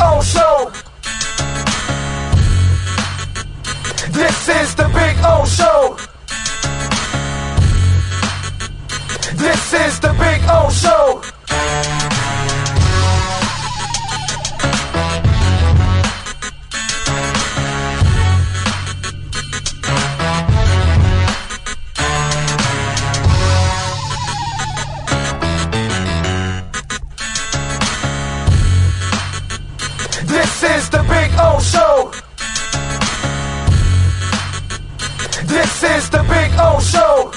O Show. This is the Big O Show. This is the Big O Show. This is the Big O Show. This is the Big O Show.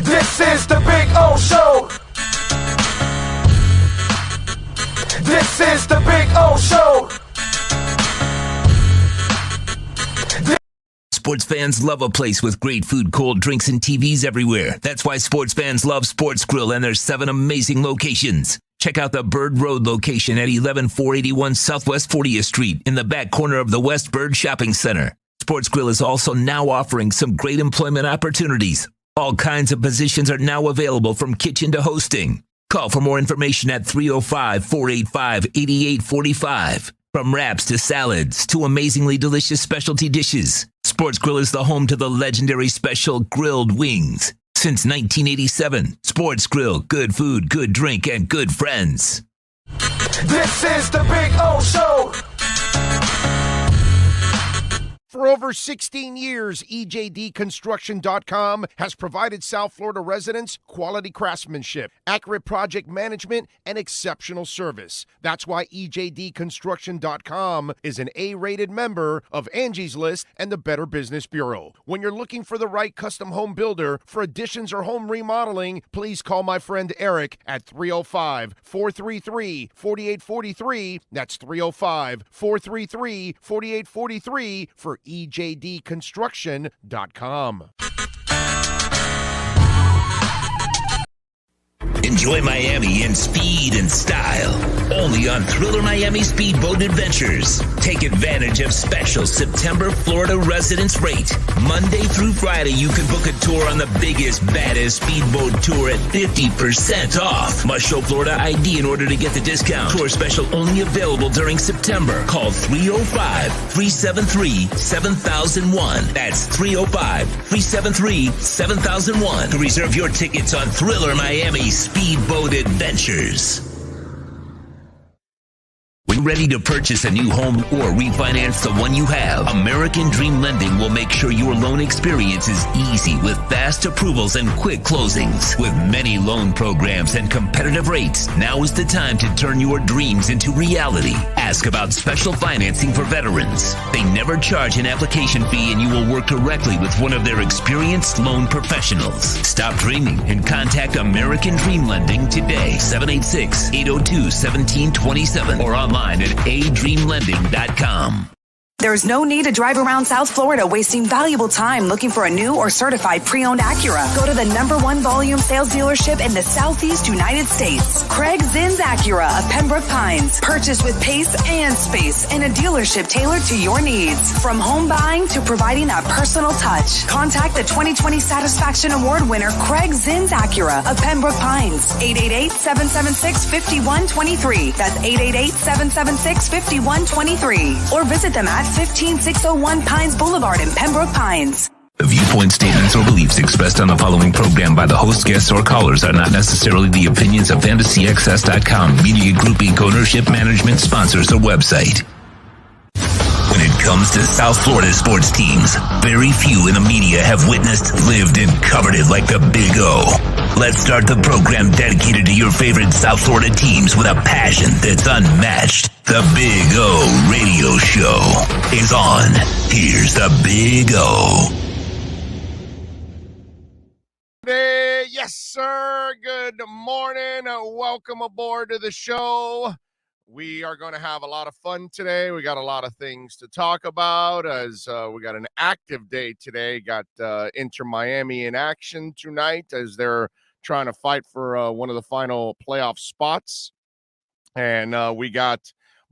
This is the Big O Show. This is the Big O Show. Sports fans love a place with great food, cold drinks, and TVs everywhere. That's why sports fans love Sports Grill and their 7 amazing locations. Check out the Bird Road location at 11481 Southwest 40th Street in the back corner of the West Bird Shopping Center. Sports Grill is also now offering some great employment opportunities. All kinds of positions are now available from kitchen to hosting. Call for more information at 305-485-8845. From wraps to salads to amazingly delicious specialty dishes, Sports Grill is the home to the legendary special grilled wings. Since 1987, Sports Grill, good food, good drink, and good friends. This is the Big O Show. For over 16 years, EJDconstruction.com has provided South Florida residents quality craftsmanship, accurate project management, and exceptional service. That's why EJDconstruction.com is an A-rated member of Angie's List and the Better Business Bureau. When you're looking for the right custom home builder for additions or home remodeling, please call my friend Eric at 305-433-4843. That's 305-433-4843 for EJDconstruction.com. Enjoy Miami in speed and style. Only on Thriller Miami Speedboat Adventures. Take advantage of special September Florida residence rate. Monday through Friday, you can book a tour on the biggest, baddest speedboat tour at 50% off. Must show Florida ID in order to get the discount. Tour special only available during September. Call 305-373-7001. That's 305-373-7001 to reserve your tickets on Thriller Miami Speedboat Adventures. When ready to purchase a new home or refinance the one you have, American Dream Lending will make sure your loan experience is easy with fast approvals and quick closings. With many loan programs and competitive rates, now is the time to turn your dreams into reality. Ask about special financing for veterans. They never charge an application fee and you will work directly with one of their experienced loan professionals. Stop dreaming and contact American Dream Lending today, 786-802-1727 or online at adreamlending.com. There's no need to drive around South Florida wasting valuable time looking for a new or certified pre-owned Acura. Go to the #1 volume sales dealership in the Southeast United States. Craig Zinn's Acura of Pembroke Pines. Purchased with pace and space in a dealership tailored to your needs. From home buying to providing a personal touch. Contact the 2020 Satisfaction Award winner Craig Zinn's Acura of Pembroke Pines. 888-776-5123. That's 888-776-5123. Or visit them at 15601 Pines Boulevard in Pembroke Pines. The viewpoint statements or beliefs expressed on the following program by the host, guests, or callers are not necessarily the opinions of FantasyXS.com, Media Group Inc. ownership, management, sponsors, or website. When it comes to South Florida sports teams, very few in the media have witnessed, lived, and covered it like the Big O. Let's start the program dedicated to your favorite South Florida teams with a passion that's unmatched. The Big O Radio Show is on. Here's the Big O. Hey, yes, sir. Good morning. Welcome aboard to the show. We are going to have a lot of fun today. We got a lot of things to talk about as we got an active day today. Got Inter Miami in action tonight as they're trying to fight for one of the final playoff spots. And we got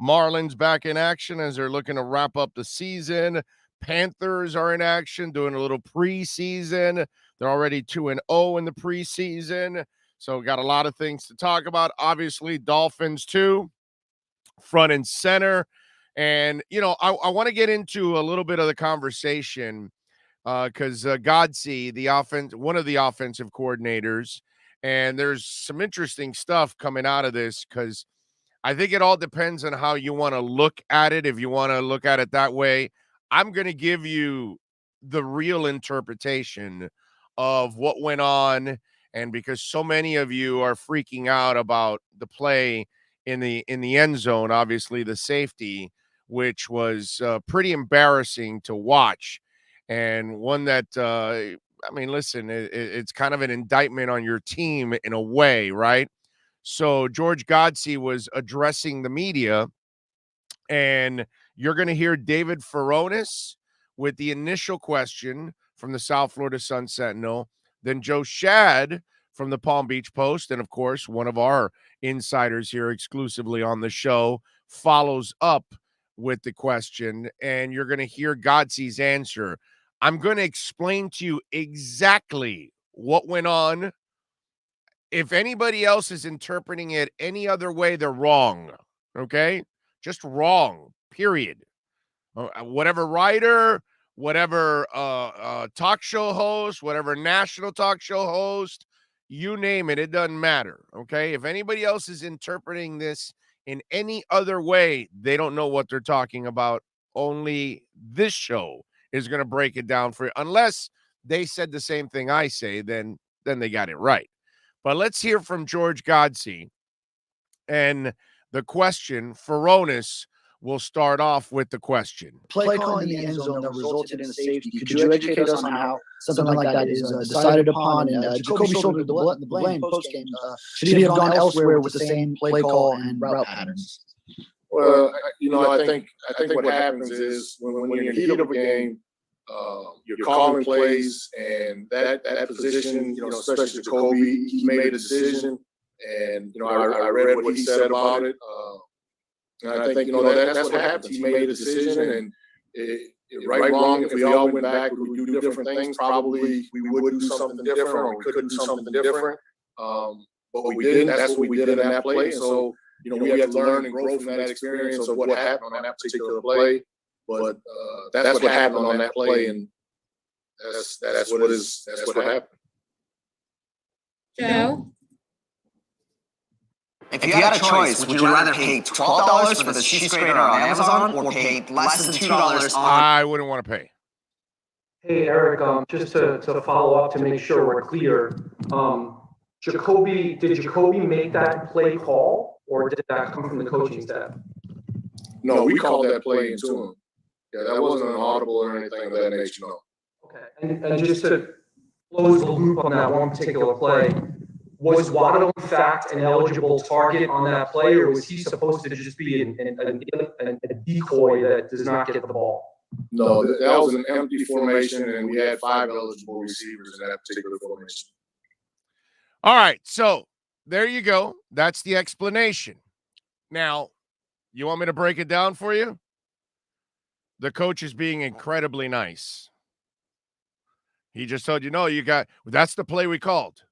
Marlins back in action as they're looking to wrap up the season. Panthers are in action doing a little preseason. They're already 2-0 in the preseason. So we got a lot of things to talk about. Obviously, Dolphins too, front and center. And, I want to get into a little bit of the conversation because Godsey, one of the offensive coordinators, and there's some interesting stuff coming out of this because I think it all depends on how you want to look at it. If you want to look at it that way, I'm going to give you the real interpretation of what went on. And because so many of you are freaking out about the play in the end zone, obviously the safety, which was pretty embarrassing to watch, and one that listen, it's kind of an indictment on your team in a way, right? So George Godsey was addressing the media, and you're going to hear David Furones with the initial question from the South Florida Sun Sentinel, then Joe Shad from the Palm Beach Post, and of course, one of our insiders here exclusively on the show follows up with the question, and you're going to hear Godsey's answer. I'm going to explain to you exactly what went on. If anybody else is interpreting it any other way, they're wrong, okay? Just wrong, period. Whatever writer, whatever talk show host, whatever national talk show host, you name it, it doesn't matter, okay? If anybody else is interpreting this in any other way, they don't know what they're talking about. Only this show is going to break it down for you. Unless they said the same thing I say, then they got it right. But let's hear from George Godsey. And the question, Furones will start off with the question. Play calling in the end zone that resulted in a safety. Could you educate us on how something like that is decided upon? And Jacoby shouldered the blame post-game. Should he have gone elsewhere with the same play call and route patterns? Well, I think what happens is when you're in the heat of a game, you're calling plays, and that position, especially Jacoby, he made a decision, and I read what he said about it. And I think that's what happens. He made a decision, and right, wrong. If we all went back, we would do different things. Probably we would do something different, or we could do something different. But we didn't. That's what we did in that play. And so we had to learn and grow from that experience of what happened on that particular play. But that's what happened on that play, and that's what happened. Joe? If you had a choice, would you rather pay $12 for the cheese grater on Amazon or pay less than $2 on... I wouldn't want to pay. Hey, Eric, just to follow up to make sure we're clear, did Jacoby make that play call, or did that come from the coaching staff? No, we called that play into him. Yeah, that wasn't an audible or anything of that nature, no. Okay, and just to close the loop on that one particular play, was Waddle in fact an eligible target on that play, or was he supposed to just be a decoy that does not get the ball? No, that was an empty formation, and we had 5 eligible receivers in that particular formation. All right, so there you go. That's the explanation. Now, you want me to break it down for you? The coach is being incredibly nice. He just told you, no, that's the play we called.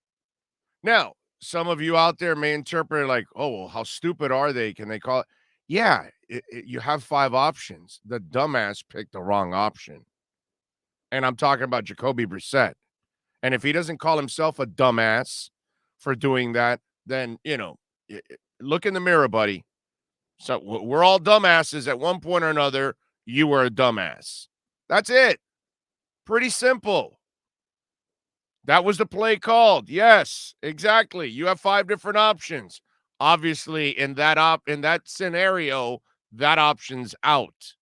Now, some of you out there may interpret it like, oh, well, how stupid are they? Can they call it? Yeah, you have 5 options. The dumbass picked the wrong option. And I'm talking about Jacoby Brissett. And if he doesn't call himself a dumbass for doing that, then, look in the mirror, buddy. So we're all dumbasses at one point or another. You were a dumbass. That's it. Pretty simple. That was the play called. Yes, exactly. You have 5 different options. Obviously, in that scenario, that option's out.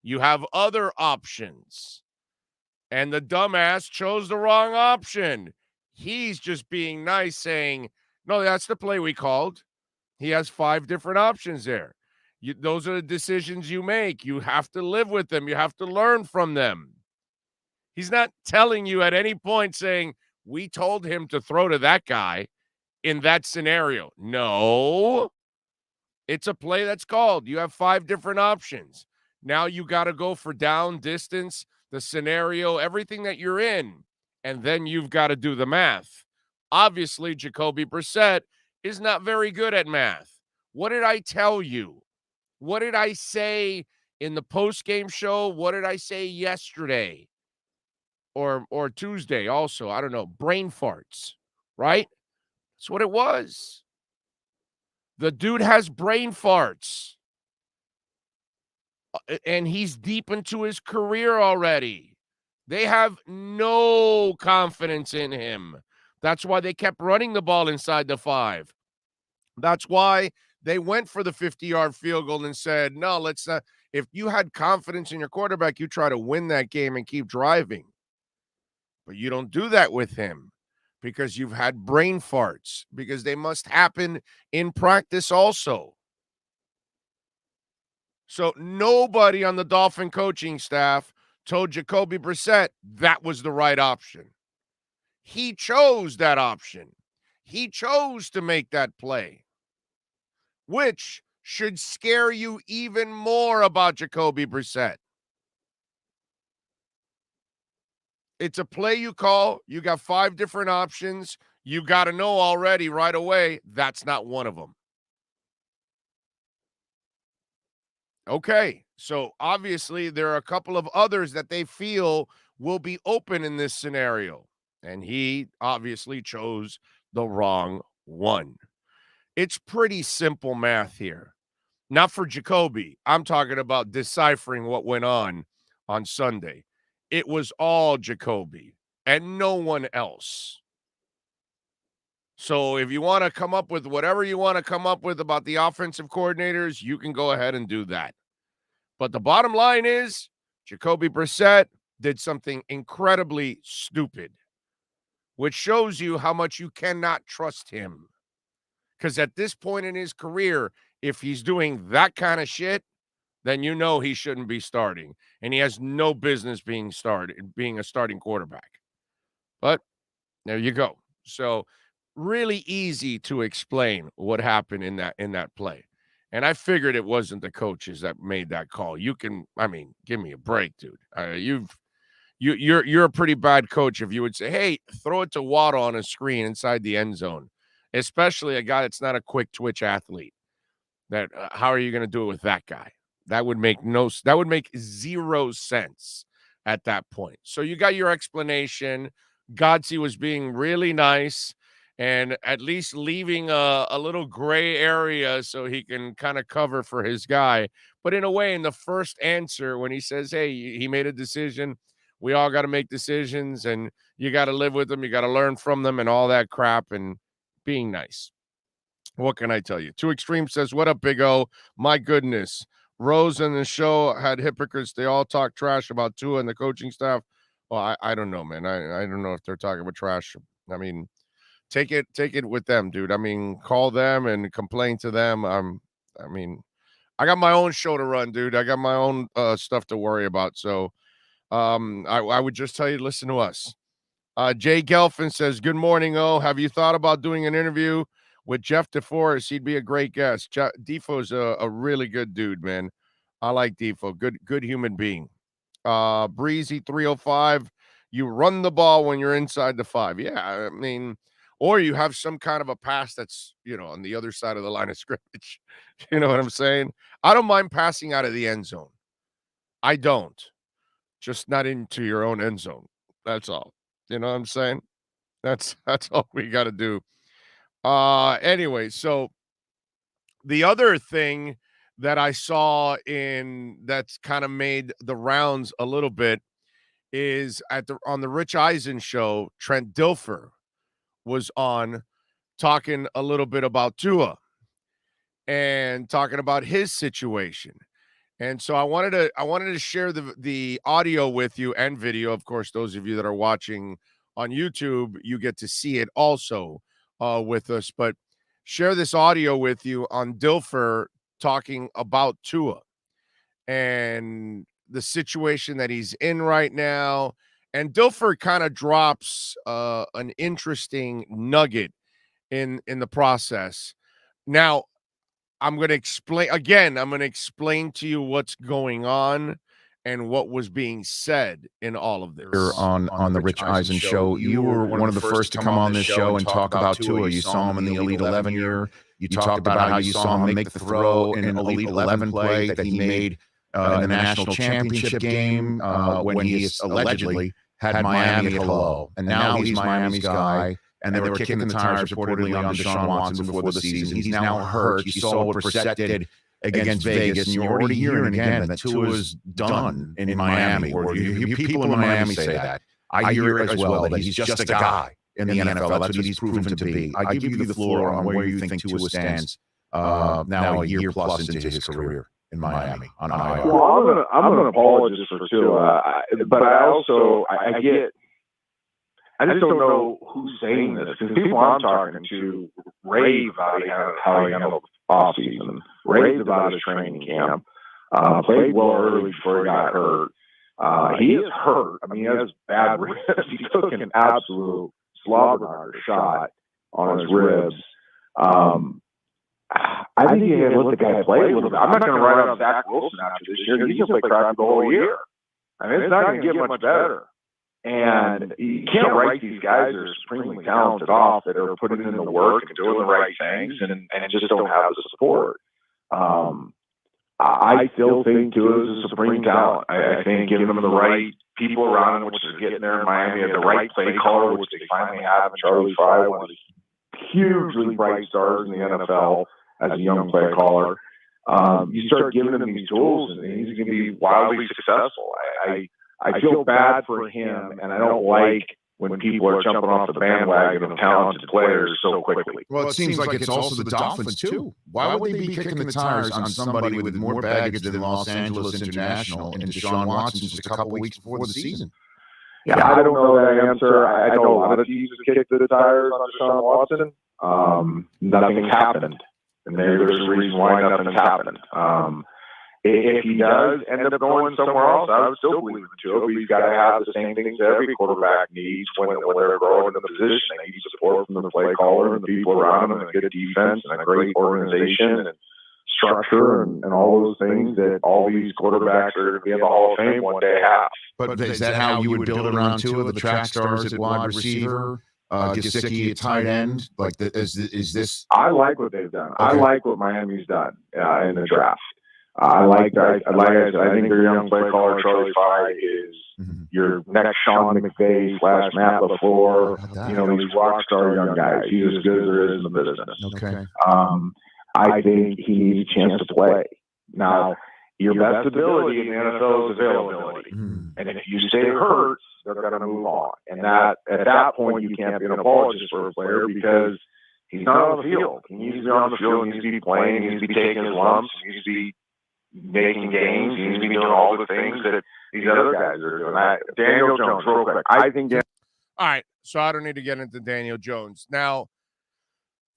You have other options. And the dumbass chose the wrong option. He's just being nice, saying, no, that's the play we called. He has 5 different options there. Those are the decisions you make. You have to live with them. You have to learn from them. He's not telling you at any point saying, we told him to throw to that guy in that scenario. No. It's a play that's called. You have 5 different options. Now you got to go for down, distance, the scenario, everything that you're in, and then you've got to do the math. Obviously, Jacoby Brissett is not very good at math. What did I tell you? What did I say in the post-game show? What did I say yesterday or Tuesday also? I don't know. Brain farts, right? That's what it was. The dude has brain farts. And he's deep into his career already. They have no confidence in him. That's why they kept running the ball inside the 5. That's why they went for the 50-yard field goal and said, no, let's not. If you had confidence in your quarterback, you try to win that game and keep driving. But you don't do that with him because you've had brain farts, because they must happen in practice also. So nobody on the Dolphin coaching staff told Jacoby Brissett that was the right option. He chose that option. He chose to make that play, which should scare you even more about Jacoby Brissett. It's a play you call. You got 5 different options. You got to know already right away that's not one of them. Okay, so obviously there are a couple of others that they feel will be open in this scenario, and he obviously chose the wrong one. It's pretty simple math here. Not for Jacoby. I'm talking about deciphering what went on Sunday. It was all Jacoby and no one else. So if you want to come up with whatever you want to come up with about the offensive coordinators, you can go ahead and do that. But the bottom line is Jacoby Brissett did something incredibly stupid, which shows you how much you cannot trust him. Because at this point in his career, if he's doing that kind of shit, then you know he shouldn't be starting. And he has no business being a starting quarterback. But there you go. So really easy to explain what happened in that play. And I figured it wasn't the coaches that made that call. Give me a break, dude. You're a pretty bad coach if you would say, hey, throw it to Waddle on a screen inside the end zone, especially a guy that's not a quick twitch athlete. How are you going to do it with that guy? That would make zero sense at that point. So you got your explanation. Godsey was being really nice and at least leaving a little gray area so he can kind of cover for his guy. But in a way, in the first answer, when he says, hey, he made a decision, we all got to make decisions, and you got to live with them, you got to learn from them and all that crap, and being nice. What can I tell you? Two Extreme says, what up, Big O? My goodness. Rose and the show had hypocrites. They all talk trash about Tua and the coaching staff. Well, I don't know, man. I don't know if they're talking about trash. I mean, take it with them, dude. I mean, call them and complain to them. I got my own show to run, dude. I got my own stuff to worry about. So I would just tell you, listen to us. Jay Gelfin says, good morning, O. Have you thought about doing an interview with Jeff DeForest? He'd be a great guest. Defoe's a really good dude, man. I like Defoe. Good human being. Breezy 305. You run the ball when you're inside the 5. Yeah, I mean, or you have some kind of a pass that's, on the other side of the line of scrimmage. You know what I'm saying? I don't mind passing out of the end zone. I don't. Just not into your own end zone. That's all. You know what I'm saying? That's all we got to do. Anyway, so the other thing that I saw that's kind of made the rounds a little bit is on the Rich Eisen show, Trent Dilfer was on talking a little bit about Tua and talking about his situation. And so I wanted to share the audio with you and video. Of course, those of you that are watching on YouTube, you get to see it also with us. But share this audio with you on Dilfer talking about Tua and the situation that he's in right now. And Dilfer kind of drops an interesting nugget in the process. Now, I'm going to explain to you what's going on and what was being said in all of this. On the Rich Eisen show, you were one of the first to come on this show and talk about Tua. You saw him in the Elite 11 year. You talked about how you saw him make the throw in an Elite 11 play that he made in the national championship game when he allegedly had Miami at hello. And now he's Miami's guy. And they were kicking the tires reportedly on Deshaun Watson before the season. He's now hurt. You saw what Brissett did against Vegas, and you're already hearing again that Tua's done in Miami. Or people in Miami say that. I hear it as well, that he's just a guy in the NFL. That's what he's proven to be. I give you the floor on where you think Tua stands now a year plus into his career in Miami on IR. Well, I'm an apologist for Tua, but I just don't know who's saying this, because people I'm talking to rave about how he handled the offseason, raved about his training camp, played well early before he got hurt. He is hurt. I mean, he has bad ribs. He took an absolute slobber shot on his ribs. I think he had to let the guy play a little bit. I'm not going to write out Zach Wilson after this year. He's going to play crap the whole year. I mean, it's not going to get much better. And you can't write these guys that are supremely talented off, that are putting in the work and doing the right things and just don't have the support. I still think Tua is a supreme talent. I think giving them the right people around him, which is getting there in Miami, the right play caller, which they finally have in Charlie Frye, one of the hugely bright stars in the NFL as a young play caller. You start giving him these tools, and he's going to be wildly successful. I feel bad for him, and I don't like when people are jumping off the bandwagon of talented players so quickly. Well, it seems like it's also the Dolphins, too. Why would they be kicking the tires on somebody with more baggage than Los Angeles International and Deshaun Watson just a couple weeks before the season? Yeah, I don't know that answer. I know a lot of teams kicked the tires on Deshaun Watson. Nothing's happened, and there's a reason why nothing's happened. If he does end up going somewhere else, I would still believe in Tua, but he's got to have the same things every quarterback needs when they're growing in the position. They need support from the play caller and the people around him, and a good defense and a great organization and structure and all those things that all these quarterbacks are going to be in the Hall of Fame one day have. But is that how you would build around Tua, the track stars at wide receiver, Gesicki at tight end? Like, is this? I like what they've done. Okay. I like what Miami's done in the draft. I think their young play caller, Charlie Frye, is your next Sean McVay / Matt LaFleur, these rock star young guys. He's as good as there is in the business. Okay. I think he needs a chance to play. Now, your best ability in the NFL is availability. And if you stay hurt, they're going to move on. And at that point, you can't be an apologist for a player because he's not on the field. He needs to be on the field. He needs to be playing. He needs to be taking his lumps. He needs to be making games. He needs to be doing all the things that these other guys are doing. Daniel Jones, real quick. All right, so I don't need to get into Daniel Jones. Now,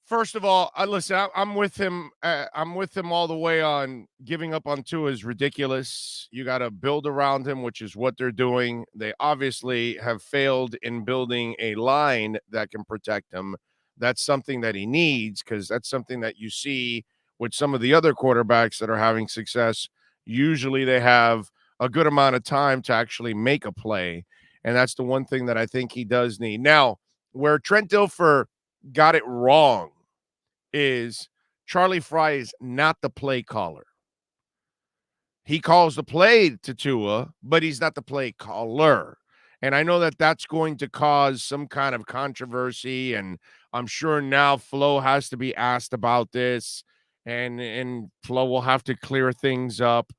first of all, listen, I'm with him. I'm with him all the way on giving up on Tua is ridiculous. You got to build around him, which is what they're doing. They obviously have failed in building a line that can protect him. That's something that he needs, because that's something that you see with some of the other quarterbacks that are having success. Usually they have a good amount of time to actually make a play, and that's the one thing that I think he does need. Now, where Trent Dilfer got it wrong is Charlie Frye is not the play caller. He calls the play to Tua, but he's not the play caller. And I know that that's going to cause some kind of controversy, and I'm sure now Flo has to be asked about this, and Flo will have to clear things up.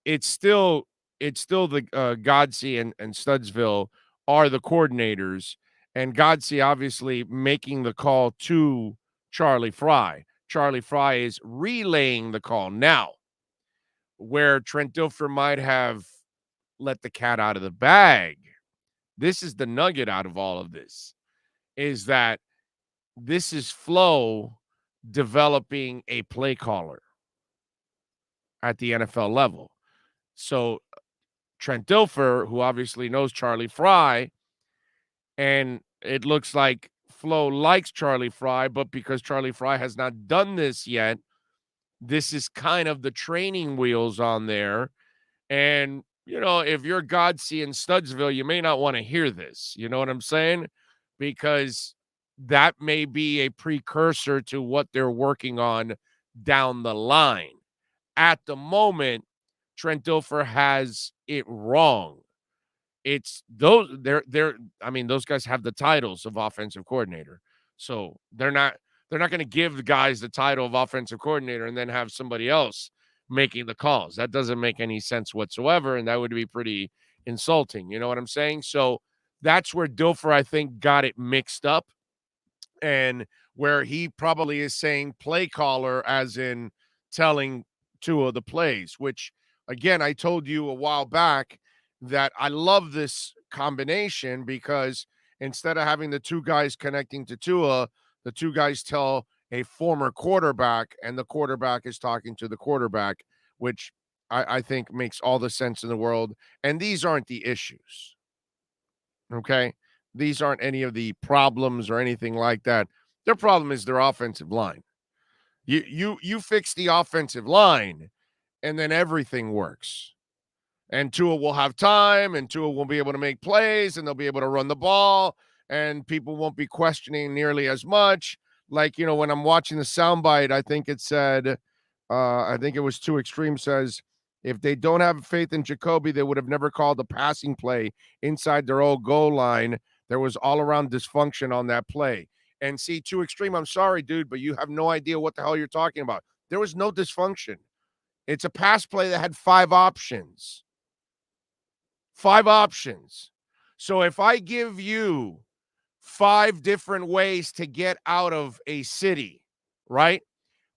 It's still the Godsey and Studsville are the coordinators, and Godsey obviously making the call to Charlie Frye. Charlie Frye is relaying the call. Now, where Trent Dilfer might have let the cat out of the bag, this is the nugget out of all of this, is that this is Flo developing a play caller. at the NFL level. So Trent Dilfer, who obviously knows Charlie Fry, and it looks like Flo likes Charlie Fry, but because Charlie Fry has not done this yet, this is kind of the training wheels on there. And, if you're Godsey in Studsville, you may not want to hear this. You know what I'm saying? Because that may be a precursor to what they're working on down the line. At the moment, Trent Dilfer has it wrong. It's those those guys have the titles of offensive coordinator. So they're not going to give the guys the title of offensive coordinator and then have somebody else making the calls. That doesn't make any sense whatsoever, and that would be pretty insulting. You know what I'm saying? So that's where Dilfer, I think, got it mixed up, and where he probably is saying play caller as in telling two of the plays, which, again, I told you a while back that I love this combination because instead of having the two guys connecting to Tua, the two guys tell a former quarterback, and the quarterback is talking to the quarterback, which I think makes all the sense in the world. And these aren't the issues, okay? These aren't any of the problems or anything like that. Their problem is their offensive line. You fix the offensive line, and then everything works. And Tua will have time, and Tua will be able to make plays, and they'll be able to run the ball, and people won't be questioning nearly as much. Like, when I'm watching the soundbite, I think it said, I think it was Too Extreme says, if they don't have faith in Jacoby, they would have never called a passing play inside their own goal line. There was all-around dysfunction on that play. And see, Too Extreme, I'm sorry, dude, but you have no idea what the hell you're talking about. There was no dysfunction. It's a pass play that had 5 options. 5 options. So if I give you 5 different ways to get out of a city, right?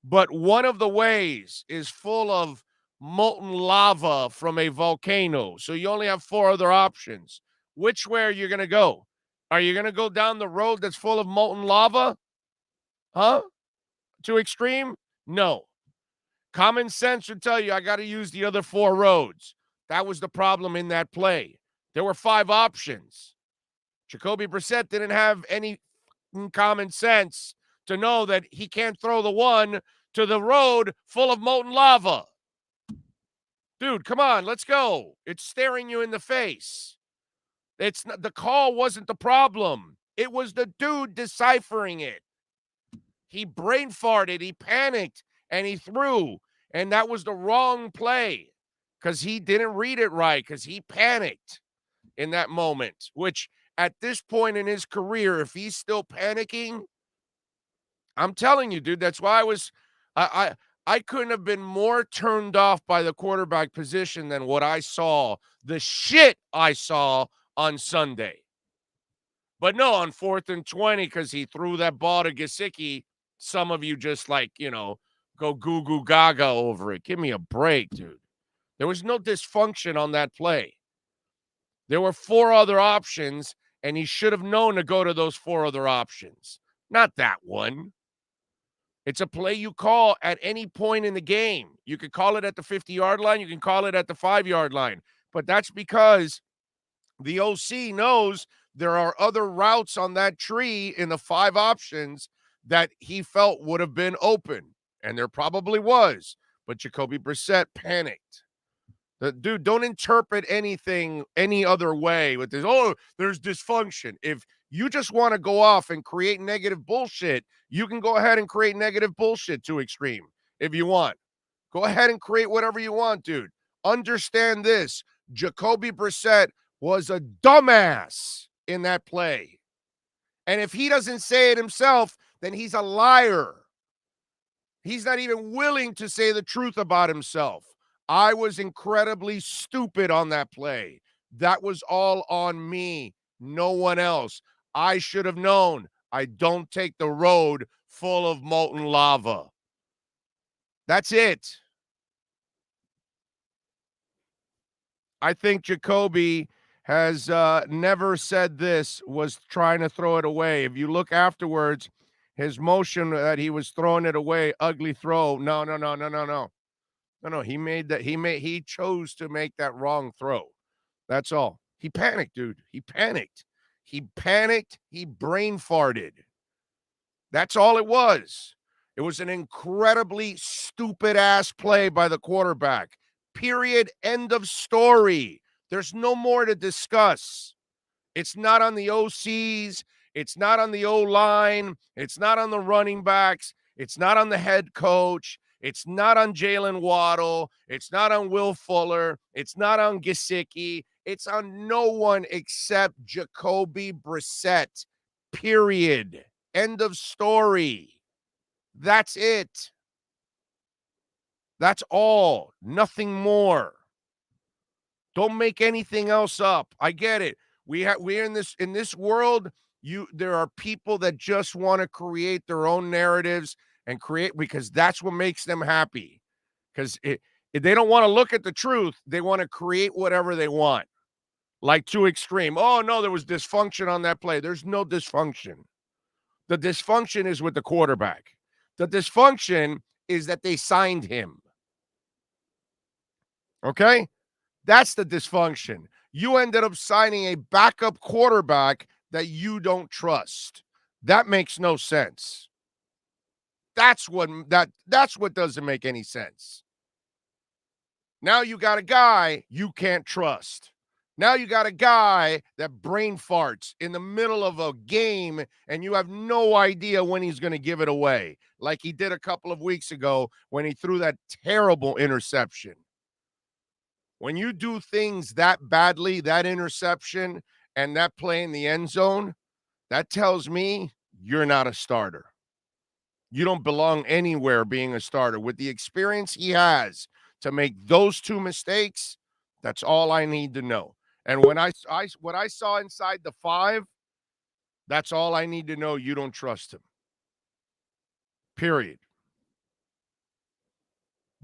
But one of the ways is full of molten lava from a volcano. So you only have 4 other options. Which way are you going to go? Are you going to go down the road that's full of molten lava? Huh? Too extreme? No. Common sense would tell you I got to use the other 4 roads. That was the problem in that play. There were 5 options. Jacoby Brissett didn't have any common sense to know that he can't throw the one to the road full of molten lava. Dude, come on, let's go. It's staring you in the face. It's not, the call wasn't the problem. It was the dude deciphering it. He brain farted, he panicked, and he threw. And that was the wrong play because he didn't read it right, because he panicked in that moment, which at this point in his career, if he's still panicking, I'm telling you, dude, that's why I couldn't have been more turned off by the quarterback position than what I saw, the shit I saw on Sunday. But no, on 4th and 20, because he threw that ball to Gesicki, some of you just go goo goo gaga over it. Give me a break, dude. There was no dysfunction on that play. There were 4 other options, and he should have known to go to those 4 other options. Not that one. It's a play you call at any point in the game. You could call it at the 50-yard line. You can call it at the 5-yard line. But that's because the OC knows there are other routes on that tree in the 5 options that he felt would have been open. And there probably was. But Jacoby Brissett panicked. Dude, don't interpret anything any other way with this. Oh, there's dysfunction. If you just want to go off and create negative bullshit, you can go ahead and create negative bullshit Too Extreme if you want. Go ahead and create whatever you want, dude. Understand this. Jacoby Brissett was a dumbass in that play. And if he doesn't say it himself, then he's a liar. He's not even willing to say the truth about himself. I was incredibly stupid on that play. That was all on me, no one else. I should have known. I don't take the road full of molten lava. That's it. I think Jacoby has never said this, was trying to throw it away. If you look afterwards, his motion that he was throwing it away, ugly throw. No. No, he chose to make that wrong throw. That's all. He panicked, dude. He panicked. He panicked. He brain farted. That's all it was. It was an incredibly stupid ass play by the quarterback. Period. End of story. There's no more to discuss. It's not on the OCs. It's not on the O-line. It's not on the running backs. It's not on the head coach. It's not on Jalen Waddle. It's not on Will Fuller. It's not on Gesicki. It's on no one except Jacoby Brissett. Period. End of story. That's it. That's all. Nothing more. Don't make anything else up. I get it. We're in this world. There are people that just want to create their own narratives and create because that's what makes them happy. Because if they don't want to look at the truth, they want to create whatever they want. Like too extreme. Oh no, there was dysfunction on that play. There's no dysfunction. The dysfunction is with the quarterback. The dysfunction is that they signed him. Okay? That's the dysfunction. You ended up signing a backup quarterback that you don't trust. That makes no sense. That's what doesn't make any sense. Now you got a guy you can't trust. Now you got a guy that brain farts in the middle of a game and you have no idea when he's going to give it away, like he did a couple of weeks ago when he threw that terrible interception. When you do things that badly, that interception and that play in the end zone, that tells me you're not a starter. You don't belong anywhere being a starter. With the experience he has to make those two mistakes, that's all I need to know. And when what I saw inside the 5, that's all I need to know. You don't trust him. Period.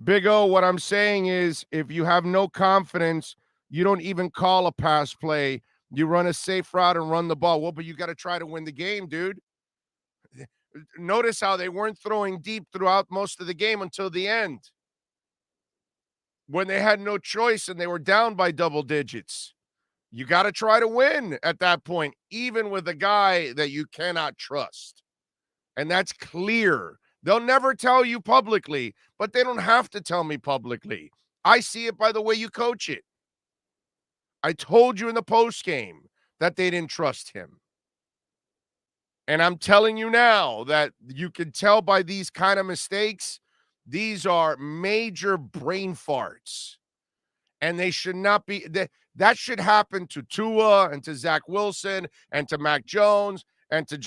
Big O, what I'm saying is if you have no confidence, you don't even call a pass play. You run a safe route and run the ball. Well, but you got to try to win the game, dude. Notice how they weren't throwing deep throughout most of the game until the end, when they had no choice and they were down by double digits. You got to try to win at that point, even with a guy that you cannot trust. And that's clear. They'll never tell you publicly, but they don't have to tell me publicly. I see it by the way you coach it. I told you in the post game that they didn't trust him. And I'm telling you now that you can tell by these kind of mistakes, these are major brain farts. And they should not be, that should happen to Tua and to Zach Wilson and to Mac Jones and to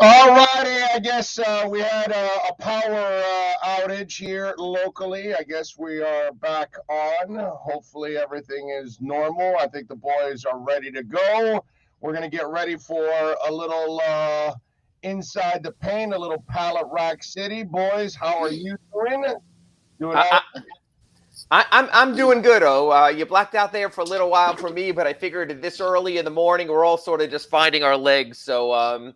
All righty, I guess we had a power outage here locally. I guess we are back on. Hopefully everything is normal. I think the boys are ready to go. We're going to get ready for a little inside the paint, a little pallet rack city. Boys, how are you doing? I'm doing good, you blacked out there for a little while for me, but I figured this early in the morning, we're all sort of just finding our legs. So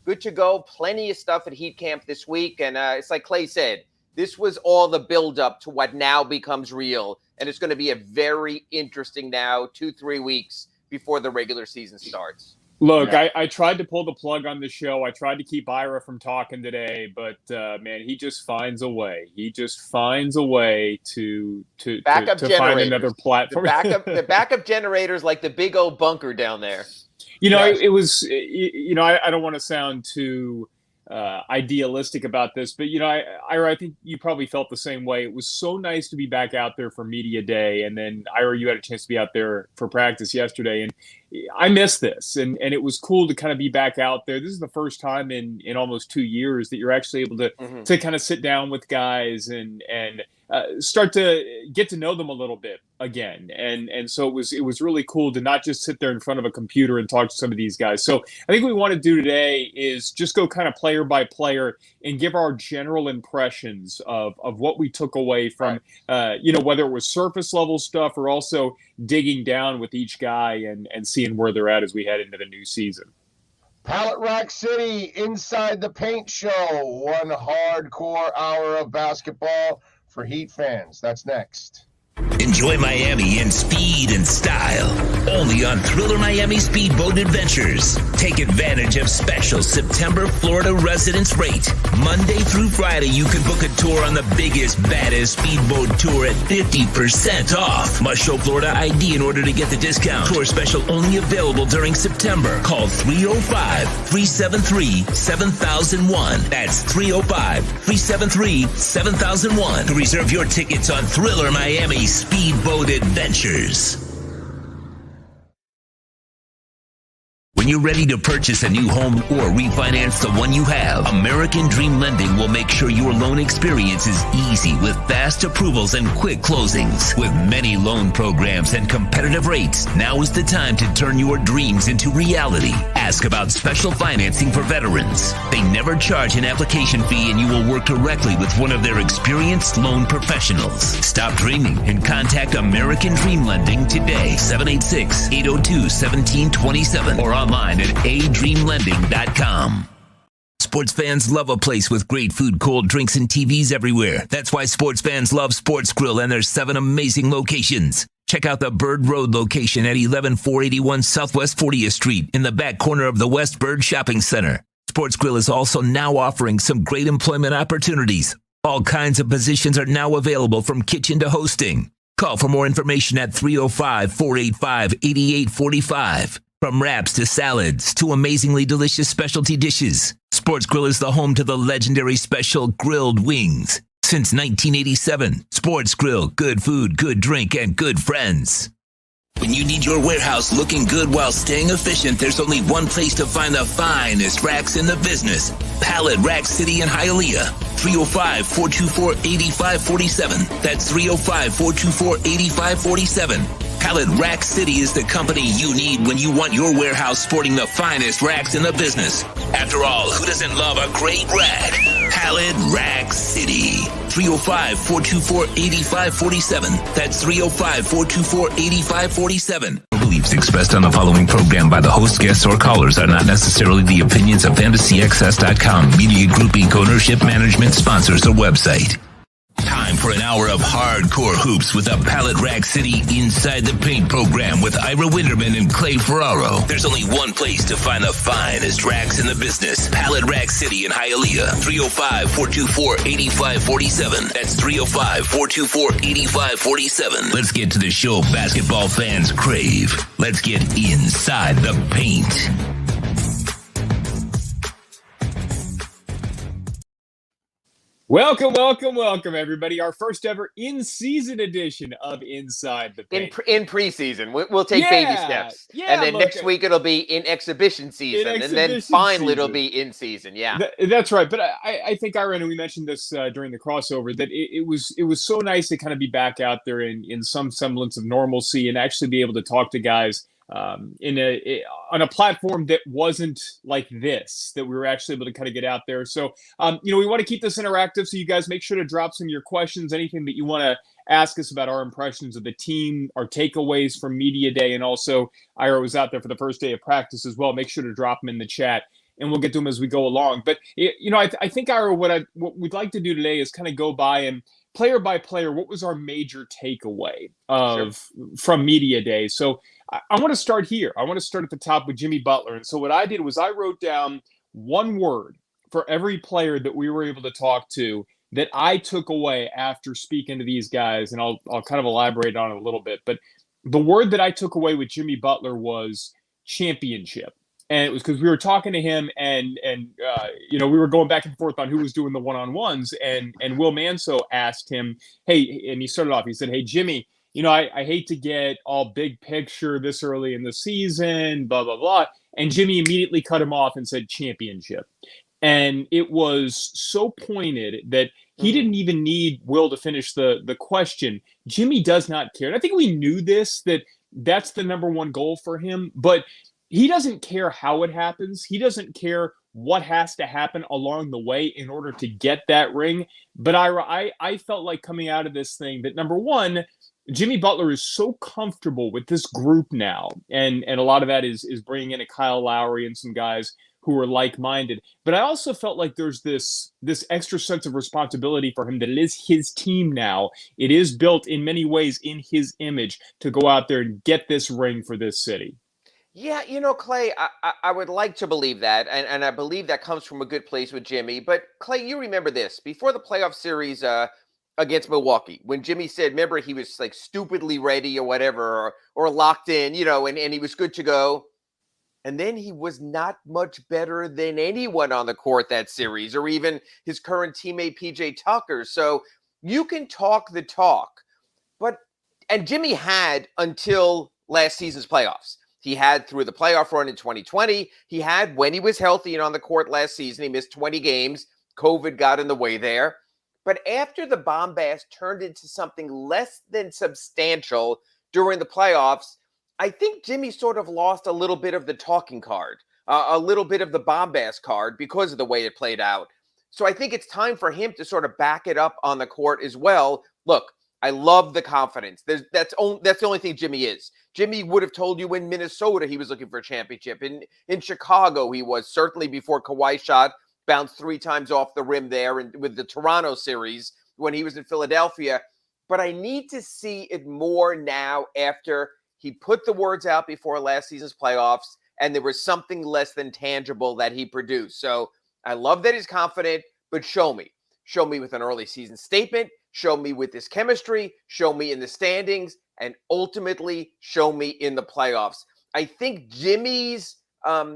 good to go. Plenty of stuff at Heat Camp this week. And it's like Clay said, this was all the buildup to what now becomes real. And it's going to be a very interesting now 2-3 weeks before the regular season starts. Look, yeah. I tried to pull the plug on the show. I tried to keep Ira from talking today, but man, he just finds a way. He just finds a way to find another platform. The backup generators, like the big old bunker down there. You know, it was. You know, I don't want to sound too idealistic about this, but you know, Ira, I think you probably felt the same way. It was so nice to be back out there for media day, and then Ira, you had a chance to be out there for practice yesterday, and I missed this, and it was cool to kind of be back out there. This is the first time in almost 2 years that you're actually able to kind of sit down with guys and start to get to know them a little bit again. And so it was really cool to not just sit there in front of a computer and talk to some of these guys. So I think what we want to do today is just go kind of player by player and give our general impressions of what we took away from, you know, whether it was surface level stuff or also digging down with each guy and seeing where they're at as we head into the new season. Pallet Rack City, Inside the Paint Show, one hardcore hour of basketball for Heat fans. That's next. Enjoy Miami in speed and style. Only on Thriller Miami Speedboat Adventures. Take advantage of special September Florida residence rate. Monday through Friday, you can book a tour on the biggest, baddest speedboat tour at 50% off. Must show Florida ID in order to get the discount. Tour special only available during September. Call 305-373-7001. That's 305-373-7001 to reserve your tickets on Thriller Miami Speedboat Adventures. When you're ready to purchase a new home or refinance the one you have, American Dream Lending will make sure your loan experience is easy with fast approvals and quick closings. With many loan programs and competitive rates, now is the time to turn your dreams into reality. Ask about special financing for veterans. They never charge an application fee, and you will work directly with one of their experienced loan professionals. Stop dreaming and contact American Dream Lending today. 786-802-1727 or online at adreamlending.com. Sports fans love a place with great food, cold drinks, and TVs everywhere. That's why sports fans love Sports Grill and their 7 amazing locations. Check out the Bird Road location at 11481 Southwest 40th Street in the back corner of the West Bird Shopping Center. Sports Grill is also now offering some great employment opportunities. All kinds of positions are now available from kitchen to hosting. Call for more information at 305-485-8845. From wraps to salads to amazingly delicious specialty dishes, Sports Grill is the home to the legendary special grilled wings. Since 1987, Sports Grill, good food, good drink, and good friends. When you need your warehouse looking good while staying efficient, there's only one place to find the finest racks in the business. Pallet Rack City in Hialeah. 305-424-8547. That's 305-424-8547. Pallet Rack City is the company you need when you want your warehouse sporting the finest racks in the business. After all, who doesn't love a great rack? Pallet Rack City. 305-424-8547. That's 305-424-8547. Beliefs expressed on the following program by the host, guests, or callers are not necessarily the opinions of FantasyXS.com, Media Group Inc. ownership, management, sponsors, or website. Time for an hour of hardcore hoops with a Pallet Rack City Inside the Paint program with Ira Winterman and Clay Ferraro. There's only one place to find the finest racks in the business. Pallet Rack City in Hialeah. 305-424-8547. That's 305-424-8547. Let's get to the show basketball fans crave. Let's get inside the paint. Welcome, everybody. Our first ever in-season edition of Inside the Paint. In preseason, we'll take baby steps. And then next week it'll be in exhibition season. And then finally it'll be in season. Yeah. That's right. But I think, Ira, and we mentioned this during the crossover, that it was so nice to kind of be back out there in some semblance of normalcy and actually be able to talk to guys on a platform that wasn't like this, that we were actually able to kind of get out there. So, we want to keep this interactive. So you guys make sure to drop some of your questions, anything that you want to ask us about our impressions of the team, our takeaways from Media Day. And also Ira was out there for the first day of practice as well. Make sure to drop them in the chat and we'll get to them as we go along. But, I think, Ira, what we'd like to do today is kind of go by and player by player, what was our major takeaway from Media Day? So I want to start here. I want to start at the top with Jimmy Butler. And so what I did was I wrote down one word for every player that we were able to talk to that I took away after speaking to these guys. And I'll kind of elaborate on it a little bit. But the word that I took away with Jimmy Butler was championship. And it was because we were talking to him and we were going back and forth on who was doing the one-on-ones. And Will Manso asked him, hey, and he started off, he said, hey, Jimmy, I hate to get all big picture this early in the season, blah, blah, blah. And Jimmy immediately cut him off and said championship. And it was so pointed that he didn't even need Will to finish the question. Jimmy does not care. And I think we knew this, that's the number one goal for him. But he doesn't care how it happens. He doesn't care what has to happen along the way in order to get that ring. But I felt like coming out of this thing that, number one, Jimmy Butler is so comfortable with this group now, and a lot of that is bringing in a Kyle Lowry and some guys who are like-minded. But I also felt like there's this extra sense of responsibility for him that it is his team now. It is built in many ways in his image to go out there and get this ring for this city. Yeah, Clay, I would like to believe that, and I believe that comes from a good place with Jimmy. But, Clay, you remember this. Before the playoff series against Milwaukee, when Jimmy said, remember, he was like stupidly ready or whatever, or locked in, and he was good to go. And then he was not much better than anyone on the court that series, or even his current teammate, PJ Tucker. So you can talk the talk, and Jimmy had until last season's playoffs. He had through the playoff run in 2020. He had when he was healthy and on the court last season. He missed 20 games. COVID got in the way there. But after the bombast turned into something less than substantial during the playoffs, I think Jimmy sort of lost a little bit of the talking card, a little bit of the bombast card because of the way it played out. So I think it's time for him to sort of back it up on the court as well. Look, I love the confidence. That's the only thing Jimmy is. Jimmy would have told you in Minnesota he was looking for a championship. In Chicago, he was, certainly before Kawhi shot, bounced 3 times off the rim there and with the Toronto series when he was in Philadelphia. But I need to see it more now after he put the words out before last season's playoffs and there was something less than tangible that he produced. So I love that he's confident, but show me. Show me with an early season statement. Show me with his chemistry. Show me in the standings. And ultimately, show me in the playoffs. I think Jimmy's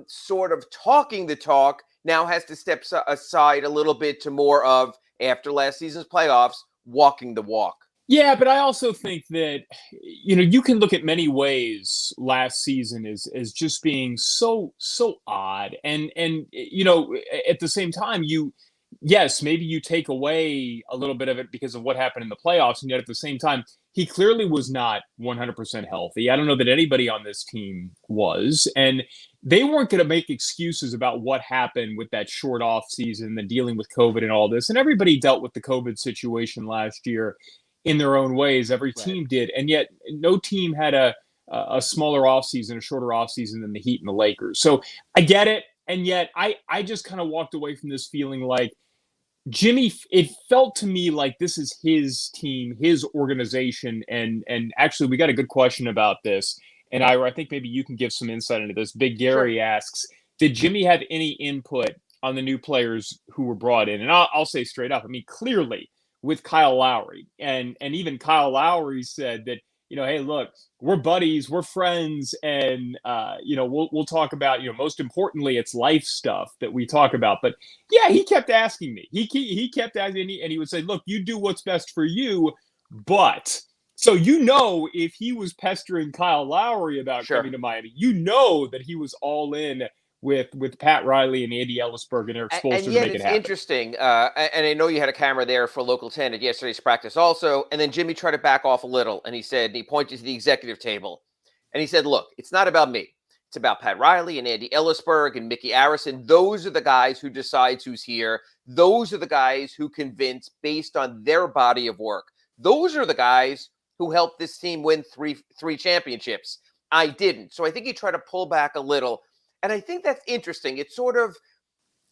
sort of talking the talk now has to step aside a little bit to more of, after last season's playoffs, walking the walk. Yeah, but I also think that, you can look at many ways last season as just being so odd. And at the same time, yes, maybe you take away a little bit of it because of what happened in the playoffs. And yet at the same time, he clearly was not 100% healthy. I don't know that anybody on this team was. And they weren't going to make excuses about what happened with that short off season, the dealing with COVID and all this. And everybody dealt with the COVID situation last year in their own ways. Every team did. And yet no team had a smaller offseason, a shorter offseason than the Heat and the Lakers. So I get it. And yet I just kind of walked away from this feeling like Jimmy, it felt to me like this is his team, his organization. And actually, we got a good question about this. And I think maybe you can give some insight into this. Big Gary asks, did Jimmy have any input on the new players who were brought in? And I'll say straight up, I mean, clearly with Kyle Lowry. And even Kyle Lowry said that, hey, look, we're buddies, we're friends, and we'll talk about, most importantly, it's life stuff that we talk about. But yeah, he kept asking me. He kept asking me, and he would say, look, you do what's best for you, but. So if he was pestering Kyle Lowry about coming to Miami, that he was all in with Pat Riley and Andy Ellisberg and Eric Spoelstra to make it happen. It's interesting, and I know you had a camera there for Local 10 at yesterday's practice also, and then Jimmy tried to back off a little, and he pointed to the executive table, and he said, look, it's not about me. It's about Pat Riley and Andy Ellisberg and Mickey Arison. Those are the guys who decide who's here. Those are the guys who convince based on their body of work. Those are the guys who helped this team win three championships. I didn't. So I think he tried to pull back a little. And I think that's interesting. It's sort of,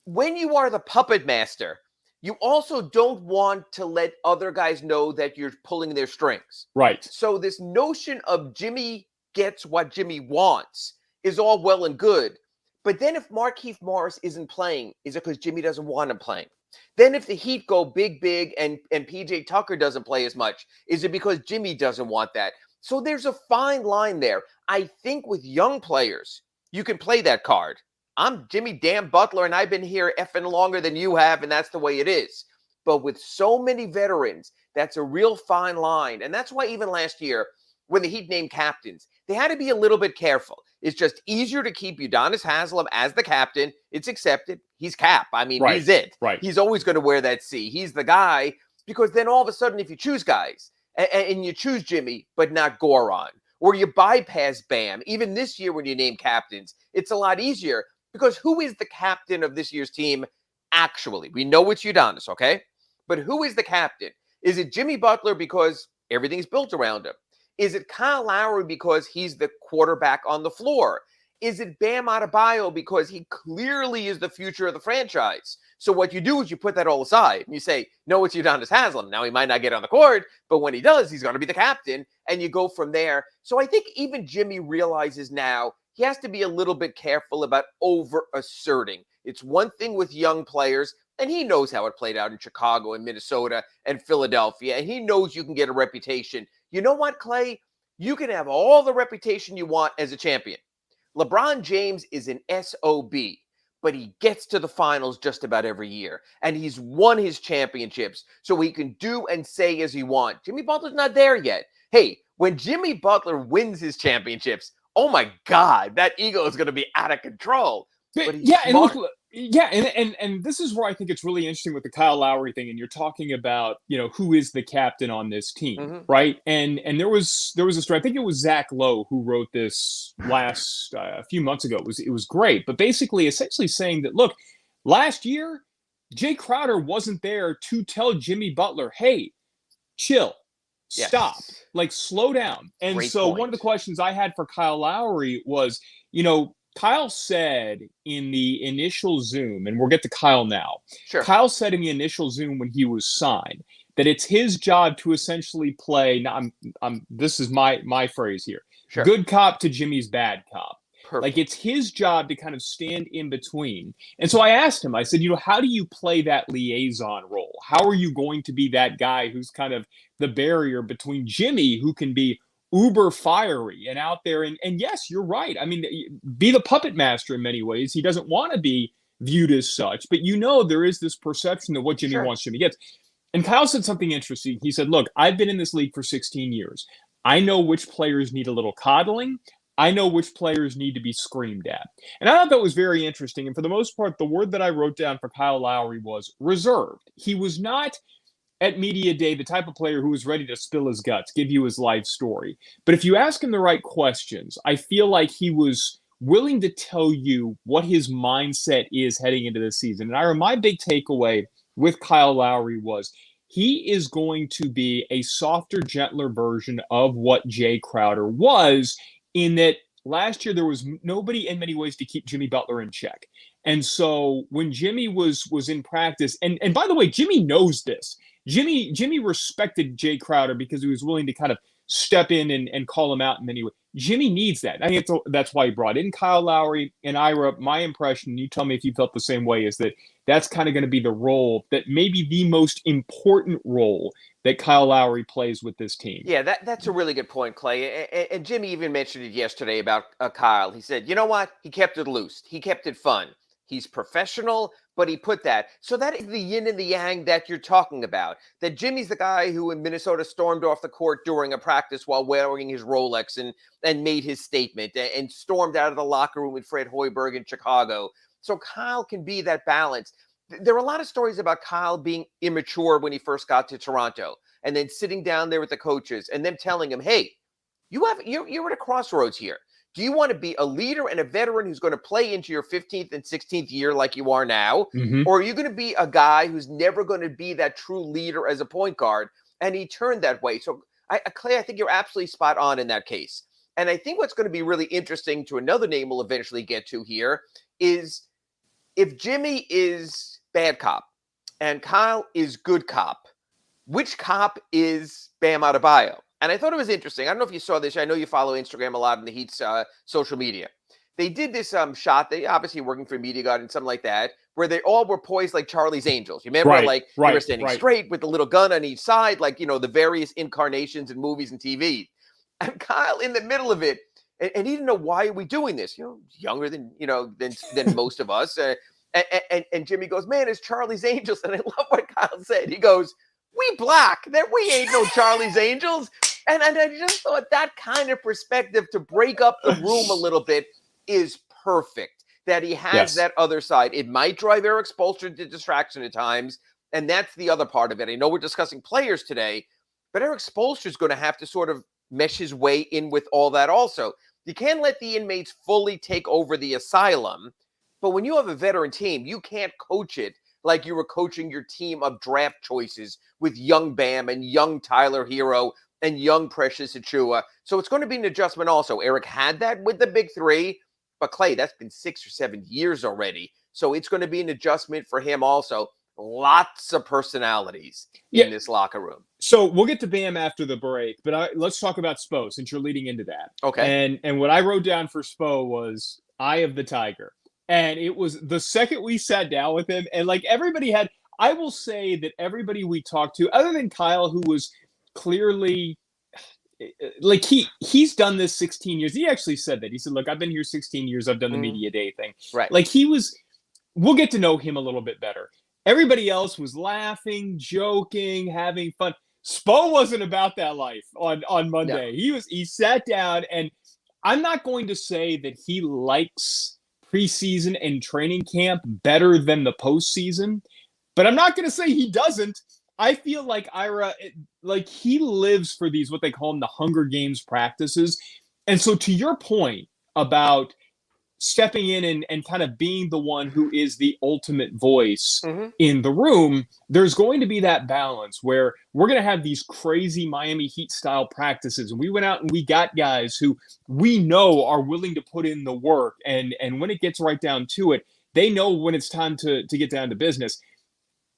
when you are the puppet master, you also don't want to let other guys know that you're pulling their strings. Right. So this notion of Jimmy gets what Jimmy wants is all well and good. But then if Markieff Morris isn't playing, is it because Jimmy doesn't want him playing? Then if the Heat go big, and PJ Tucker doesn't play as much, is it because Jimmy doesn't want that? So there's a fine line there. I think with young players, you can play that card. I'm Jimmy damn Butler, and I've been here effing longer than you have, and that's the way it is. But with so many veterans, that's a real fine line. And that's why even last year, when the Heat named captains, they had to be a little bit careful. It's just easier to keep Udonis Haslem as the captain. It's accepted. He's Cap. I mean, he's it. Right. He's always going to wear that C. He's the guy, because then all of a sudden, if you choose guys and you choose Jimmy, but not Goran, or you bypass Bam, even this year when you name captains, it's a lot easier, because who is the captain of this year's team actually? We know it's Udonis, okay? But who is the captain? Is it Jimmy Butler because everything's built around him? Is it Kyle Lowry because he's the quarterback on the floor? Is it Bam Adebayo because he clearly is the future of the franchise? So what you do is you put that all aside and you say, no, it's Udonis Haslem. Now he might not get on the court, but when he does, he's going to be the captain, and you go from there. So I think even Jimmy realizes now he has to be a little bit careful about over-asserting. It's one thing with young players, and he knows how it played out in Chicago and Minnesota and Philadelphia, and he knows you can get a reputation. You know what, Clay? You can have all the reputation you want as a champion. LeBron James is an SOB, but he gets to the finals just about every year, and he's won his championships, so he can do and say as he wants. Jimmy Butler's not there yet. Hey, when Jimmy Butler wins his championships, oh my God, that ego is going to be out of control. But he's smart. And this is where I think it's really interesting with the Kyle Lowry thing. And you're talking about, who is the captain on this team, right? And there was a story. I think it was Zach Lowe who wrote this last a few months ago. It was great, but basically, essentially saying that, look, last year, Jay Crowder wasn't there to tell Jimmy Butler, hey, chill, stop, slow down. And Great so point. one of the questions I had for Kyle Lowry was, Kyle said in the initial Zoom, and we'll get to Kyle now. Sure. Kyle said in the initial Zoom when he was signed that it's his job to essentially play. Now, this is my phrase here. Sure. Good cop to Jimmy's bad cop. Perfect. Like, it's his job to kind of stand in between. And so I asked him, I said, how do you play that liaison role? How are you going to be that guy who's kind of the barrier between Jimmy, who can be uber fiery and out there, and yes, you're right. I mean, be the puppet master in many ways. He doesn't want to be viewed as such, but there is this perception that what Jimmy wants, Jimmy gets. And Kyle said something interesting. He said, look, I've been in this league for 16 years. I know which players need a little coddling. I know which players need to be screamed at. And I thought that was very interesting. And for the most part, the word that I wrote down for Kyle Lowry was reserved. He was not at media day the type of player who was ready to spill his guts, give you his life story. But if you ask him the right questions, I feel like he was willing to tell you what his mindset is heading into the season. And my big takeaway with Kyle Lowry was he is going to be a softer, gentler version of what Jay Crowder was, in that last year there was nobody in many ways to keep Jimmy Butler in check. And so when Jimmy was in practice, and by the way, Jimmy knows this. Jimmy respected Jay Crowder because he was willing to kind of step in and call him out in many ways. Jimmy needs that. I think that's why he brought in Kyle Lowry and Ira. My impression, you tell me if you felt the same way, is that that's kind of going to be the role that maybe the most important role that Kyle Lowry plays with this team. Yeah, that's a really good point, Clay. And Jimmy even mentioned it yesterday about Kyle. He said, you know what? He kept it loose. He kept it fun. He's professional, but he put that. So that is the yin and the yang that you're talking about. That Jimmy's the guy who in Minnesota stormed off the court during a practice while wearing his Rolex and made his statement and stormed out of the locker room with Fred Hoiberg in Chicago. So Kyle can be that balance. There are a lot of stories about Kyle being immature when he first got to Toronto and then sitting down there with the coaches and them telling him, hey, you're at a crossroads here. Do you want to be a leader and a veteran who's going to play into your 15th and 16th year like you are now? Mm-hmm. Or are you going to be a guy who's never going to be that true leader as a point guard? And he turned that way. So, Clay, I think you're absolutely spot on in that case. And I think what's going to be really interesting to another name we'll eventually get to here is if Jimmy is bad cop and Kyle is good cop, which cop is Bam Adebayo? And I thought it was interesting. I don't know if you saw this. I know you follow Instagram a lot in the Heat's social media. They did this shot. They obviously working for Media Guard and something like that, where they all were poised like Charlie's Angels. You remember, they were standing straight with the little gun on each side, like, the various incarnations in movies and TV. And Kyle in the middle of it, and he didn't know, why are we doing this? Younger than than most of us. And Jimmy goes, man, it's Charlie's Angels. And I love what Kyle said. He goes, we black. We ain't no Charlie's Angels. And I just thought that kind of perspective to break up the room a little bit is perfect, that he has that other side. It might drive Eric Spoelstra to distraction at times, and that's the other part of it. I know we're discussing players today, but Eric Spoelstra is going to have to sort of mesh his way in with all that also. You can't let the inmates fully take over the asylum, but when you have a veteran team, you can't coach it like you were coaching your team of draft choices with young Bam and young Tyler Herro and young Precious Achiuwa. So it's going to be an adjustment also. Eric had that with the big three, but Clay, that's been 6 or 7 years already. So it's going to be an adjustment for him also. Lots of personalities in this locker room. So we'll get to Bam after the break, but let's talk about Spo since you're leading into that. Okay. And what I wrote down for Spo was Eye of the Tiger. And it was the second we sat down with him, and like everybody had, I will say that everybody we talked to, other than Kyle, who was clearly like he's done this 16 years. He actually said that. He said, look, I've been here 16 years. I've done the media day thing. Right. Like we'll get to know him a little bit better. Everybody else was laughing, joking, having fun. Spo wasn't about that life on Monday. No. He sat down, and I'm not going to say that he likes preseason and training camp better than the postseason, but I'm not going to say he doesn't. I feel like Ira, like he lives for these, what they call them, the Hunger Games practices. And so to your point about stepping in and kind of being the one who is the ultimate voice in the room, there's going to be that balance where we're going to have these crazy Miami Heat style practices. And we went out and we got guys who we know are willing to put in the work. And when it gets right down to it, they know when it's time to get down to business.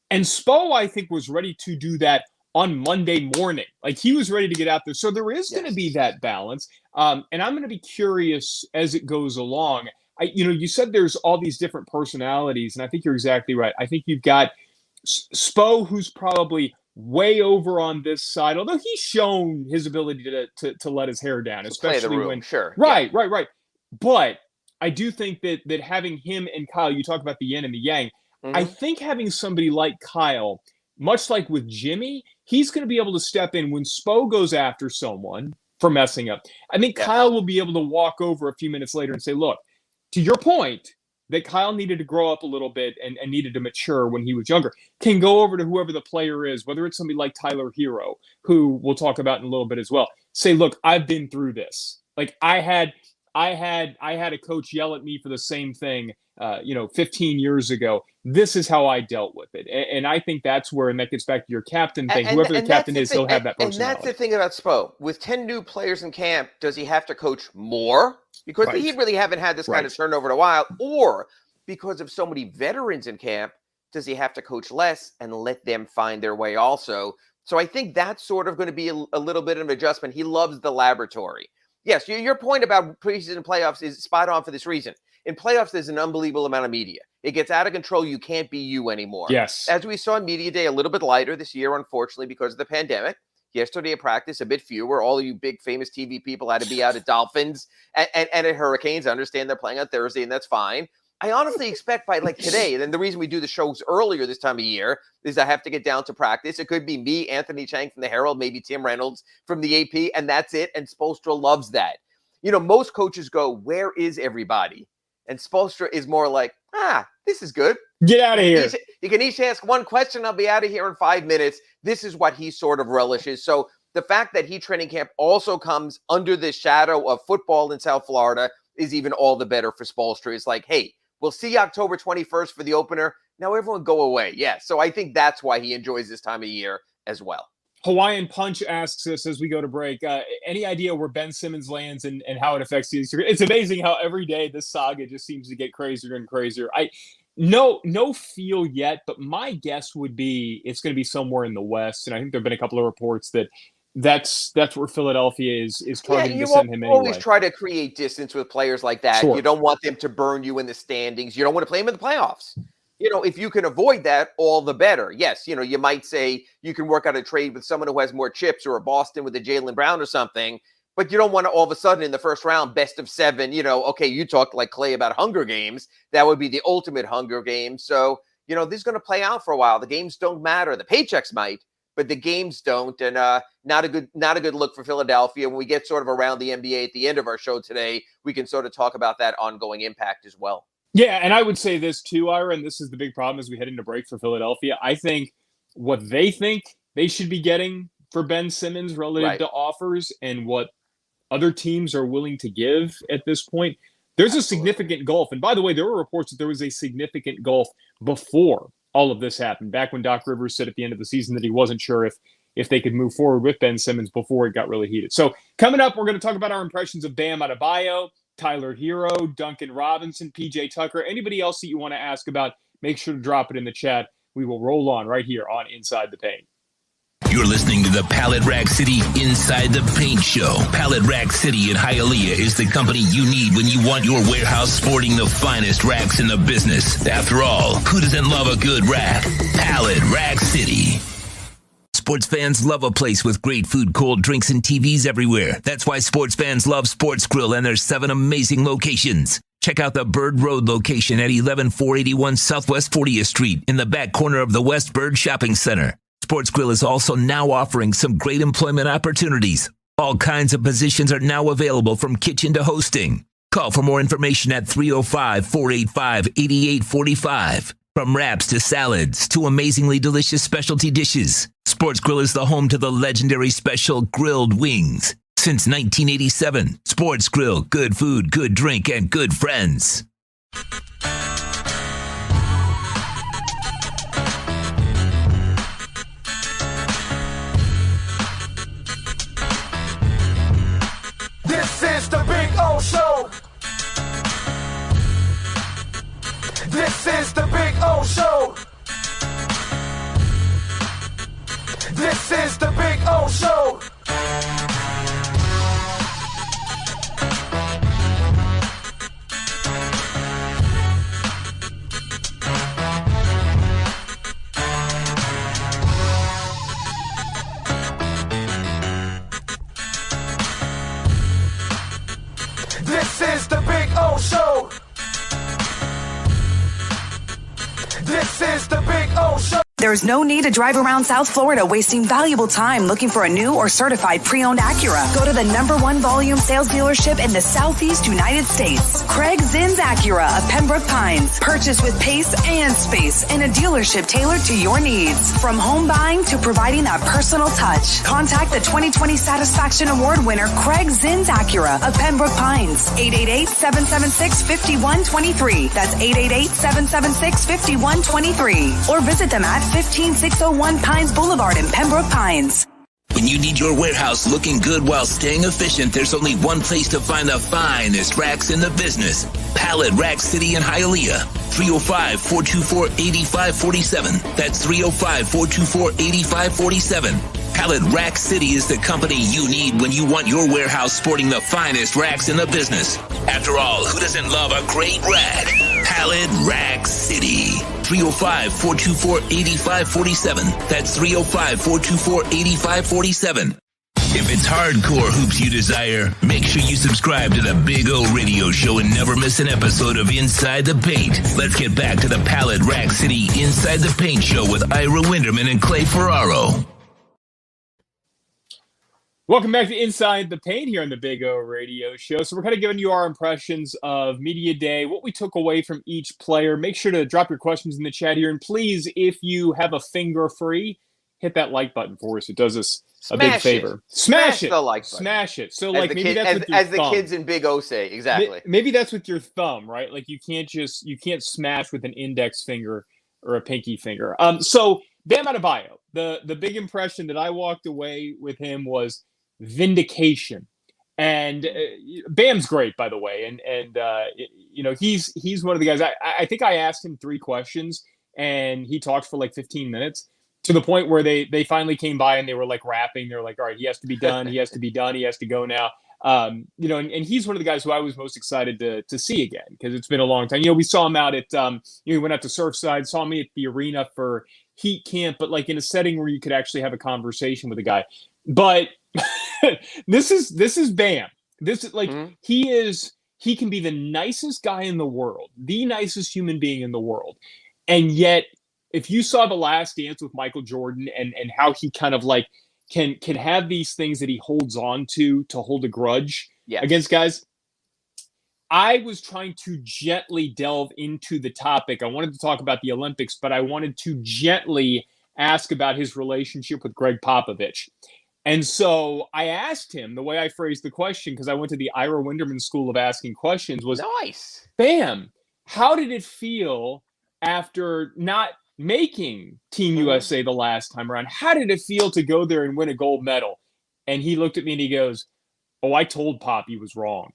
And Spo, I think, was ready to do that on Monday morning. Like he was ready to get out there. So there is going to be that balance. And I'm going to be curious as it goes along. You said there's all these different personalities, and I think you're exactly right. I think you've got Spo, who's probably way over on this side, although he's shown his ability to let his hair down, especially when Right. But I do think that having him and Kyle, you talk about the yin and the yang. I think having somebody like Kyle, much like with Jimmy, he's going to be able to step in when Spo goes after someone for messing up. I think Kyle will be able to walk over a few minutes later and say, look, to your point that Kyle needed to grow up a little bit and needed to mature when he was younger, can go over to whoever the player is, whether it's somebody like Tyler Herro, who we'll talk about in a little bit as well. Say, look, I've been through this. Like I had a coach yell at me for the same thing, 15 years ago. This is how I dealt with it. And I think that's where, and that gets back to your captain thing. Whoever the captain is, he'll have that personality. And that's the thing about Spo. With 10 new players in camp, does he have to coach more? Because the Heat really haven't had this kind of turnover in a while. Or because of so many veterans in camp, does he have to coach less and let them find their way also? So I think that's sort of going to be a little bit of an adjustment. He loves the laboratory. Yes, your point about preseason playoffs is spot on for this reason. In playoffs, there's an unbelievable amount of media. It gets out of control. You can't be you anymore. Yes. As we saw in Media Day, a little bit lighter this year, unfortunately, because of the pandemic. Yesterday at practice, a bit fewer. All of you big famous TV people had to be out at Dolphins and at Hurricanes. I understand they're playing on Thursday, and that's fine. I honestly expect by like today, and the reason we do the shows earlier this time of year is I have to get down to practice. It could be me, Anthony Chang from the Herald, maybe Tim Reynolds from the AP, and that's it. And Spoelstra loves that. You know, most coaches go, where is everybody? And Spoelstra is more like, this is good. Get out of here. You can each ask one question. I'll be out of here in 5 minutes. This is what he sort of relishes. So the fact that Heat training camp also comes under the shadow of football in South Florida is even all the better for Spoelstra. It's like, hey, we'll see you October 21st for the opener. Now everyone go away. Yeah, so I think that's why he enjoys this time of year as well. Hawaiian Punch asks us as we go to break, any idea where Ben Simmons lands and how it affects you? It's amazing how every day this saga just seems to get crazier and crazier. No feel yet, but my guess would be it's going to be somewhere in the West. And I think there have been a couple of reports that's where Philadelphia is targeting to send him anyway. You always try to create distance with players like that. Sure. You don't want them to burn you in the standings. You don't want to play them in the playoffs. You know, if you can avoid that, all the better. Yes, you know, you might say you can work out a trade with someone who has more chips or a Boston with a Jaylen Brown or something, but you don't want to all of a sudden in the first round, best of 7, you know, okay, you talked like Clay about Hunger Games. That would be the ultimate Hunger Games. So, you know, this is going to play out for a while. The games don't matter. The paychecks might, but the games don't. And not a good look for Philadelphia. When we get sort of around the NBA at the end of our show today, we can sort of talk about that ongoing impact as well. Yeah, and I would say this too, Ira, and this is the big problem as we head into break for Philadelphia. I think what they think they should be getting for Ben Simmons relative to offers and what other teams are willing to give at this point, there's a significant gulf. And by the way, there were reports that there was a significant gulf before all of this happened, back when Doc Rivers said at the end of the season that he wasn't sure if they could move forward with Ben Simmons before it got really heated. So coming up, we're going to talk about our impressions of Bam Adebayo, Tyler Herro, Duncan Robinson, PJ Tucker. Anybody else that you want to ask about, make sure to drop it in the chat. We will roll on right here on Inside the Paint. You're listening to the Pallet Rack City Inside the Paint Show. Pallet Rack City in Hialeah is the company you need when you want your warehouse sporting the finest racks in the business. After all, who doesn't love a good rack? Pallet Rack City. Sports fans love a place with great food, cold drinks, and TVs everywhere. That's why sports fans love Sports Grill and their 7 amazing locations. Check out the Bird Road location at 11481 Southwest 40th Street in the back corner of the West Bird Shopping Center. Sports Grill is also now offering some great employment opportunities. All kinds of positions are now available from kitchen to hosting. Call for more information at 305-485-8845. From wraps to salads to amazingly delicious specialty dishes, Sports Grill is the home to the legendary special grilled wings. Since 1987, Sports Grill, good food, good drink, and good friends. This is the Big O Show. This is the Big O Show. This is the Big O Show. This is the Big O Show. This is the Big O Show. There's no need to drive around South Florida wasting valuable time looking for a new or certified pre-owned Acura. Go to the #1 volume sales dealership in the Southeast United States. Craig Zinn's Acura of Pembroke Pines. Purchase with pace and space in a dealership tailored to your needs. From home buying to providing that personal touch. Contact the 2020 Satisfaction Award winner Craig Zinn's Acura of Pembroke Pines. 888-776-5123. That's 888-776-5123. Or visit them at 15601 Pines Boulevard in Pembroke Pines. When you need your warehouse looking good while staying efficient, there's only one place to find the finest racks in the business. Pallet Rack City in Hialeah. 305-424-8547. That's 305-424-8547. Pallet Rack City is the company you need when you want your warehouse sporting the finest racks in the business. After all, who doesn't love a great rack? Pallet Rack City. 305-424-8547. That's 305-424-8547. If it's hardcore hoops you desire, make sure you subscribe to the Big O Radio Show and never miss an episode of Inside the Paint. Let's get back to the Pallet Rack City Inside the Paint Show with Ira Winderman and Clay Ferraro. Welcome back to Inside the Paint here on the Big O Radio Show. So we're kind of giving you our impressions of Media Day, what we took away from each player. Make sure to drop your questions in the chat here. And please, if you have a finger free, hit that like button for us. It does us a big favor. Smash it. The like button. Smash it. So As like the maybe kid- that's as, with your as the thumb. kids in Big O say, exactly. Maybe that's with your thumb, right? Like you can't smash with an index finger or a pinky finger. So Bam Adebayo, the big impression that I walked away with him was vindication. And Bam's great, by the way. And you know, he's one of the guys. I think I asked him 3 questions and he talked for like 15 minutes. To the point where they finally came by and they were like rapping. They were like, all right, he has to be done. He has to be done. He has to go now. You know, and he's one of the guys who I was most excited to see again because it's been a long time. You know, we saw him out at, he went out to Surfside, saw me at the arena for Heat Camp, but like in a setting where you could actually have a conversation with a guy. But this is Bam. This is like, he can be the nicest guy in the world, the nicest human being in the world. And yet, if you saw The Last Dance with Michael Jordan and how he kind of like can have these things that he holds on to hold a grudge against guys, I was trying to gently delve into the topic. I wanted to talk about the Olympics, but I wanted to gently ask about his relationship with Greg Popovich. And so I asked him, the way I phrased the question, because I went to the Ira Winderman School of Asking Questions, was, nice. Bam, how did it feel after not making Team USA the last time around? How did it feel to go there and win a gold medal? And he looked at me and he goes, oh, I told Pop he was wrong.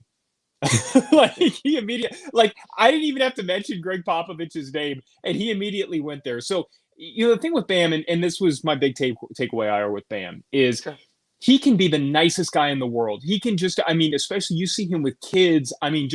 Like he immediately, like I didn't even have to mention Greg Popovich's name and he immediately went there. So, you know, the thing with Bam, and this was my big takeaway Ira with Bam, is he can be the nicest guy in the world. He can just, I mean, especially you see him with kids. I mean,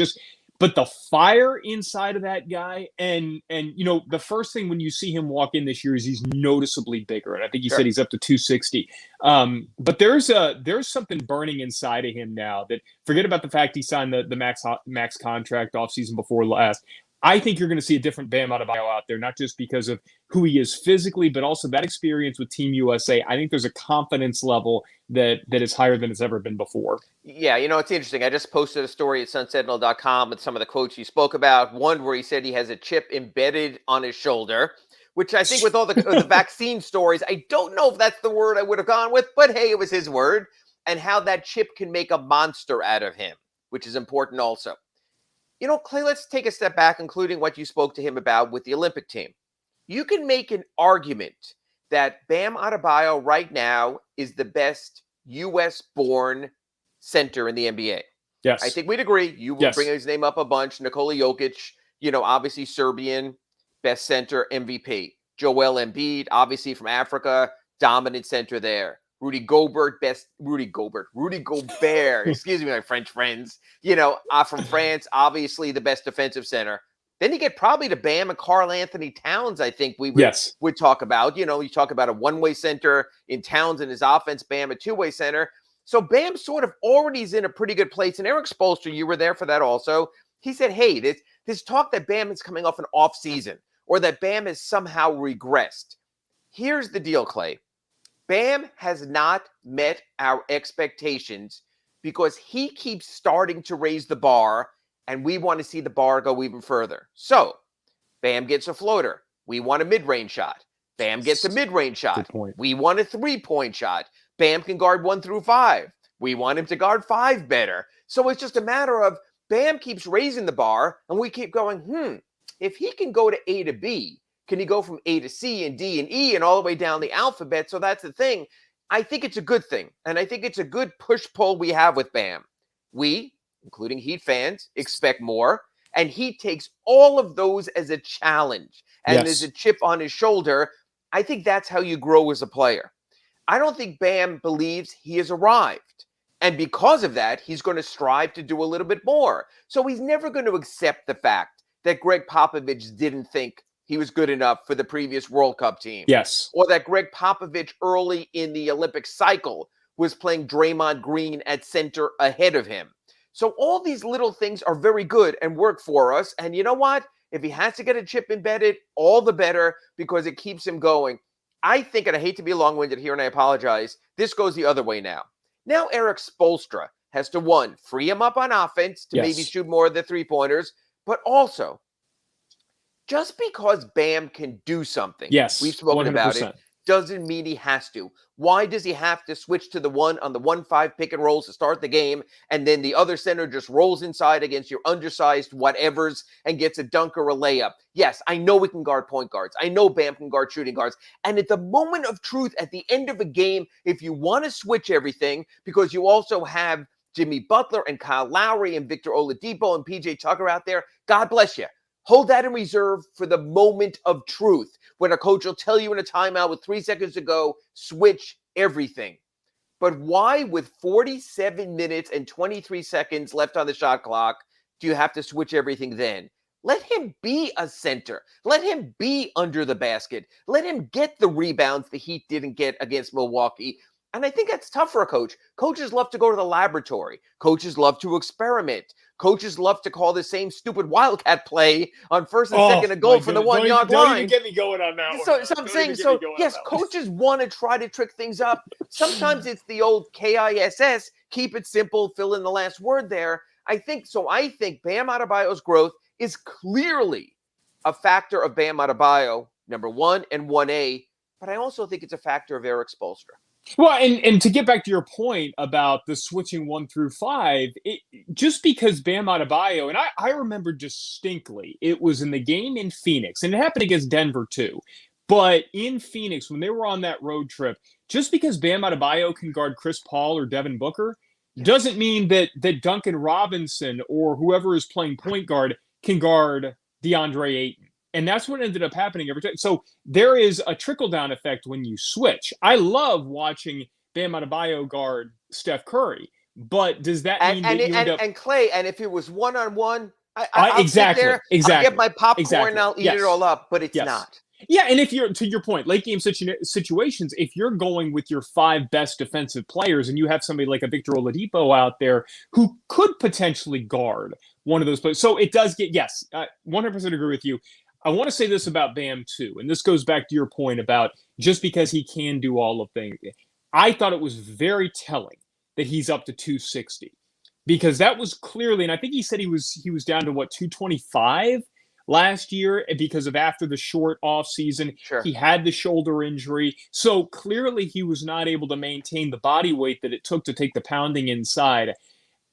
but the fire inside of that guy, and you know, the first thing when you see him walk in this year is he's noticeably bigger, and I think he said he's up to 260. But there's something burning inside of him now that, forget about the fact he signed the max contract off season before last. I think you're going to see a different Bam Adebayo out there, not just because of who he is physically, but also that experience with Team USA. I think there's a confidence level that is higher than it's ever been before. Yeah, you know, it's interesting. I just posted a story at sunsentinel.com with some of the quotes you spoke about. One where he said he has a chip embedded on his shoulder, which I think with all the vaccine stories, I don't know if that's the word I would have gone with, but hey, it was his word. And how that chip can make a monster out of him, which is important also. You know, Clay, let's take a step back, including what you spoke to him about with the Olympic team. You can make an argument that Bam Adebayo right now is the best U.S.-born center in the NBA. Yes. I think we'd agree. You will bring his name up a bunch. Nikola Jokic, you know, obviously Serbian, best center, MVP. Joel Embiid, obviously from Africa, dominant center there. Rudy Gobert, excuse me, my French friends, you know, from France, obviously the best defensive center. Then you get probably to Bam and Karl Anthony Towns, I think we would talk about. You know, you talk about a one-way center in Towns and his offense, Bam a two-way center. So Bam sort of already is in a pretty good place. And Eric Spoelstra, you were there for that also. He said, hey, this talk that Bam is coming off an off season or that Bam has somehow regressed. Here's the deal, Clay. Bam has not met our expectations because he keeps starting to raise the bar, and we want to see the bar go even further. So, Bam gets a floater. We want a mid-range shot. Bam gets a mid-range shot. We want a three-point shot. Bam can guard 1 through 5. We want him to guard 5 better. So it's just a matter of Bam keeps raising the bar, and we keep going, if he can go to A to B, can he go from A to C and D and E and all the way down the alphabet? So that's the thing. I think it's a good thing. And I think it's a good push-pull we have with Bam. We, including Heat fans, expect more. and he takes all of those as a challenge and Yes. as a chip on his shoulder, I think that's how you grow as a player. I don't think Bam believes he has arrived. And because of that, he's going to strive to do a little bit more. So he's never going to accept the fact that Greg Popovich didn't think he was good enough for the previous World Cup team. Yes. Or that Greg Popovich early in the Olympic cycle was playing Draymond Green at center ahead of him. So all these little things are very good and work for us. And you know what? If he has to get a chip embedded, all the better, because it keeps him going. I think, and I hate to be long-winded here, and I apologize, this goes the other way now. Now Eric Spoelstra has to, one, free him up on offense to maybe shoot more of the three-pointers, but also, just because Bam can do something, we've spoken 100%. About it, doesn't mean he has to. Why does he have to switch to the 1-5 pick and rolls to start the game, and then the other center just rolls inside against your undersized whatevers and gets a dunk or a layup? Yes, I know we can guard point guards. I know Bam can guard shooting guards. And at the moment of truth, at the end of a game, if you want to switch everything, because you also have Jimmy Butler and Kyle Lowry and Victor Oladipo and PJ Tucker out there, God bless you. Hold that in reserve for the moment of truth, when a coach will tell you in a timeout with 3 seconds to go, switch everything. But why, with 47 minutes and 23 seconds left on the shot clock, do you have to switch everything then? Let him be a center. Let him be under the basket. Let him get the rebounds the Heat didn't get against Milwaukee. And I think that's tough for a coach. Coaches love to go to the laboratory. Coaches love to experiment. Coaches love to call the same stupid wildcat play on first and second and goal from the 1 yard line. Don't even get me going on that So, one. so I'm saying, yes, coaches want to try to trick things up. Sometimes it's the old KISS, keep it simple, fill in the last word there. I think Bam Adebayo's growth is clearly a factor of Bam Adebayo, number 1 and 1A, but I also think it's a factor of Eric Spoelstra. Well, and to get back to your point about the switching 1 through 5, just because Bam Adebayo, and I remember distinctly, it was in the game in Phoenix, and it happened against Denver too, but in Phoenix, when they were on that road trip, just because Bam Adebayo can guard Chris Paul or Devin Booker, doesn't mean that Duncan Robinson or whoever is playing point guard can guard DeAndre Ayton. And that's what ended up happening every time. So there is a trickle-down effect when you switch. I love watching Bam Adebayo guard Steph Curry, but does that mean that you end up... And Clay, and if it was one-on-one, I'll exactly, sit there, exactly, I'll get my popcorn and I'll eat it all up, but it's not. Yeah, and if you're, to your point, late game situations, if you're going with your 5 best defensive players and you have somebody like a Victor Oladipo out there who could potentially guard one of those players. So it does get, 100% agree with you. I want to say this about Bam too, and this goes back to your point about just because he can do all of things. I thought it was very telling that he's up to 260 because that was clearly, and I think he said he was down to 225 last year because of after the short off season. Sure. He had the shoulder injury, so clearly he was not able to maintain the body weight that it took to take the pounding inside.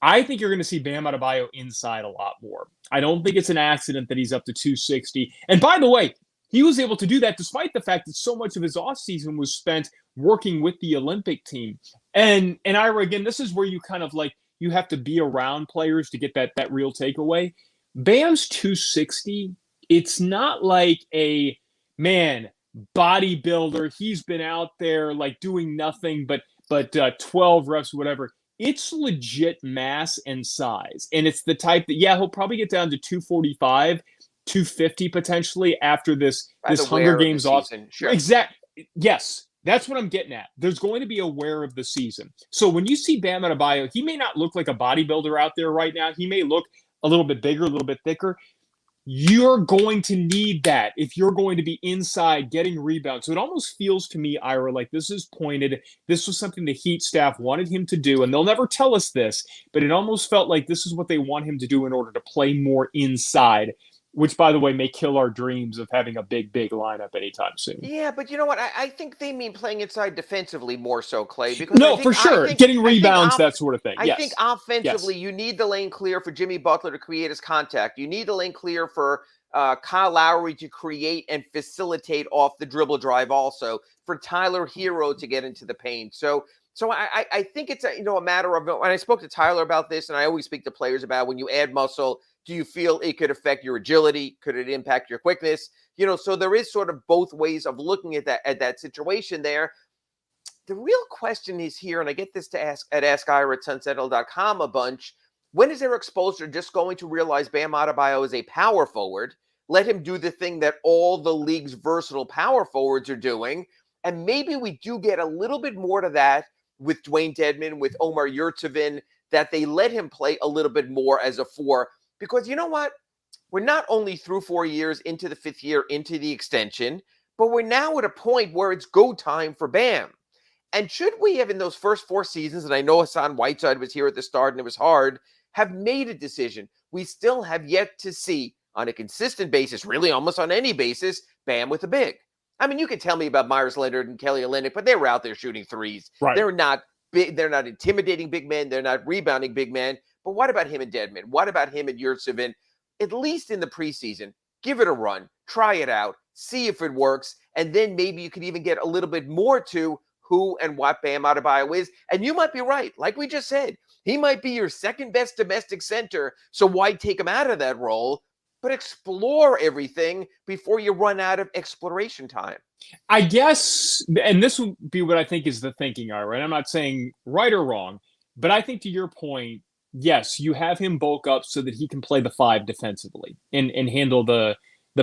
I think you're going to see Bam Adebayo inside a lot more. I don't think it's an accident that he's up to 260. And by the way, he was able to do that despite the fact that so much of his offseason was spent working with the Olympic team. And Ira, again, this is where you kind of you have to be around players to get that real takeaway. Bam's 260, it's not like a, bodybuilder. He's been out there doing nothing but 12 reps, whatever. It's legit mass and size. And it's the type that, he'll probably get down to 245, 250 potentially after this Hunger Games off. Sure. Exactly. Yes, that's what I'm getting at. There's going to be a wear of the season. So when you see Bam Adebayo, he may not look like a bodybuilder out there right now. He may look a little bit bigger, a little bit thicker. You're going to need that if you're going to be inside getting rebounds. So it almost feels to me, Ira, like this is pointed. This was something the Heat staff wanted him to do, and they'll never tell us this, but it almost felt like this is what they want him to do in order to play more inside, which, by the way, may kill our dreams of having a big lineup anytime soon. Yeah, but you know what? I think they mean playing inside defensively more so, Clay. Because for sure. Getting rebounds, that sort of thing. I think offensively, you need the lane clear for Jimmy Butler to create his contact. You need the lane clear for Kyle Lowry to create and facilitate off the dribble drive also, for Tyler Herro to get into the paint. So I think it's a matter of, when I spoke to Tyler about this, and I always speak to players about when you add muscle, Do you feel it could affect your agility? Could it impact your quickness? So there is sort of both ways of looking at that situation there. The real question is here, and I get this to ask at AskIra@sunsettle.com a bunch. When is Erik Spoelstra just going to realize Bam Adebayo is a power forward? Let him do the thing that all the league's versatile power forwards are doing. And maybe we do get a little bit more to that with Dwayne Dedmon, with Omar Yurtseven, that they let him play a little bit more as a 4. Because you know what? We're not only through 4 years into the 5th year, into the extension, but we're now at a point where it's go time for Bam. And should we have, in those first 4 seasons, and I know Hassan Whiteside was here at the start and it was hard, have made a decision, we still have yet to see on a consistent basis, really almost on any basis, Bam with a big. I mean, you can tell me about Myers Leonard and Kelly Olynyk, but they were out there shooting threes. Right. They're not big. They're not intimidating big men. They're not rebounding big men. But what about him and Dedmon? What about him and Yurtseven? At least in the preseason, give it a run, try it out, see if it works, and then maybe you could even get a little bit more to who and what Bam Adebayo is. And you might be right. Like we just said, he might be your second best domestic center. So why take him out of that role? But explore everything before you run out of exploration time. I guess, and this would be what I think is the thinking, all right? I'm not saying right or wrong, but I think to your point, yes, you have him bulk up so that he can play the 5 defensively and handle the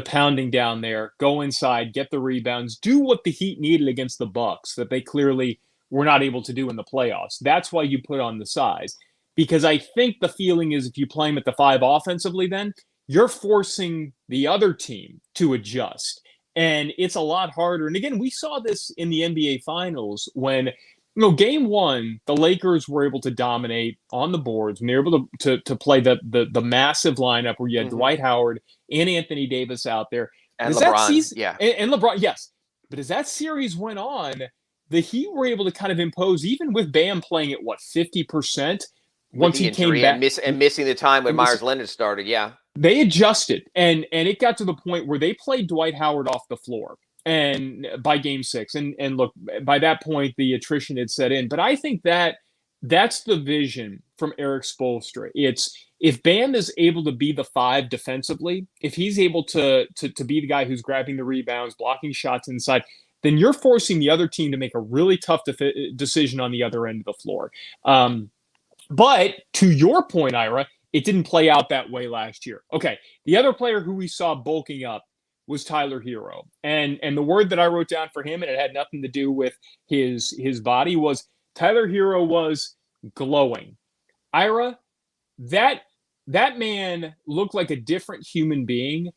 pounding down there, go inside, get the rebounds, do what the Heat needed against the Bucks that they clearly were not able to do in the playoffs. That's why you put on the size. Because I think the feeling is if you play him at the 5 offensively, then you're forcing the other team to adjust. And it's a lot harder. And again, we saw this in the NBA Finals when, game 1, the Lakers were able to dominate on the boards, and they were able to play the massive lineup where you had Dwight Howard and Anthony Davis out there. And LeBron, and LeBron, yes. But as that series went on, the Heat were able to kind of impose, even with Bam playing at, 50%? Once he came back. And missing the time when Myers Leonard started, They adjusted, and it got to the point where they played Dwight Howard off the floor and by game 6. And look, by that point, the attrition had set in. But I think that's the vision from Erik Spoelstra. It's if Bam is able to be the 5 defensively, if he's able to be the guy who's grabbing the rebounds, blocking shots inside, then you're forcing the other team to make a really tough decision on the other end of the floor. But to your point, Ira, it didn't play out that way last year. Okay, the other player who we saw bulking up was Tyler Herro. And the word that I wrote down for him, and it had nothing to do with his body, was Tyler Herro was glowing. Ira, that man looked like a different human being.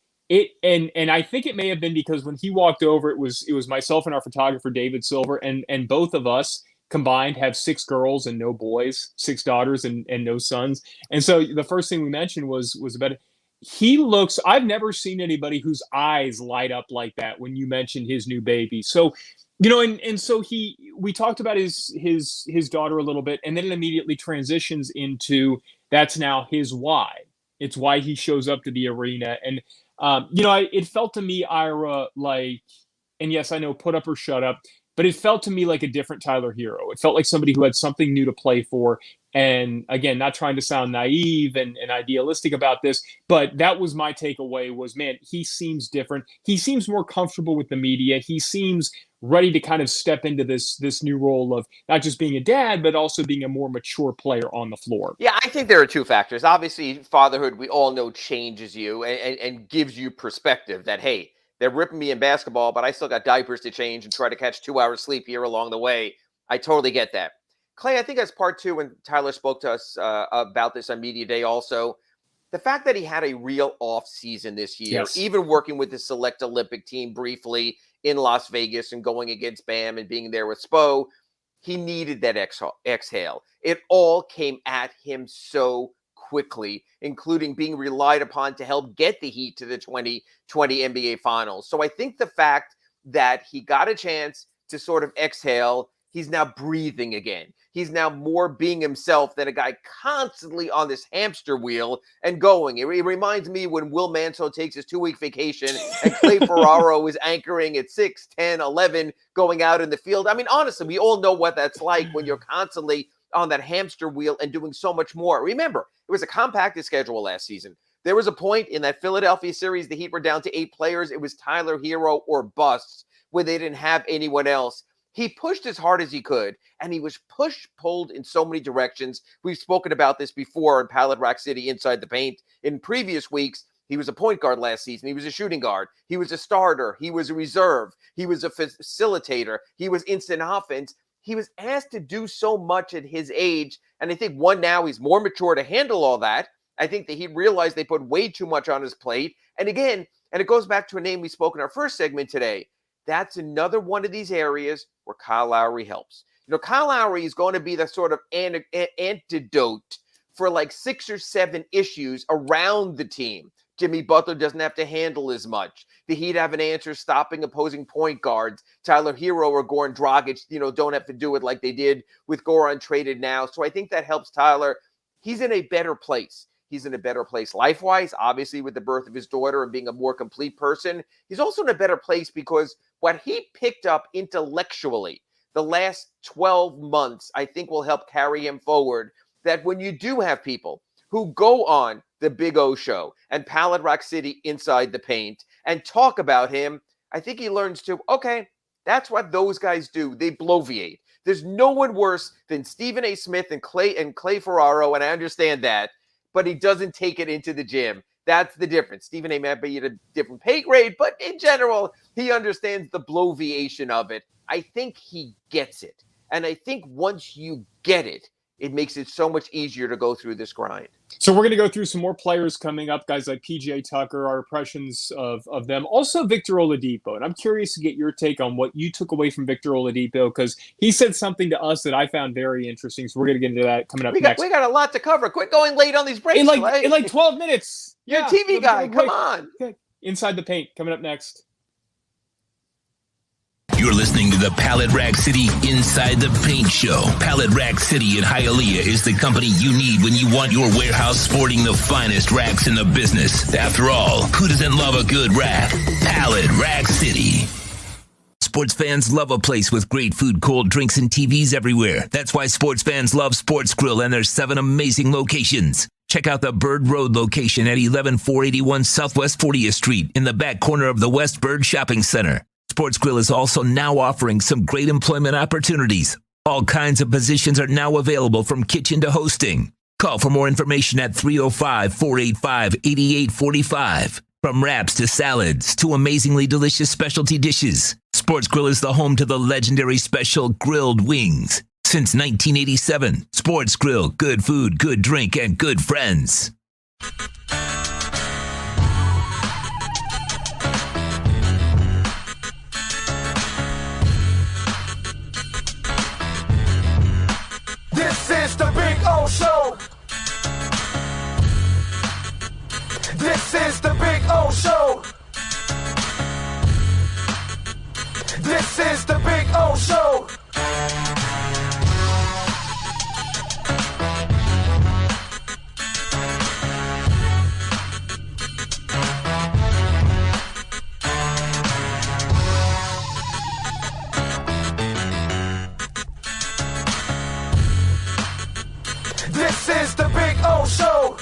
And I think it may have been because when he walked over, it was myself and our photographer, David Silver, and both of us combined have 6 girls and no boys, 6 daughters and no sons. And so the first thing we mentioned was about it. He looks, I've never seen anybody whose eyes light up like that when you mentioned his new baby. So, and so we talked about his daughter a little bit, and then it immediately transitions into that's now his why. It's why he shows up to the arena. And, it felt to me, Ira, like, and yes, I know put up or shut up, but it felt to me like a different Tyler Herro. It felt like somebody who had something new to play for. And again, not trying to sound naive and idealistic about this, but that was my takeaway was, man, he seems different. He seems more comfortable with the media. He seems ready to kind of step into this new role of not just being a dad, but also being a more mature player on the floor. Yeah, I think there are 2 factors. Obviously, fatherhood, we all know, changes you and gives you perspective that, hey, they're ripping me in basketball, but I still got diapers to change and try to catch 2 hours sleep here along the way. I totally get that. Clay, I think that's part 2 when Tyler spoke to us about this on Media Day also. The fact that he had a real off season this year, yes, even working with the select Olympic team briefly in Las Vegas and going against Bam and being there with Spo, he needed that exhale. It all came at him so quickly, including being relied upon to help get the Heat to the 2020 NBA Finals. So I think the fact that he got a chance to sort of exhale, he's now breathing again. He's now more being himself than a guy constantly on this hamster wheel and going. It reminds me when Will Mansell takes his 2-week vacation and Clay Ferraro is anchoring at 6, 10, 11, going out in the field. I mean, honestly, we all know what that's like when you're constantly on that hamster wheel and doing so much more. Remember, it was a compacted schedule last season. There was a point in that Philadelphia series, the Heat were down to 8 players. It was Tyler Herro or bust, where they didn't have anyone else. He pushed as hard as he could, and he was pulled in so many directions. We've spoken about this before in Pallet Rack City inside the paint in previous weeks. He was a point guard last season. He was a shooting guard. He was a starter. He was a reserve. He was a facilitator. He was instant offense. He was asked to do so much at his age, and I think now he's more mature to handle all that. I think that he realized they put way too much on his plate. And again, and it goes back to a name we spoke in our first segment today, that's another one of these areas where Kyle Lowry helps. Kyle Lowry is going to be the sort of antidote for like 6 or 7 issues around the team. Jimmy Butler doesn't have to handle as much. The Heat have an answer stopping opposing point guards. Tyler Herro or Goran Dragic, don't have to do it like they did with Goran traded now. So I think that helps Tyler. He's in a better place. He's in a better place life-wise, obviously with the birth of his daughter and being a more complete person. He's also in a better place because what he picked up intellectually the last 12 months, I think will help carry him forward. That when you do have people who go on the Big O Show and Pallet Rack City inside the paint and talk about him, I think he learns to, okay, that's what those guys do. They bloviate. There's no one worse than Stephen A. Smith and Clay Ferraro, and I understand that, but he doesn't take it into the gym. That's the difference. Stephen A. might be at a different pay grade, but in general, he understands the bloviation of it. I think he gets it. And I think once you get it, it makes it so much easier to go through this grind. So we're going to go through some more players coming up, guys like PJ Tucker, our impressions of them. Also, Victor Oladipo. And I'm curious to get your take on what you took away from Victor Oladipo, because he said something to us that I found very interesting. So we're going to get into that coming up next. We got a lot to cover. Quit going late on these breaks. In like 12 minutes. You're a TV guy. Come on. Okay. Inside the Paint coming up next. You're listening to the Pallet Rack City Inside the Paint Show. Pallet Rack City in Hialeah is the company you need when you want your warehouse sporting the finest racks in the business. After all, who doesn't love a good rack? Pallet Rack City. Sports fans love a place with great food, cold drinks, and TVs everywhere. That's why sports fans love Sports Grill and their 7 amazing locations. Check out the Bird Road location at 11481 Southwest 40th Street in the back corner of the West Bird Shopping Center. Sports Grill is also now offering some great employment opportunities. All kinds of positions are now available from kitchen to hosting. Call for more information at 305-485-8845. From wraps to salads to amazingly delicious specialty dishes, Sports Grill is the home to the legendary special grilled wings. Since 1987, Sports Grill, good food, good drink, and good friends. This is the Big O Show. This is the Big O Show. This is the Big O Show. This is the Big O Show.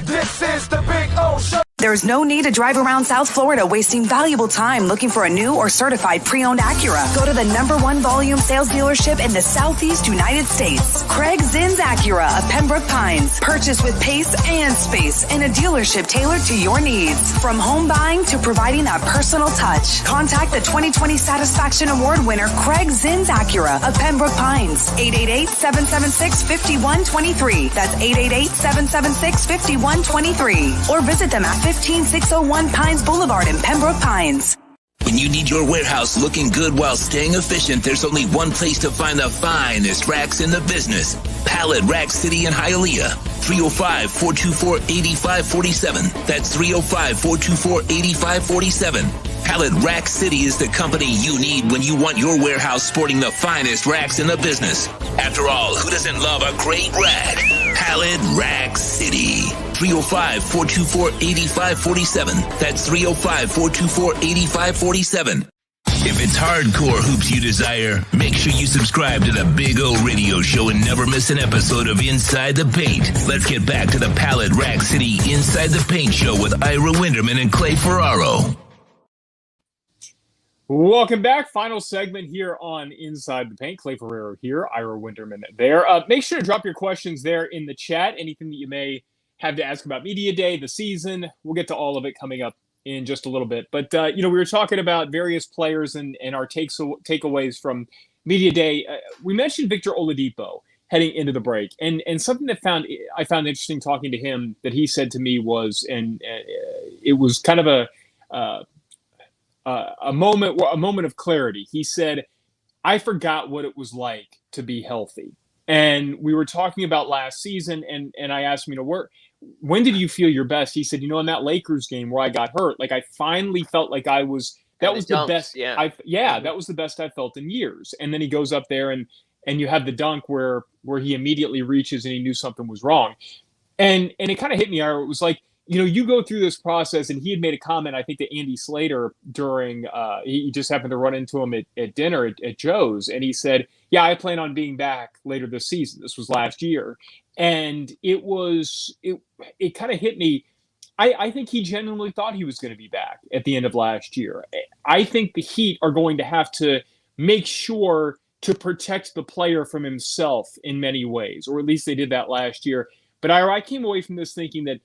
This is the Big O Show. There's no need to drive around South Florida wasting valuable time looking for a new or certified pre-owned Acura. Go to the #1 volume sales dealership in the Southeast United States. Craig Zinn's Acura of Pembroke Pines. Purchase with pace and space in a dealership tailored to your needs. From home buying to providing that personal touch. Contact the 2020 Satisfaction Award winner Craig Zinn's Acura of Pembroke Pines. 888-776-5123. That's 888-776-5123. Or visit them at 15601 Pines Boulevard in Pembroke Pines. When you need your warehouse looking good while staying efficient, there's only one place to find the finest racks in the business. Pallet Rack City in Hialeah. 305-424-8547. That's 305-424-8547. Pallet Rack City is the company you need when you want your warehouse sporting the finest racks in the business. After all, who doesn't love a great rack? Pallet Rack City. 305-424-8547. That's 305-424-8547. If it's hardcore hoops you desire, make sure you subscribe to the Big O Radio Show and never miss an episode of Inside the Paint. Let's get back to the Pallet Rack City Inside the Paint Show with Ira Winderman and Clay Ferraro. Welcome back. Final segment here on Inside the Paint. Clay Ferraro here, Ira Winderman there. Make sure to drop your questions there in the chat. Anything that you may have to ask about Media Day, the season. We'll get to all of it coming up in just a little bit. But, we were talking about various players and our takeaways from Media Day. We mentioned Victor Oladipo heading into the break. And something that I found interesting talking to him that he said to me was, and it was kind of a moment of clarity. He said, I forgot what it was like to be healthy. And we were talking about last season, and I asked him, when did you feel your best? He said, in that Lakers game where I got hurt, like I finally felt like that was the best. Yeah. That was the best I felt in years. And then he goes up there and you have the dunk where he immediately reaches and he knew something was wrong. And it kind of hit me. It was like, you go through this process, and he had made a comment, I think, to Andy Slater during, he just happened to run into him at dinner at Joe's, and he said, yeah, I plan on being back later this season. This was last year. And it kind of hit me. I think he genuinely thought he was going to be back at the end of last year. I think the Heat are going to have to make sure to protect the player from himself in many ways, or at least they did that last year. But I came away from this thinking that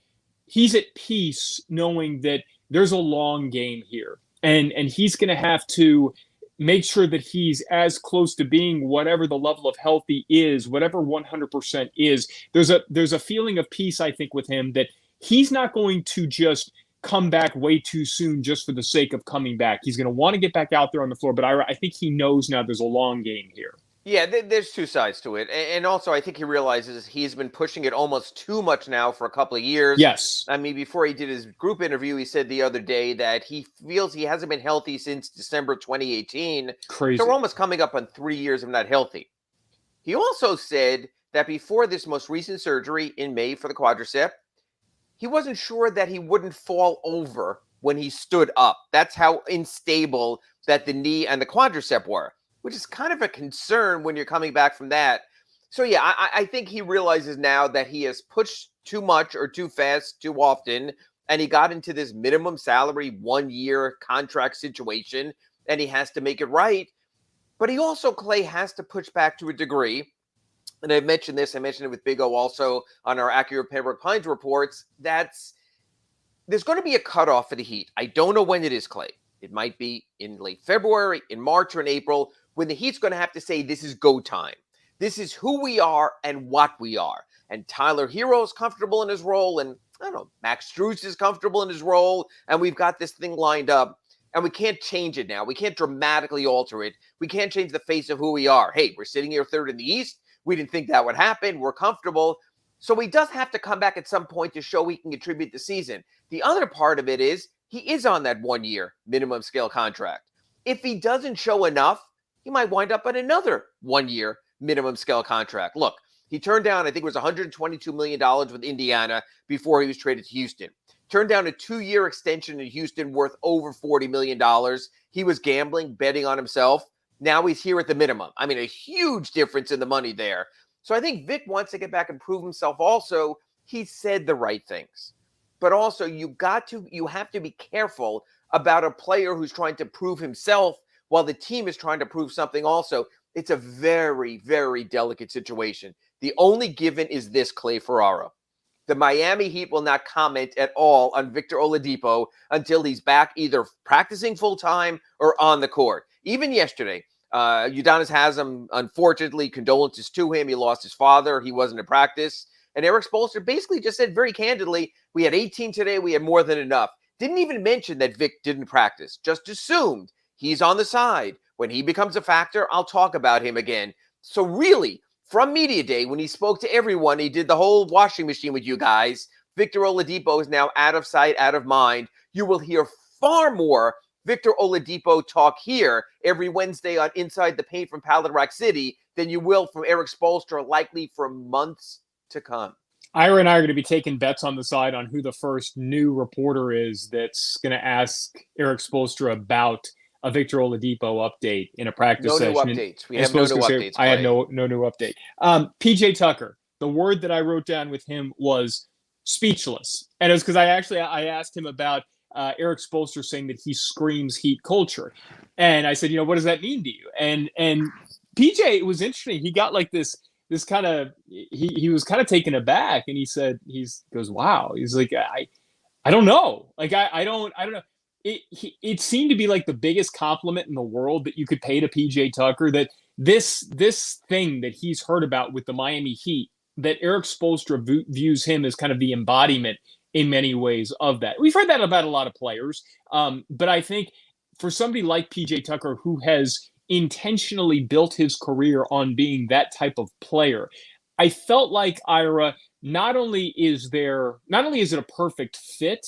he's at peace knowing that there's a long game here. And he's going to have to make sure that he's as close to being whatever the level of healthy is, whatever 100% is. There's a feeling of peace, I think, with him that he's not going to just come back way too soon just for the sake of coming back. He's going to want to get back out there on the floor. But I think he knows now there's a long game here. Yeah, there's two sides to it. And also, I think he realizes he's been pushing it almost too much now for a couple of years. Yes. I mean, before he did his group interview, he said the other day that he feels he hasn't been healthy since December 2018. Crazy. So we're almost coming up on 3 years of not healthy. He also said that before this most recent surgery in May for the quadricep, he wasn't sure that he wouldn't fall over when he stood up. That's how unstable that the knee and the quadricep were, which is kind of a concern when you're coming back from that. So, yeah, I think he realizes now that he has pushed too much or too fast too often, and he got into this minimum salary 1-year contract situation, and he has to make it right. But he also, Clay, has to push back to a degree. And I mentioned this. I mentioned it with Big O also on our Acura Pembroke Pines reports. There's going to be a cutoff for the Heat. I don't know when it is, Clay. It might be in late February, in March, or in April, when the Heat's going to have to say, this is go time. This is who we are and what we are. And Tyler Herro is comfortable in his role. And I don't know, Max Strus is comfortable in his role. And we've got this thing lined up. And we can't change it now. We can't dramatically alter it. We can't change the face of who we are. Hey, we're sitting here third in the East. We didn't think that would happen. We're comfortable. So he does have to come back at some point to show he can contribute the season. The other part of it is he is on that 1-year minimum scale contract. If he doesn't show enough, he might wind up on another 1-year minimum scale contract. Look, he turned down, I think it was $122 million with Indiana before he was traded to Houston. Turned down a 2-year extension in Houston worth over $40 million. He was gambling, betting on himself. Now he's here at the minimum. I mean, a huge difference in the money there. So I think Vic wants to get back and prove himself also. He said the right things. But also you have to be careful about a player who's trying to prove himself while the team is trying to prove something also. It's a very, very delicate situation. The only given is this, Clay Ferraro. The Miami Heat will not comment at all on Victor Oladipo until he's back either practicing full-time or on the court. Even yesterday, Udonis Haslem, unfortunately, condolences to him. He lost his father. He wasn't at practice. And Eric Spoelstra basically just said very candidly, we had 18 today. We had more than enough. Didn't even mention that Vic didn't practice. Just assumed he's on the side. When he becomes a factor, I'll talk about him again. So really, from Media Day, when he spoke to everyone, he did the whole washing machine with you guys. Victor Oladipo is now out of sight, out of mind. You will hear far more Victor Oladipo talk here every Wednesday on Inside the Paint from Pallet Rack City than you will from Eric Spoelstra, likely for months to come. Ira and I are going to be taking bets on the side on who the first new reporter is that's going to ask Eric Spoelstra about a Victor Oladipo update in a practice No session. new updates. We have no new updates. I had no new update. PJ Tucker, the word that I wrote down with him was speechless. And it was because I asked him about Eric Spoelstra saying that he screams Heat culture. And I said, what does that mean to you? And PJ, it was interesting. He got like this kind of, he was kind of taken aback, and he goes, wow. He's like, I don't know. Like, I don't know. It seemed to be like the biggest compliment in the world that you could pay to PJ Tucker, that this thing that he's heard about with the Miami Heat, that Eric Spoelstra views him as kind of the embodiment in many ways of that. We've heard that about a lot of players. But I think for somebody like PJ Tucker, who has intentionally built his career on being that type of player, I felt like, Ira, not only is it a perfect fit,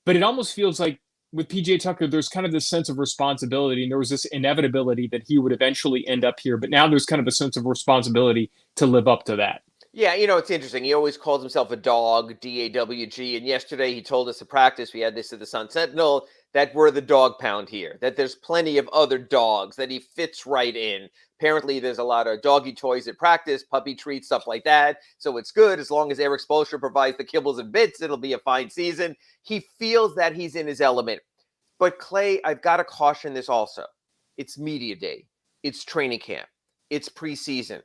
but it almost feels like with PJ Tucker, there's kind of this sense of responsibility, and there was this inevitability that he would eventually end up here. But now there's kind of a sense of responsibility to live up to that. Yeah, it's interesting. He always calls himself a dog, D-A-W-G. And yesterday he told us at practice, we had this at the Sun Sentinel, that we're the dog pound here, that there's plenty of other dogs, that he fits right in. Apparently there's a lot of doggy toys at practice, puppy treats, stuff like that. So it's good. As long as Eric Spoelstra provides the kibbles and bits, it'll be a fine season. He feels that he's in his element. But Clay, I've got to caution this also. It's media day. It's training camp. It's preseason.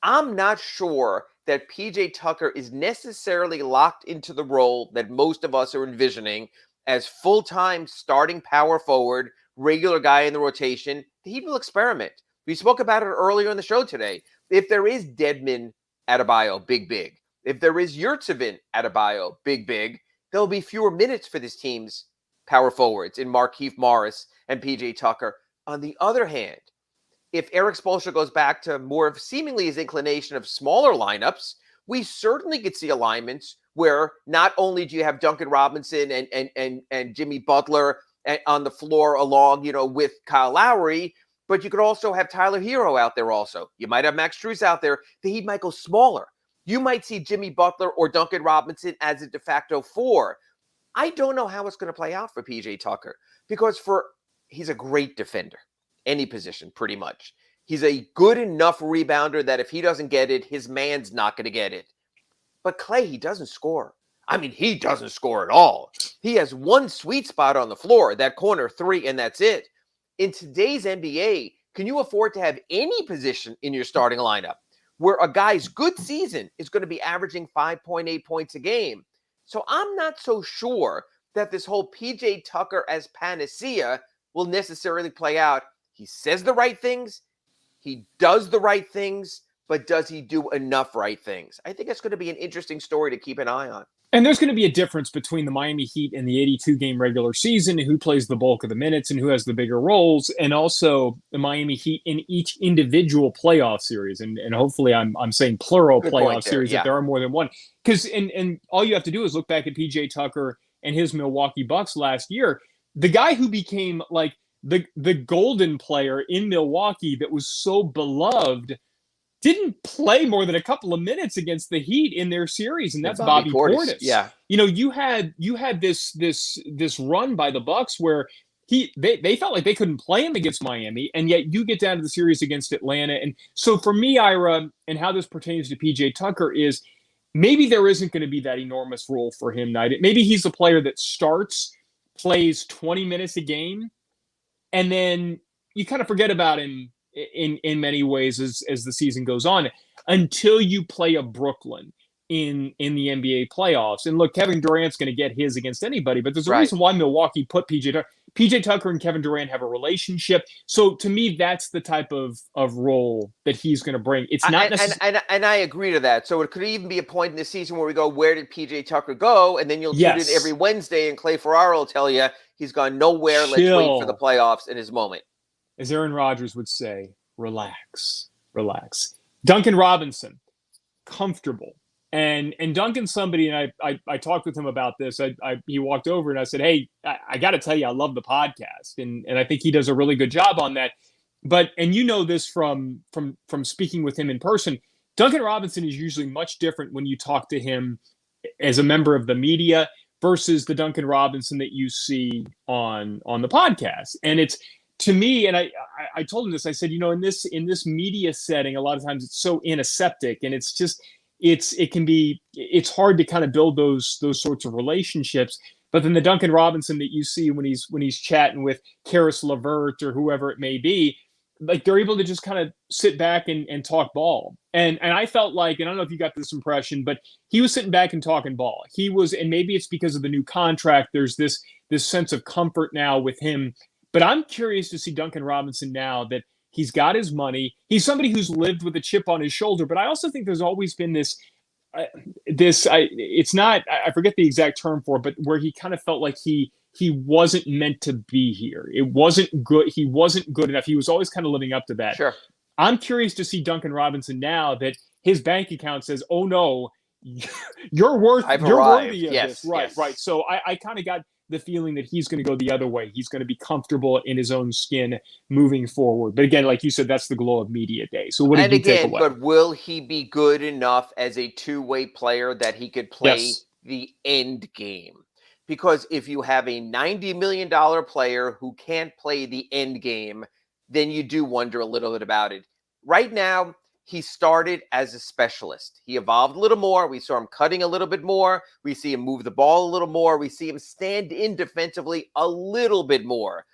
I'm not sure that PJ Tucker is necessarily locked into the role that most of us are envisioning as full-time starting power forward, regular guy in the rotation. He will experiment. We spoke about it earlier in the show today. If there is Dedmon Adebayo, big. If there is Yurtseven Adebayo, big, there'll be fewer minutes for this team's power forwards in Markieff Morris and PJ Tucker. On the other hand, if Eric Spoelstra goes back to more of seemingly his inclination of smaller lineups, we certainly could see alignments where not only do you have Duncan Robinson and Jimmy Butler on the floor along, with Kyle Lowry, but you could also have Tyler Herro out there also. You might have Max Strus out there. The Heat might go smaller. You might see Jimmy Butler or Duncan Robinson as a de facto 4. I don't know how it's going to play out for PJ Tucker, because he's a great defender. Any position, pretty much. He's a good enough rebounder that if he doesn't get it, his man's not going to get it. But Clay, he doesn't score. I mean, he doesn't score at all. He has one sweet spot on the floor, that corner 3, and that's it. In today's NBA, can you afford to have any position in your starting lineup where a guy's good season is going to be averaging 5.8 points a game? So I'm not so sure that this whole PJ Tucker as panacea will necessarily play out. He says the right things. He does the right things, but does he do enough right things? I think it's going to be an interesting story to keep an eye on. And there's going to be a difference between the Miami Heat and the 82-game regular season, who plays the bulk of the minutes and who has the bigger roles, and also the Miami Heat in each individual playoff series. And hopefully I'm saying plural playoff series, that there are more than one. Because and all you have to do is look back at PJ Tucker and his Milwaukee Bucks last year. The guy who became like the golden player in Milwaukee that was so beloved didn't play more than a couple of minutes against the Heat in their series, and that's Bobby Portis. Yeah, you had this run by the Bucks where they felt like they couldn't play him against Miami, and yet you get down to the series against Atlanta. And so for me, Ira, and how this pertains to PJ Tucker is maybe there isn't going to be that enormous role for him tonight. Maybe he's a player that starts, plays 20 minutes a game, and then you kind of forget about him in many ways as the season goes on, until you play a Brooklyn in the NBA playoffs. And look, Kevin Durant's going to get his against anybody, but there's a reason why Milwaukee put PJ Tucker. PJ Tucker and Kevin Durant have a relationship. So to me, that's the type of role that he's going to bring. It's not necessarily. And I agree to that. So it could even be a point in the season where we go, where did PJ Tucker go? And then you'll tune in every Wednesday, and Clay Ferraro will tell you he's gone nowhere. Let's wait for the playoffs in his moment. As Aaron Rodgers would say, relax. Duncan Robinson, comfortable. And Duncan's somebody, and I talked with him about this. He walked over and I said, hey, I got to tell you, I love the podcast. And I think he does a really good job on that. But, and you know this from speaking with him in person, Duncan Robinson is usually much different when you talk to him as a member of the media versus the Duncan Robinson that you see on the podcast. And to me, and I told him this, I said, in this media setting, a lot of times it's so antiseptic, and it's hard to kind of build those sorts of relationships. But then the Duncan Robinson that you see when he's chatting with Karis LeVert or whoever it may be, like they're able to just kind of sit back and talk ball. And I felt like, and I don't know if you got this impression, but he was sitting back and talking ball. He was, and maybe it's because of the new contract, there's this sense of comfort now with him. But I'm curious to see Duncan Robinson now that he's got his money. He's somebody who's lived with a chip on his shoulder, but I also think there's always been it's not, I forget the exact term for it, but where he kind of felt like he wasn't meant to be here. It wasn't good. He wasn't good enough. He was always kind of living up to that. Sure. I'm curious to see Duncan Robinson now that his bank account says, oh no, you're worthy of this. Right. Yes. Right. So I kind of got the feeling that he's going to go the other way. He's going to be comfortable in his own skin moving forward. But again, like you said, that's the glow of media day. So what did you take away? But will he be good enough as a two-way player that he could play the end game? Because if you have a $90 million player who can't play the end game, then you do wonder a little bit about it. Right now, he started as a specialist. He evolved a little more. We saw him cutting a little bit more. We see him move the ball a little more. We see him stand in defensively a little bit more.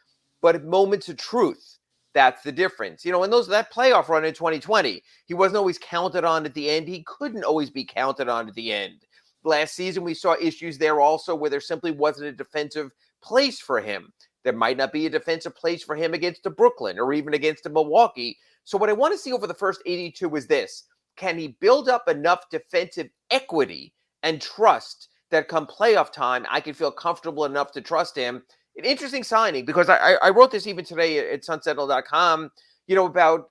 But at moments of truth, that's the difference. In that playoff run in 2020, he wasn't always counted on at the end. He couldn't always be counted on at the end. Last season, we saw issues there also where there simply wasn't a defensive place for him. There might not be a defensive place for him against the Brooklyn or even against the Milwaukee. So what I want to see over the first 82 is this. Can he build up enough defensive equity and trust that come playoff time, I can feel comfortable enough to trust him? An interesting signing, because I wrote this even today at sunsentinel.com, about,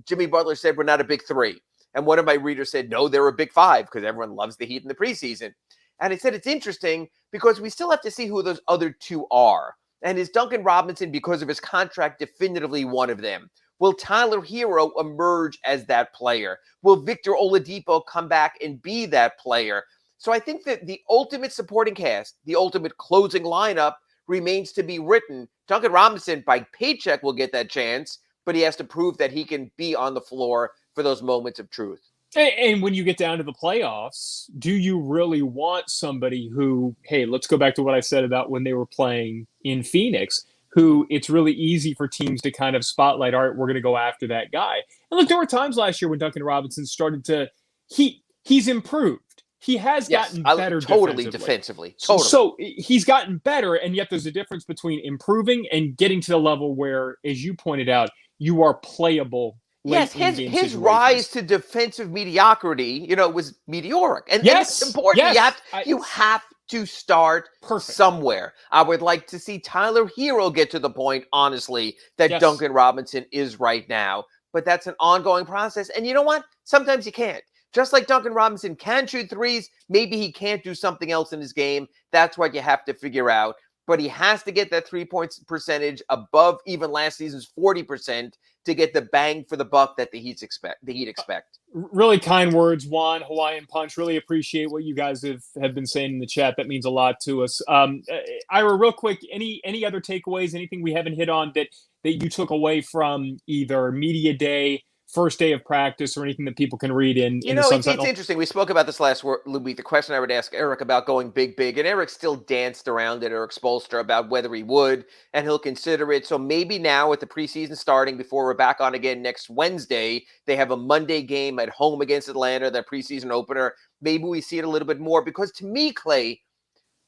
Jimmy Butler said we're not a big three. And one of my readers said, no, they're a big five because everyone loves the Heat in the preseason. And I said, it's interesting because we still have to see who those other two are. And is Duncan Robinson, because of his contract, definitively one of them? Will Tyler Herro emerge as that player? Will Victor Oladipo come back and be that player? So I think that the ultimate supporting cast, the ultimate closing lineup remains to be written. Duncan Robinson, by paycheck, will get that chance, but he has to prove that he can be on the floor for those moments of truth. And when you get down to the playoffs, do you really want somebody who, hey, let's go back to what I said about when they were playing in Phoenix, who it's really easy for teams to kind of spotlight, all right, we're going to go after that guy. And look, there were times last year when Duncan Robinson started to, he's improved. He has gotten better defensively. So he's gotten better, and yet there's a difference between improving and getting to the level where, as you pointed out, you are playable. Yes, his rise to defensive mediocrity, was meteoric. And it's important. Yes, you have to start somewhere. I would like to see Tyler Herro get to the point, honestly, that Duncan Robinson is right now. But that's an ongoing process. And you know what? Sometimes you can't. Just like Duncan Robinson can shoot threes, maybe he can't do something else in his game. That's what you have to figure out. But he has to get that 3-point percentage above even last season's 40% to get the bang for the buck that the Heat expect. Really kind words, Juan, Hawaiian Punch. Really appreciate what you guys have been saying in the chat. That means a lot to us. Ira, real quick, any other takeaways, anything we haven't hit on that you took away from either media day, first day of practice, or anything that people can read in the Sun Sentinel? It's interesting. We spoke about this last week. The question I would ask Eric about going big, and Eric still danced around it, Eric Spoelstra, about whether he would, and he'll consider it. So maybe now with the preseason starting, before we're back on again next Wednesday, they have a Monday game at home against Atlanta, their preseason opener. Maybe we see it a little bit more, because to me, Clay,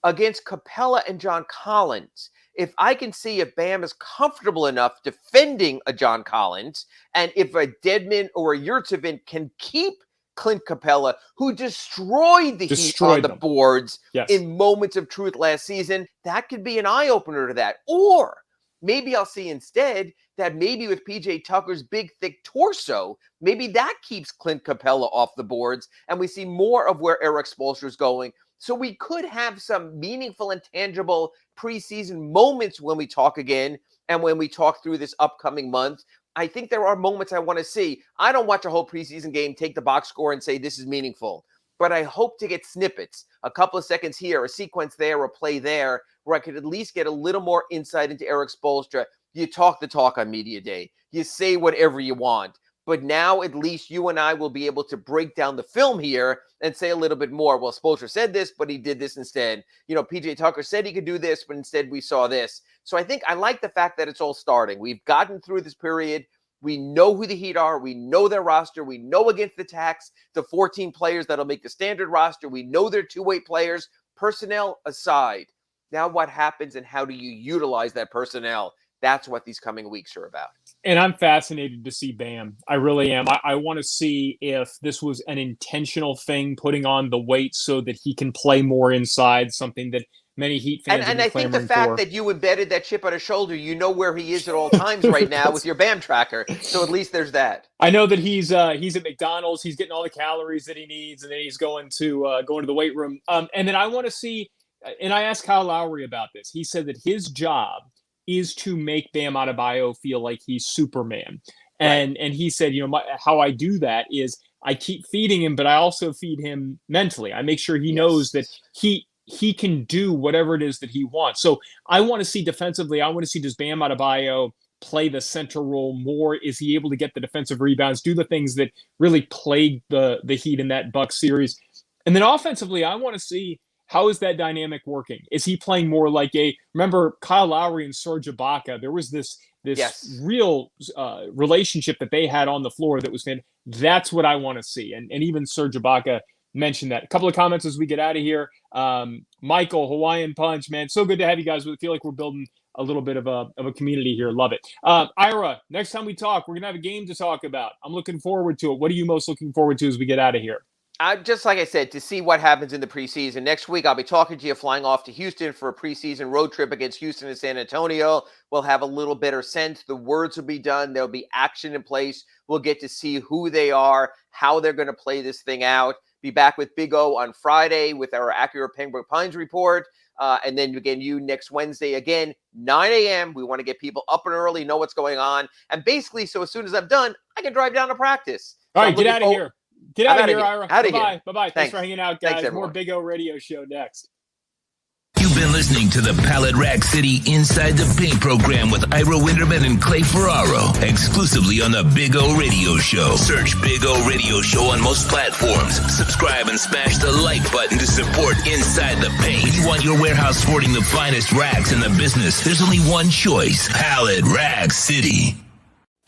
against Capella and John Collins, if I can see if Bam is comfortable enough defending a John Collins, and if a Dedmon or a Yurtseven can keep Clint Capella, who destroyed the Heat on the boards in moments of truth last season, that could be an eye-opener to that. Or maybe I'll see instead that maybe with PJ Tucker's big, thick torso, maybe that keeps Clint Capella off the boards, and we see more of where Eric Spoelstra is going. So we could have some meaningful and tangible preseason moments when we talk again and when we talk through this upcoming month. I think there are moments I want to see. I don't watch a whole preseason game, take the box score, and say this is meaningful. But I hope to get snippets, a couple of seconds here, a sequence there, a play there, where I could at least get a little more insight into Eric Spoelstra. You talk the talk on media day. You say whatever you want. But now at least you and I will be able to break down the film here and say a little bit more. Well, Spoelstra said this, but he did this instead. PJ Tucker said he could do this, but instead we saw this. So I think I like the fact that it's all starting. We've gotten through this period. We know who the Heat are. We know their roster. We know against the tax, the 14 players that'll make the standard roster. We know they're two-way players. Personnel aside, now what happens and how do you utilize that personnel? That's what these coming weeks are about. And I'm fascinated to see Bam. I really am. I want to see if this was an intentional thing, putting on the weight so that he can play more inside, something that many Heat fans and I think the fact that you embedded that chip on his shoulder, you know where he is at all times right now with your BAM tracker. So at least there's that. I know that he's at McDonald's. He's getting all the calories that he needs, and then he's going to the weight room. And then I want to see. And I asked Kyle Lowry about this. He said that his job is to make Bam Adebayo feel like he's Superman. And he said, how I do that is I keep feeding him, but I also feed him mentally. I make sure he knows that he can do whatever it is that he wants. So I want to see defensively, does Bam Adebayo play the center role more? Is he able to get the defensive rebounds, do the things that really plagued the Heat in that Bucks series? And then offensively, I want to see, how is that dynamic working? Is he playing more like remember Kyle Lowry and Serge Ibaka? There was this real relationship that they had on the floor that was fantastic. That's what I want to see. And even Serge Ibaka mentioned that. A couple of comments as we get out of here. Michael, Hawaiian Punch, man, so good to have you guys. We feel like we're building a little bit of a community here. Love it. Ira, next time we talk, we're going to have a game to talk about. I'm looking forward to it. What are you most looking forward to as we get out of here? Just like I said, to see what happens in the preseason. Next week, I'll be talking to you, flying off to Houston for a preseason road trip against Houston and San Antonio. We'll have a little better sense. The words will be done. There'll be action in place. We'll get to see who they are, how they're going to play this thing out. Be back with Big O on Friday with our Acura Pembroke Pines report. And then again, you next Wednesday, again, 9 a.m. We want to get people up and early, know what's going on. And basically, so as soon as I'm done, I can drive down to practice. All right, get out of here. Get out of here, Ira. Bye-bye. Bye-bye. Thanks for hanging out, guys. More Big O Radio Show next. You've been listening to the Pallet Rack City Inside the Paint program with Ira Winterman and Clay Ferraro, exclusively on the Big O Radio Show. Search Big O Radio Show on most platforms. Subscribe and smash the like button to support Inside the Paint. If you want your warehouse sporting the finest racks in the business, there's only one choice: Pallet Rack City.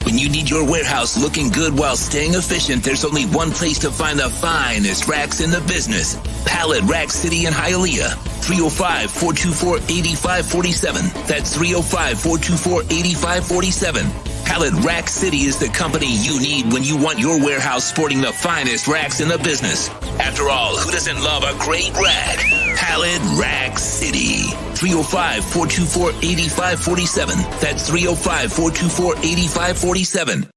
When you need your warehouse looking good while staying efficient, there's only one place to find the finest racks in the business. Pallet Rack City in Hialeah. 305-424-8547. That's 305-424-8547. Pallet Rack City is the company you need when you want your warehouse sporting the finest racks in the business. After all, who doesn't love a great rack? Pallet Rack City. 305-424-8547. That's 305-424-8547.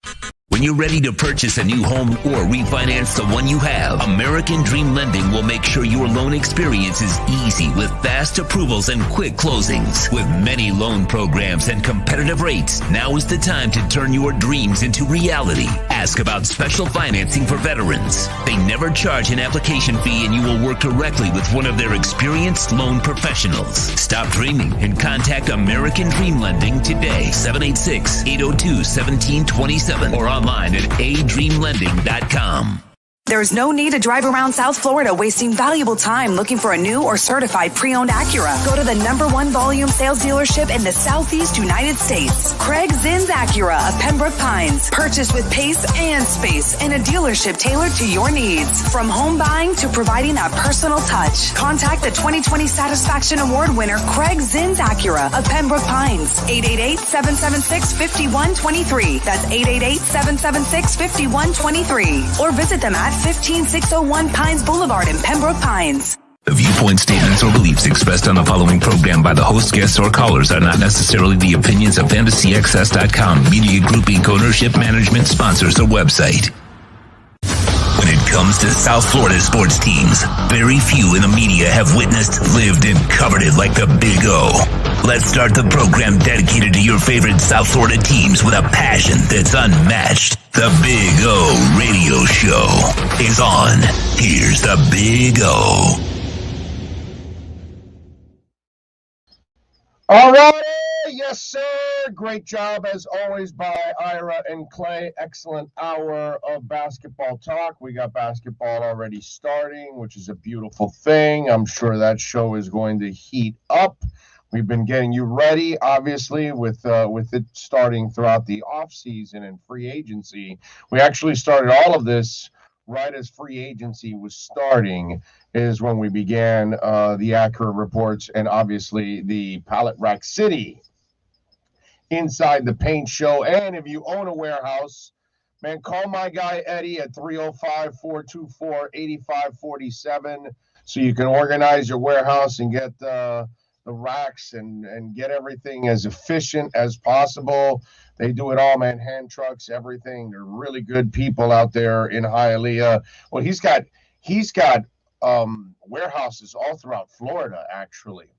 When you're ready to purchase a new home or refinance the one you have, American Dream Lending will make sure your loan experience is easy with fast approvals and quick closings. With many loan programs and competitive rates, now is the time to turn your dreams into reality. Ask about special financing for veterans. They never charge an application fee, and you will work directly with one of their experienced loan professionals. Stop dreaming and contact American Dream Lending today. 786-802-1727 or online at adreamlending.com. There's no need to drive around South Florida wasting valuable time looking for a new or certified pre-owned Acura. Go to the #1 volume sales dealership in the Southeast United States. Craig Zinn's Acura of Pembroke Pines. Purchased with pace and space in a dealership tailored to your needs. From home buying to providing that personal touch. Contact the 2020 Satisfaction Award winner Craig Zinn's Acura of Pembroke Pines. 888-776-5123. That's 888-776-5123. Or visit them at 15601 Pines Boulevard in Pembroke Pines. The viewpoint, statements, or beliefs expressed on the following program by the host, guests, or callers are not necessarily the opinions of FantasyXS.com, Media Group Inc. ownership, management, sponsors, or website. When it comes to South Florida sports teams, very few in the media have witnessed, lived, and covered it like the Big O. Let's start the program dedicated to your favorite South Florida teams with a passion that's unmatched. The Big O Radio Show is on. Here's the Big O. All right, you Yes, sir. Great job, as always, by Ira and Clay. Excellent hour of basketball talk. We got basketball already starting, which is a beautiful thing. I'm sure that show is going to heat up. We've been getting you ready, obviously, with it starting throughout the offseason and free agency. We actually started all of this right as free agency was starting, is when we began the Acura reports and obviously the Pallet Rack City Inside the Paint show. And if you own a warehouse, man, call my guy Eddie at 305-424-8547 so you can organize your warehouse and get the racks and get everything as efficient as possible. They do it all, man. Hand trucks, everything. They're really good people out there in Hialeah. Well, he's got warehouses all throughout Florida, actually,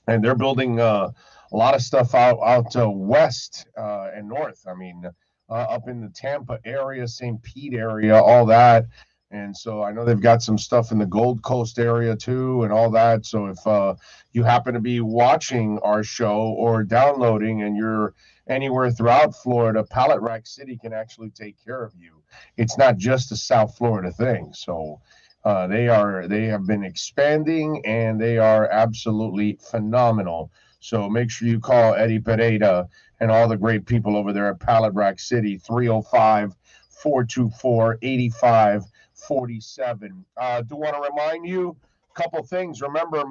and they're building a lot of stuff out west and north. I mean, up in the Tampa area, St. Pete area, all that. And so I know they've got some stuff in the Gold Coast area too and all that. So if you happen to be watching our show or downloading and you're anywhere throughout Florida, Pallet Rack City can actually take care of you. It's not just a South Florida thing. So they have been expanding and they are absolutely phenomenal. So make sure you call Eddie Pereira and all the great people over there at Pallet Rack City, 305-424-8547. Do want to remind you a couple things. Remember,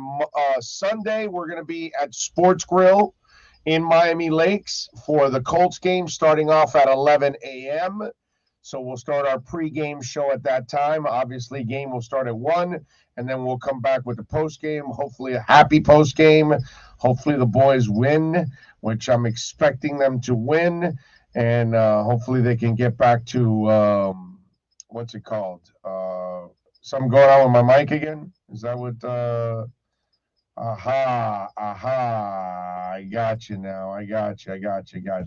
Sunday we're going to be at Sports Grill in Miami Lakes for the Colts game starting off at 11 a.m. So we'll start our pregame show at that time. Obviously, game will start at 1, and then we'll come back with the postgame, hopefully a happy postgame. Hopefully the boys win, which I'm expecting them to win, and hopefully they can get back to, what's it called? Something going on with my mic again? Is that what? I got you now. I got you.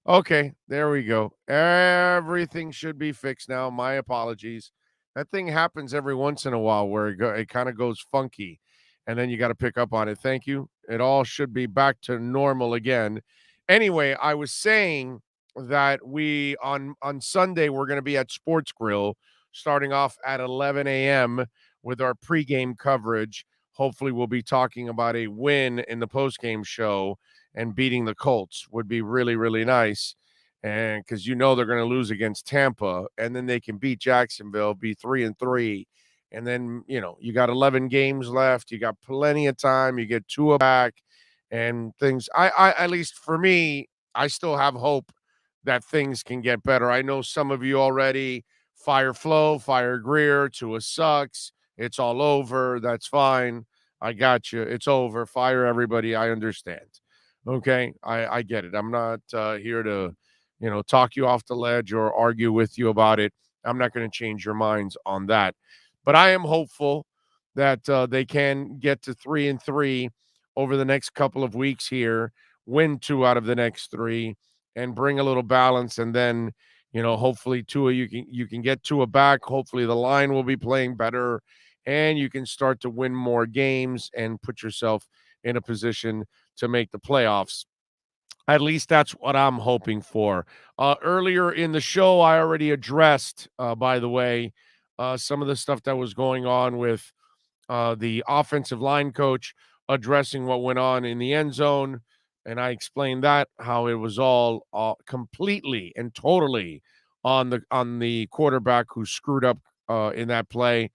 Okay, there we go. Everything should be fixed now. My apologies. That thing happens every once in a while where it kind of goes funky, and then you got to pick up on it. Thank you. It all should be back to normal again. Anyway, I was saying that we on Sunday we're going to be at Sports Grill starting off at 11 a.m. with our pregame coverage. Hopefully we'll be talking about a win in the postgame show, and beating the Colts would be really, really nice. And because they're going to lose against Tampa, and then they can beat Jacksonville, be 3-3. And then, you got 11 games left. You got plenty of time. You get Tua back and things. I at least for me, I still have hope that things can get better. I know some of you already fire Flo, fire Greer, Tua sucks. It's all over. That's fine. I got you. It's over. Fire everybody. I understand. Okay. I get it. I'm not here to, talk you off the ledge or argue with you about it. I'm not going to change your minds on that. But I am hopeful that they can get to 3-3 over the next couple of weeks here, win 2 out of the next 3, and bring a little balance. And then, hopefully Tua, you can get Tua back. Hopefully the line will be playing better, and you can start to win more games and put yourself in a position to make the playoffs. At least that's what I'm hoping for. Earlier in the show, I already addressed, by the way, some of the stuff that was going on with the offensive line coach addressing what went on in the end zone. And I explained that, how it was all completely and totally on the quarterback who screwed up in that play.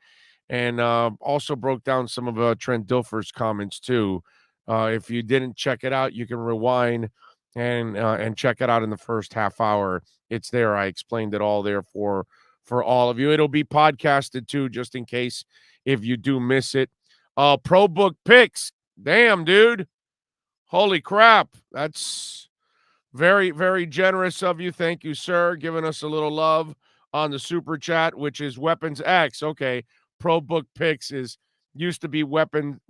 And also broke down some of Trent Dilfer's comments too. If you didn't check it out, you can rewind and check it out in the first half hour. It's there. I explained it all there for all of you. It'll be podcasted too, just in case if you do miss it. Pro Book Picks. Damn, dude. Holy crap. That's very, very generous of you. Thank you, sir. Giving us a little love on the super chat, which is Weapons X. Okay. Pro Book Picks used to be Weapon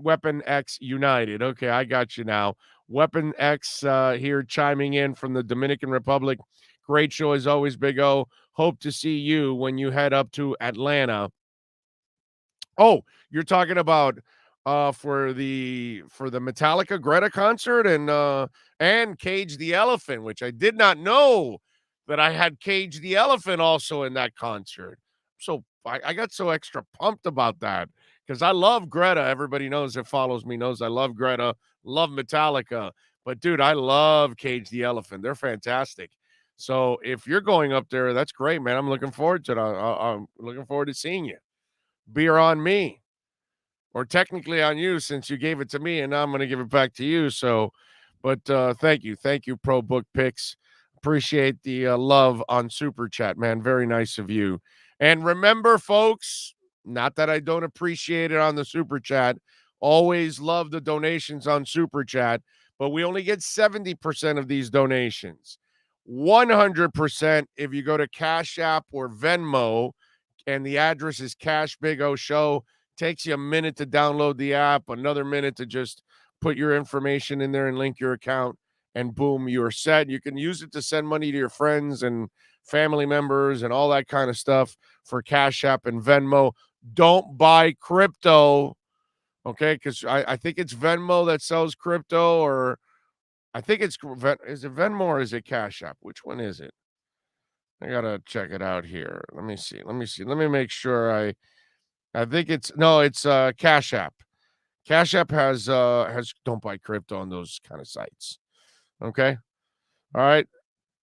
X United. Okay, I got you now. Weapon X here chiming in from the Dominican Republic. Great show as always, Big O. Hope to see you when you head up to Atlanta. Oh, you're talking about for the Metallica Greta concert and Cage the Elephant, which I did not know that I had Cage the Elephant also in that concert. So I got so extra pumped about that because I love Greta. Everybody knows that follows me knows I love Greta, love Metallica. But dude, I love Cage the Elephant. They're fantastic. So if you're going up there, that's great, man. I'm looking forward to it. I'm looking forward to seeing you. Beer on me, or technically on you, since you gave it to me, and now I'm going to give it back to you. So, but thank you, Pro Book Picks. Appreciate the love on Super Chat, man. Very nice of you. And remember, folks, not that I don't appreciate it on the Super Chat. Always love the donations on Super Chat, but we only get 70% of these donations. 100% if you go to Cash App or Venmo, and the address is Cash Big O Show. Takes you a minute to download the app, another minute to just put your information in there and link your account, and boom, you're set. You can use it to send money to your friends and family members and all that kind of stuff for Cash App and Venmo. Don't buy crypto, okay? Because I think it's Venmo that sells crypto, or I think is it Venmo or is it Cash App? Which one is it? I gotta check it out here. Let me see. Let me make sure I think it's Cash App. Cash App has don't buy crypto on those kind of sites. Okay? All right.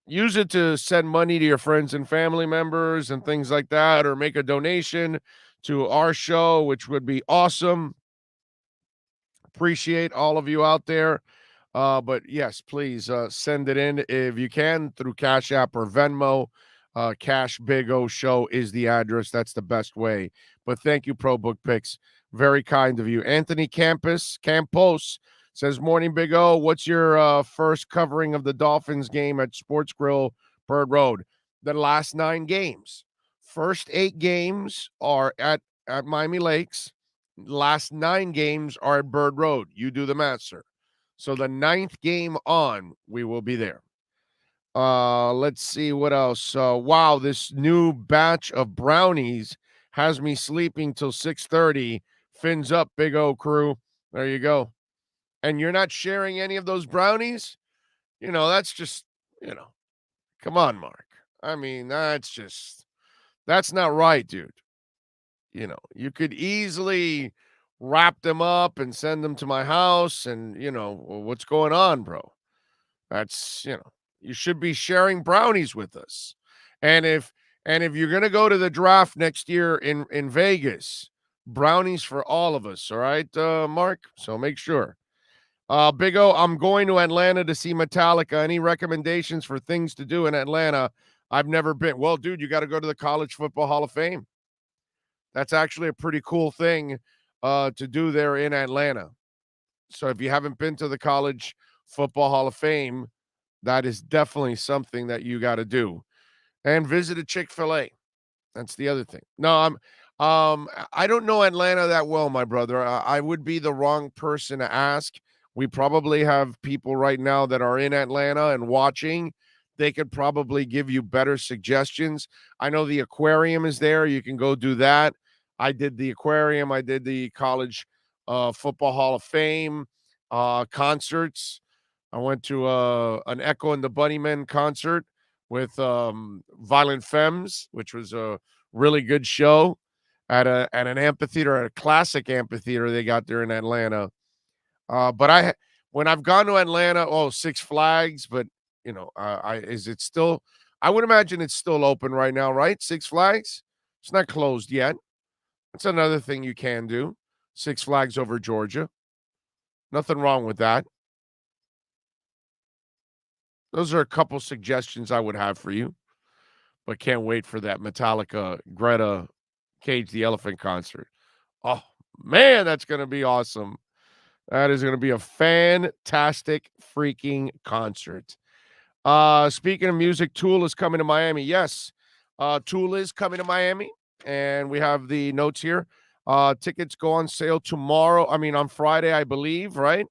Use it to send money to your friends and family members and things like that, or make a donation to our show, which would be awesome. Appreciate all of you out there. But yes, please send it in if you can through Cash App or Venmo. Cash Big O Show is the address. That's the best way. But thank you, Pro Book Picks. Very kind of you. Anthony Campos says, morning, Big O. What's your first covering of the Dolphins game at Sports Grill, Bird Road? The last 9 games. First 8 games are at Miami Lakes. Last 9 games are at Bird Road. You do the math, sir. So the 9th game on, we will be there. Let's see what else. Wow, this new batch of brownies has me sleeping till 6:30. Fins up, Big O crew. There you go. And you're not sharing any of those brownies? That's just, come on, Mark. I mean, that's not right, dude. You could easily wrap them up and send them to my house, and, what's going on, bro? That's, you should be sharing brownies with us. And if you're going to go to the draft next year in Vegas, brownies for all of us. All right, Mark? So make sure. Big O, I'm going to Atlanta to see Metallica. Any recommendations for things to do in Atlanta? I've never been. Well, dude, you got to go to the College Football Hall of Fame. That's actually a pretty cool thing to do there in Atlanta. So if you haven't been to the College Football Hall of Fame, that is definitely something that you got to do. And visit a Chick-fil-A. That's the other thing. No, I don't know Atlanta that well, my brother. I would be the wrong person to ask. We probably have people right now that are in Atlanta and watching. They could probably give you better suggestions. I know the aquarium is there. You can go do that. I did the aquarium. I did the College Football Hall of Fame concerts. I went to an Echo and the Bunnymen concert with Violent Femmes, which was a really good show at an amphitheater, at a classic amphitheater they got there in Atlanta. But when I've gone to Atlanta, Six Flags, but is it still? I would imagine it's still open right now, right? Six Flags, it's not closed yet. That's another thing you can do. Six Flags over Georgia. Nothing wrong with that. Those are a couple suggestions I would have for you, but can't wait for that Metallica Greta Cage the Elephant concert. Oh, man, that's going to be awesome. That is going to be a fantastic freaking concert. Speaking of music, Tool is coming to Miami. Yes, Tool is coming to Miami, and we have the notes here. Tickets go on sale on Friday, I believe, right?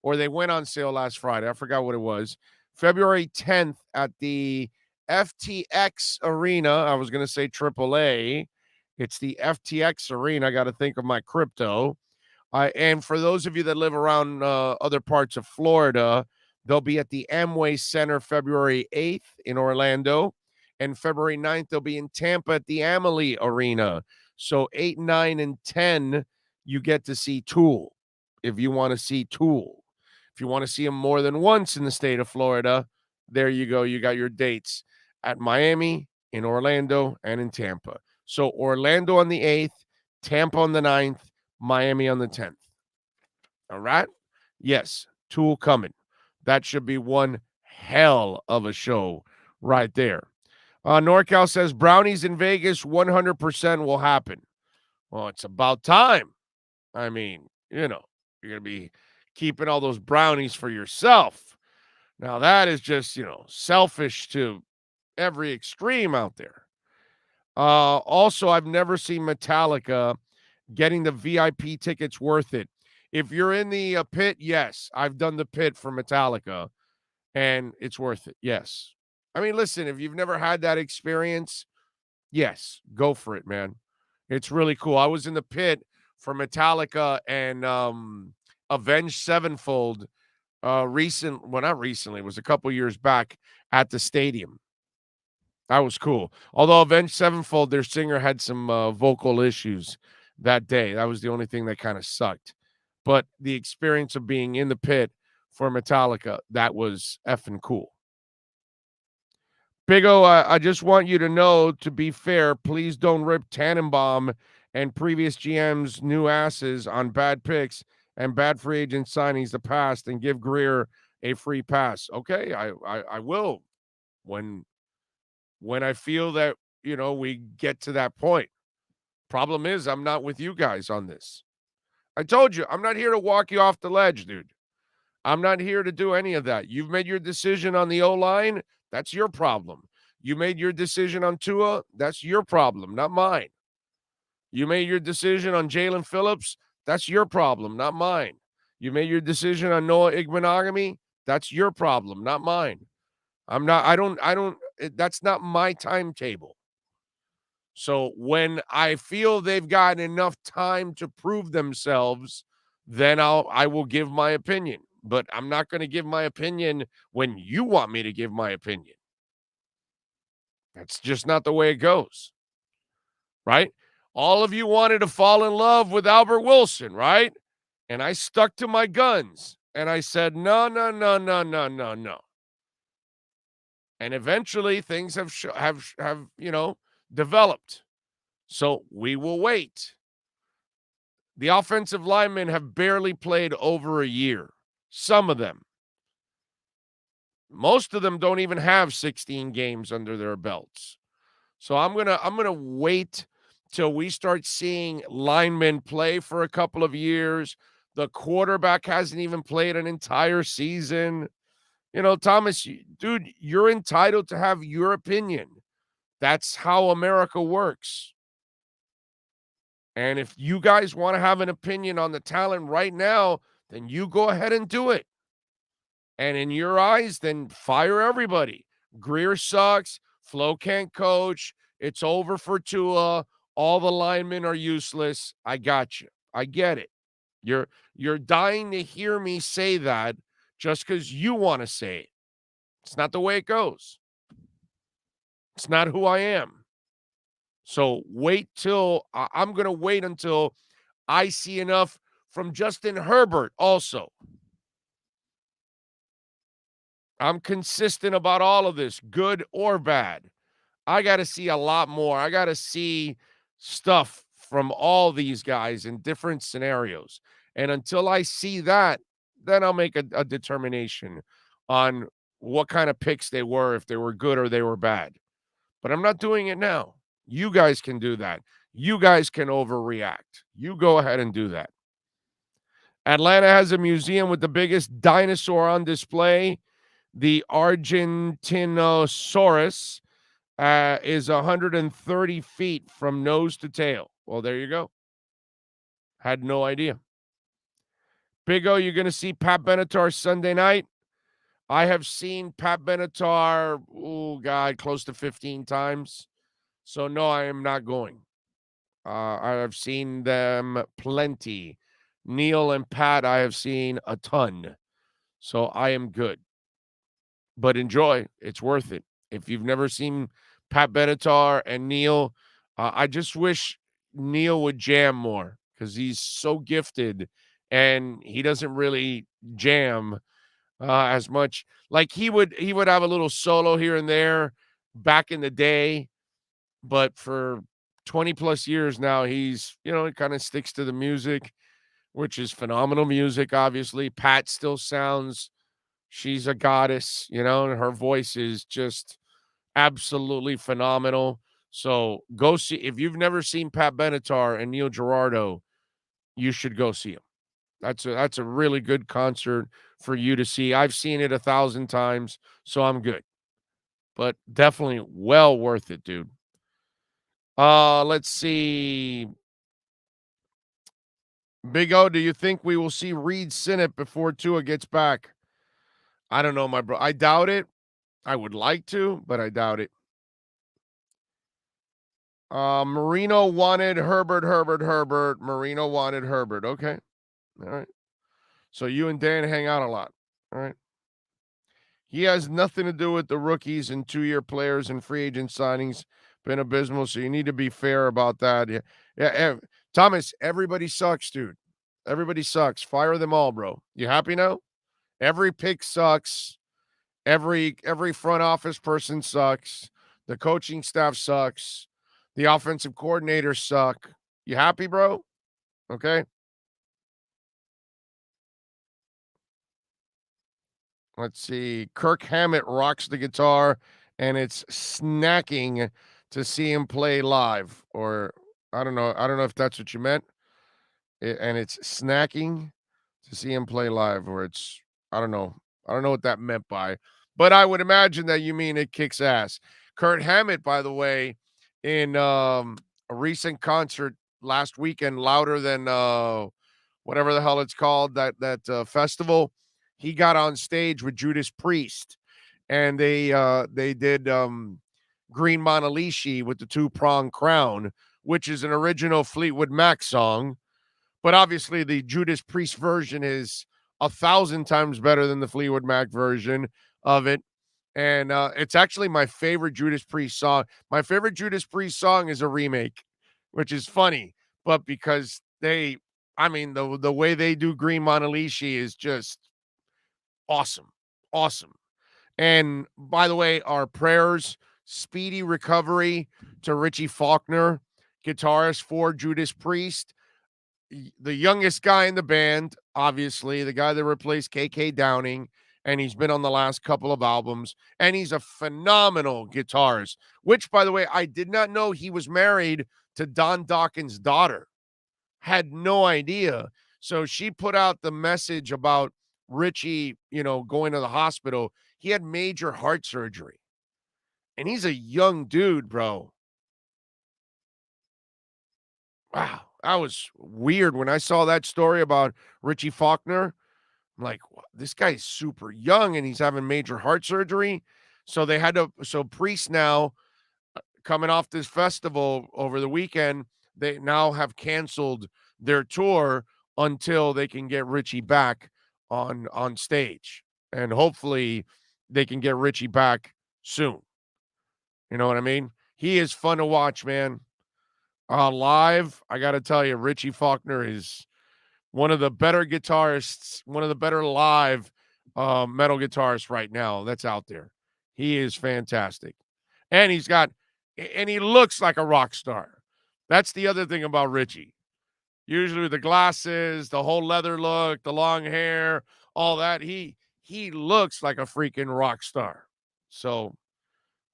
Or they went on sale last Friday. I forgot what it was. February 10th at the FTX Arena. I was going to say AAA. It's the FTX Arena. I got to think of my crypto. And for those of you that live around other parts of Florida, they'll be at the Amway Center February 8th in Orlando. And February 9th, they'll be in Tampa at the Amalie Arena. So 8, 9, and 10, you get to see Tool if you want to see Tool. If you want to see them more than once in the state of Florida, there you go. You got your dates at Miami, in Orlando, and in Tampa. So Orlando on the 8th, Tampa on the 9th, Miami on the 10th. All right? Yes, Tool coming. That should be one hell of a show right there. NorCal says brownies in Vegas 100% will happen. Well, it's about time. I mean, you're going to be keeping all those brownies for yourself. Now, that is just, selfish to every extreme out there. Also, I've never seen Metallica getting the VIP tickets worth it. If you're in the pit, yes, I've done the pit for Metallica, and it's worth it. Yes. I mean, listen, if you've never had that experience, yes, go for it, man. It's really cool. I was in the pit for Metallica and Avenged Sevenfold not recently, it was a couple years back at the stadium. That was cool. Although Avenged Sevenfold, their singer had some vocal issues that day. That was the only thing that kind of sucked. But the experience of being in the pit for Metallica, that was effing cool. Big O, I just want you to know, to be fair, please don't rip Tannenbaum and previous GM's new asses on bad picks and bad free agent signings the past, and give Greer a free pass. Okay, I will when I feel that, we get to that point. Problem is, I'm not with you guys on this. I told you, I'm not here to walk you off the ledge, dude. I'm not here to do any of that. You've made your decision on the O-line. That's your problem. You made your decision on Tua. That's your problem, not mine. You made your decision on Jalen Phillips. That's your problem, not mine. You made your decision on Noah Igbenogany. That's your problem, not mine. That's not my timetable. So when I feel they've gotten enough time to prove themselves, then I will give my opinion. But I'm not going to give my opinion when you want me to give my opinion. That's just not the way it goes, right? All of you wanted to fall in love with Albert Wilson, right? And I stuck to my guns, and I said, no. And eventually things have developed. So we will wait. The offensive linemen have barely played over a year. Some of them. Most of them don't even have 16 games under their belts. So I'm gonna wait till we start seeing linemen play for a couple of years. The quarterback hasn't even played an entire season. Thomas, dude, you're entitled to have your opinion. That's how America works. And if you guys want to have an opinion on the talent right now, then you go ahead and do it. And in your eyes, then fire everybody. Greer sucks. Flo can't coach. It's over for Tua. All the linemen are useless. I got you. I get it. You're dying to hear me say that just because you want to say it. It's not the way it goes. It's not who I am. So I'm going to wait until I see enough from Justin Herbert also. I'm consistent about all of this, good or bad. I got to see a lot more. I got to see stuff from all these guys in different scenarios. And until I see that, then I'll make a determination on what kind of picks they were, if they were good or they were bad. But I'm not doing it now. You guys can do that. You guys can overreact. You go ahead and do that. Atlanta has a museum with the biggest dinosaur on display. The Argentinosaurus is 130 feet from nose to tail. Well, there you go. Had no idea. Big O, you're going to see Pat Benatar Sunday night. I have seen Pat Benatar, close to 15 times. So, no, I am not going. I've seen them plenty. Neil and Pat, I have seen a ton. So I am good. But enjoy. It's worth it. If you've never seen Pat Benatar and Neil, I just wish Neil would jam more because he's so gifted and he doesn't really jam as much. Like he would have a little solo here and there back in the day, but for 20 plus years now, he's, he kind of sticks to the music, which is phenomenal music, obviously. Pat still sounds, she's a goddess, and her voice is just absolutely phenomenal. So go see, if you've never seen Pat Benatar and Neil Girardo, you should go see him. That's a really good concert for you to see. I've seen it 1,000 times, so I'm good. But definitely well worth it, dude. Let's see. Big O, do you think we will see Reed Sinnett before Tua gets back? I don't know, my bro. I doubt it. I would like to, but I doubt it. Marino wanted Herbert. Marino wanted Herbert. Okay. All right. So you and Dan hang out a lot. All right. He has nothing to do with the rookies and 2-year players and free agent signings. Been abysmal, so you need to be fair about that. Yeah. Thomas, everybody sucks, dude. Everybody sucks. Fire them all, bro. You happy now? Every pick sucks. Every front office person sucks. The coaching staff sucks. The offensive coordinators suck. You happy, bro? Okay. Let's see. Kirk Hammett rocks the guitar, and it's snacking to see him play live. Or I don't know. I don't know if that's what you meant. And it's snacking to see him play live, or it's I don't know. I don't know what that meant by, but I would imagine that you mean it kicks ass. Kurt Hammett, by the way, in a recent concert last weekend, louder than whatever the hell it's called, that festival. He got on stage with Judas Priest, and they did Green Monalishi with the 2-prong crown, which is an original Fleetwood Mac song. But obviously the Judas Priest version is 1,000 times better than the Fleetwood Mac version of it. And it's actually my favorite Judas Priest song. My favorite Judas Priest song is a remake, which is funny. But because the way they do Green Monalishi is just awesome. Awesome. And by the way, our prayers, speedy recovery to Richie Faulkner, guitarist for Judas Priest. The youngest guy in the band, obviously, the guy that replaced KK Downing, and he's been on the last couple of albums, and he's a phenomenal guitarist, which, by the way, I did not know he was married to Don Dawkins' daughter. Had no idea. So she put out the message about Richie, going to the hospital. He had major heart surgery, and he's a young dude, bro. Wow. That was weird when I saw that story about Richie Faulkner. I'm like, this guy's super young and he's having major heart surgery. So Priest now, coming off this festival over the weekend, they now have canceled their tour until they can get Richie back on stage. And hopefully they can get Richie back soon. You know what I mean? He is fun to watch, man. Live, I got to tell you, Richie Faulkner is one of the better guitarists, one of the better live metal guitarists right now that's out there. He is fantastic. And he looks like a rock star. That's the other thing about Richie. Usually with the glasses, the whole leather look, the long hair, all that, he looks like a freaking rock star. So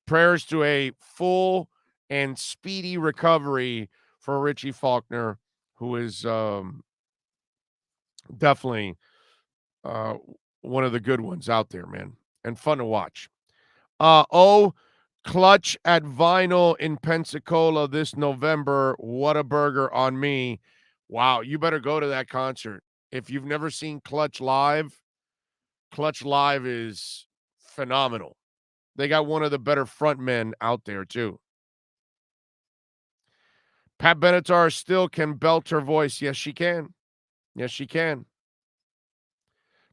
prayers to a full and speedy recovery for Richie Faulkner, who is definitely one of the good ones out there, man, and fun to watch. Clutch at Vinyl in Pensacola this November. What a burger on me. Wow, you better go to that concert. If you've never seen Clutch Live is phenomenal. They got one of the better frontmen out there, too. Pat Benatar still can belt her voice. Yes, she can. Yes, she can.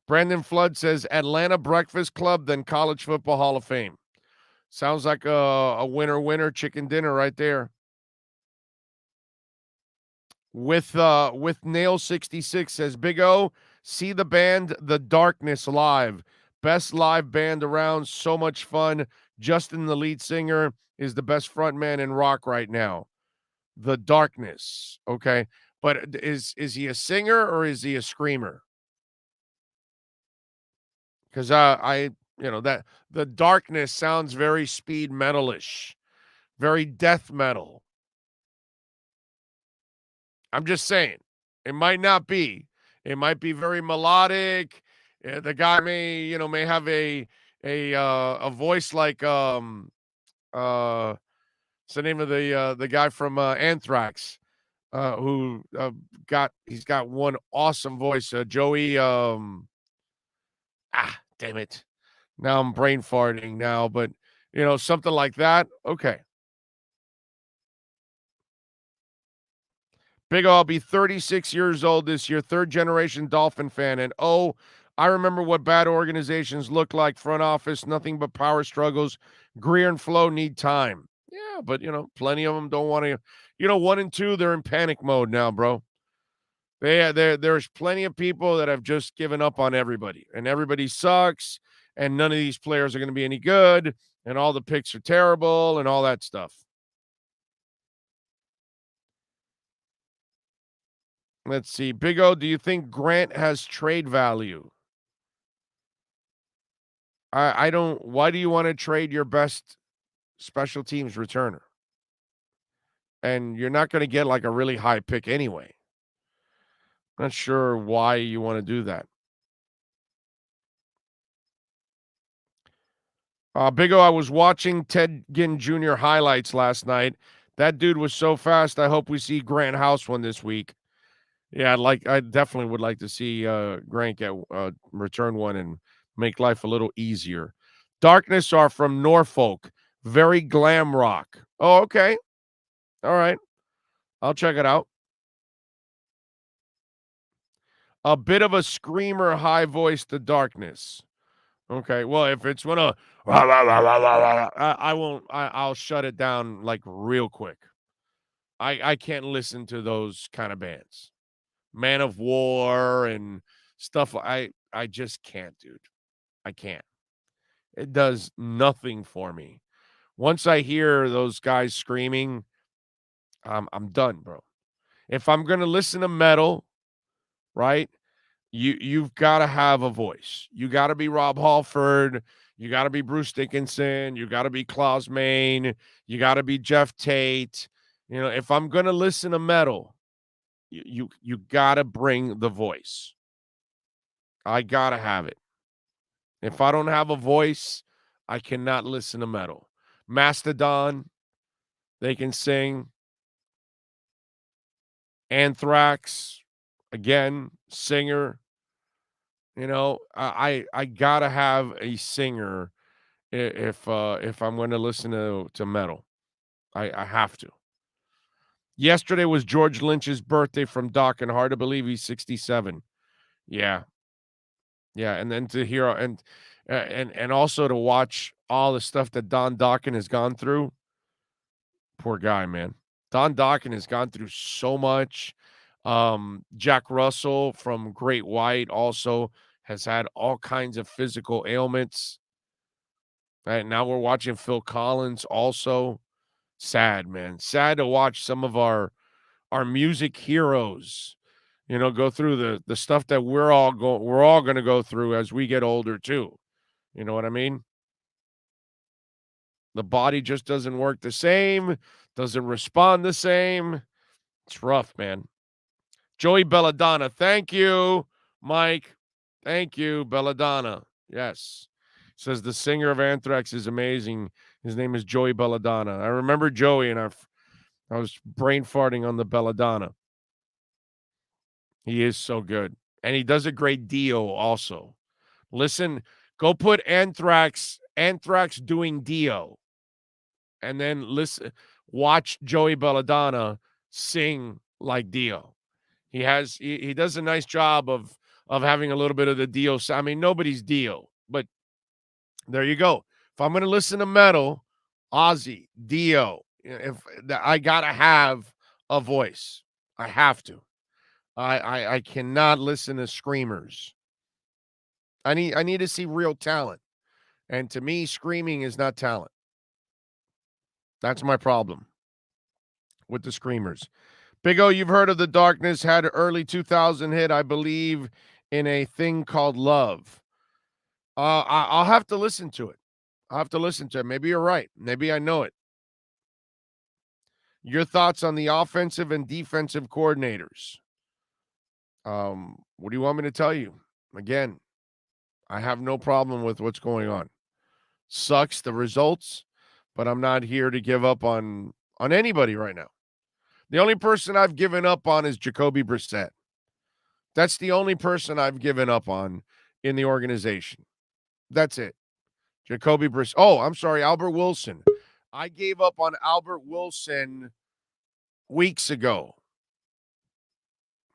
Brandon Flood says Atlanta Breakfast Club, then College Football Hall of Fame. Sounds like a winner chicken dinner right there. With Nail 66 says Big O, see the band The Darkness live. Best live band around, so much fun. Justin, the lead singer, is the best frontman in rock right now. The Darkness. Okay. But is he a singer or is he a screamer? Because that The Darkness sounds very speed metalish, very death metal. I'm just saying, it might not be. It might be very melodic. The guy may have a voice like what's the name of the guy from Anthrax, who he's got one awesome voice, Joey. Damn it, now I'm brain farting now, but something like that. Okay. Big O, I'll be 36 years old this year, third-generation Dolphin fan. And, I remember what bad organizations look like, front office, nothing but power struggles. Greer and Flo need time. Yeah, but, plenty of them don't want to. 1 and 2, they're in panic mode now, bro. There's plenty of people that have just given up on everybody. And everybody sucks, and none of these players are going to be any good, and all the picks are terrible, and all that stuff. Let's see. Big O, do you think Grant has trade value? I don't. Why do you want to trade your best special teams returner? And you're not going to get like a really high pick anyway. Not sure why you want to do that. Big O, I was watching Ted Ginn Jr. highlights last night. That dude was so fast. I hope we see Grant House one this week. Yeah, I definitely would like to see Grant get return one and make life a little easier. Darkness are from Norfolk. Very glam rock. Oh, okay. All right. I'll check it out. A bit of a screamer, high voice to Darkness. Okay. Well, if it's one of I won't. I'll shut it down like real quick. I can't listen to those kind of bands. Man of War and stuff. I just can't, dude. I can't. It does nothing for me. Once I hear those guys screaming, I'm done, bro. If I'm gonna listen to metal, right? You've got to have a voice. You got to be Rob Halford. You got to be Bruce Dickinson. You got to be Klaus Main. You got to be Jeff Tate. If I'm gonna listen to metal, you got to bring the voice. I got to have it. If I don't have a voice, I cannot listen to metal. Mastodon, they can sing. Anthrax, again, singer. I got to have a singer if I'm going to listen to metal. I have to. Yesterday was George Lynch's birthday from Doc, and hard to believe he's 67. Yeah. Yeah, and then to hear and also to watch all the stuff that Don Dokken has gone through. Poor guy, man. Don Dokken has gone through so much. Jack Russell from Great White also has had all kinds of physical ailments. And now we're watching Phil Collins also. Sad, man. Sad to watch some of our music heroes, go through the stuff that we're all going to go through as we get older too. You know what I mean? The body just doesn't work the same, doesn't respond the same. It's rough, man. Joey Belladonna. Thank you, Mike. Thank you, Belladonna. Yes. Says the singer of Anthrax is amazing. His name is Joey Belladonna. I remember Joey, and I was brain farting on the Belladonna. He is so good. And he does a great Dio also. Listen, go put Anthrax doing Dio. And then watch Joey Belladonna sing like Dio. He does a nice job of having a little bit of the Dio. I mean, nobody's Dio, but there you go. If I'm going to listen to metal, Ozzy, Dio, if I got to have a voice, I have to. I cannot listen to screamers. I need to see real talent. And to me, screaming is not talent. That's my problem with the screamers. Big O, you've heard of The Darkness, had an early 2000 hit, I believe, in a thing called Love. I'll have to listen to it. I'll have to listen to it. Maybe you're right. Maybe I know it. Your thoughts on the offensive and defensive coordinators. What do you want me to tell you? Again, I have no problem with what's going on. Sucks the results, but I'm not here to give up on anybody right now. The only person I've given up on is Jacoby Brissett. That's the only person I've given up on in the organization. That's it. Jacoby Brissett. Oh, I'm sorry, Albert Wilson. I gave up on Albert Wilson weeks ago.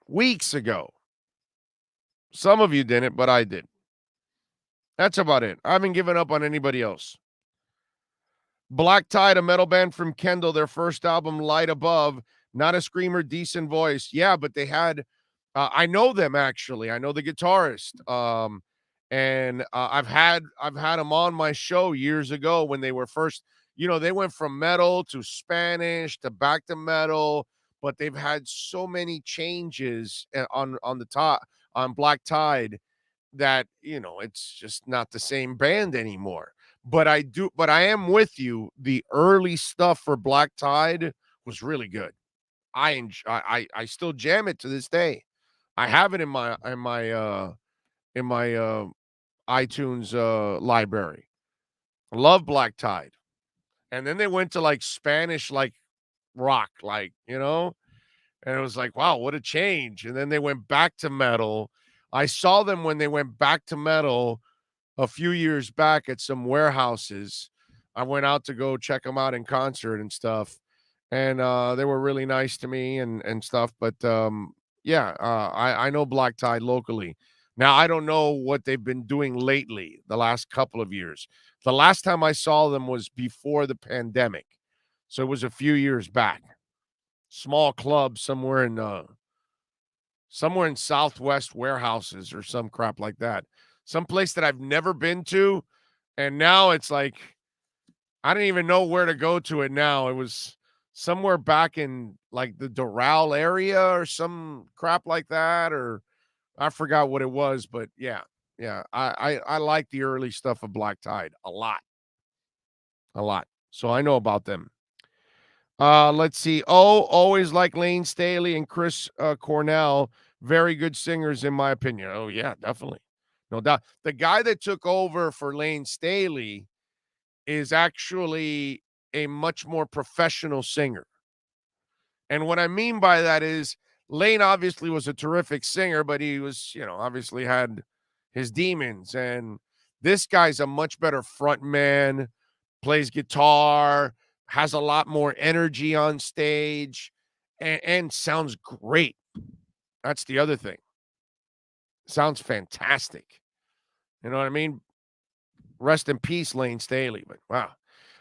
Weeks ago. Some of you didn't, but I did. That's about it. I haven't given up on anybody else. Black Tide, a metal band from Kendall, their first album, Light Above. Not a screamer, decent voice. Yeah, but they had, I know them actually. I know the guitarist. And I've had them on my show years ago when they were first, they went from metal to Spanish to back to metal, but they've had so many changes on the top, on Black Tide, that, it's just not the same band anymore. But I am with you. The early stuff for Black Tide was really good. I still jam it to this day. I have it in my iTunes library. I love Black Tide. And then they went to like Spanish, like rock, like, and it was like, wow, what a change. And then they went back to metal. I saw them when they went back to metal a few years back at some warehouses. I went out to go check them out in concert and stuff. And they were really nice to me and stuff. But I know Black Tide locally. Now, I don't know what they've been doing lately, the last couple of years. The last time I saw them was before the pandemic. So it was a few years back. Small club somewhere in Southwest warehouses or some crap like that. Some place that I've never been to. And now it's like, I don't even know where to go to it now. It was somewhere back in like the Doral area or some crap like that, or I forgot what it was, but yeah. I like the early stuff of Black Tide a lot. So I know about them. Let's see. Always like Lane Staley and Chris Cornell. Very good singers, in my opinion. Oh, yeah, definitely. No doubt. The guy that took over for Lane Staley is actually a much more professional singer. And what I mean by that is Lane obviously was a terrific singer, but he was, obviously had his demons. And this guy's a much better front man, plays guitar, has a lot more energy on stage, and sounds great. That's the other thing. Sounds fantastic. You know what I mean? Rest in peace, Lane Staley. But wow.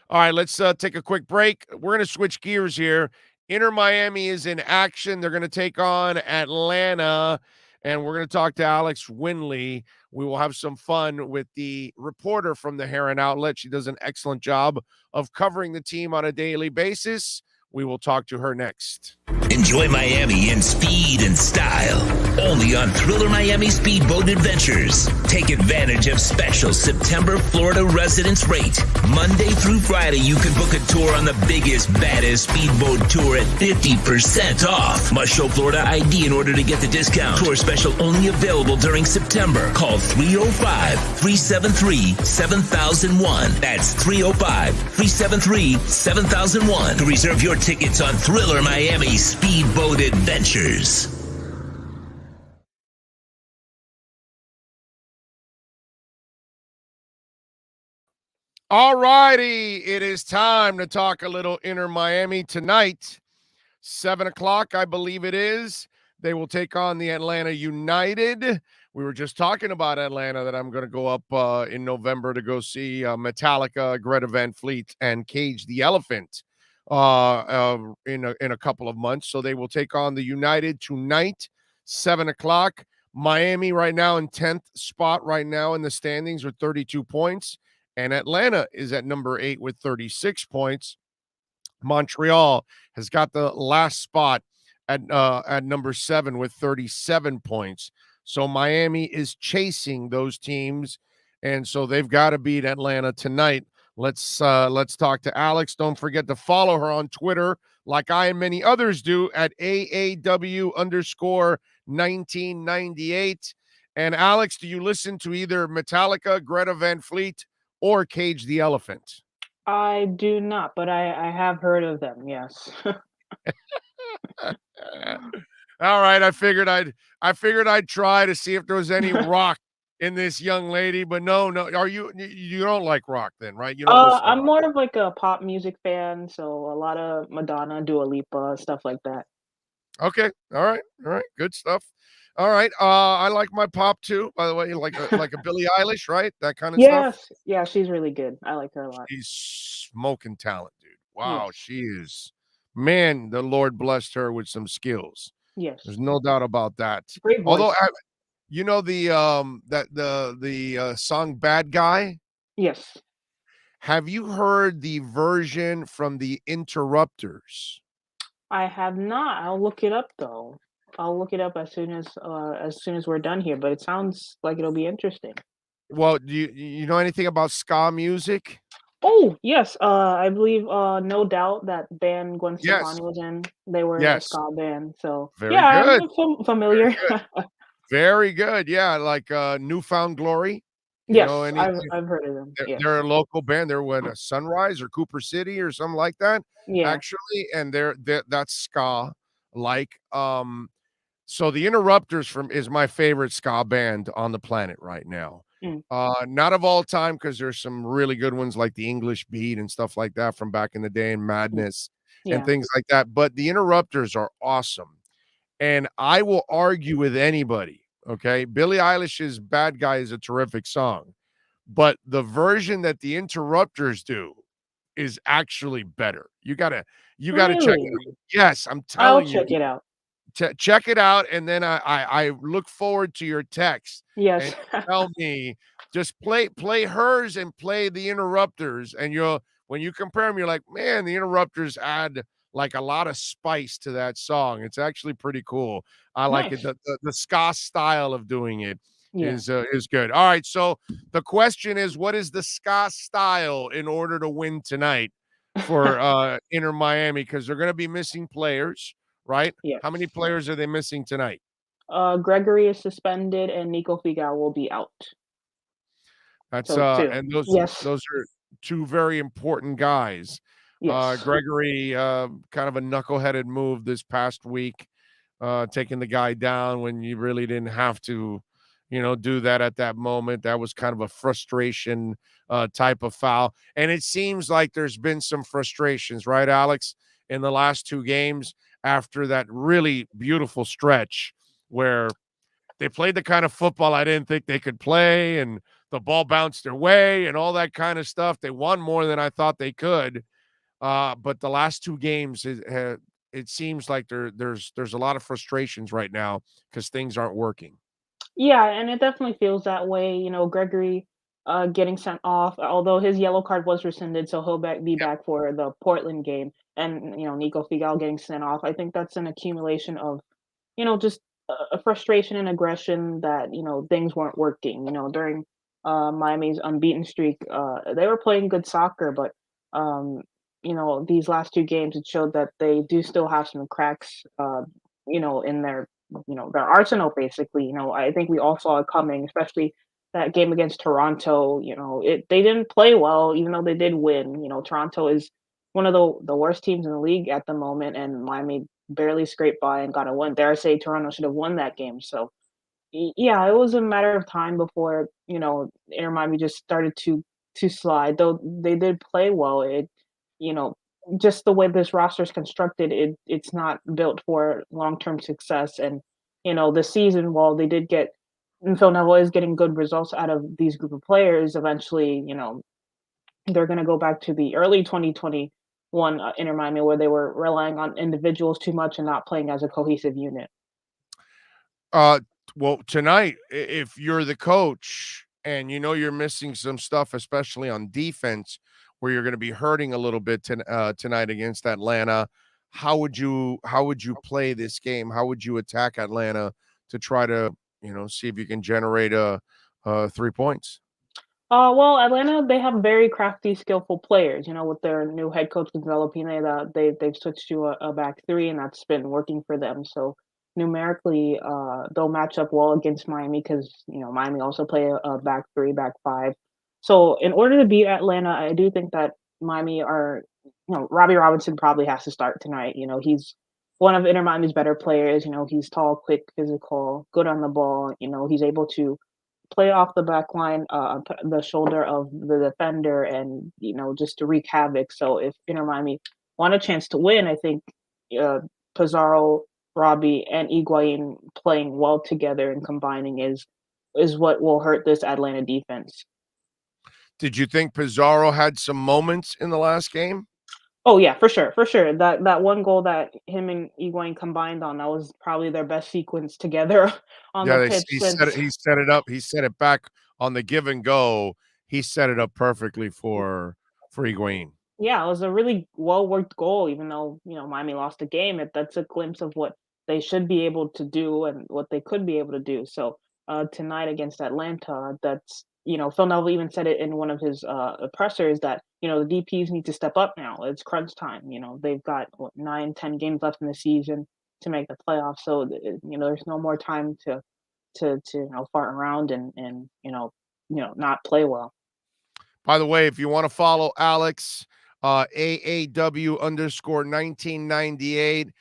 All right, let's take a quick break. We're going to switch gears here. Inter Miami is in action. They're going to take on Atlanta, and we're going to talk to Alex Winley. We will have some fun with the reporter from the Heron Outlet. She does an excellent job of covering the team on a daily basis. We will talk to her next. Enjoy Miami in speed and style. Only on Thriller Miami Speedboat Adventures. Take advantage of special September Florida residence rate. Monday through Friday, you can book a tour on the biggest, baddest speedboat tour at 50% off. Must show Florida ID in order to get the discount. Tour special only available during September. Call 305-373-7001. That's 305-373-7001 to reserve your tickets on Thriller Miami Speedboat Adventures. All righty, it is time to talk a little Inter Miami tonight. 7 o'clock, I believe it is. They will take on the Atlanta United. We were just talking about Atlanta, that I'm going to go up in November to go see Metallica, Greta Van Fleet, and Cage the Elephant in a couple of months. So they will take on the United tonight, 7:00. Miami right now in 10th spot right now in the standings with 32 points. And Atlanta is at number 8 with 36 points. Montreal has got the last spot at number 7 with 37 points. So Miami is chasing those teams, and so they've got to beat Atlanta tonight. Let's talk to Alex. Don't forget to follow her on Twitter, like I and many others do, at AAW_1998. And Alex, do you listen to either Metallica, Greta Van Fleet, or Cage the Elephant? I do not, but I have heard of them. Yes. All right, I figured I'd try to see if there was any rock in this young lady, but no. Are you don't like rock then, right? You don't listen to I'm rock. more of like a pop music fan, so a lot of Madonna, Dua Lipa, stuff like that. Okay, all right, good stuff. All right, I like my pop too. By the way, like a Billie Eilish, right? That kind of stuff. Yes, yeah, she's really good. I like her a lot. She's smoking talent, dude. Wow, Yes. she is. Man, the Lord blessed her with some skills. Yes. There's no doubt about that. Great voice. Although, you know the song "Bad Guy." Yes. Have you heard the version from the Interrupters? I have not. I'll look it up though. I'll look it up as soon as we're done here, but it sounds like it'll be interesting. Well, do you know anything about ska music? Oh, yes. I believe No Doubt, that band Gwen Yes. Stefani was in. They were a Yes. ska band. So Very yeah, good. I'm familiar. Very good. Yeah, like Newfound Glory. You Yes, know, I've heard of them. Yes. they're a local band. They're in Sunrise or Cooper City or something like that. Yeah. Actually, and that's ska. Like, so the Interrupters is my favorite ska band on the planet right now. Mm. Not of all time, because there's some really good ones like the English Beat and stuff like that from back in the day, and Madness Yeah. and things like that. But the Interrupters are awesome. And I will argue with anybody, okay? Billie Eilish's Bad Guy is a terrific song, but the version that the Interrupters do is actually better. You gotta check it Really? out. Yes, I'm I'll telling you. check it out. Check it out, and then I look forward to your text. Yes. And tell me, just play hers and play the Interrupters, and when you compare them, you're like, man, the Interrupters add like a lot of spice to that song. It's actually pretty cool. I like it. Nice. The ska style of doing it Yeah. is good. All right, so the question is, what is the ska style in order to win tonight for Inter Miami? Because they're going to be missing players, right? Yes. How many players are they missing tonight? Gregory is suspended and Nico Figal will be out. That's So, two. and those Yes. those are two very important guys. Yes. Gregory, kind of a knuckleheaded move this past week, taking the guy down when you really didn't have to, do that at that moment. That was kind of a frustration type of foul. And it seems like there's been some frustrations, right, Alex, in the last two games after that really beautiful stretch where they played the kind of football I didn't think they could play, and the ball bounced their way and all that kind of stuff. They won more than I thought they could. But the last two games, it seems like there's a lot of frustrations right now because things aren't working. Yeah, and it definitely feels that way. Gregory getting sent off, although his yellow card was rescinded, so he'll be back for the Portland game. And Nico Figal getting sent off. I think that's an accumulation of, just a frustration and aggression that things weren't working. During Miami's unbeaten streak, they were playing good soccer, but these last two games, it showed that they do still have some cracks, in their arsenal, basically. I think we all saw it coming, especially that game against Toronto. They didn't play well, even though they did win. Toronto is one of the worst teams in the league at the moment, and Miami barely scraped by and got a win. Dare I say Toronto should have won that game. So, yeah, it was a matter of time before, Inter Miami just started to slide, though they did play well. Just the way this roster is constructed, it's not built for long-term success. And this season, while they did get, and Phil Neville is getting good results out of these group of players, eventually, they're going to go back to the early 2021 Inter Miami, where they were relying on individuals too much and not playing as a cohesive unit. Well, tonight, if you're the coach and you're missing some stuff, especially on defense, where you're going to be hurting a little bit tonight against Atlanta, how would you play this game? How would you attack Atlanta to try to see if you can generate 3 points? Well, Atlanta, they have very crafty, skillful players. With their new head coach Gonzalo Pineda, they've switched to a back three, and that's been working for them. So numerically, they'll match up well against Miami because Miami also play a back three, back five. So in order to beat Atlanta, I do think that Miami are, Robbie Robinson probably has to start tonight. He's one of Inter Miami's better players. He's tall, quick, physical, good on the ball. He's able to play off the back line, the shoulder of the defender, and just to wreak havoc. So if Inter Miami want a chance to win, I think Pizarro, Robbie, and Higuain playing well together and combining is what will hurt this Atlanta defense. Did you think Pizarro had some moments in the last game? Oh yeah, for sure. That one goal that him and Higuain combined on, that was probably their best sequence together on the pitch. He set it up. He set it back on the give and go. He set it up perfectly for Higuain. Yeah, it was a really well worked goal, even though Miami lost the game. That's a glimpse of what they should be able to do and what they could be able to do. So tonight against Atlanta, that's Phil Neville even said it in one of his pressers that the DPs need to step up now. It's crunch time. They've got 9-10 games left in the season to make the playoffs. So there's no more time to fart around and not play well. By the way, if you want to follow Alex, AAW_1998.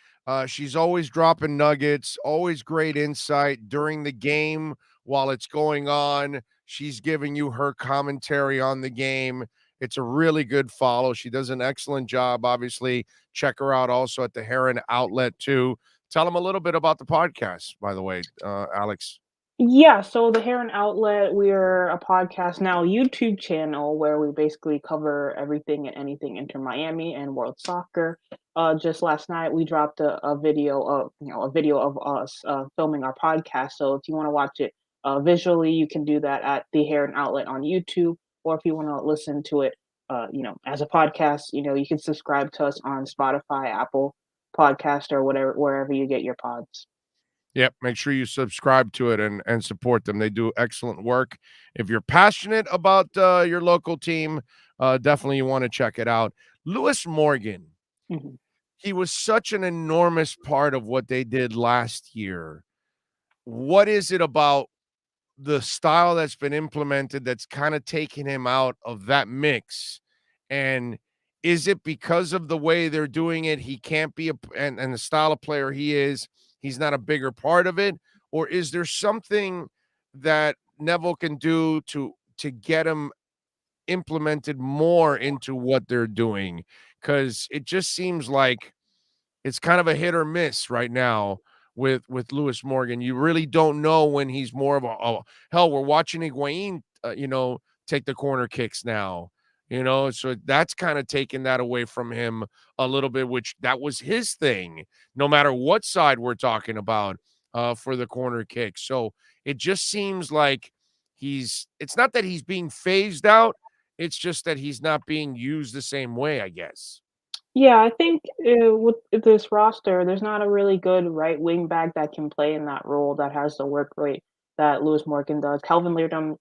She's always dropping nuggets, always great insight during the game while it's going on. She's giving you her commentary on the game. It's a really good follow. She does an excellent job. Obviously, check her out also at the Heron Outlet too. Tell them a little bit about the podcast, by the way, Alex. Yeah, so the Heron Outlet, we're a podcast now, YouTube channel where we basically cover everything and anything Inter Miami and World Soccer. Just last night we dropped a video of us filming our podcast. So if you want to watch it visually, you can do that at the Heron Outlet on YouTube, or if you want to listen to it, as a podcast, you can subscribe to us on Spotify, Apple Podcast, or wherever you get your pods. Yep, make sure you subscribe to it and support them. They do excellent work. If you're passionate about your local team, definitely you want to check it out. Lewis Morgan, he was such an enormous part of what they did last year. What is it about the style that's been implemented that's kind of taking him out of that mix? And is it because of the way they're doing it, he can't be and the style of player he is, he's not a bigger part of it? Or is there something that Neville can do to get him implemented more into what they're doing? Because it just seems like it's kind of a hit or miss right now with Lewis Morgan. You really don't know when he's more of hell, we're watching Higuain, take the corner kicks now. So that's kind of taking that away from him a little bit, which that was his thing, no matter what side we're talking about for the corner kick. So it just seems like it's not that he's being phased out. It's just that he's not being used the same way, I guess. Yeah, I think with this roster, there's not a really good right wing back that can play in that role that has the work rate that Lewis Morgan does. Calvin Leardom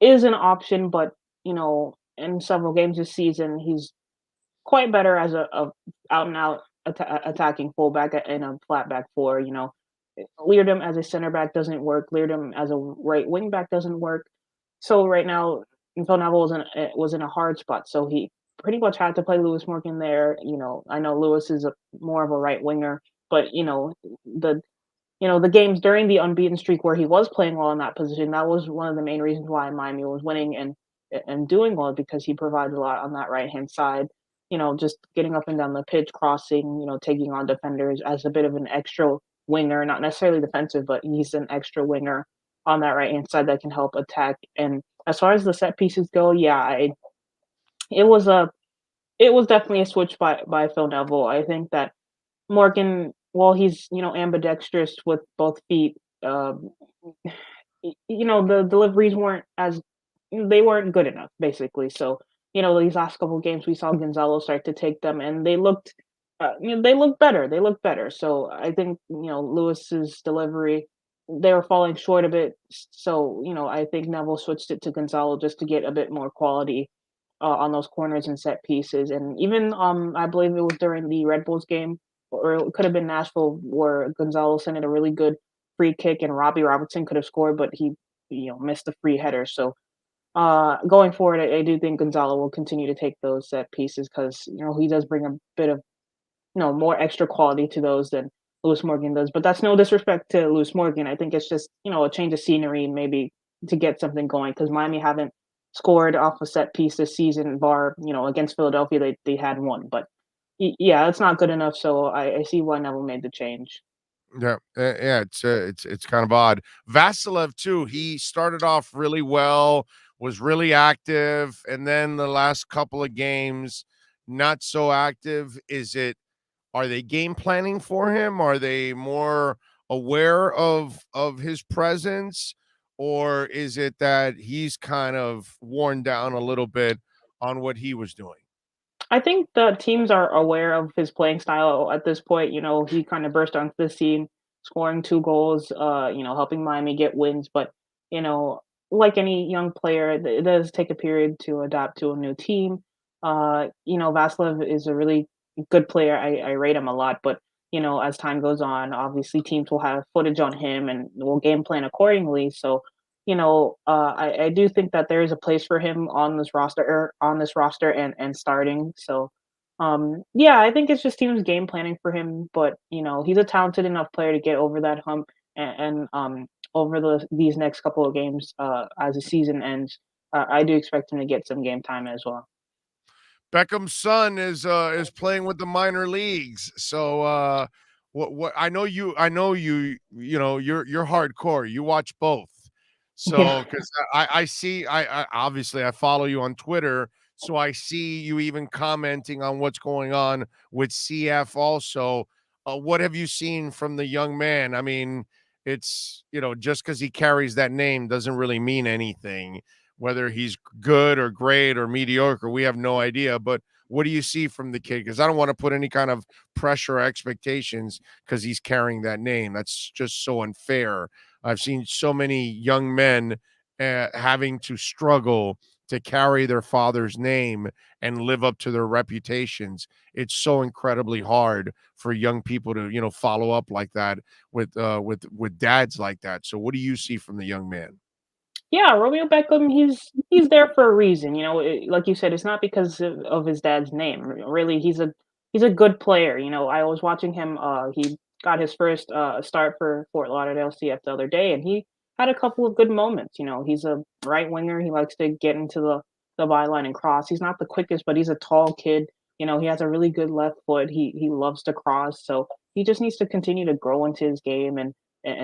is an option, but in several games this season, he's quite better as a out and out attacking fullback in a flat back four. Leardom as a center back doesn't work. Leardom as a right wing back doesn't work. So right now, Phil Neville was in a hard spot. So he pretty much had to play Lewis Morgan there. I know Lewis is more of a right winger, but the games during the unbeaten streak where he was playing well in that position, that was one of the main reasons why Miami was winning and doing well, because he provided a lot on that right-hand side, just getting up and down the pitch, crossing, taking on defenders as a bit of an extra winger, not necessarily defensive, but he's an extra winger on that right hand side that can help attack. And as far as the set pieces go, yeah, it was a it was definitely a switch by Phil Neville. I think that Morgan, while he's ambidextrous with both feet, the deliveries weren't good enough, basically. So these last couple of games we saw Gonzalo start to take them, and they looked better. They looked better. So I think Lewis's delivery, they were falling short of it. So I think Neville switched it to Gonzalo just to get a bit more quality on those corners and set pieces. And even I believe it was during the Red Bulls game, or it could have been Nashville, where Gonzalo sent in a really good free kick and Robbie Robertson could have scored, but he missed the free header. So going forward, I do think Gonzalo will continue to take those set pieces because he does bring a bit of more extra quality to those than Lewis Morgan does. But that's no disrespect to Lewis Morgan. I think it's just a change of scenery, maybe to get something going, because Miami haven't scored off a set piece this season. Bar against Philadelphia, they had one, but yeah, it's not good enough. So I see why Neville made the change. Yeah, it's kind of odd. Vasilev too. He started off really well, was really active, and then the last couple of games, not so active. Are they game planning for him? Are they more aware of his presence, or is it that he's kind of worn down a little bit on what he was doing? I think the teams are aware of his playing style at this point. He kind of burst onto the scene, scoring 2 goals, helping Miami get wins. But, like any young player, it does take a period to adapt to a new team. Vasilev is a really good player. I rate him a lot. But, as time goes on, obviously teams will have footage on him and will game plan accordingly. So, I do think that there is a place for him on this roster and starting. So, yeah, I think it's just teams game planning for him, but he's a talented enough player to get over that hump and over these next couple of games as the season ends. I do expect him to get some game time as well. Beckham's son is playing with the minor leagues. So what I know you're hardcore. You watch both. So because I see I obviously I follow you on Twitter, so I see you even commenting on what's going on with CF also. What have you seen from the young man? I mean, it's just because he carries that name doesn't really mean anything. Whether he's good or great or mediocre, we have no idea. But what do you see from the kid? Because I don't want to put any kind of pressure or expectations because he's carrying that name. That's just so unfair. I've seen so many young men having to struggle to carry their father's name and live up to their reputations. It's so incredibly hard for young people to, follow up like that with dads like that. So what do you see from the young man? Yeah, Romeo Beckham, he's there for a reason. Like you said, it's not because of his dad's name. Really, he's a good player. I was watching him. He got his first start for Fort Lauderdale CF the other day, and he had a couple of good moments. He's a right winger. He likes to get into the byline and cross. He's not the quickest, but he's a tall kid. He has a really good left foot. He loves to cross, so he just needs to continue to grow into his game and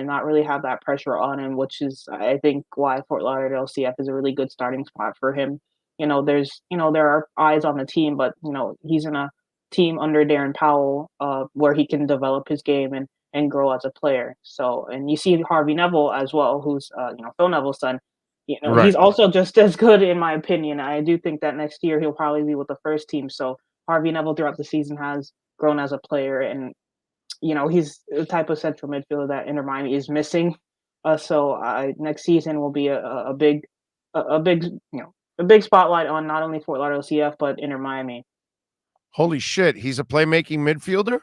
not really have that pressure on him, which is, I think, why Fort Lauderdale CF is a really good starting spot for him. There are eyes on the team, but, he's in a team under Darren Powell where he can develop his game and grow as a player. So, and you see Harvey Neville as well, who's, Phil Neville's son. Right. He's also just as good, in my opinion. I do think that next year he'll probably be with the first team. So Harvey Neville throughout the season has grown as a player, and he's the type of central midfielder that Inter Miami is missing. So next season will be a big spotlight on not only Fort Lauderdale CF but Inter Miami. Holy shit, he's a playmaking midfielder?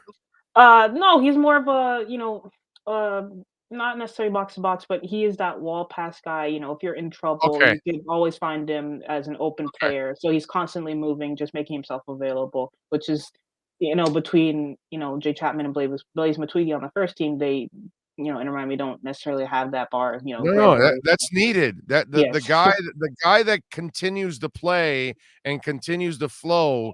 No, he's more of a not necessarily box to box, but he is that wall pass guy. If you're in trouble, Okay. you can always find him as an open player. So he's constantly moving, just making himself available, which is between, Jay Chapman and Blaise Matuidi on the first team, they, Inter Miami don't necessarily have that bar, No, that's needed. That the Yes. guy that continues to play and continues to flow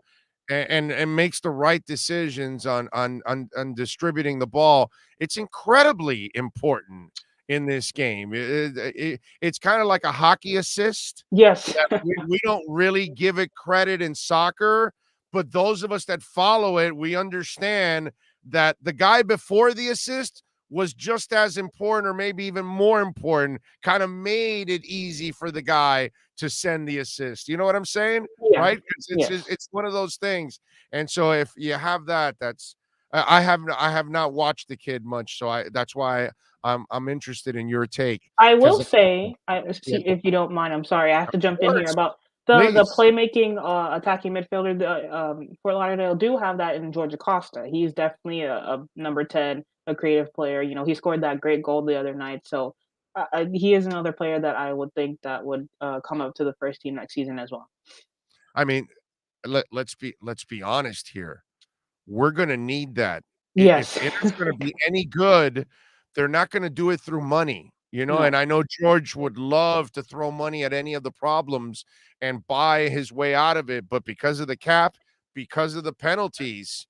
and makes the right decisions on distributing the ball, it's incredibly important in this game. It's kind of like a hockey assist. Yes. That we don't really give it credit in soccer, but those of us that follow it, we understand that the guy before the assist was just as important or maybe even more important, kind of made it easy for the guy to send the assist. You know what I'm saying? Yeah. Right? Yes. It's one of those things. And so if you have that, that's I have not watched the kid much, so that's why I'm interested in your take. I will 'Cause say, yeah, if you don't mind, I'm sorry, I have to of jump in here course, about the please. playmaking, attacking midfielder. Fort Lauderdale do have that in George Acosta. He's definitely a number 10, a creative player. You know, he scored that great goal the other night. So he is another player that I would think that would come up to the first team next season as well. I mean, let's be honest here. We're gonna need that. If Yes. Inter's gonna be any good, they're not gonna do it through money, No. and I know George would love to throw money at any of the problems and buy his way out of it, but because of the cap, because of the penalties,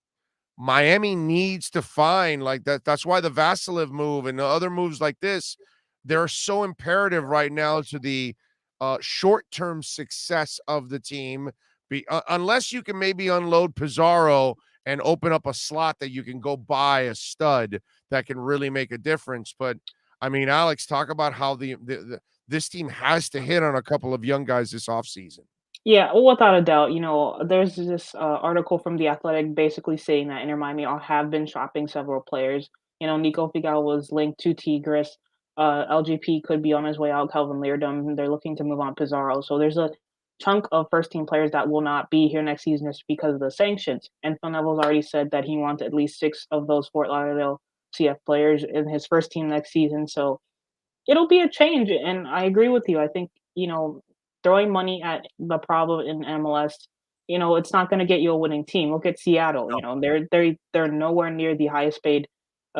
Miami needs to find like that. That's why the Vasilev move and the other moves like this, they're so imperative right now to the short-term success of the team. Unless you can maybe unload Pizarro and open up a slot that you can go buy a stud that can really make a difference. But I mean, Alex, talk about how this team has to hit on a couple of young guys this offseason. Yeah, well, without a doubt, there's this article from The Athletic basically saying that Inter Miami have been shopping several players. Nico Figal was linked to Tigres. LGP could be on his way out. Calvin Leardom, they're looking to move on Pizarro. So there's a chunk of first team players that will not be here next season just because of the sanctions. And Phil Neville's already said that he wants at least 6 of those Fort Lauderdale CF players in his first team next season. So it'll be a change, and I agree with you. I think, throwing money at the problem in MLS, it's not gonna get you a winning team. Look at Seattle, they're nowhere near the highest paid,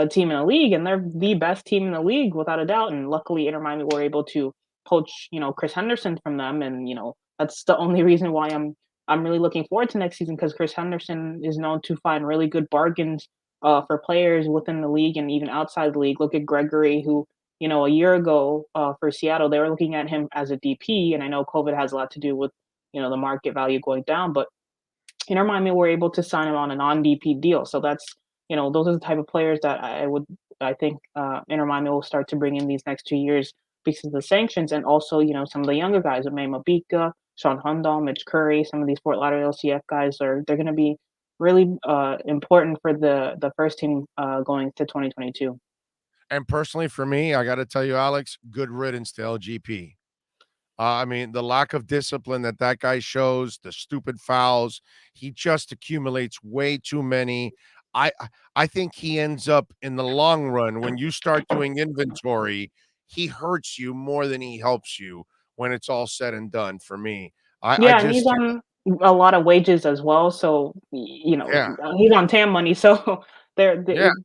team in the league, and they're the best team in the league without a doubt, and luckily Inter Miami were able to poach, Chris Henderson from them, and, that's the only reason why I'm really looking forward to next season because Chris Henderson is known to find really good bargains, for players within the league and even outside the league. Look at Gregory, who a year ago for Seattle, they were looking at him as a DP, and I know COVID has a lot to do with the market value going down, but Inter Miami were able to sign him on a non-DP deal. So that's those are the type of players that I think Inter Miami will start to bring in these next 2 years because of the sanctions, and also some of the younger guys, May Mabika, Sean Hundal, Mitch Curry, some of these Fort Lauderdale CF guys they're going to be really important for the first team going to 2022. And personally, for me, I got to tell you, Alex, good riddance to LGP. I mean, the lack of discipline that guy shows, the stupid fouls, he just accumulates way too many. I I think he ends up in the long run when you start doing inventory, he hurts you more than he helps you when it's all said and done. For me, I Yeah, and he's just on a lot of wages as well, so, yeah he's on TAM money, so yeah.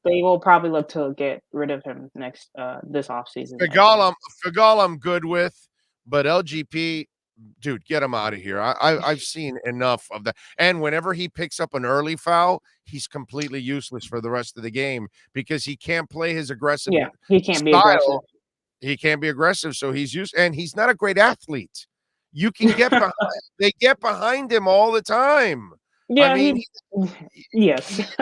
they will probably look to get rid of him this offseason, I Figal, think. I'm good with, but LGP, dude, get him out of here. I've seen enough of that. And whenever he picks up an early foul, he's completely useless for the rest of the game because he can't play his aggressive Yeah, he can't be aggressive. style. He can't be aggressive, so and he's not a great athlete. You can get behind, they get behind him all the time. I Yeah, mean, yes.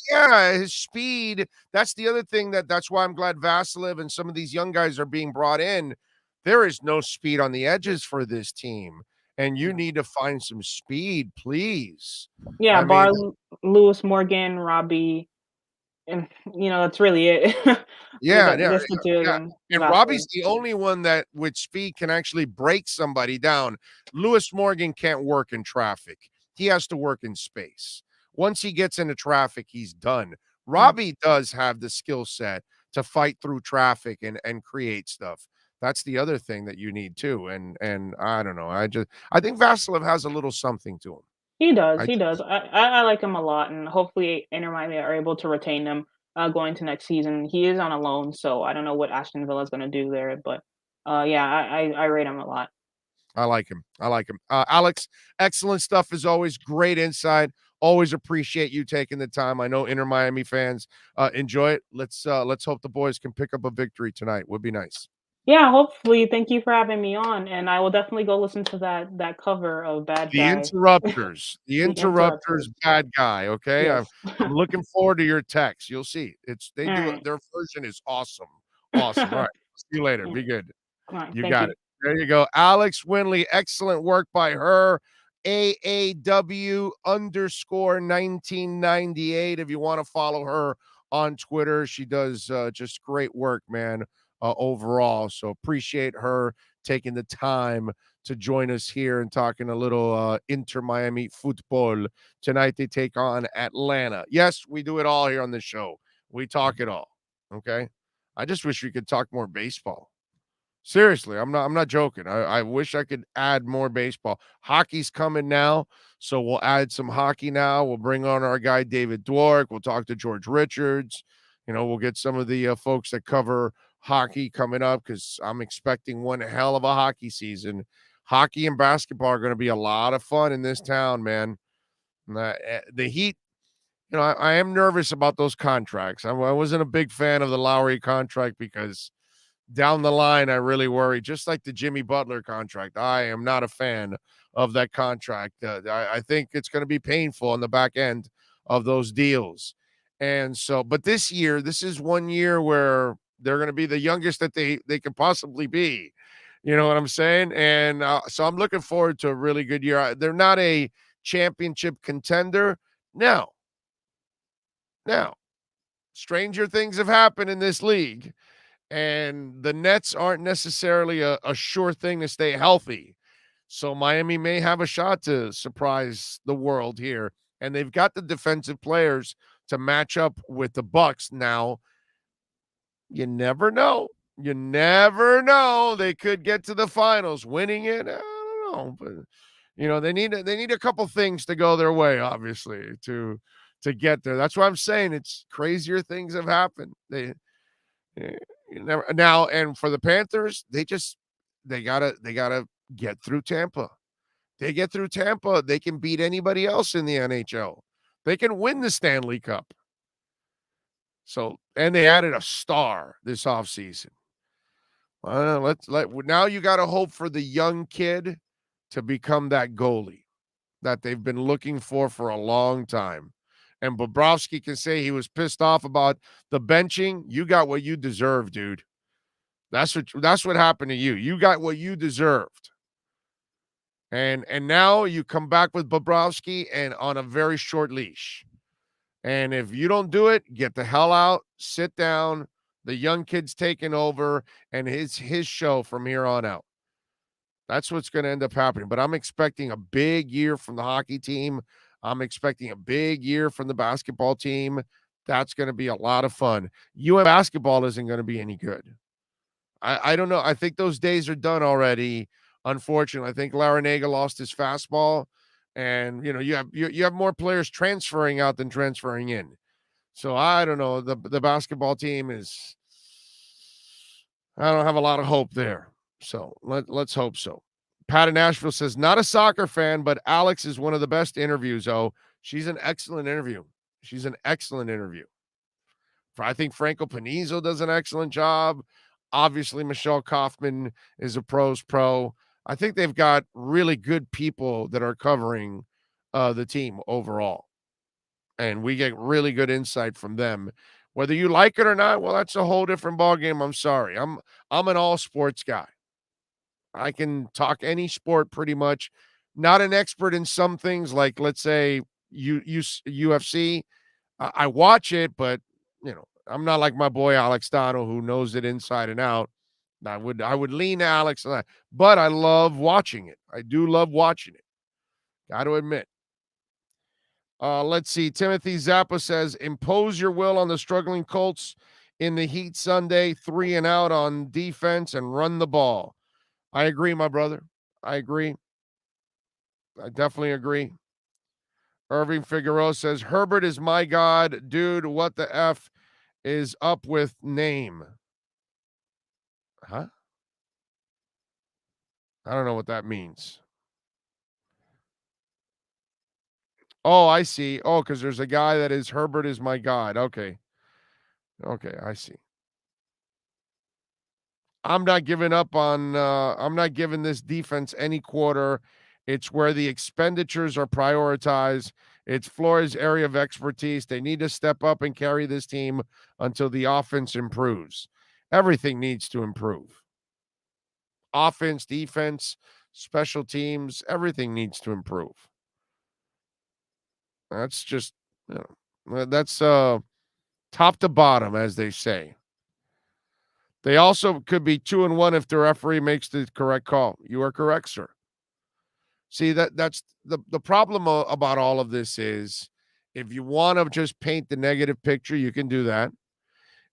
yeah, his speed. That's the other thing that's why I'm glad Vasilev and some of these young guys are being brought in. There is no speed on the edges for this team, and you need to find some speed, please. Yeah, I mean, Lewis Morgan, Robbie, and, that's really it. yeah, yeah, Just the 2 of yeah. them. And Vasquez. Robbie's the only one that with speed can actually break somebody down. Lewis Morgan can't work in traffic. He has to work in space. Once he gets into traffic, he's done. Robbie does have the skill set to fight through traffic and create stuff. That's the other thing that you need too. And I don't know. I think Vasilev has a little something to him. He does, I he does. I like him a lot, and hopefully Inter Miami are able to retain him, going to next season. He is on a loan, so I don't know what Aston Villa is gonna do there, but, yeah, I rate him a lot. I like him. I like him. Alex, excellent stuff as always. Great insight. always appreciate you taking the time. I know Inter Miami fans enjoy it. Let's hope the boys can pick up a victory tonight. Would be nice. Yeah, hopefully. Thank you for having me on, and I will definitely go listen to that cover of Bad The Guy. Interrupters. The The Interrupters, Interrupters. Bad Guy, okay? I'm Yes. I'm looking forward to your text. You'll see. They All do right. their version is awesome. Awesome. All right. See you later. Yeah. Be good. All right. You Thank got you. it. There you go. Alex Winley, excellent work by her. AAW_1998. If you want to follow her on Twitter, she does just great work, man, overall. So appreciate her taking the time to join us here and talking a little Inter Miami football. Tonight they take on Atlanta. Yes, we do it all here on the show. We talk it all. Okay. I just wish we could talk more baseball. Seriously, I'm not joking. I wish I could add more baseball. Hockey's coming now, so we'll add some hockey now. We'll bring on our guy David Dwork. We'll talk to George Richards. We'll get some of the folks that cover hockey coming up because I'm expecting one hell of a hockey season. Hockey and basketball are going to be a lot of fun in this town, man. The Heat, I am nervous about those contracts. I wasn't a big fan of the Lowry contract because down the line, I really worry, just like the Jimmy Butler contract. I am not a fan of that contract. I think it's going to be painful on the back end of those deals. And so, but this year, this is 1 year where they're going to be the youngest that they could possibly be. You know what I'm saying? And so I'm looking forward to a really good year. They're not a championship contender. Now, stranger things have happened in this league. And the Nets aren't necessarily a sure thing to stay healthy. So Miami may have a shot to surprise the world here. And they've got the defensive players to match up with the Bucks. Now, you never know. You never know. They could get to the finals. Winning it, I don't know. But they need a couple things to go their way, obviously, to get there. That's why I'm saying it's crazier things have happened. Now, and for the Panthers, they gotta get through Tampa. They get through Tampa, they can beat anybody else in the NHL. They can win the Stanley Cup. So, and they added a star this offseason. Now you got to hope for the young kid to become that goalie that they've been looking for a long time. And Bobrovsky can say he was pissed off about the benching. You got what you deserve, dude. That's what happened to you. You got what you deserved. And now you come back with Bobrovsky and on a very short leash. And if you don't do it, get the hell out, sit down. The young kid's taking over, and his show from here on out. That's what's going to end up happening. But I'm expecting a big year from the hockey team. I'm expecting a big year from the basketball team. That's going to be a lot of fun. basketball isn't going to be any good. I don't know. I think those days are done already. Unfortunately, I think Larinaga lost his fastball, and you have more players transferring out than transferring in. So I don't know. The basketball team is. I don't have a lot of hope there. So let's hope so. Pat in Nashville says, not a soccer fan, but Alex is one of the best interviews. Oh, she's an excellent interview. She's an excellent interview. I think Franco Panizo does an excellent job. Obviously, Michelle Kaufman is a pro's pro. I think they've got really good people that are covering the team overall. And we get really good insight from them. Whether you like it or not, well, that's a whole different ballgame. I'm sorry. I'm an all sports guy. I can talk any sport pretty much. Not an expert in some things, like let's say UFC. I watch it, but I'm not like my boy Alex Dono who knows it inside and out. I would lean to Alex on that, but I love watching it. I do love watching it. Got to admit. Let's see. Timothy Zappa says, impose your will on the struggling Colts in the Heat Sunday, 3 and out on defense and run the ball. I agree, my brother. I agree. I definitely agree. Irving Figueroa says, Herbert is my God. Dude, what the F is up with name? Huh? I don't know what that means. Oh, I see. Oh, because there's a guy that is Herbert is my God. Okay. Okay, I see. I'm not giving up on I'm not giving this defense any quarter. It's where the expenditures are prioritized. It's Flores' area of expertise. They need to step up and carry this team until the offense improves. Everything needs to improve. Offense, defense, special teams, everything needs to improve. That's just that's top to bottom, as they say. They also could be 2-1 if the referee makes the correct call. You are correct, sir. See, that's the problem about all of this is if you want to just paint the negative picture, you can do that.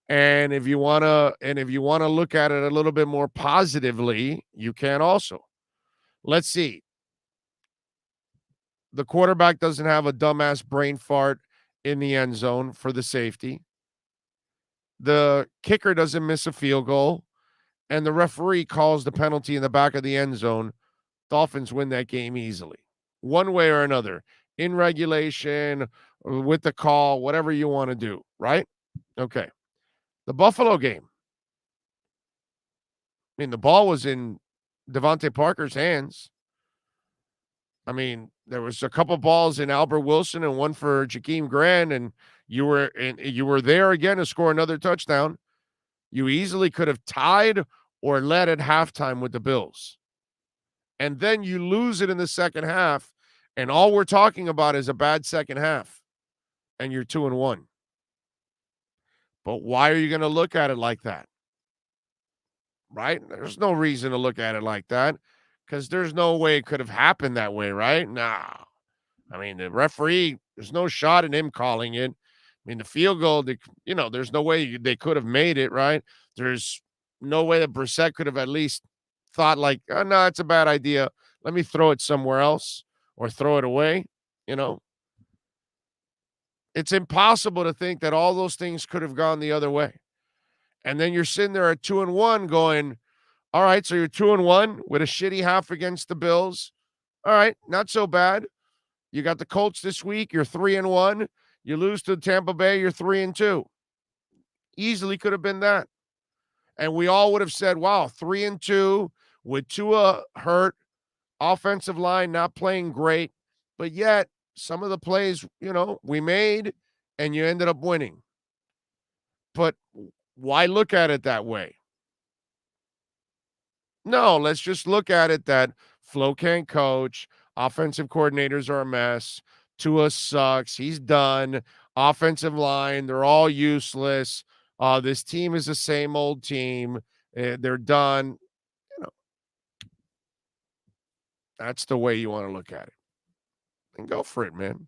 And if you want to look at it a little bit more positively, you can also. Let's see. The quarterback doesn't have a dumbass brain fart in the end zone for the safety. The kicker doesn't miss a field goal, and the referee calls the penalty in the back of the end zone. Dolphins win that game easily, one way or another, in regulation, with the call, whatever you want to do, right? Okay. The Buffalo game. I mean, the ball was in Devontae Parker's hands. I mean, there was a couple balls in Albert Wilson and one for Jakeem Grant, and you were there again to score another touchdown. You easily could have tied or led at halftime with the Bills. And then you lose it in the second half, and all we're talking about is a bad second half, and you're 2-1. But why are you going to look at it like that? Right? There's no reason to look at it like that because there's no way it could have happened that way, right? Nah. I mean, the referee, there's no shot in him calling it. I mean, the field goal, there's no way they could have made it, right? There's no way that Brissett could have at least thought like, oh, no, it's a bad idea. Let me throw it somewhere else or throw it away, It's impossible to think that all those things could have gone the other way. And then you're sitting there at 2-1 going, all right, so you're 2-1 with a shitty half against the Bills. All right, not so bad. You got the Colts this week. You're 3-1. You lose to Tampa Bay. You're 3-2. Easily could have been that. And we all would have said, wow, 3-2 with Tua hurt, offensive line not playing great. But yet some of the plays, we made and you ended up winning. But why look at it that way? No, let's just look at it that Flo can't coach. Offensive coordinators are a mess. Tua sucks. He's done. Offensive line, they're all useless. This team is the same old team. They're done. That's the way you want to look at it. And go for it, man.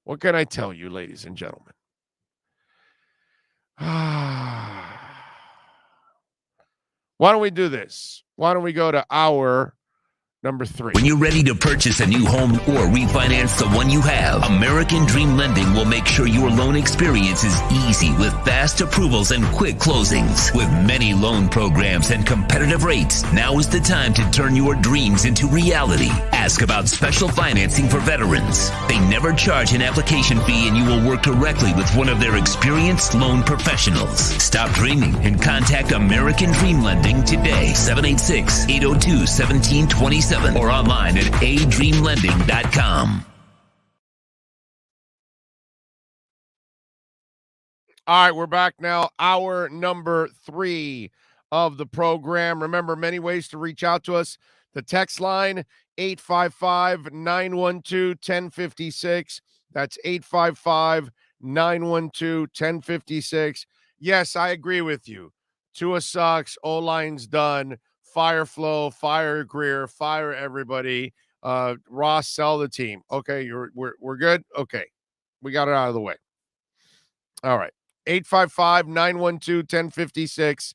What can I tell you, ladies and gentlemen? Why don't we do this? Why don't we go to our number 3? When you're ready to purchase a new home or refinance the one you have, American Dream Lending will make sure your loan experience is easy with fast approvals and quick closings. With many loan programs and competitive rates, now is the time to turn your dreams into reality. Ask about special financing for veterans. They never charge an application fee and you will work directly with one of their experienced loan professionals. Stop dreaming and contact American Dream Lending today. 786-802-1727. Or online at adreamlending.com. All right, we're back now. Hour number 3 of the program. Remember, many ways to reach out to us. The text line, 855-912-1056. That's 855-912-1056. Yes, I agree with you. Tua sucks. O-line's done. Fire Flo, fire Greer, fire everybody. Ross, sell the team. Okay, we're good. Okay, we got it out of the way. All right, 855-912-1056.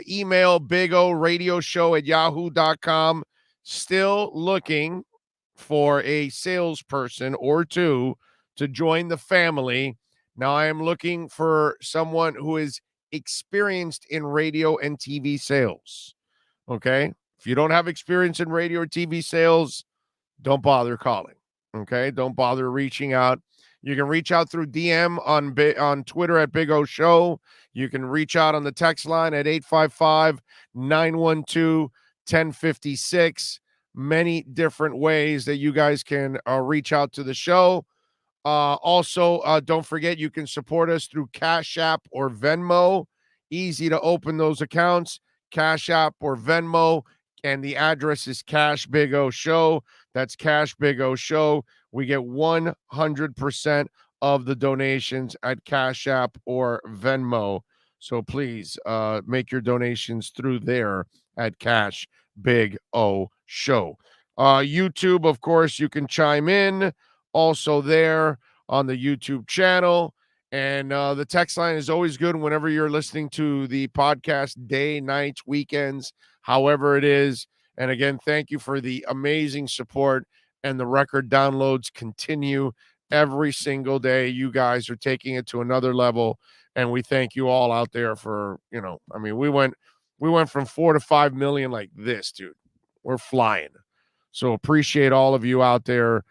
Email bigoRadioshow@yahoo.com. Still looking for a salesperson or two to join the family. Now I am looking for someone who is experienced in radio and TV sales. Okay. If you don't have experience in radio or TV sales, don't bother calling. Okay, don't bother reaching out. You can reach out through DM on Twitter at Big O Show. You can reach out on the text line at 855-912-1056. Many different ways that you guys can reach out to the show. Also, don't forget you can support us through Cash App or Venmo. Easy to open those accounts, Cash App or Venmo, and the address is Cash Big O Show. That's Cash Big O Show. We get 100% of the donations at Cash App or Venmo. So please make your donations through there at Cash Big O Show. YouTube, of course, you can chime in also there on the YouTube channel. And the text line is always good whenever you're listening to the podcast, day, nights, weekends, however it is. And again, thank you for the amazing support, and the record downloads continue every single day. You guys are taking it to another level, and we thank you all out there for, we went from 4 to 5 million like this, dude. We're flying. So appreciate all of you out there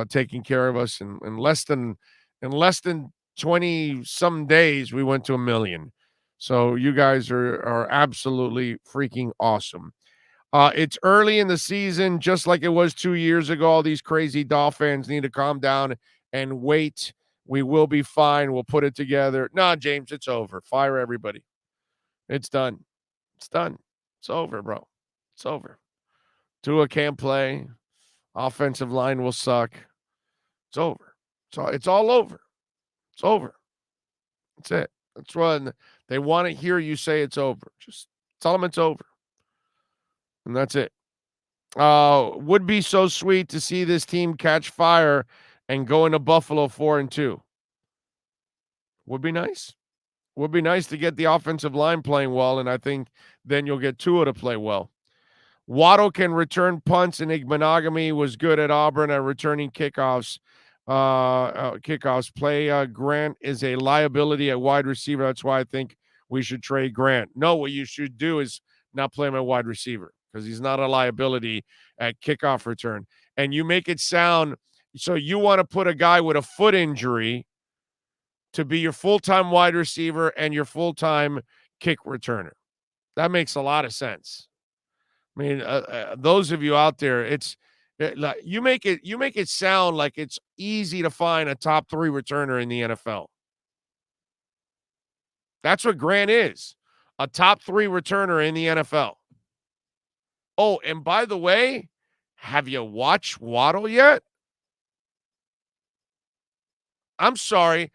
taking care of us. In less than 20 some days, we went to 1 million. So you guys are absolutely freaking awesome. It's early in the season, just like it was 2 years ago. All these crazy Dolphins need to calm down and wait. We will be fine. We'll put it together. Nah, James, it's over. Fire everybody. It's done. It's done. It's over, bro. It's over. Tua can't play. Offensive line will suck. It's over. So it's all over. It's over. That's it. That's when they want to hear you say it's over. Just tell them it's over. And that's it. Would be so sweet to see this team catch fire and go into Buffalo 4-2. Would be nice. Would be nice to get the offensive line playing well, and I think then you'll get Tua to play well. Waddle can return punts, and Igbenogany was good at Auburn at returning kickoffs. Grant is a liability at wide receiver. That's why I think we should trade Grant. No, what you should do is not play him at wide receiver, because he's not a liability at kickoff return. And you make it sound, so you want to put a guy with a foot injury to be your full-time wide receiver and your full-time kick returner. That makes a lot of sense. I mean, those of you out there, you make it sound like it's easy to find a top 3 returner in the NFL. That's what Grant is, a top 3 returner in the NFL. Oh, and by the way, have you watched Waddle yet? I'm sorry.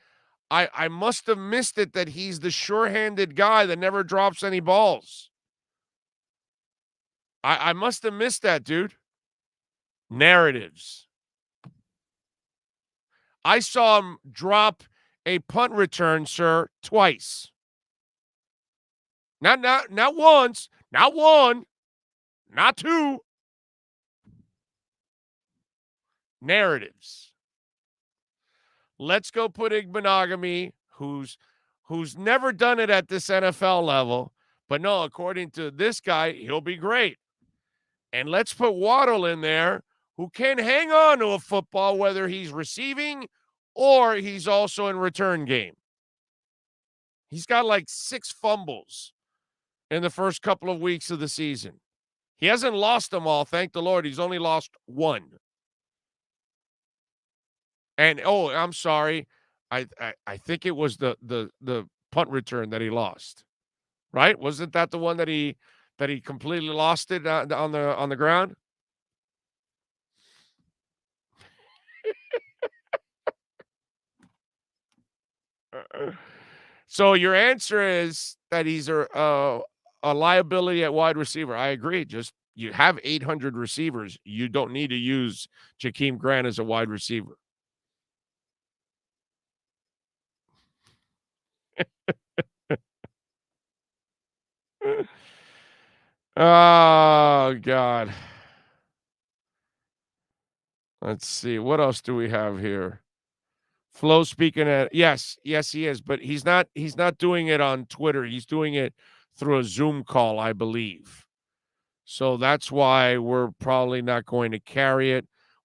I must have missed it that he's the sure-handed guy that never drops any balls. I must have missed that, dude. Narratives. I saw him drop a punt return, sir, twice. Not once, not one, not two. Narratives. Let's go put Igbenogany, who's never done it at this NFL level, but no, according to this guy, he'll be great. And let's put Waddle in there, who can hang on to a football, whether he's receiving or he's also in return game. He's got like 6 fumbles in the first couple of weeks of the season. He hasn't lost them all, thank the Lord. He's only lost 1. And I'm sorry, I think it was the punt return that he lost, right? Wasn't that the one that he completely lost it on the ground? So your answer is that he's a liability at wide receiver. I agree. Just you have 800 receivers. You don't need to use Jakeem Grant as a wide receiver. Oh, God. Let's see. What else do we have here? Flo speaking at yes, he is, but he's not doing it on Twitter. He's doing it through a Zoom call, I believe. So that's why we're probably not going to carry it.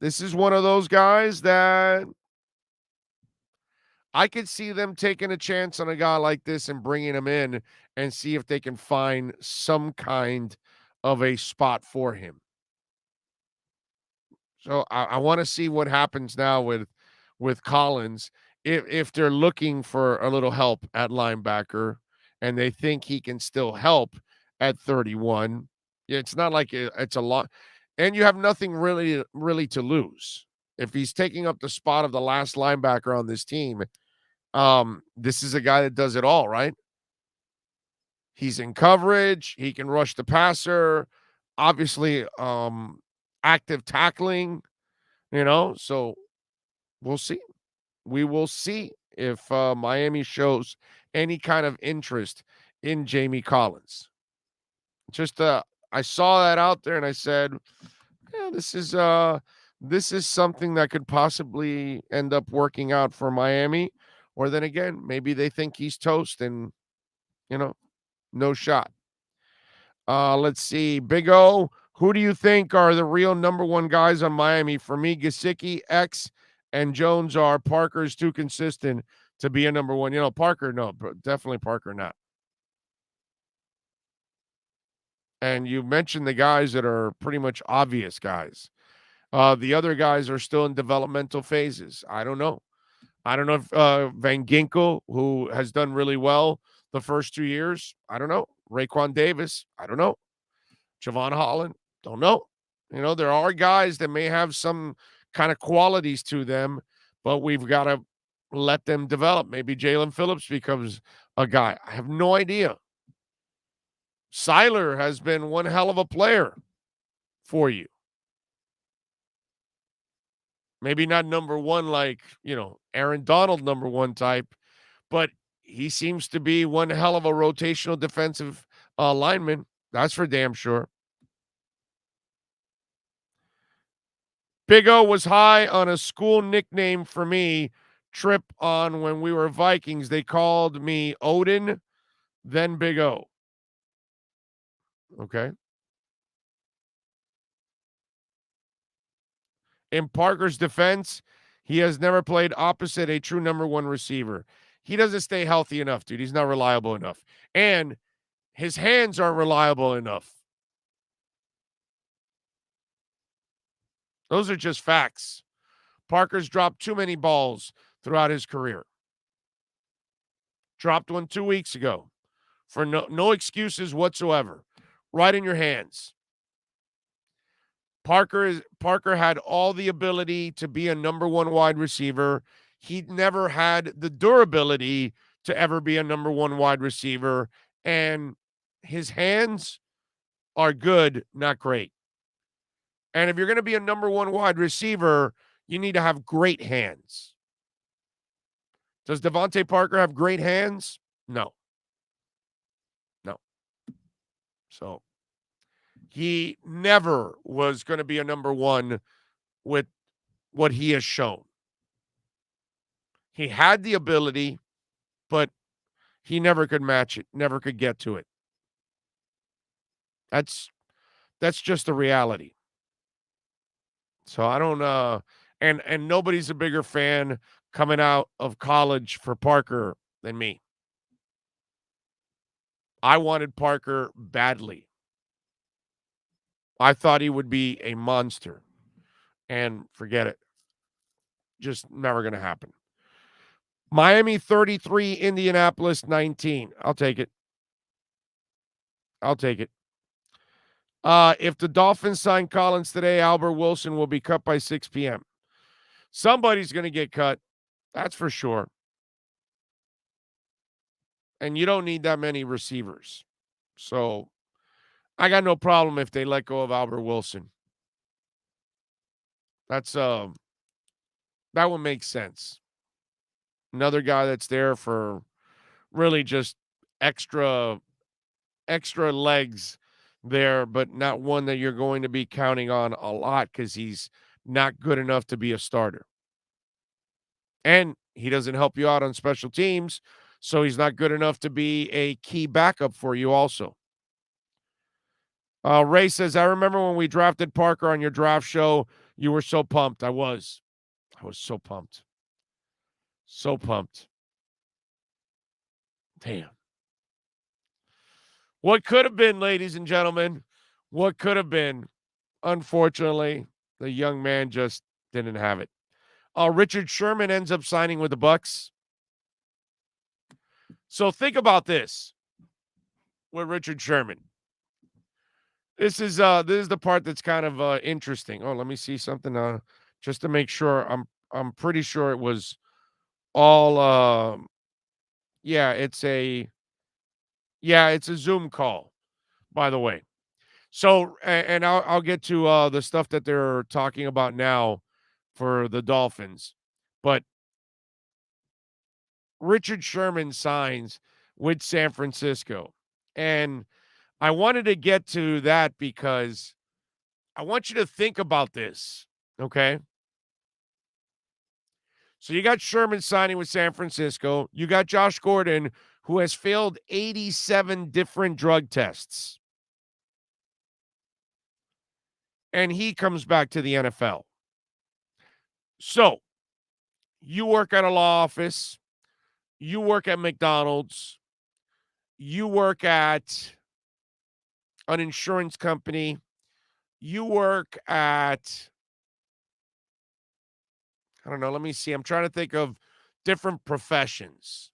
This is one of those guys that I could see them taking a chance on a guy like this and bringing him in and see if they can find some kind of a spot for him. So I want to see what happens now with Collins if they're looking for a little help at linebacker and they think he can still help at 31. It's not like it's a lot, and you have nothing really to lose if he's taking up the spot of the last linebacker on this team. This is a guy that does it all, right? He's in coverage. He can rush the passer. Obviously, active tackling, so we'll see. We will see if Miami shows any kind of interest in Jamie Collins. Just I saw that out there and I said, yeah, this is something that could possibly end up working out for Miami. Or then again, maybe they think he's toast and, no shot. Let's see. Big O, who do you think are the real number one guys on Miami? For me, Gesicki, X, and Jones are. Parker's too consistent to be a number one. Parker, no, definitely Parker not. And you mentioned the guys that are pretty much obvious guys. The other guys are still in developmental phases. I don't know. I don't know if Van Ginkel, who has done really well the first 2 years, I don't know. Raekwon Davis, I don't know. Javon Holland, don't know. There are guys that may have some kind of qualities to them, but we've got to let them develop. Maybe Jalen Phillips becomes a guy. I have no idea. Seiler has been one hell of a player for you. Maybe not number one like, Aaron Donald number one type, but he seems to be one hell of a rotational defensive lineman. That's for damn sure. Big O was high on a school nickname for me. Trip on when we were Vikings. They called me Odin, then Big O. Okay. In Parker's defense, he has never played opposite a true number one receiver. He doesn't stay healthy enough, dude. He's not reliable enough. And his hands aren't reliable enough. Those are just facts. Parker's dropped too many balls throughout his career. Dropped one 2 weeks ago for no excuses whatsoever. Right in your hands. Parker had all the ability to be a number one wide receiver. He never had the durability to ever be a number one wide receiver. And his hands are good, not great. And if you're going to be a number one wide receiver, you need to have great hands. Does Devontae Parker have great hands? No. So he never was going to be a number one with what he has shown. He had the ability, but he never could match it, never could get to it. That's just the reality. So I don't and nobody's a bigger fan coming out of college for Parker than me. I wanted Parker badly. I thought he would be a monster. And forget it. Just never going to happen. Miami 33, Indianapolis 19. I'll take it. If the Dolphins sign Collins today, Albert Wilson will be cut by 6 p.m. Somebody's going to get cut. That's for sure. And you don't need that many receivers. So I got no problem if they let go of Albert Wilson. That's that would make sense. Another guy that's there for really just extra legs there, but not one that you're going to be counting on a lot because he's not good enough to be a starter. And he doesn't help you out on special teams, so he's not good enough to be a key backup for you also. Ray says, I remember when we drafted Parker on your draft show, You were so pumped. I was so pumped. So pumped. Damn. What could have been, ladies and gentlemen? What could have been? Unfortunately, the young man just didn't have it. Richard Sherman ends up signing with the Bucks. So think about this with Richard Sherman. This is the part that's kind of interesting. Oh, let me see something just to make sure. I'm pretty sure it was all it's a Zoom call, by the way. So and I'll get to the stuff that they're talking about now for the Dolphins. But Richard Sherman signs with San Francisco. And I wanted to get to that because I want you to think about this, okay? So you got Sherman signing with San Francisco. You got Josh Gordon, who has failed 87 different drug tests. And he comes back to the NFL. So you work at a law office. You work at McDonald's. You work at an insurance company. You work at, I don't know, let me see. I'm trying to think of different professions.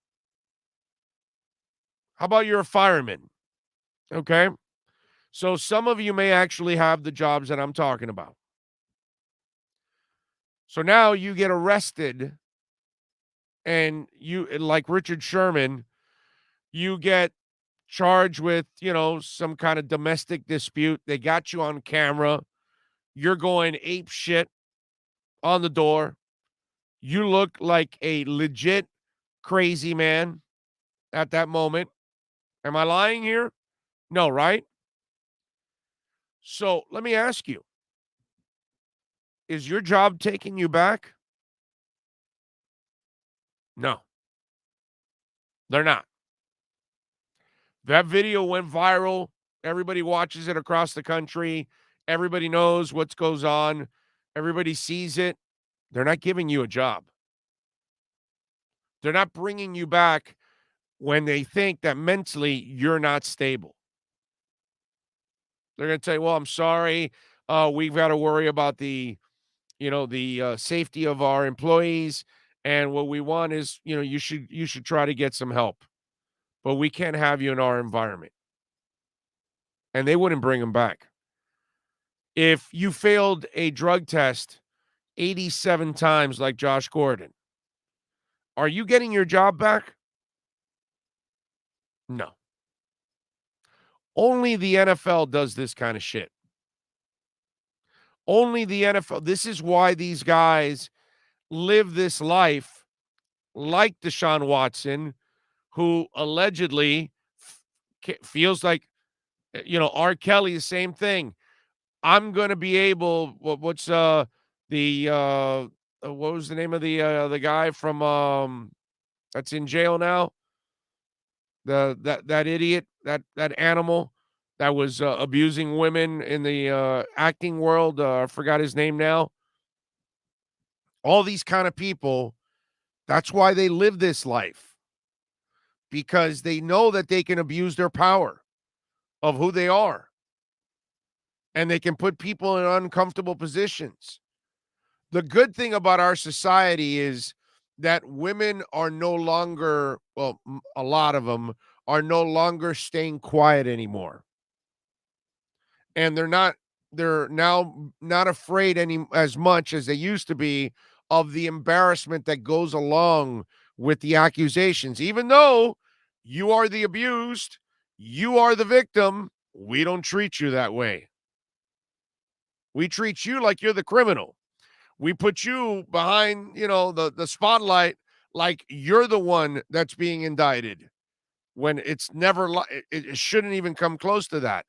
How about you're a fireman? Okay. So some of you may actually have the jobs that I'm talking about. So now you get arrested and you, like Richard Sherman, you get charged with, some kind of domestic dispute. They got you on camera. You're going ape shit on the door. You look like a legit crazy man at that moment. Am I lying here? No, right? So let me ask you, is your job taking you back? No, they're not. That video went viral. Everybody watches it across the country. Everybody knows what goes on. Everybody sees it. They're not giving you a job. They're not bringing you back when they think that mentally you're not stable. They're going to say, well, I'm sorry. We've got to worry about the safety of our employees. And what we want is, you should try to get some help. But we can't have you in our environment. And they wouldn't bring them back. If you failed a drug test 87 times like Josh Gordon, are you getting your job back? No. Only the NFL does this kind of shit. Only the NFL. This is why these guys live this life like Deshaun Watson, who allegedly feels like, R. Kelly, the same thing. I'm going to be able, what was the name of the guy from that's in jail now? That idiot, that animal that was abusing women in the acting world. I forgot his name now. All these kind of people, that's why they live this life. Because they know that they can abuse their power of who they are. And they can put people in uncomfortable positions. The good thing about our society is that women are no longer, well, a lot of them are no longer staying quiet anymore. And they're now not afraid as much as they used to be of the embarrassment that goes along with the accusations. Even though you are the abused, you are the victim, we don't treat you that way. We treat you like you're the criminal. We put you behind, the spotlight like you're the one that's being indicted when it's never, it shouldn't even come close to that.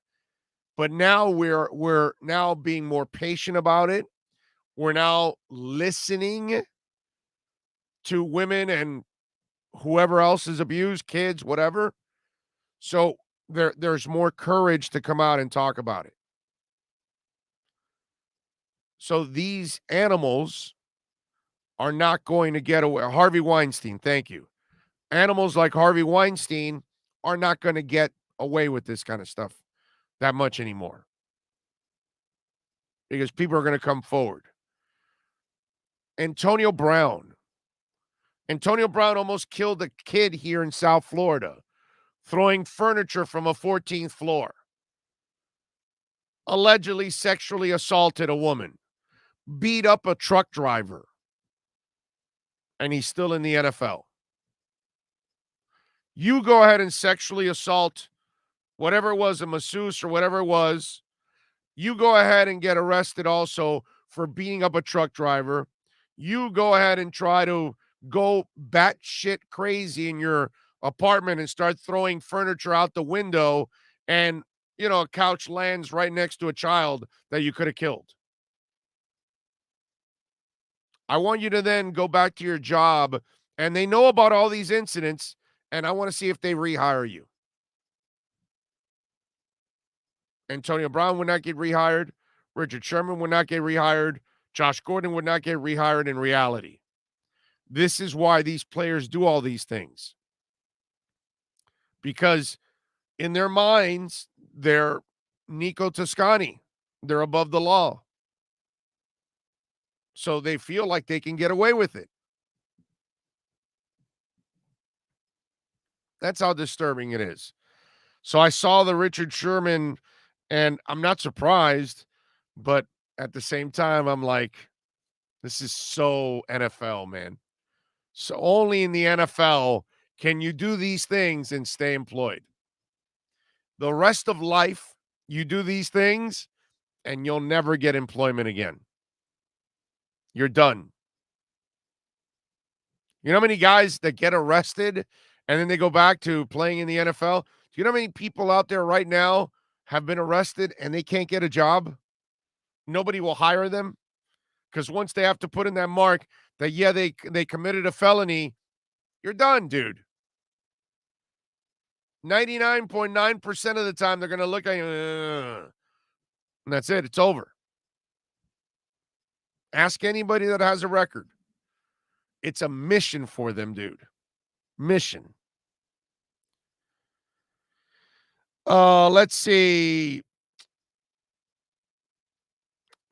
But now we're now being more patient about it. We're now listening to women and whoever else is abused, kids, whatever. So there's more courage to come out and talk about it. So these animals are not going to get away. Harvey Weinstein, thank you. Animals like Harvey Weinstein are not going to get away with this kind of stuff that much anymore because people are going to come forward. Antonio Brown almost killed a kid here in South Florida, throwing furniture from a 14th floor. Allegedly sexually assaulted a woman, beat up a truck driver, and he's still in the NFL. You go ahead and sexually assault whatever it was, a masseuse or whatever it was. You go ahead and get arrested also for beating up a truck driver. You go ahead and try to go batshit crazy in your apartment and start throwing furniture out the window, and, you know, a couch lands right next to a child that you could have killed. I want you to then go back to your job, and they know about all these incidents, and I want to see if they rehire you. Antonio Brown would not get rehired. Richard Sherman would not get rehired. Josh Gordon would not get rehired in reality. This is why these players do all these things. Because in their minds, they're Nico Toscani. They're above the law. So they feel like they can get away with it. That's how disturbing it is. So I saw the Richard Sherman, and I'm not surprised, but at the same time, I'm like, this is so NFL, man. So only in the NFL can you do these things and stay employed. The rest of life, you do these things, and you'll never get employment again. You're done. You know how many guys that get arrested and then they go back to playing in the NFL? Do you know how many people out there right now have been arrested and they can't get a job? Nobody will hire them because once they have to put in that mark that, yeah, they committed a felony, you're done, dude. 99.9% of the time, they're going to look at you, and that's it. It's over. Ask anybody that has a record. It's a mission for them, dude. Mission. Let's see.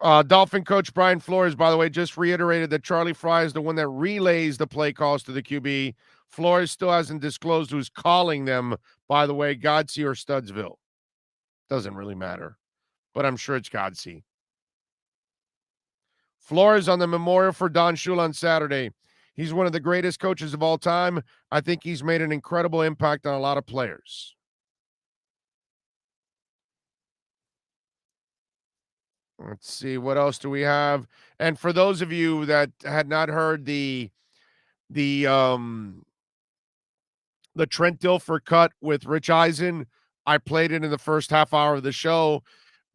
Dolphin coach Brian Flores, by the way, just reiterated that Charlie Fry is the one that relays the play calls to the QB. Flores still hasn't disclosed who's calling them, by the way, Godsey or Studsville. Doesn't really matter, but I'm sure it's Godsey. Flores on the memorial for Don Shula on Saturday. He's one of the greatest coaches of all time. I think he's made an incredible impact on a lot of players. Let's see, what else do we have? And for those of you that had not heard the Trent Dilfer cut with Rich Eisen, I played it in the first half hour of the show.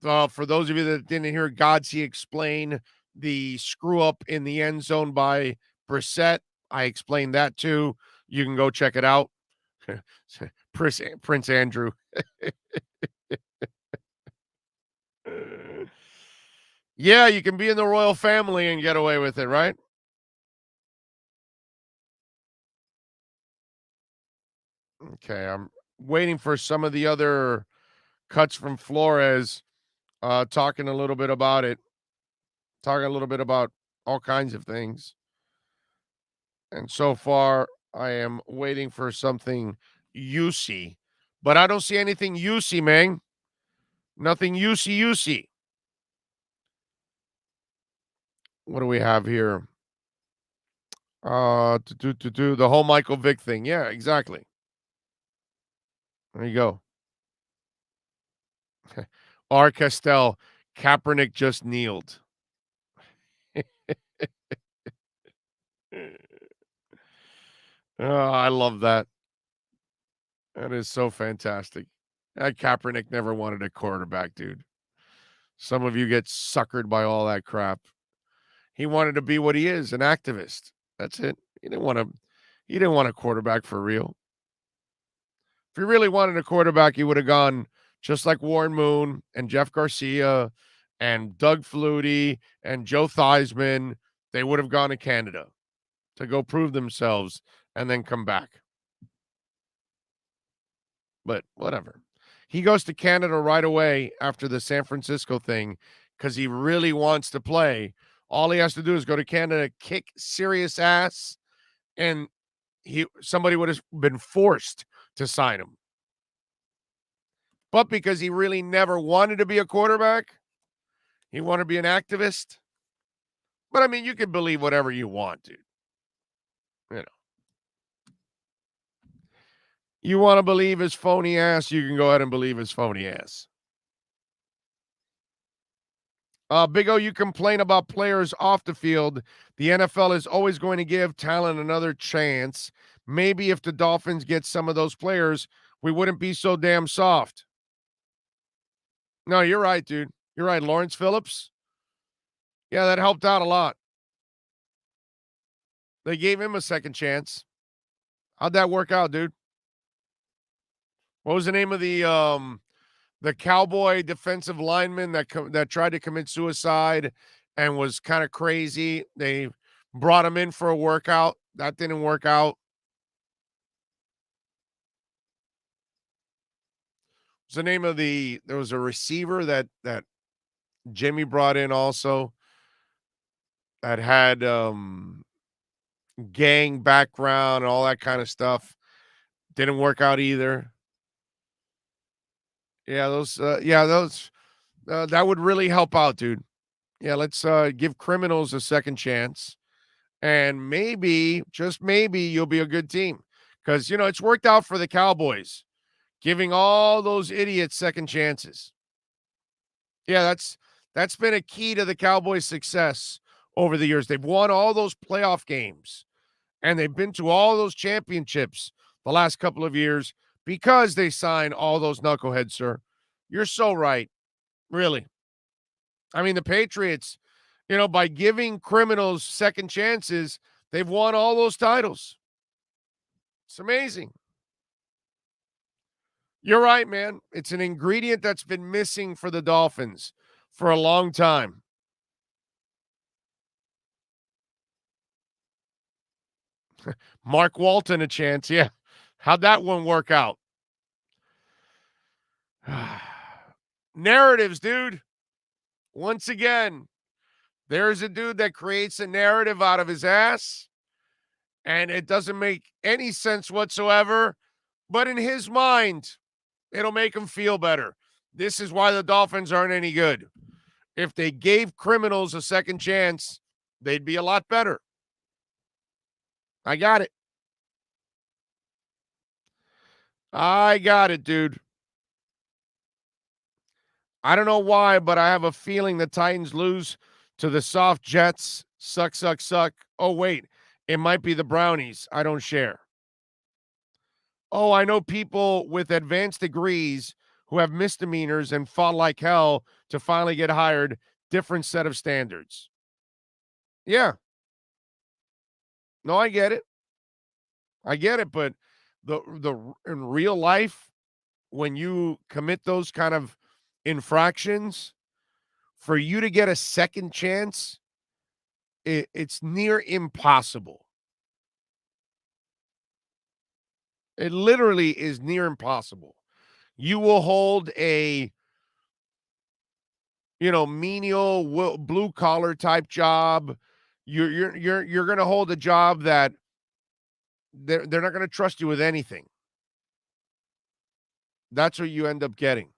For those of you that didn't hear Godsey explain the screw up in the end zone by Brissett, I explained that too. You can go check it out. Prince Andrew. Yeah, you can be in the royal family and get away with it, right? Okay, I'm waiting for some of the other cuts from Flores, talking a little bit about it, talking a little bit about all kinds of things. And so far, I am waiting for something UC, but I don't see anything UC, man. Nothing UC. What do we have here? The whole Michael Vick thing. Yeah, exactly. There you go. R. Castell, Kaepernick just kneeled. Oh, I love that. That is so fantastic. Kaepernick never wanted a quarterback, dude. Some of you get suckered by all that crap. He wanted to be what he is, an activist. That's it. He didn't want a quarterback for real. If he really wanted a quarterback, he would have gone just like Warren Moon and Jeff Garcia and Doug Flutie and Joe Theismann, they would have gone to Canada to go prove themselves and then come back. But whatever. He goes to Canada right away after the San Francisco thing because he really wants to play. All he has to do is go to Canada, kick serious ass, and somebody would have been forced to sign him. But because he really never wanted to be a quarterback, he wanted to be an activist. But, I mean, you can believe whatever you want, dude. You know. You want to believe his phony ass, you can go ahead and believe his phony ass. Big O, you complain about players off the field. The NFL is always going to give talent another chance. Maybe if the Dolphins get some of those players, we wouldn't be so damn soft. No, you're right, dude. You're right. Lawrence Phillips. Yeah, that helped out a lot. They gave him a second chance. How'd that work out, dude? What was the name of the Cowboy defensive lineman that tried to commit suicide and was kind of crazy? They brought him in for a workout. That didn't work out. What's the name of there was a receiver that Jimmy brought in also that had gang background and all that kind of stuff. Didn't work out either. Yeah, that would really help out, dude. Yeah, let's give criminals a second chance. And maybe, just maybe, you'll be a good team. Because, it's worked out for the Cowboys, giving all those idiots second chances. Yeah, that's been a key to the Cowboys' success over the years. They've won all those playoff games, and they've been to all those championships the last couple of years because they signed all those knuckleheads, sir. You're so right. Really. I mean, the Patriots, by giving criminals second chances, they've won all those titles. It's amazing. You're right, man. It's an ingredient that's been missing for the Dolphins for a long time. Mark Walton a chance, yeah. How'd that one work out? Narratives, dude. Once again, there's a dude that creates a narrative out of his ass, and it doesn't make any sense whatsoever, but in his mind, it'll make him feel better. This is why the Dolphins aren't any good. If they gave criminals a second chance, they'd be a lot better. I got it. I got it, dude. I don't know why, but I have a feeling the Titans lose to the soft Jets. Suck, suck, suck. Oh, wait. It might be the Brownies. I don't share. Oh, I know people with advanced degrees who have misdemeanors and fought like hell to finally get hired. Different set of standards. Yeah. No, I get it. I get it, but in real life, when you commit those kind of infractions, for you to get a second chance, it's near impossible. It literally is near impossible. You will hold a, menial blue collar type job. You're going to hold a job that they're not going to trust you with anything. That's what you end up getting.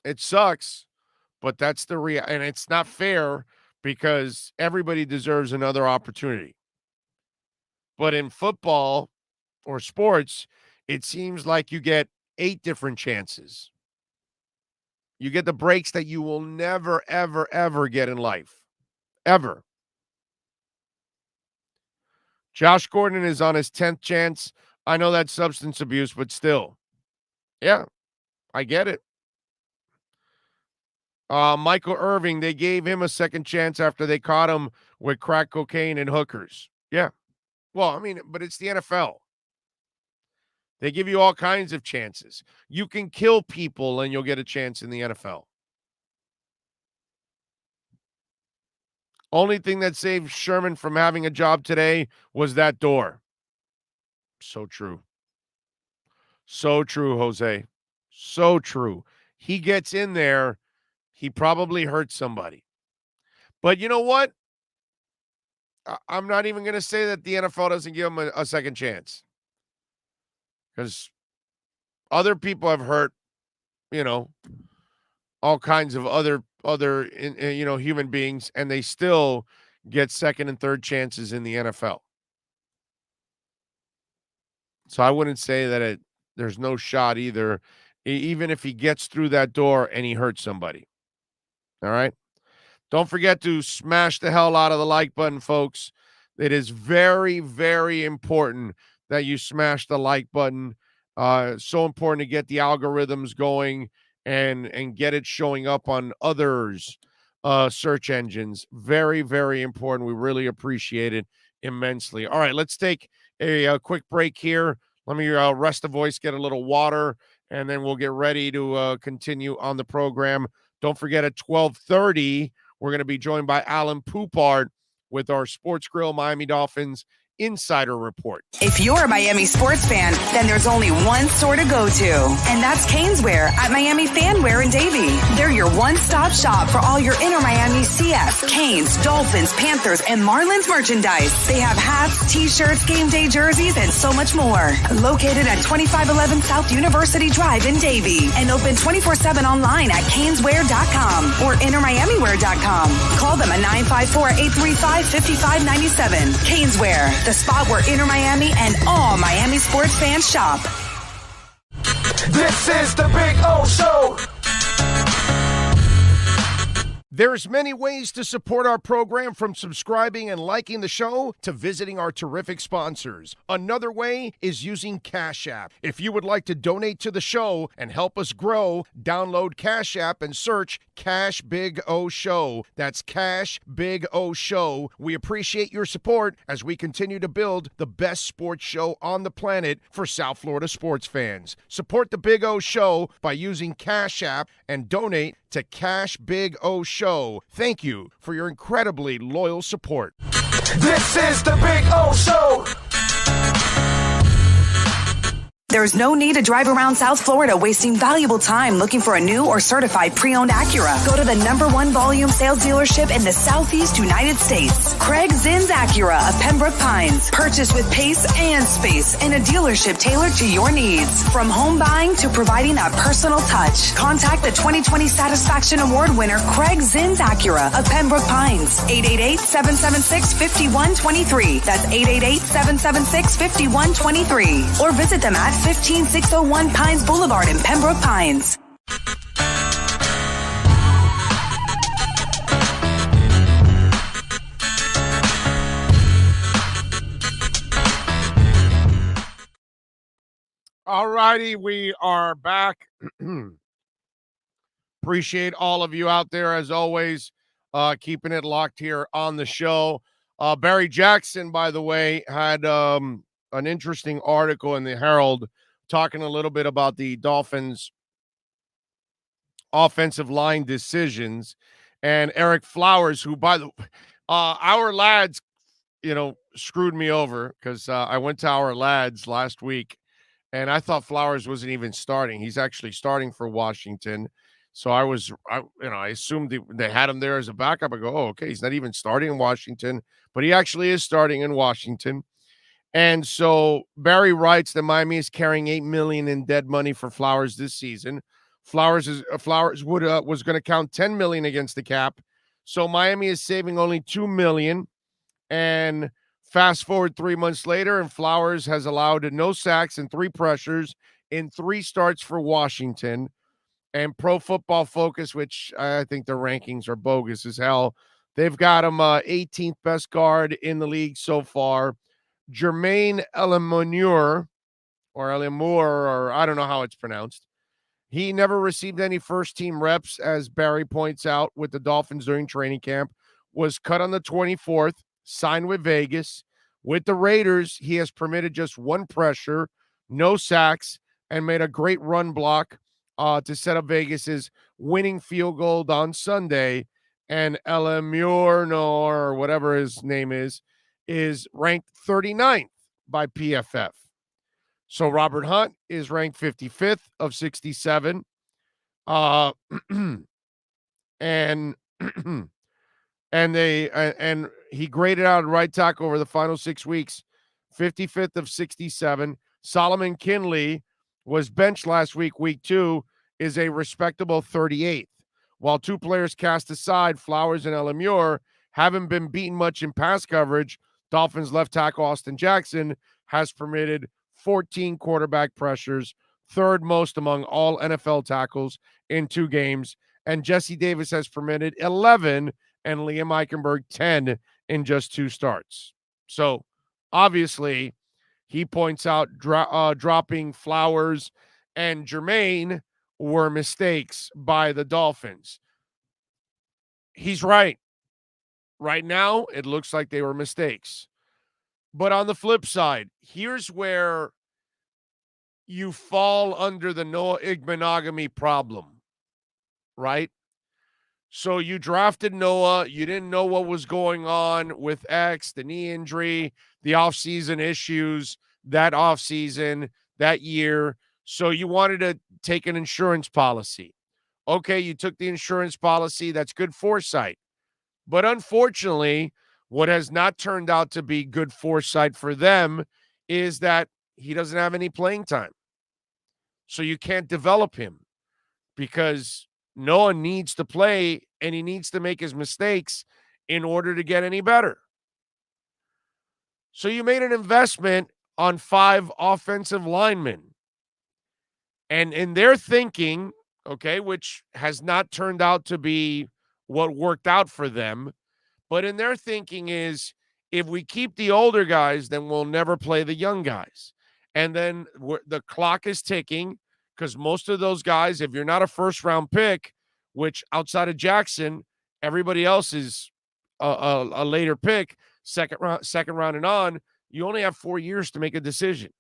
It sucks, but that's the and it's not fair because everybody deserves another opportunity. But in football or sports, it seems like you get 8 different chances. You get the breaks that you will never, ever, ever get in life. Ever. Josh Gordon is on his 10th chance. I know that's substance abuse, but still. Yeah, I get it. Michael Irving, they gave him a second chance after they caught him with crack cocaine and hookers. Yeah. Well, I mean, but it's the NFL. They give you all kinds of chances. You can kill people and you'll get a chance in the NFL. Only thing that saved Sherman from having a job today was that door. So true. So true, Jose. So true. He gets in there, he probably hurts somebody. But you know what? I'm not even going to say that the NFL doesn't give him a second chance. Because other people have hurt, all kinds of other human beings, and they still get second and third chances in the NFL. So I wouldn't say that there's no shot either, even if he gets through that door and he hurts somebody. All right? Don't forget to smash the hell out of the like button, folks. It is very, very important that you smash the like button. So important to get the algorithms going and get it showing up on others' search engines. Very, very important. We really appreciate it immensely. All right, let's take a quick break here. Let me rest the voice, get a little water, and then we'll get ready to continue on the program. Don't forget at 12:30, we're going to be joined by Alan Poupart with our Sports Grill Miami Dolphins Insider Report. If you're a Miami sports fan, then there's only one store to go to, and that's Caneswear at Miami Fanwear in Davie. They're your one-stop shop for all your inner Miami CF, Canes, Dolphins, Panthers, and Marlins merchandise. They have hats, t-shirts, game day jerseys, and so much more. Located at 2511 South University Drive in Davie, and open 24/7 online at caneswear.com or innermiamiwear.com. Call them at 954-835-5597. Caneswear, the spot where Inter Miami and all Miami sports fans shop. This is the Big O Show. There's many ways to support our program, from subscribing and liking the show to visiting our terrific sponsors. Another way is using Cash App. If you would like to donate to the show and help us grow, download Cash App and search Cash Big O Show. That's Cash Big O Show. We appreciate your support as we continue to build the best sports show on the planet for South Florida sports fans. Support the Big O Show by using Cash App and donate to Cash Big O Show. Thank you for your incredibly loyal support. This is the Big O Show. There's no need to drive around South Florida wasting valuable time looking for a new or certified pre-owned Acura. Go to the #1 volume sales dealership in the Southeast United States. Craig Zinn's Acura of Pembroke Pines. Purchase with pace and space in a dealership tailored to your needs. From home buying to providing that personal touch. Contact the 2020 Satisfaction Award winner Craig Zinn's Acura of Pembroke Pines. 888-776-5123. That's 888-776-5123. Or visit them at 15601 Pines Boulevard in Pembroke Pines. All righty, we are back. Appreciate all of you out there, as always, keeping it locked here on the show. Barry Jackson, by the way, had an interesting article in the Herald talking a little bit about the Dolphins' offensive line decisions, and Eric Flowers, who, by the way, our lads, screwed me over because I went to our lads last week, and I thought Flowers wasn't even starting. He's actually starting for Washington. So I assumed they had him there as a backup. I go, oh, okay, he's not even starting in Washington, but he actually is starting in Washington. And so Barry writes that Miami is carrying $8 million in dead money for Flowers this season. Flowers was going to count $10 million against the cap. So Miami is saving only $2 million. And fast forward 3 months later, and Flowers has allowed no sacks and 3 pressures in 3 starts for Washington. And Pro Football Focus, which I think the rankings are bogus as hell, they've got him 18th best guard in the league so far. Jermaine Elimur, or I don't know how it's pronounced. He never received any first-team reps, as Barry points out, with the Dolphins during training camp. Was cut on the 24th, signed with Vegas. With the Raiders, he has permitted just 1 pressure, no sacks, and made a great run block to set up Vegas's winning field goal on Sunday. and Elamure, or whatever his name is ranked 39th by PFF. So Robert Hunt is ranked 55th of 67. And and he graded out at right tackle over the final 6 weeks, 55th of 67. Solomon Kinley was benched last week, week 2, is a respectable 38th. While two players cast aside, Flowers and Elamure, haven't been beaten much in pass coverage, Dolphins left tackle Austin Jackson has permitted 14 quarterback pressures, third most among all NFL tackles in 2 games. And Jesse Davis has permitted 11 and Liam Eichenberg 10 in just 2 starts. So obviously he points out dropping Flowers and Jermaine were mistakes by the Dolphins. He's right. Right now, it looks like they were mistakes. But on the flip side, here's where you fall under the Noah Igbenogany problem, right? So you drafted Noah. You didn't know what was going on with X, the knee injury, the offseason issues, that offseason, that year. So you wanted to take an insurance policy. Okay, you took the insurance policy. That's good foresight. But unfortunately, what has not turned out to be good foresight for them is that he doesn't have any playing time. So you can't develop him because Noah needs to play and he needs to make his mistakes in order to get any better. So you made an investment on 5 offensive linemen. And in their thinking, okay, which has not turned out to be what worked out for them, but in their thinking is if we keep the older guys, then we'll never play the young guys. And then the clock is ticking because most of those guys, if you're not a first-round pick, which outside of Jackson, everybody else is a later pick, second round and on, you only have 4 years to make a decision.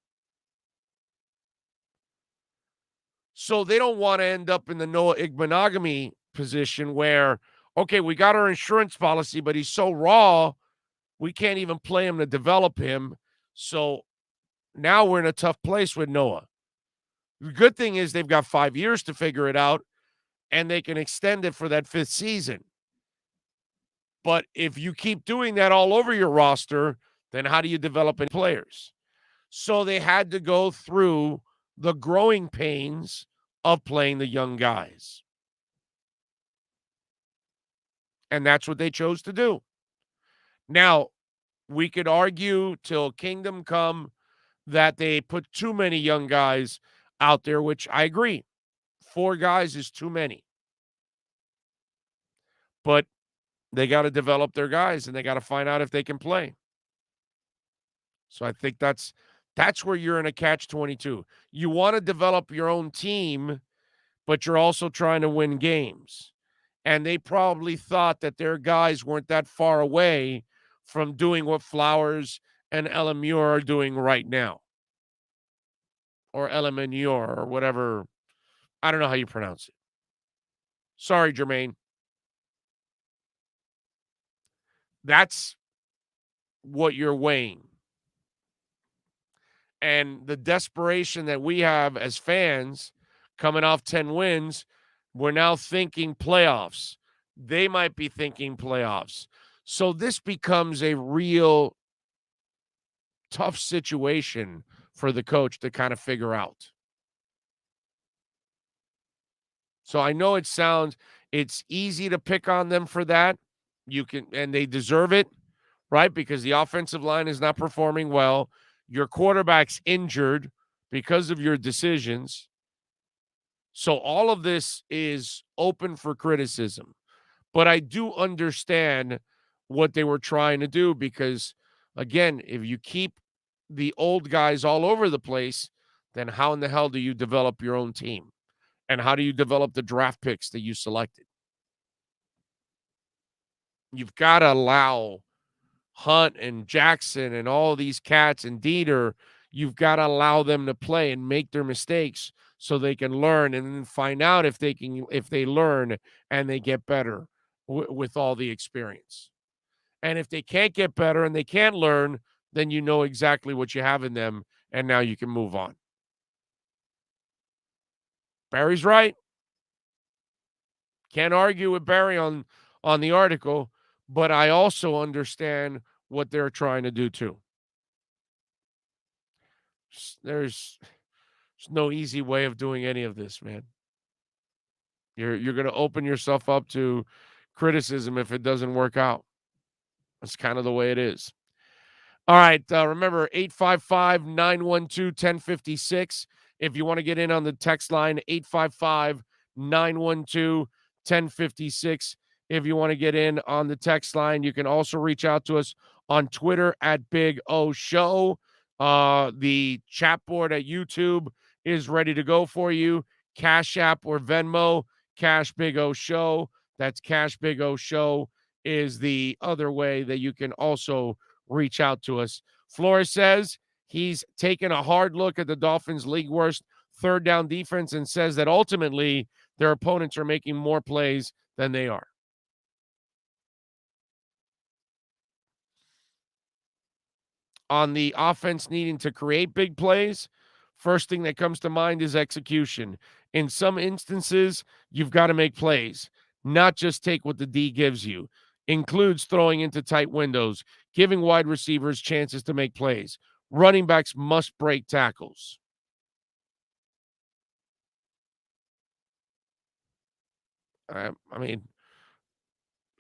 So they don't want to end up in the Noah Igbenogany position where, okay, we got our insurance policy, but he's so raw, we can't even play him to develop him. So now we're in a tough place with Noah. The good thing is they've got 5 years to figure it out, and they can extend it for that 5th season. But if you keep doing that all over your roster, then how do you develop any players? So they had to go through the growing pains of playing the young guys. And that's what they chose to do. Now, we could argue till kingdom come that they put too many young guys out there, which I agree. 4 guys is too many. But they got to develop their guys, and they got to find out if they can play. So I think that's where you're in a catch-22. You want to develop your own team, but you're also trying to win games. And they probably thought that their guys weren't that far away from doing what Flowers and Elamure are doing right now. Or Elamure or whatever. I don't know how you pronounce it. Sorry, Jermaine. That's what you're weighing. And the desperation that we have as fans coming off 10 wins, we're now thinking playoffs. They might be thinking playoffs. So this becomes a real tough situation for the coach to kind of figure out. So I know it's easy to pick on them for that. And they deserve it, right? Because the offensive line is not performing well. Your quarterback's injured because of your decisions. So all of this is open for criticism. But I do understand what they were trying to do because, again, if you keep the old guys all over the place, then how in the hell do you develop your own team? And how do you develop the draft picks that you selected? You've got to allow Hunt and Jackson and all these cats and Dieter, you've got to allow them to play and make their mistakes so they can learn and then find out if they learn and they get better. with all the experience. And if they can't get better and they can't learn, then you know exactly what you have in them, and now you can move on. Barry's right. Can't argue with Barry on the article, but I also understand what they're trying to do too. There's no easy way of doing any of this, man. You're going to open yourself up to criticism if it doesn't work out. That's kind of the way it is. All right, remember 855-912-1056. If you want to get in on the text line, 855-912-1056. If you want to get in on the text line, you can also reach out to us on Twitter at Big O Show. The chat board at YouTube is ready to go for you. Cash App or Venmo, Cash Big O Show. That's Cash Big O Show is the other way that you can also reach out to us. Flores says he's taken a hard look at the Dolphins' league worst third down defense and says that ultimately their opponents are making more plays than they are. On the offense needing to create big plays, first thing that comes to mind is execution. In some instances, you've got to make plays, not just take what the D gives you. Includes throwing into tight windows, giving wide receivers chances to make plays. Running backs must break tackles. I mean,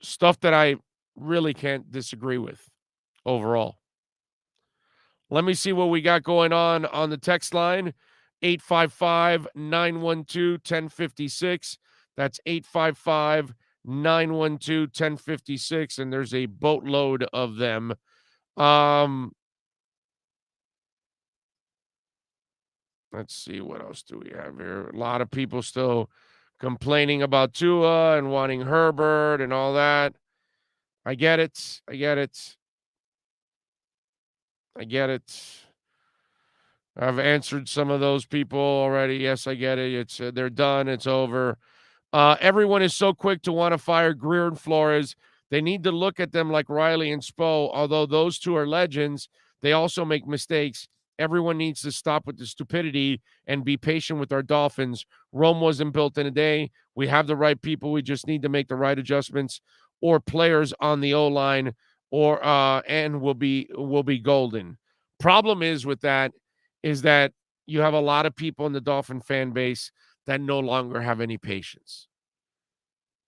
stuff that I really can't disagree with overall. Let me see what we got going on the text line. 855-912-1056. That's 855-912-1056, and there's a boatload of them. Let's see, what else do we have here? A lot of people still complaining about Tua and wanting Herbert and all that. I get it. I've answered some of those people already. Yes, I get it. It's they're done. It's over. Everyone is so quick to want to fire Greer and Flores. They need to look at them like Riley and Spo. Although those two are legends, they also make mistakes. Everyone needs to stop with the stupidity and be patient with our Dolphins. Rome wasn't built in a day. We have the right people. We just need to make the right adjustments or players on the O-line, or and we'll be golden. Problem is with that is that you have a lot of people in the Dolphin fan base that no longer have any patience.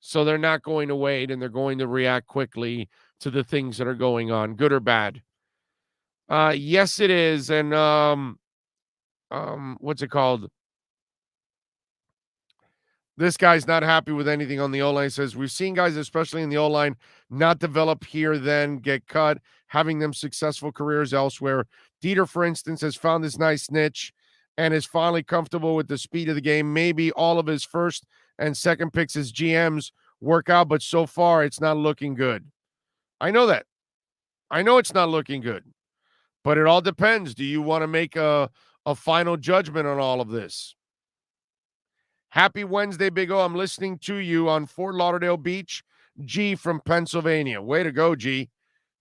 So they're not going to wait, and they're going to react quickly to the things that are going on, good or bad. Yes, it is. And what's it called? This guy's not happy with anything on the O-line. He says, we've seen guys, especially in the O-line, not develop here, then get cut, having them successful careers elsewhere. Dieter, for instance, has found this nice niche and is finally comfortable with the speed of the game. Maybe all of his first and second picks as GMs work out, but so far it's not looking good. I know that. I know it's not looking good, but it all depends. Do you want to make a final judgment on all of this? Happy Wednesday, Big O. I'm listening to you on Fort Lauderdale Beach. G from Pennsylvania. Way to go, G.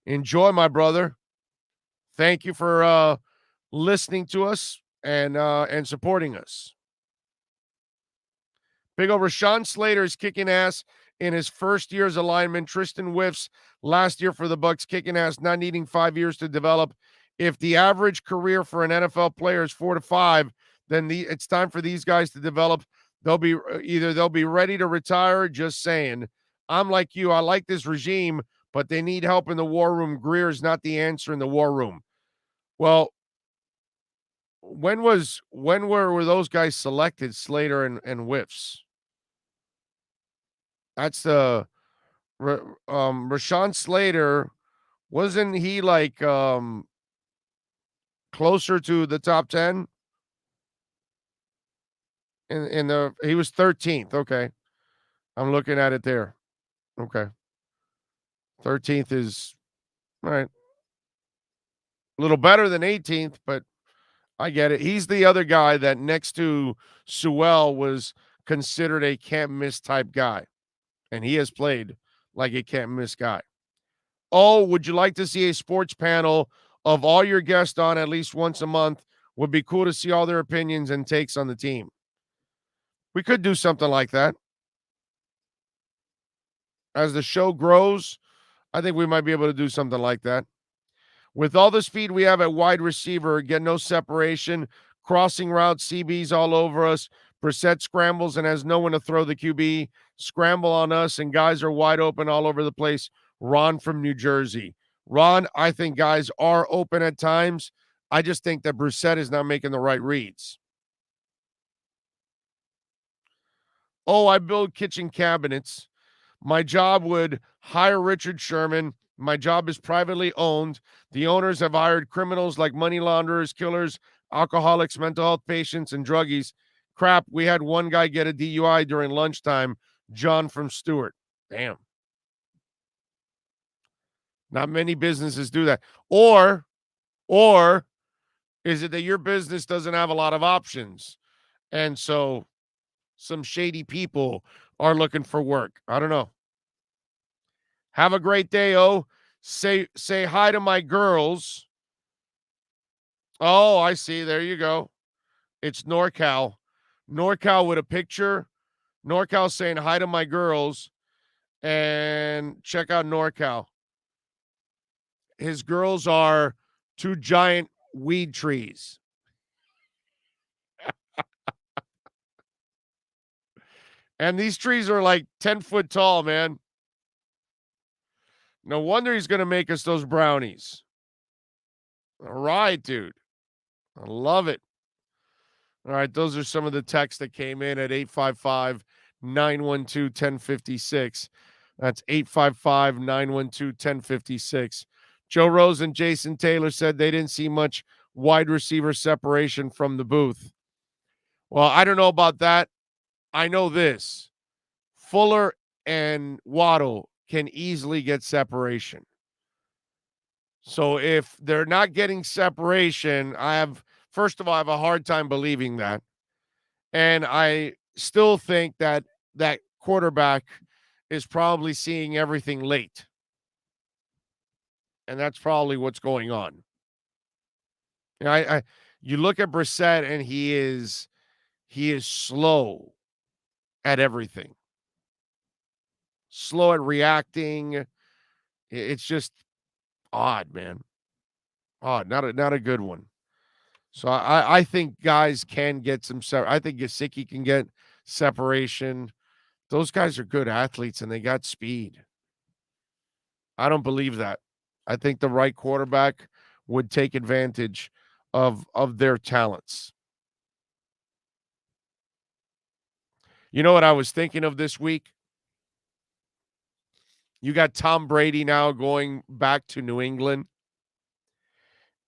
Enjoy, my brother. Thank you for listening to us and supporting us. Big O, Rashawn Slater is kicking ass in his first year as a lineman. Tristan Wirfs last year for the Bucs kicking ass, not needing 5 years to develop. If the average career for an NFL player is 4 to 5, then it's time for these guys to develop. They'll be ready to retire. Just saying. I'm like you. I like this regime, but they need help in the war room. Greer is not the answer in the war room. Well, when were those guys selected? Slater and Wirfs. That's the Rashawn Slater. Wasn't he like closer to the top 10? He was 13th. Okay. I'm looking at it there. Okay. 13th is all right. A little better than 18th, but I get it. He's the other guy that next to Sewell was considered a can't miss type guy. And he has played like a can't miss guy. Oh, would you like to see a sports panel of all your guests on at least once a month? Would be cool to see all their opinions and takes on the team. We could do something like that. As the show grows, I think we might be able to do something like that. With all the speed we have at wide receiver, get no separation, crossing routes, CBs all over us. Brissett scrambles and has no one to throw the QB. Scramble on us, and guys are wide open all over the place. Ron from New Jersey. Ron, I think guys are open at times. I just think that Brissett is not making the right reads. Oh, I build kitchen cabinets. My job would hire Richard Sherman. My job is privately owned. The owners have hired criminals like money launderers, killers, alcoholics, mental health patients, and druggies. Crap, we had one guy get a DUI during lunchtime. John from Stewart. Damn. Not many businesses do that. Or is it that your business doesn't have a lot of options? And so some shady people are looking for work. I don't know. Have a great day, oh. Say hi to my girls. Oh, I see. There you go. It's NorCal. NorCal with a picture. NorCal saying hi to my girls. And check out NorCal. His girls are two giant weed trees. And these trees are like 10 foot tall, man. No wonder he's going to make us those brownies. All right, dude. I love it. All right, those are some of the texts that came in at 855-912-1056. That's 855-912-1056. Joe Rose and Jason Taylor said they didn't see much wide receiver separation from the booth. Well, I don't know about that. I know this. Fuller and Waddle can easily get separation. So if they're not getting separation, first of all, I have a hard time believing that. And I still think that that quarterback is probably seeing everything late. And that's probably what's going on. You look at Brissett, and he is slow at everything. Slow at reacting. It's just odd, man. Odd. Not a good one. So I think guys can get some. I think Gesicki can get separation. Those guys are good athletes, and they got speed. I don't believe that. I think the right quarterback would take advantage of their talents. You know what I was thinking of this week? You got Tom Brady now going back to New England.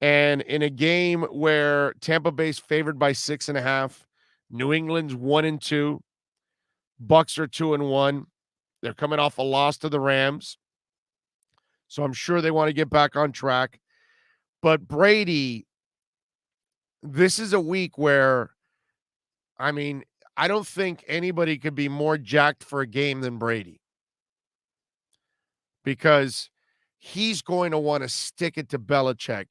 And in a game where Tampa Bay's favored by 6.5, New England's 1-2, Bucks are 2-1. They're coming off a loss to the Rams. So I'm sure they want to get back on track. But Brady, this is a week where, I don't think anybody could be more jacked for a game than Brady. Because he's going to want to stick it to Belichick.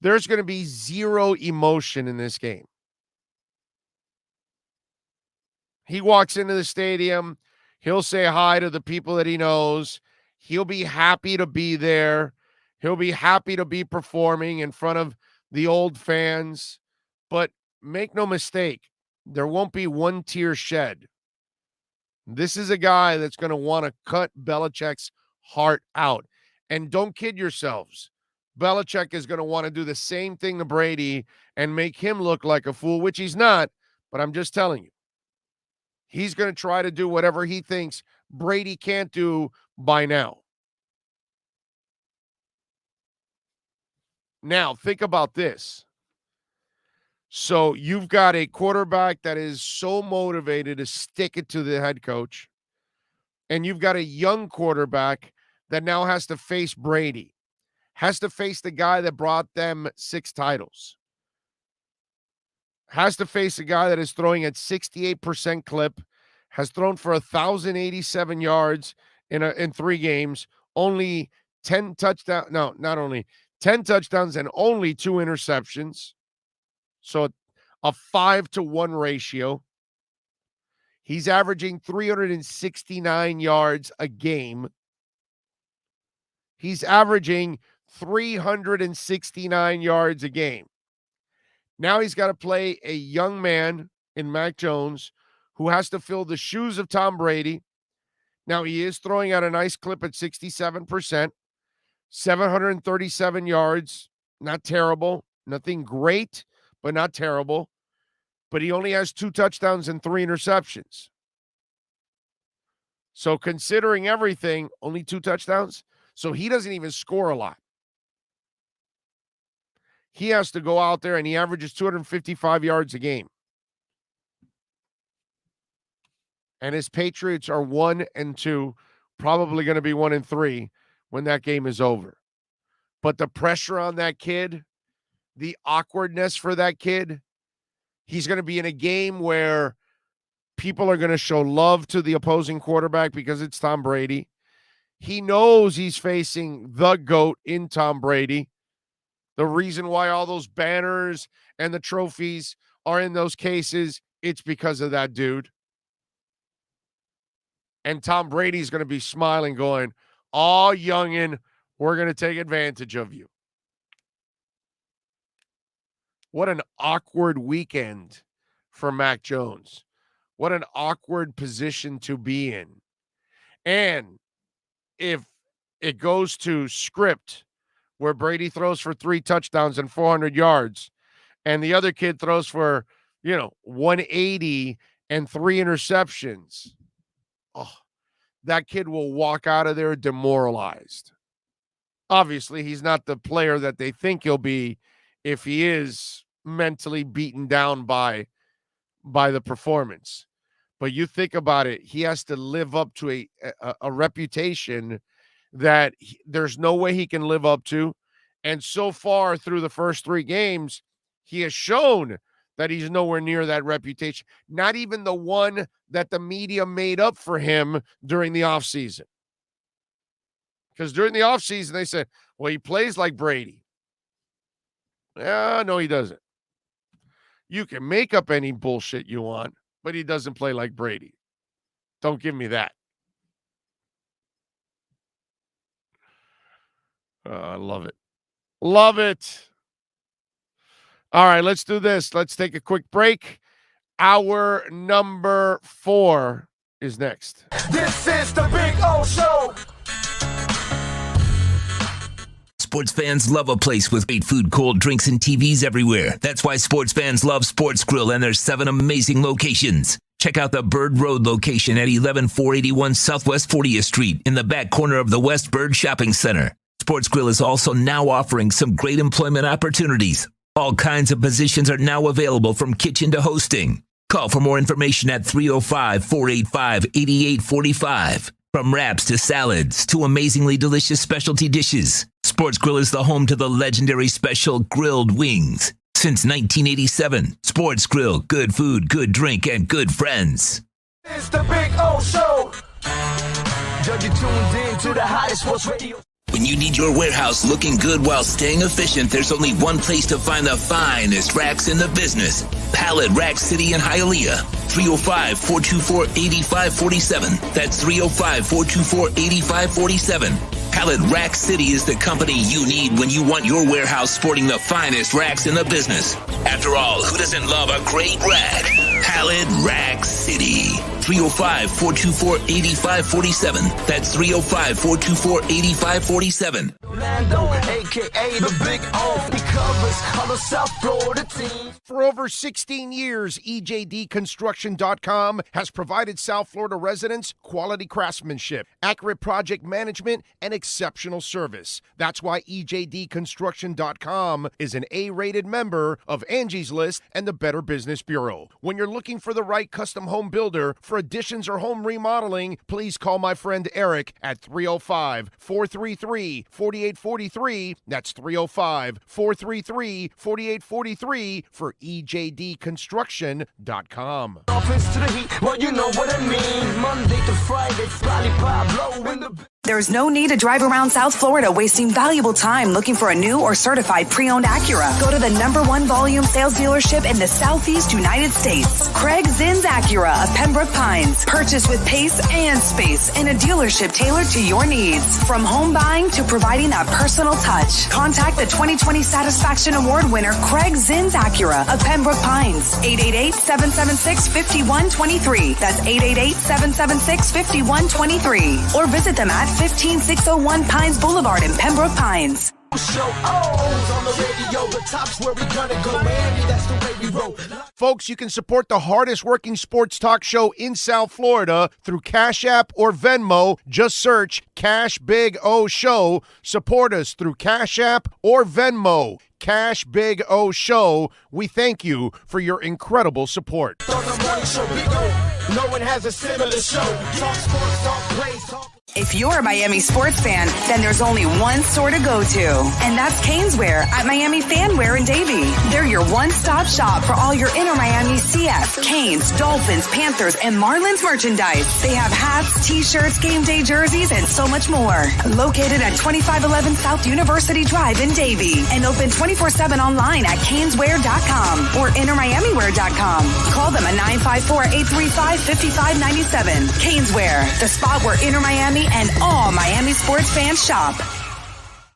There's going to be zero emotion in this game. He walks into the stadium. He'll say hi to the people that he knows. He'll be happy to be there. He'll be happy to be performing in front of the old fans. But make no mistake, there won't be one tear shed. This is a guy that's going to want to cut Belichick's heart out. And don't kid yourselves. Belichick is going to want to do the same thing to Brady and make him look like a fool, which he's not, but I'm just telling you. He's going to try to do whatever he thinks Brady can't do by now. Now, think about this. So you've got a quarterback that is so motivated to stick it to the head coach, and you've got a young quarterback that now has to face Brady, has to face the guy that brought them 6 titles, has to face a guy that is throwing at 68% clip, has thrown for 1,087 yards in 3 games, only 10 touchdowns. No, not only 10 touchdowns and only 2 interceptions. So a 5-to-1 ratio. He's averaging 369 yards a game. He's averaging 369 yards a game. Now he's got to play a young man in Mac Jones who has to fill the shoes of Tom Brady. Now he is throwing at a nice clip at 67%, 737 yards. Not terrible. Nothing great, but not terrible. But he only has 2 touchdowns and 3 interceptions. So considering everything, only 2 touchdowns. So he doesn't even score a lot. He has to go out there and he averages 255 yards a game. And his Patriots are 1-2, probably going to be 1-3 when that game is over. But the pressure on that kid, the awkwardness for that kid, he's going to be in a game where people are going to show love to the opposing quarterback because it's Tom Brady. He knows he's facing the GOAT in Tom Brady. The reason why all those banners and the trophies are in those cases, it's because of that dude. And Tom Brady's going to be smiling, going, "Oh, youngin', we're going to take advantage of you." What an awkward weekend for Mac Jones. What an awkward position to be in. And if it goes to script where Brady throws for 3 touchdowns and 400 yards and the other kid throws for, 180 and 3 interceptions, that kid will walk out of there demoralized. Obviously, he's not the player that they think he'll be if he is mentally beaten down by the performance. But you think about it, he has to live up to a reputation that there's no way he can live up to. And so far through the first 3 games, he has shown that he's nowhere near that reputation. Not even the one that the media made up for him during the offseason. Because during the offseason, they said, well, he plays like Brady. No, he doesn't. You can make up any bullshit you want, but he doesn't play like Brady. Don't give me that. I love it. Love it. All right, let's do this. Let's take a quick break. Hour number 4 is next. This is the Big O Show. Sports fans love a place with great food, cold drinks, and TVs everywhere. That's why sports fans love Sports Grill and their 7 amazing locations. Check out the Bird Road location at 11481 Southwest 40th Street in the back corner of the West Bird Shopping Center. Sports Grill is also now offering some great employment opportunities. All kinds of positions are now available from kitchen to hosting. Call for more information at 305-485-8845. From wraps to salads to amazingly delicious specialty dishes, Sports Grill is the home to the legendary special grilled wings. Since 1987, Sports Grill, good food, good drink, and good friends. It's the Big O Show. You're tuned in to the hottest sports radio. When you need your warehouse looking good while staying efficient, there's only one place to find the finest racks in the business. Pallet Rack City in Hialeah. 305-424-8547. That's 305-424-8547. Pallet Rack City is the company you need when you want your warehouse sporting the finest racks in the business. After all, who doesn't love a great rack? Pallet Rack City. 305-424-8547. That's 305-424-8547. Orlando, a.k.a. the Big O. He covers all the South Florida teams. For over 16 years, EJDconstruction.com has provided South Florida residents quality craftsmanship, accurate project management, and exceptional service. That's why EJDconstruction.com is an A-rated member of Angie's List and the Better Business Bureau. When you're looking for the right custom home builder for additions or home remodeling, please call my friend Eric at 305-433-48 305-433-4843. That's 305-433-4843 for ejdconstruction.com. Dolphins to the heat, well, you know what I mean. Monday to Friday, lollipop, blow in the... There's no need to drive around South Florida wasting valuable time looking for a new or certified pre-owned Acura. Go to the #1 volume sales dealership in the Southeast United States. Craig Zinn's Acura of Pembroke Pines. Purchase with pace and space in a dealership tailored to your needs. From home buying to providing that personal touch. Contact the 2020 Satisfaction Award winner Craig Zinn's Acura of Pembroke Pines. 888-776-5123. That's 888-776-5123. Or visit them at 15601 Pines Boulevard in Pembroke Pines. Folks, you can support the hardest working sports talk show in South Florida through Cash App or Venmo. Just search Cash Big O Show. Support us through Cash App or Venmo. Cash Big O Show. We thank you for your incredible support. No one has a similar show. Talk sports, talk plays, talk... If you're a Miami sports fan, then there's only one store to go to, and that's Caneswear at Miami Fanwear in Davie. They're your one-stop shop for all your inner Miami CF, Canes, Dolphins, Panthers, and Marlins merchandise. They have hats, t-shirts, game day jerseys, and so much more. Located at 2511 South University Drive in Davie, and open 24/7 online at caneswear.com or innermiamiwear.com. Call them at 954-835-5597. Caneswear, the spot where Inner Miami and all Miami sports fans shop.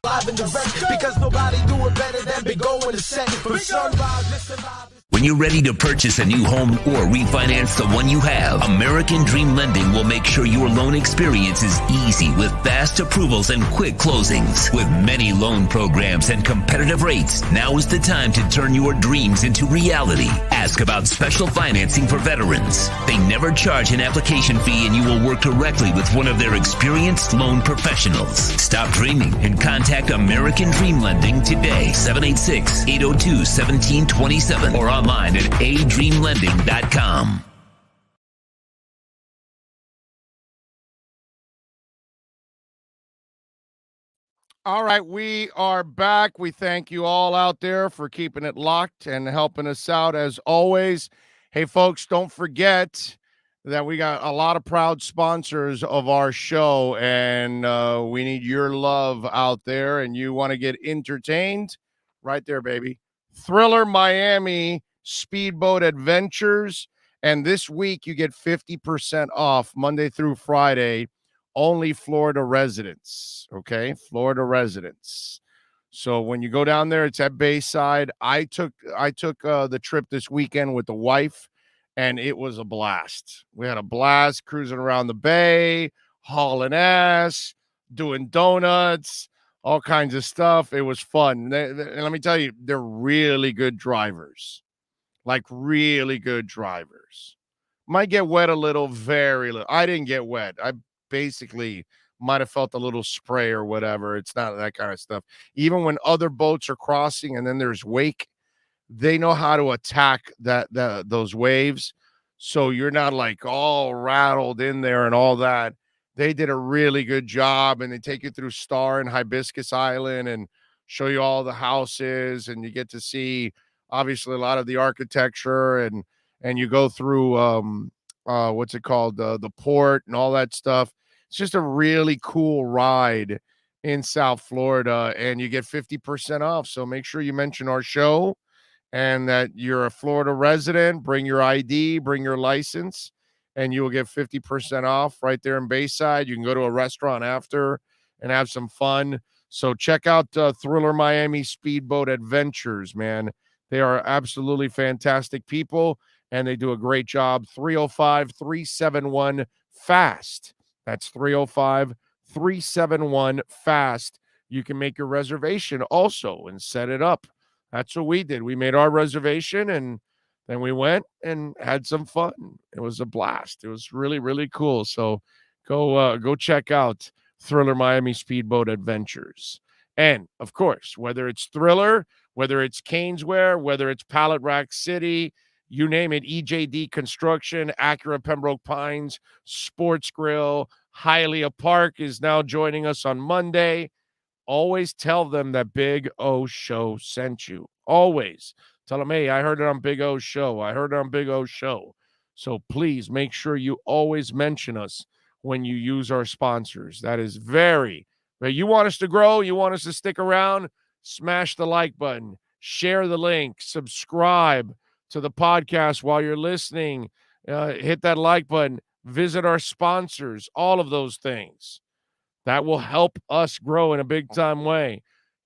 Live and direct, because nobody do it better than Big O in the set. From sunrise, listen live. When you're ready to purchase a new home or refinance the one you have, American Dream Lending will make sure your loan experience is easy with fast approvals and quick closings. With many loan programs and competitive rates, now is the time to turn your dreams into reality. Ask about special financing for veterans. They never charge an application fee, and you will work directly with one of their experienced loan professionals. Stop dreaming and contact American Dream Lending today, 786-802-1727, or online at adreamlending.com. All right, we are back. We thank you all out there for keeping it locked and helping us out as always. Hey, folks, don't forget that we got a lot of proud sponsors of our show, and we need your love out there, and you want to get entertained? Right there, baby. Thriller Miami Speedboat Adventures, and this week you get 50% off Monday through Friday, only Florida residents, okay? Florida residents. So when you go down there, it's at Bayside. I took the trip this weekend with the wife, and it was a blast. We had a blast cruising around the bay, hauling ass, doing donuts, all kinds of stuff. It was fun. And let me tell you, they're really good drivers. Like really good drivers. Might get wet a little, very little. I didn't get wet. I basically might have felt a little spray or whatever. It's not that kind of stuff. Even when other boats are crossing and then there's wake, they know how to attack those waves. So you're not like all rattled in there and all that. They did a really good job, and they take you through Star and Hibiscus Island and show you all the houses, and you get to see obviously a lot of the architecture, and you go through what's it called, the port and all that stuff. It's just a really cool ride in South Florida, and you get 50% off. So make sure you mention our show and that you're a Florida resident. Bring your ID, bring your license, and you will get 50% off right there in Bayside. You can go to a restaurant after and have some fun. So check out Thriller Miami Speedboat Adventures, man. They are absolutely fantastic people, and they do a great job. 305-371-FAST. That's 305-371-FAST. You can make your reservation also and set it up. That's what we did. We made our reservation, and then we went and had some fun. It was a blast. It was really, really cool. So go check out Thriller Miami Speedboat Adventures. And, of course, whether it's Thriller, whether it's Caneswear, whether it's Pallet Rack City, you name it, EJD Construction, Acura Pembroke Pines, Sports Grill, Hialeah Park is now joining us on Monday. always tell them that Big O Show sent you. Always. Tell them, hey, I heard it on Big O's show. I heard it on Big O's show. So please make sure you always mention us when you use our sponsors. That is very, you want us to grow, you want us to stick around, smash the like button, share the link, subscribe to the podcast while you're listening, hit that like button, visit our sponsors, all of those things. That will help us grow in a big time way.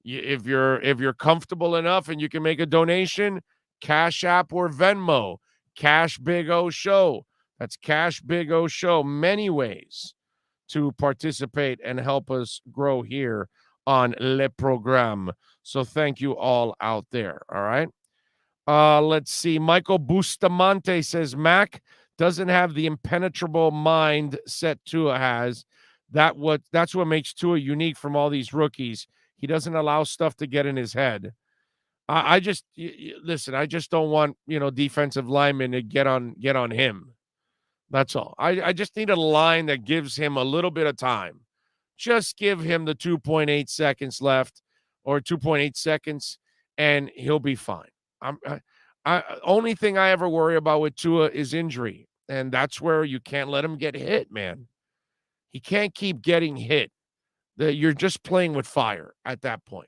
If you're comfortable enough and you can make a donation, Cash App or Venmo, Cash Big O Show. That's Cash Big O Show. Many ways to participate and help us grow here on Le Programme. So thank you all out there. All right. Let's see. Michael Bustamante says Mac doesn't have the impenetrable mindset Tua has. That's what makes Tua unique from all these rookies. He doesn't allow stuff to get in his head. I just don't want, defensive linemen to get on him. That's all. I just need a line that gives him a little bit of time. Just give him the 2.8 seconds left or 2.8 seconds and he'll be fine. Only thing I ever worry about with Tua is injury. And that's where you can't let him get hit, man. He can't keep getting hit. You're just playing with fire at that point.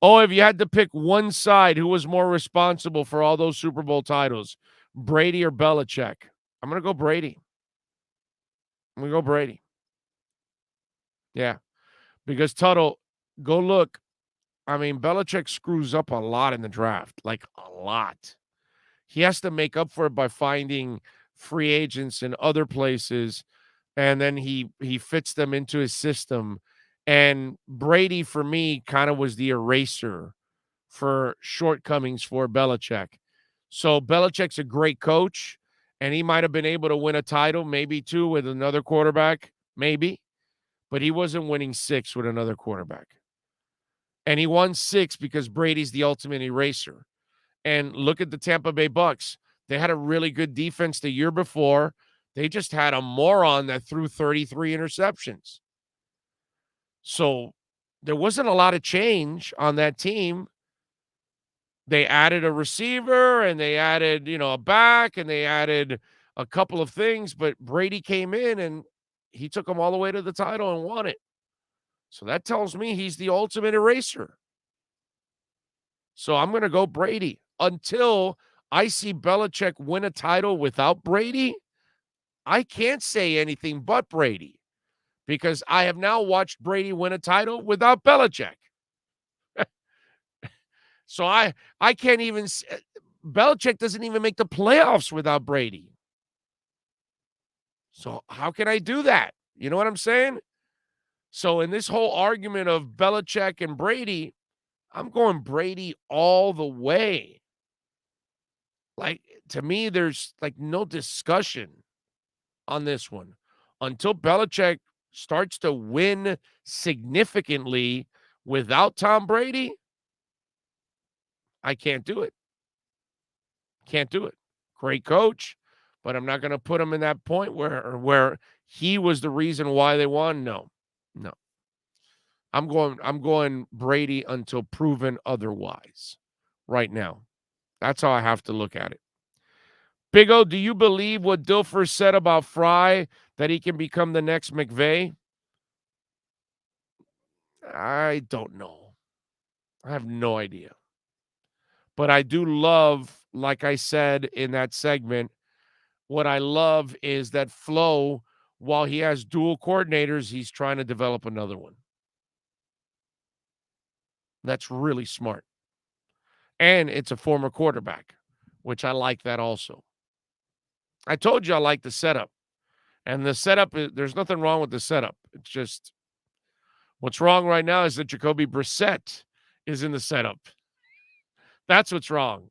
Oh, if you had to pick one side, who was more responsible for all those Super Bowl titles, Brady or Belichick? I'm going to go Brady. Yeah. Because Tuttle, go look. I mean, Belichick screws up a lot in the draft, like a lot. He has to make up for it by finding free agents in other places, and then he fits them into his system. And Brady, for me, kind of was the eraser for shortcomings for Belichick. So Belichick's a great coach, and he might have been able to win a title, maybe two, with another quarterback, maybe. But he wasn't winning 6 with another quarterback. And he won 6 because Brady's the ultimate eraser. And look at the Tampa Bay Bucks. They had a really good defense the year before. They just had a moron that threw 33 interceptions. So there wasn't a lot of change on that team. They added a receiver and they added, a back and they added a couple of things. But Brady came in and he took them all the way to the title and won it. So that tells me he's the ultimate eraser. So I'm going to go Brady. Until I see Belichick win a title without Brady, I can't say anything but Brady because I have now watched Brady win a title without Belichick. So I can't even – Belichick doesn't even make the playoffs without Brady. So how can I do that? You know what I'm saying? So in this whole argument of Belichick and Brady, I'm going Brady all the way. Like, to me, there's, no discussion on this one. Until Belichick starts to win significantly without Tom Brady, I can't do it. Can't do it. Great coach, but I'm not going to put him in that point where he was the reason why they won. No. I'm going Brady until proven otherwise right now. That's how I have to look at it. Big O, do you believe what Dilfer said about Fry, that he can become the next McVay? I don't know. I have no idea. But I do love, like I said in that segment, what I love is that Flo, while he has dual coordinators, he's trying to develop another one. That's really smart. And it's a former quarterback, which I like that also. I told you I like the setup. And the setup, there's nothing wrong with the setup. It's just what's wrong right now is that Jacoby Brissett is in the setup. That's what's wrong.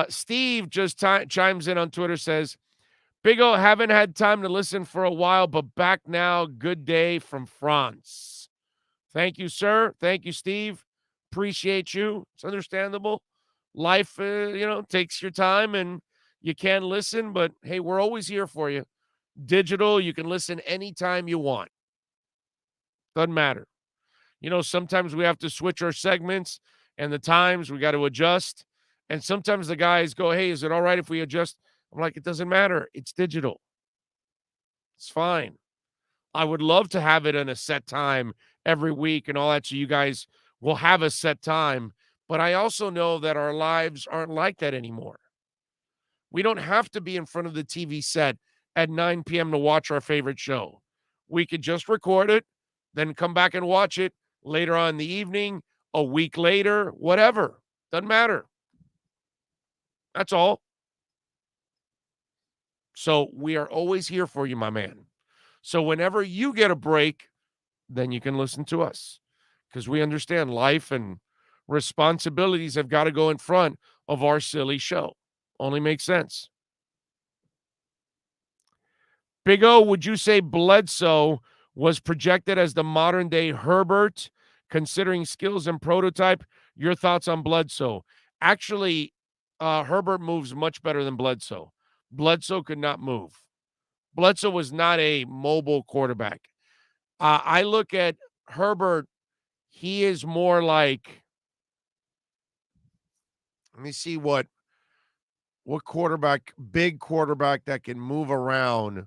Steve just chimes in on Twitter, says, Big O, haven't had time to listen for a while, but back now. Good day from France. Thank you, sir. Thank you, Steve. Appreciate you. It's understandable. Life, takes your time and you can listen, but hey, we're always here for you. Digital, you can listen anytime you want. Doesn't matter. Sometimes we have to switch our segments and the times. We got to adjust. And sometimes the guys go, hey, is it all right if we adjust? I'm like, it doesn't matter. It's digital. It's fine. I would love to have it in a set time every week and all that, so you guys will have a set time. But I also know that our lives aren't like that anymore. We don't have to be in front of the TV set at 9 p.m. to watch our favorite show. We could just record it, then come back and watch it later on in the evening, a week later, whatever. Doesn't matter. That's all. So we are always here for you, my man. So whenever you get a break, then you can listen to us, because we understand life and responsibilities have got to go in front of our silly show. Only makes sense. Big O, would you say Bledsoe was projected as the modern-day Herbert, considering skills and prototype? Your thoughts on Bledsoe? Actually, Herbert moves much better than Bledsoe. Bledsoe could not move. Bledsoe was not a mobile quarterback. I look at Herbert, he is more like, let me see what quarterback, big quarterback that can move around.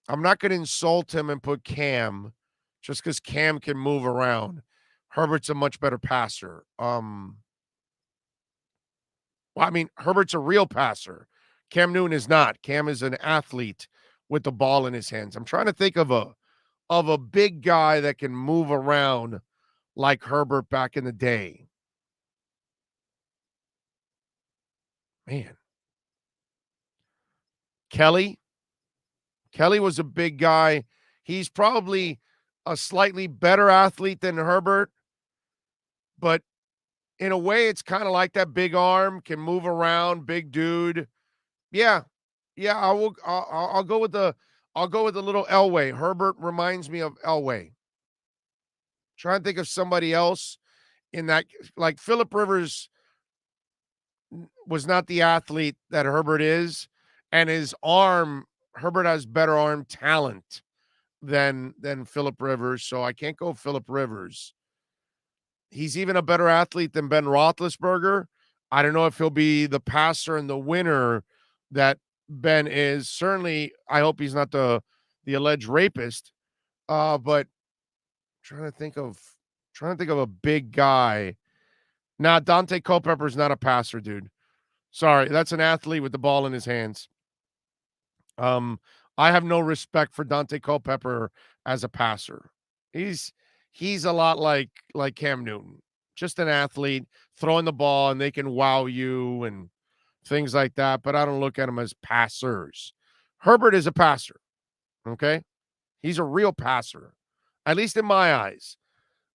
I'm not going to insult him and put Cam just because Cam can move around. Herbert's a much better passer. Herbert's a real passer. Cam Newton is not. Cam is an athlete with the ball in his hands. I'm trying to think of a big guy that can move around like Herbert back in the day. Man. Kelly was a big guy. He's probably a slightly better athlete than Herbert, but in a way, it's kind of like that big arm, can move around, big dude. Yeah, I'll go with the little Elway. Herbert reminds me of Elway. Trying to think of somebody else in that, like Phillip Rivers was not the athlete that Herbert is, and his arm, Herbert has better arm talent than Phillip Rivers, so I can't go Phillip Rivers. He's even a better athlete than Ben Roethlisberger. I don't know if he'll be the passer and the winner that Ben is. Certainly, I hope he's not the alleged rapist. But trying to think of a big guy. Nah, Dante Culpepper's not a passer, dude. Sorry, that's an athlete with the ball in his hands. I have no respect for Dante Culpepper as a passer. He's a lot like Cam Newton, just an athlete throwing the ball, and they can wow you and things like that. But I don't look at them as passers. Herbert is a passer. Okay, he's a real passer, at least in my eyes.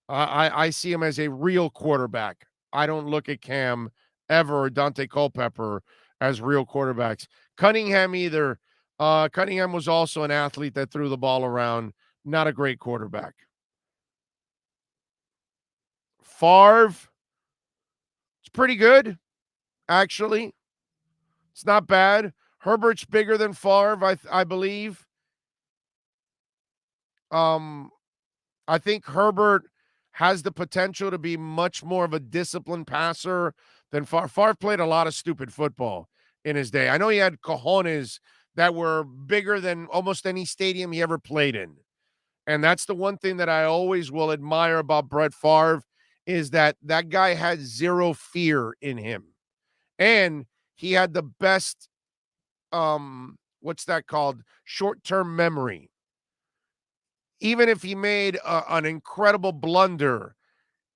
I see him as a real quarterback. I don't look at Cam ever or Dante Culpepper as real quarterbacks. Cunningham either. Cunningham was also an athlete that threw the ball around. Not a great quarterback. Favre, it's pretty good, actually. It's not bad. Herbert's bigger than Favre, I believe. I think Herbert has the potential to be much more of a disciplined passer than Favre. Favre played a lot of stupid football in his day. I know he had cojones that were bigger than almost any stadium he ever played in. And that's the one thing that I always will admire about Brett Favre, is that guy had zero fear in him. And he had the best, what's that called? Short-term memory. Even if he made an incredible blunder,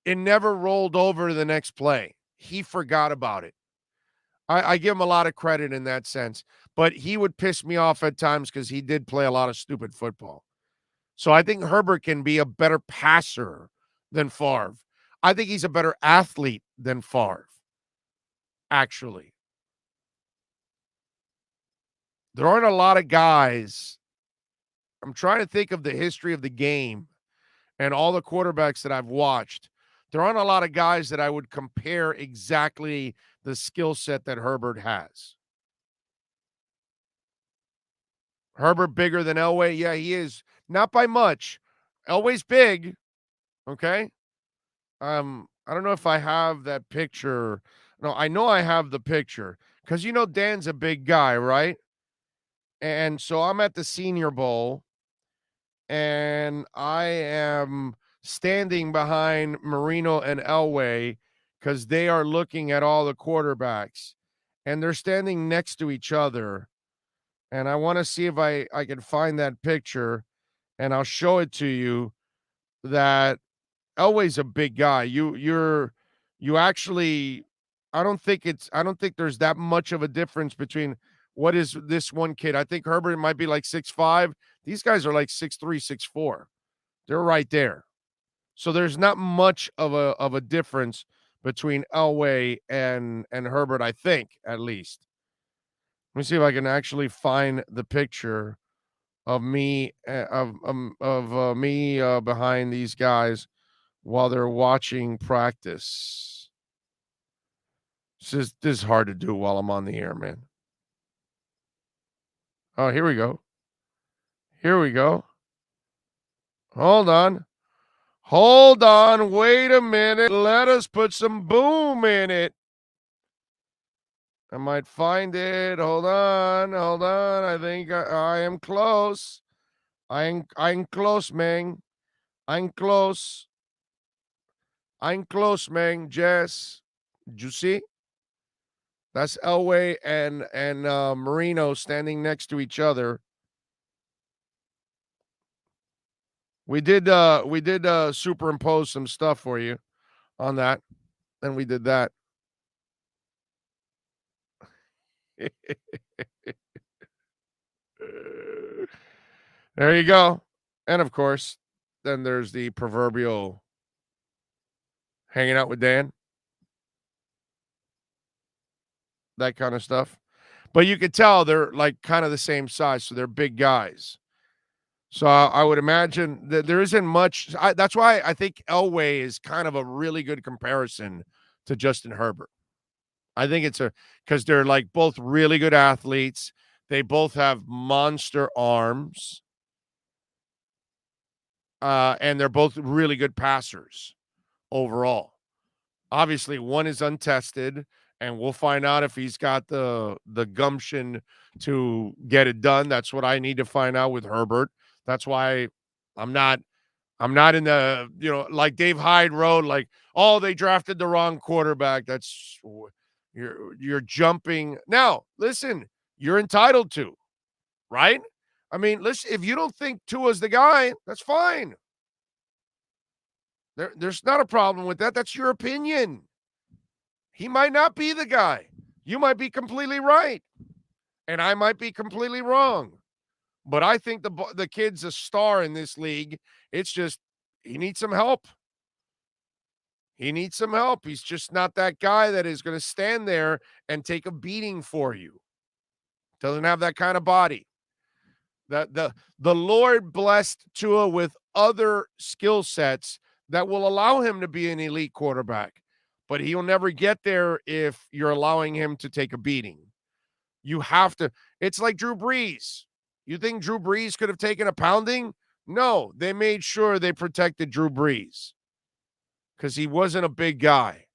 it never rolled over to the next play. He forgot about it. I give him a lot of credit in that sense. But he would piss me off at times because he did play a lot of stupid football. So I think Herbert can be a better passer than Favre. I think he's a better athlete than Favre, actually. There aren't a lot of guys. I'm trying to think of the history of the game and all the quarterbacks that I've watched. There aren't a lot of guys that I would compare exactly the skill set that Herbert has. Herbert bigger than Elway? Yeah, he is. Not by much. Elway's big, okay? I don't know if I have that picture. No, I know I have the picture because Dan's a big guy, right? And so I'm at the Senior Bowl, and I am standing behind Marino and Elway because they are looking at all the quarterbacks, and they're standing next to each other. And I want to see if I can find that picture, and I'll show it to you. That Elway's a big guy. You actually, I don't think there's that much of a difference between what is this one kid. I think Herbert might be like 6'5". These guys are like 6'3", 6'4". They're right there. So there's not much of a difference between Elway and Herbert, I think, at least. Let me see if I can actually find the picture of me behind these guys while they're watching practice. This is hard to do while I'm on the air, man. Oh, here we go. Here we go. Hold on. Wait a minute. Let us put some boom in it. I might find it. Hold on. I think I am close. I'm close, man. I'm close, man. Jess, did you see? That's Elway and Marino standing next to each other. We did superimpose some stuff for you on that, and we did that. There you go. And of course, then there's the proverbial hanging out with Dan. That kind of stuff. But you could tell they're like kind of the same size, so they're big guys. So I would imagine that there isn't much. That's why I think Elway is kind of a really good comparison to Justin Herbert. I think it's because they're like both really good athletes. They both have monster arms. And they're both really good passers overall. Obviously, one is untested, and we'll find out if he's got the gumption to get it done. That's what I need to find out with Herbert. That's why I'm not in the, like Dave Hyde wrote, like, oh, they drafted the wrong quarterback. That's you're jumping. Now, listen, you're entitled to, right? I mean, listen, if you don't think Tua's the guy, that's fine. There's not a problem with that. That's your opinion. He might not be the guy. You might be completely right, and I might be completely wrong. But I think the kid's a star in this league. It's just he needs some help. He's just not that guy that is going to stand there and take a beating for you. Doesn't have that kind of body. The Lord blessed Tua with other skill sets that will allow him to be an elite quarterback, but he'll never get there if you're allowing him to take a beating. You have to. It's like Drew Brees. You think Drew Brees could have taken a pounding? No, they made sure they protected Drew Brees because he wasn't a big guy.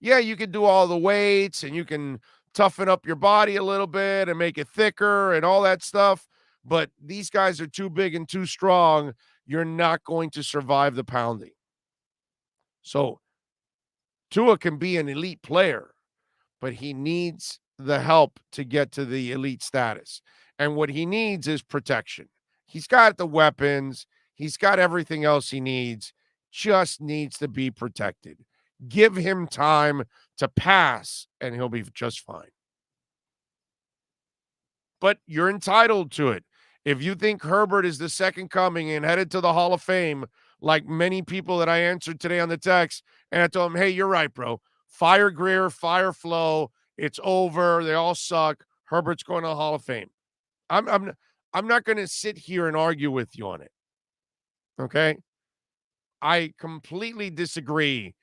Yeah, you can do all the weights and you can toughen up your body a little bit and make it thicker and all that stuff. But these guys are too big and too strong. You're not going to survive the pounding. So Tua can be an elite player, but he needs the help to get to the elite status. And what he needs is protection. He's got the weapons. He's got everything else he needs. Just needs to be protected. Give him time to pass, and he'll be just fine. But you're entitled to it. If you think Herbert is the second coming and headed to the Hall of Fame, like many people that I answered today on the text, and I told them, hey, you're right, bro. Fire Greer, fire Flo. It's over. They all suck. Herbert's going to the Hall of Fame. I'm not going to sit here and argue with you on it. Okay? I completely disagree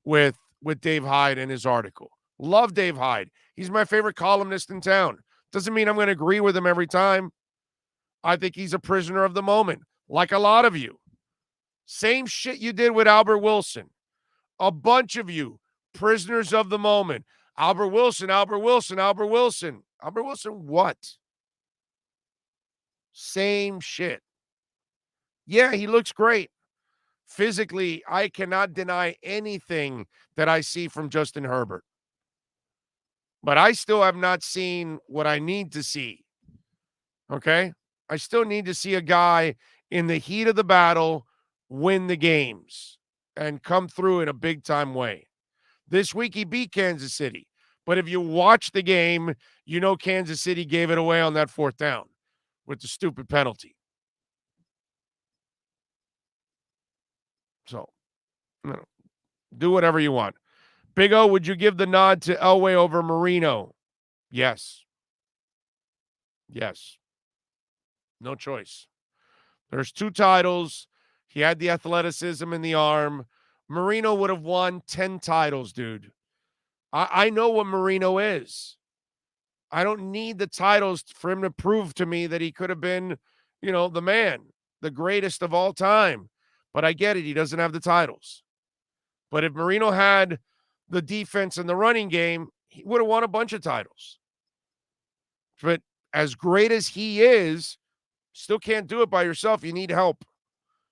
with Dave Hyde and his article. Love Dave Hyde. He's my favorite columnist in town. Doesn't mean I'm going to agree with him every time. I think he's a prisoner of the moment. like a lot of you. Same shit you did with Albert Wilson. A bunch of you, prisoners of the moment. Albert Wilson, Albert Wilson, Albert Wilson. Albert Wilson, what? Same shit. Yeah, he looks great. Physically, I cannot deny anything that I see from Justin Herbert. But I still have not seen what I need to see. Okay? I still need to see a guy in the heat of the battle win the games and come through in a big-time way. This week, he beat Kansas City. But if you watch the game, you know Kansas City gave it away on that 4th down with the stupid penalty. So, do whatever you want. Big O, would you give the nod to Elway over Marino? Yes. Yes. No choice. There's 2 titles. He had the athleticism and the arm. Marino would have won 10 titles, dude. I know what Marino is. I don't need the titles for him to prove to me that he could have been, the man, the greatest of all time. But I get it. He doesn't have the titles. But if Marino had the defense and the running game, he would have won a bunch of titles. But as great as he is, still can't do it by yourself. You need help.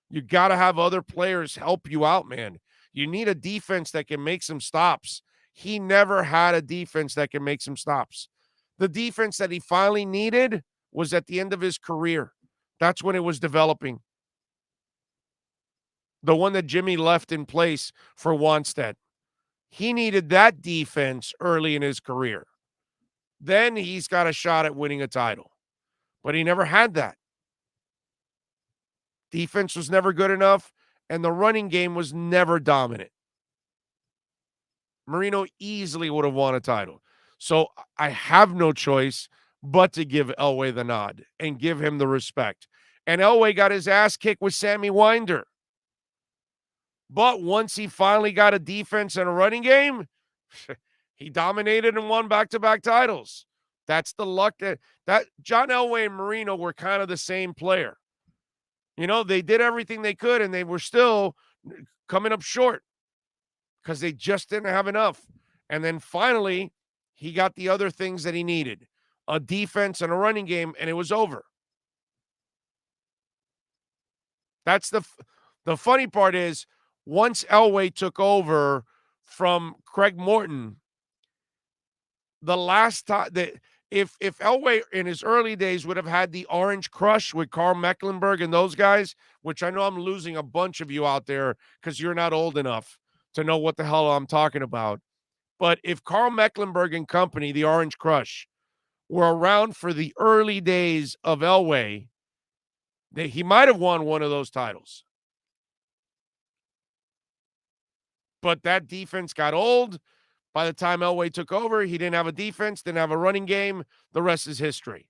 You got to have other players help you out, man. You need a defense that can make some stops. He never had a defense that can make some stops. The defense that he finally needed was at the end of his career. That's when it was developing. The one that Jimmy left in place for Wanstead. He needed that defense early in his career. Then he's got a shot at winning a title. But he never had that. Defense was never good enough, and the running game was never dominant. Marino easily would have won a title. So I have no choice but to give Elway the nod and give him the respect. And Elway got his ass kicked with Sammy Winder. But once he finally got a defense and a running game, he dominated and won back-to-back titles. That's the luck that John Elway and Marino were kind of the same player. They did everything they could, and they were still coming up short because they just didn't have enough. And then finally, he got the other things that he needed, a defense and a running game, and it was over. That's the funny part is, once Elway took over from Craig Morton, the last time that if Elway in his early days would have had the Orange Crush with Carl Mecklenburg and those guys, which I know I'm losing a bunch of you out there because you're not old enough to know what the hell I'm talking about. But if Carl Mecklenburg and company, the Orange Crush, were around for the early days of Elway, he might have won one of those titles. But that defense got old. By the time Elway took over, he didn't have a defense, didn't have a running game. The rest is history.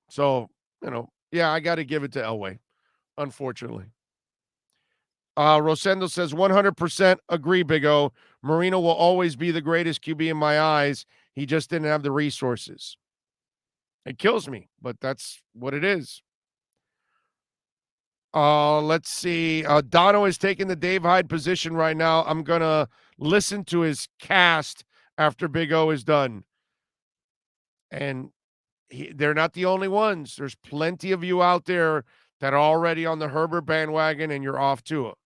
So, I got to give it to Elway, unfortunately. Rosendo says, 100% agree, Big O. Marino will always be the greatest QB in my eyes. He just didn't have the resources. It kills me, but that's what it is. Let's see. Dono is taking the Dave Hyde position right now. I'm going to listen to his cast after Big O is done. And they're not the only ones. There's plenty of you out there that are already on the Herbert bandwagon and you're off to it.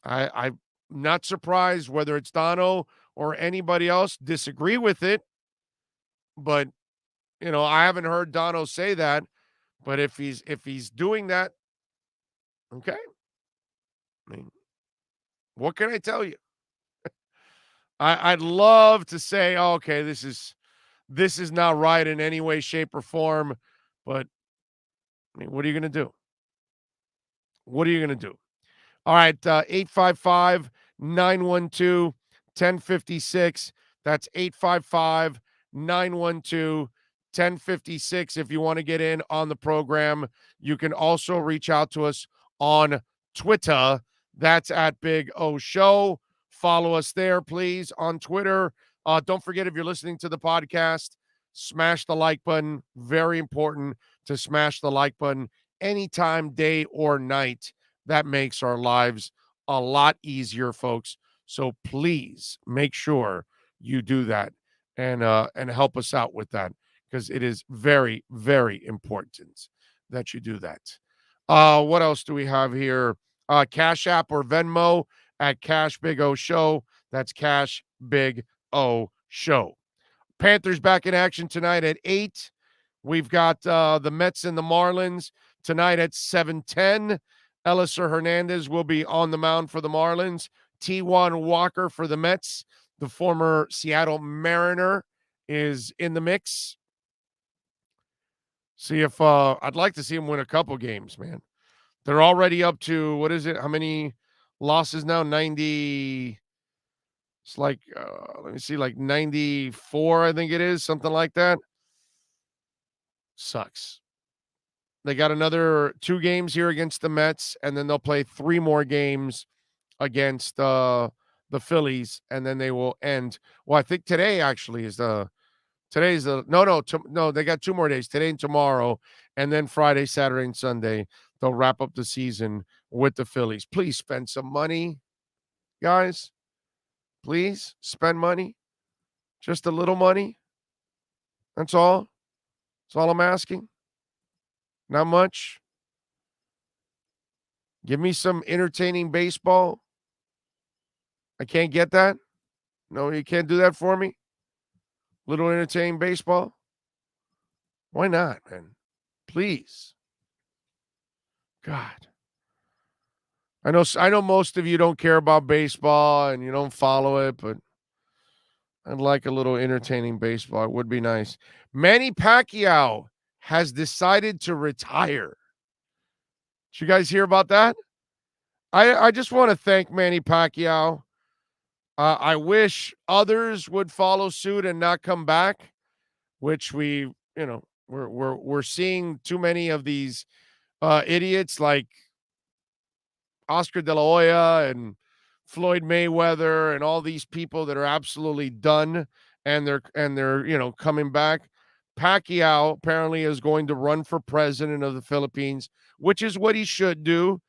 I'm not surprised whether it's Dono or anybody else disagree with it. But, I haven't heard Dono say that. But if he's doing that, okay. I mean, what can I tell you? I'd love to say, oh, okay, this is not right in any way, shape, or form. But I mean, what are you going to do? What are you going to do? All right, 855-912-1056. That's 855-912-1056. If you want to get in on the program. You can also reach out to us on Twitter. That's at Big O Show. Follow us there, please, on Twitter. Don't forget, if you're listening to the podcast, smash the like button. Very important to smash the like button anytime, day or night. That makes our lives a lot easier, folks. So please make sure you do that and help us out with that, because it is very, very important that you do that. What else do we have here? Cash App or Venmo at Cash Big O Show. That's Cash Big O Show. Panthers back in action tonight at 8. We've got the Mets and the Marlins tonight at 7:10. Elieser Hernandez will be on the mound for the Marlins. T1 Walker for the Mets. The former Seattle Mariner is in the mix. See if I'd like to see him win a couple games, man. They're already up to, what is it? How many losses now? 90. It's like, let me see, like 94, I think it is, something like that. Sucks. They got another 2 games here against the Mets, and then they'll play 3 more games against the Phillies, and then they will end. Well, I think today actually is no, they got 2 more days, today and tomorrow, and then Friday, Saturday, and Sunday, they'll wrap up the season with the Phillies. Please spend some money, guys. Please spend money. Just a little money. That's all. That's all I'm asking. Not much. Give me some entertaining baseball. I can't get that. No, you can't do that for me. Little entertaining baseball. Why not, man? Please. God. I know most of you don't care about baseball and you don't follow it, but I'd like a little entertaining baseball. It would be nice. Manny Pacquiao has decided to retire. Did you guys hear about that? I just want to thank Manny Pacquiao. I wish others would follow suit and not come back, which we're seeing too many of these idiots like Oscar De La Hoya and Floyd Mayweather and all these people that are absolutely done, and they're coming back. Pacquiao apparently is going to run for president of the Philippines, which is what he should do.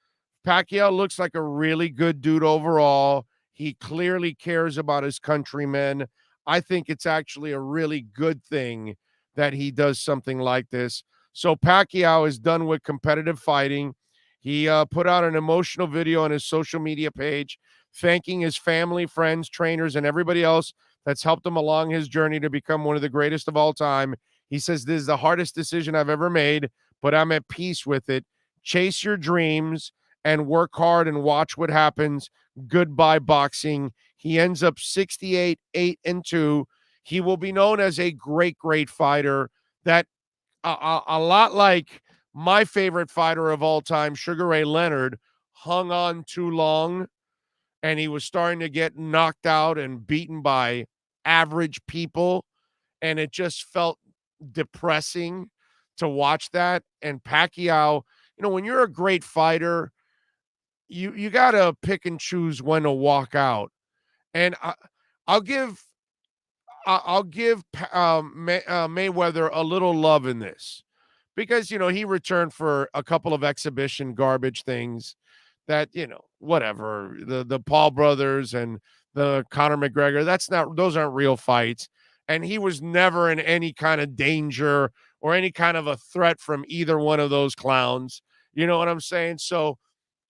Pacquiao looks like a really good dude overall. He clearly cares about his countrymen. I think it's actually a really good thing that he does something like this. So Pacquiao is done with competitive fighting. He put out an emotional video on his social media page, thanking his family, friends, trainers, and everybody else that's helped him along his journey to become one of the greatest of all time. He says, "This is the hardest decision I've ever made, but I'm at peace with it. Chase your dreams and work hard and watch what happens. Goodbye, boxing." He ends up 68, 8-2. He will be known as a great, great fighter that a lot like my favorite fighter of all time, Sugar Ray Leonard, hung on too long, and he was starting to get knocked out and beaten by average people, and it just felt depressing to watch that. And Pacquiao, when you're a great fighter, you got to pick and choose when to walk out. And I'll give Mayweather a little love in this, because, he returned for a couple of exhibition garbage things that, whatever, the Paul brothers and the Conor McGregor, those aren't real fights. And he was never in any kind of danger or any kind of a threat from either one of those clowns. You know what I'm saying? So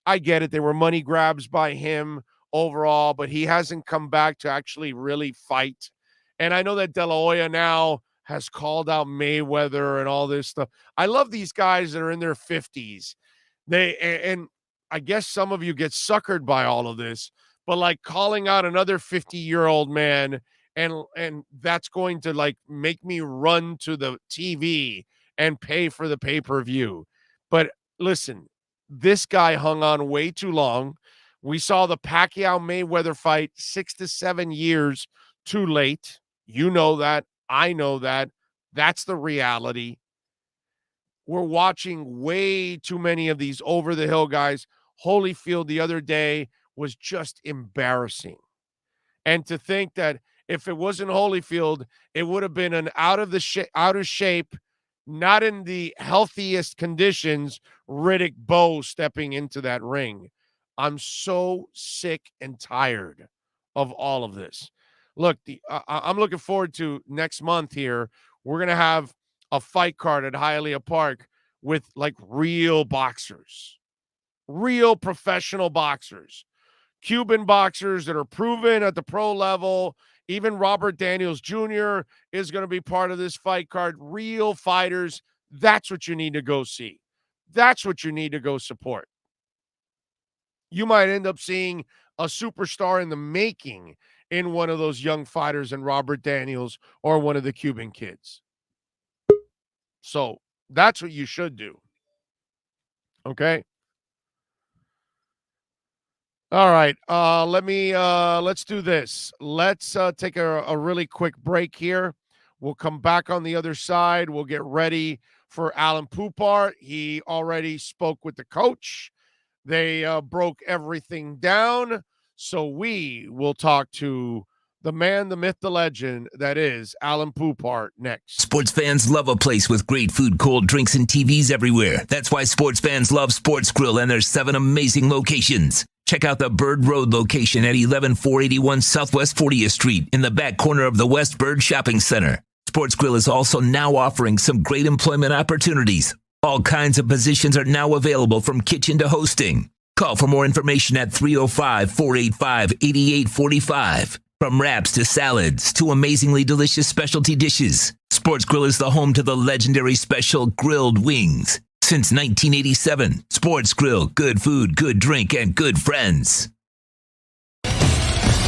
I get it. They were money grabs by him overall, but he hasn't come back to actually really fight. And I know that De La Hoya now has called out Mayweather and all this stuff. I love these guys that are in their 50s. And I guess some of you get suckered by all of this, but like calling out another 50-year-old man, and that's going to like make me run to the TV and pay for the pay-per-view. But listen, this guy hung on way too long. We saw the Pacquiao Mayweather fight 6 to 7 years too late. You know that. I know that. That's the reality. We're watching way too many of these over-the-hill guys. Holyfield the other day was just embarrassing. And to think that if it wasn't Holyfield, it would have been an out of shape, not in the healthiest conditions, Riddick Bowe stepping into that ring. I'm so sick and tired of all of this. Look, I'm looking forward to next month here. We're going to have a fight card at Hialeah Park with like real boxers, real professional boxers, Cuban boxers that are proven at the pro level. Even Robert Daniels Jr. is going to be part of this fight card. Real fighters. That's what you need to go see. That's what you need to go support. You might end up seeing a superstar in the making in one of those young fighters in Robert Daniels or one of the Cuban kids. So that's what you should do. Okay. All right. Let's do this. Let's take a really quick break here. We'll come back on the other side. We'll get ready for Alan Poupart. He already spoke with the coach. They broke everything down. So we will talk to the man, the myth, the legend that is Alan Poupart next. Sports fans love a place with great food, cold drinks, and TVs everywhere. That's why sports fans love Sports Grill and their 7 amazing locations. Check out the Bird Road location at 11481 Southwest 40th Street in the back corner of the West Bird Shopping Center. Sports Grill is also now offering some great employment opportunities. All kinds of positions are now available from kitchen to hosting. Call for more information at 305-485-8845. From wraps to salads to amazingly delicious specialty dishes, Sports Grill is the home to the legendary special grilled wings. Since 1987, Sports Grill, good food, good drink, and good friends.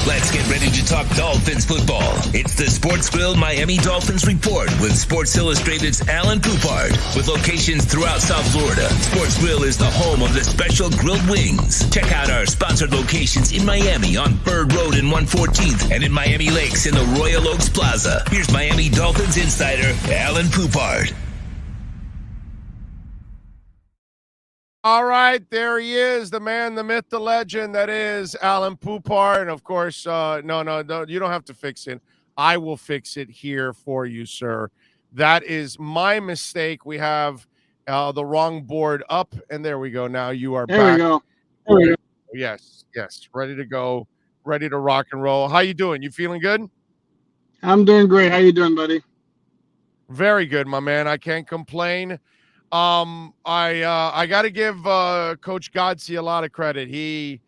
Let's get ready to talk Dolphins football. It's the Sports Grill Miami Dolphins Report with Sports Illustrated's Alan Poupart. With locations throughout South Florida, Sports Grill is the home of the special grilled wings. Check out our sponsored locations in Miami on Bird Road and 114th and in Miami Lakes in the Royal Oaks Plaza. Here's Miami Dolphins insider Alan Poupart. All right, there he is, the man, the myth, the legend that is Alan Poupart. And of course, no, you don't have to fix it. I will fix it here for you, sir. That is my mistake. We have the wrong board up, and there we go. Now you are back. There we go. There we go. Yes, ready to go, ready to rock and roll. How you doing? You feeling good? I'm doing great. How you doing, buddy? Very good, my man. I can't complain. I got to give Coach Godsey a lot of credit. He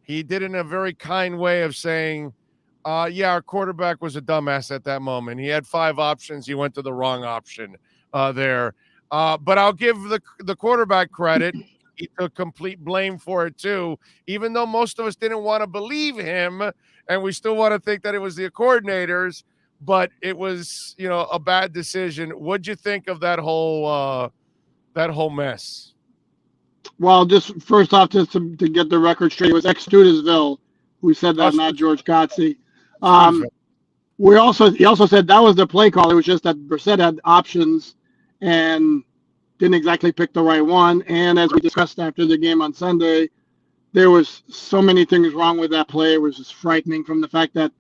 did it in a very kind way of saying, yeah, our quarterback was a dumbass at that moment. He had 5 options. He went to the wrong option there. But I'll give the quarterback credit. He took complete blame for it too, even though most of us didn't want to believe him, and we still want to think that it was the coordinators. But it was, a bad decision. What'd you think of that whole mess? Well, just first off, just to get the record straight, it was ex-Studesville who said that, not George Godsey. He also said that was the play call. It was just that Brissett had options and didn't exactly pick the right one. And as we discussed after the game on Sunday, there was so many things wrong with that play. It was just frightening, from the fact that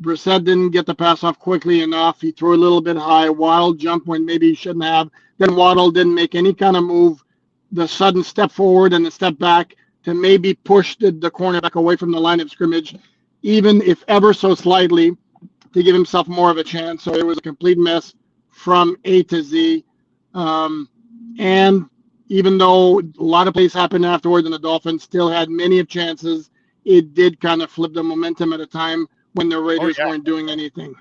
Brissett didn't get the pass off quickly enough. He threw a little bit high. Waddle jumped when maybe he shouldn't have. Then Waddle didn't make any kind of move. The sudden step forward and the step back to maybe push the cornerback away from the line of scrimmage, even if ever so slightly, to give himself more of a chance. So it was a complete mess from A to Z. And even though a lot of plays happened afterwards and the Dolphins still had many of chances, it did kind of flip the momentum at a time when the Raiders weren't doing anything.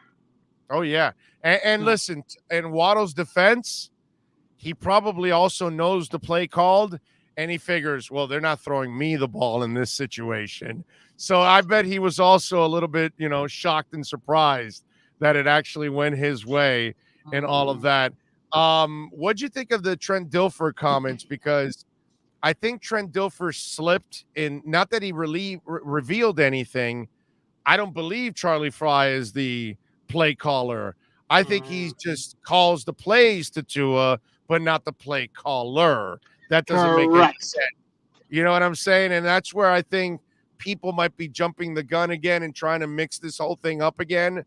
Oh, yeah. And listen, in Waddle's defense, he probably also knows the play called, and he figures, well, they're not throwing me the ball in this situation. So I bet he was also a little bit, shocked and surprised that it actually went his way and all of that. What'd you think of the Trent Dilfer comments? Because I think Trent Dilfer slipped in, not that he revealed anything. I don't believe Charlie Fry is the play caller. I think he just calls the plays to Tua, but not the play caller. That doesn't make any sense. You know what I'm saying? And that's where I think people might be jumping the gun again and trying to mix this whole thing up again.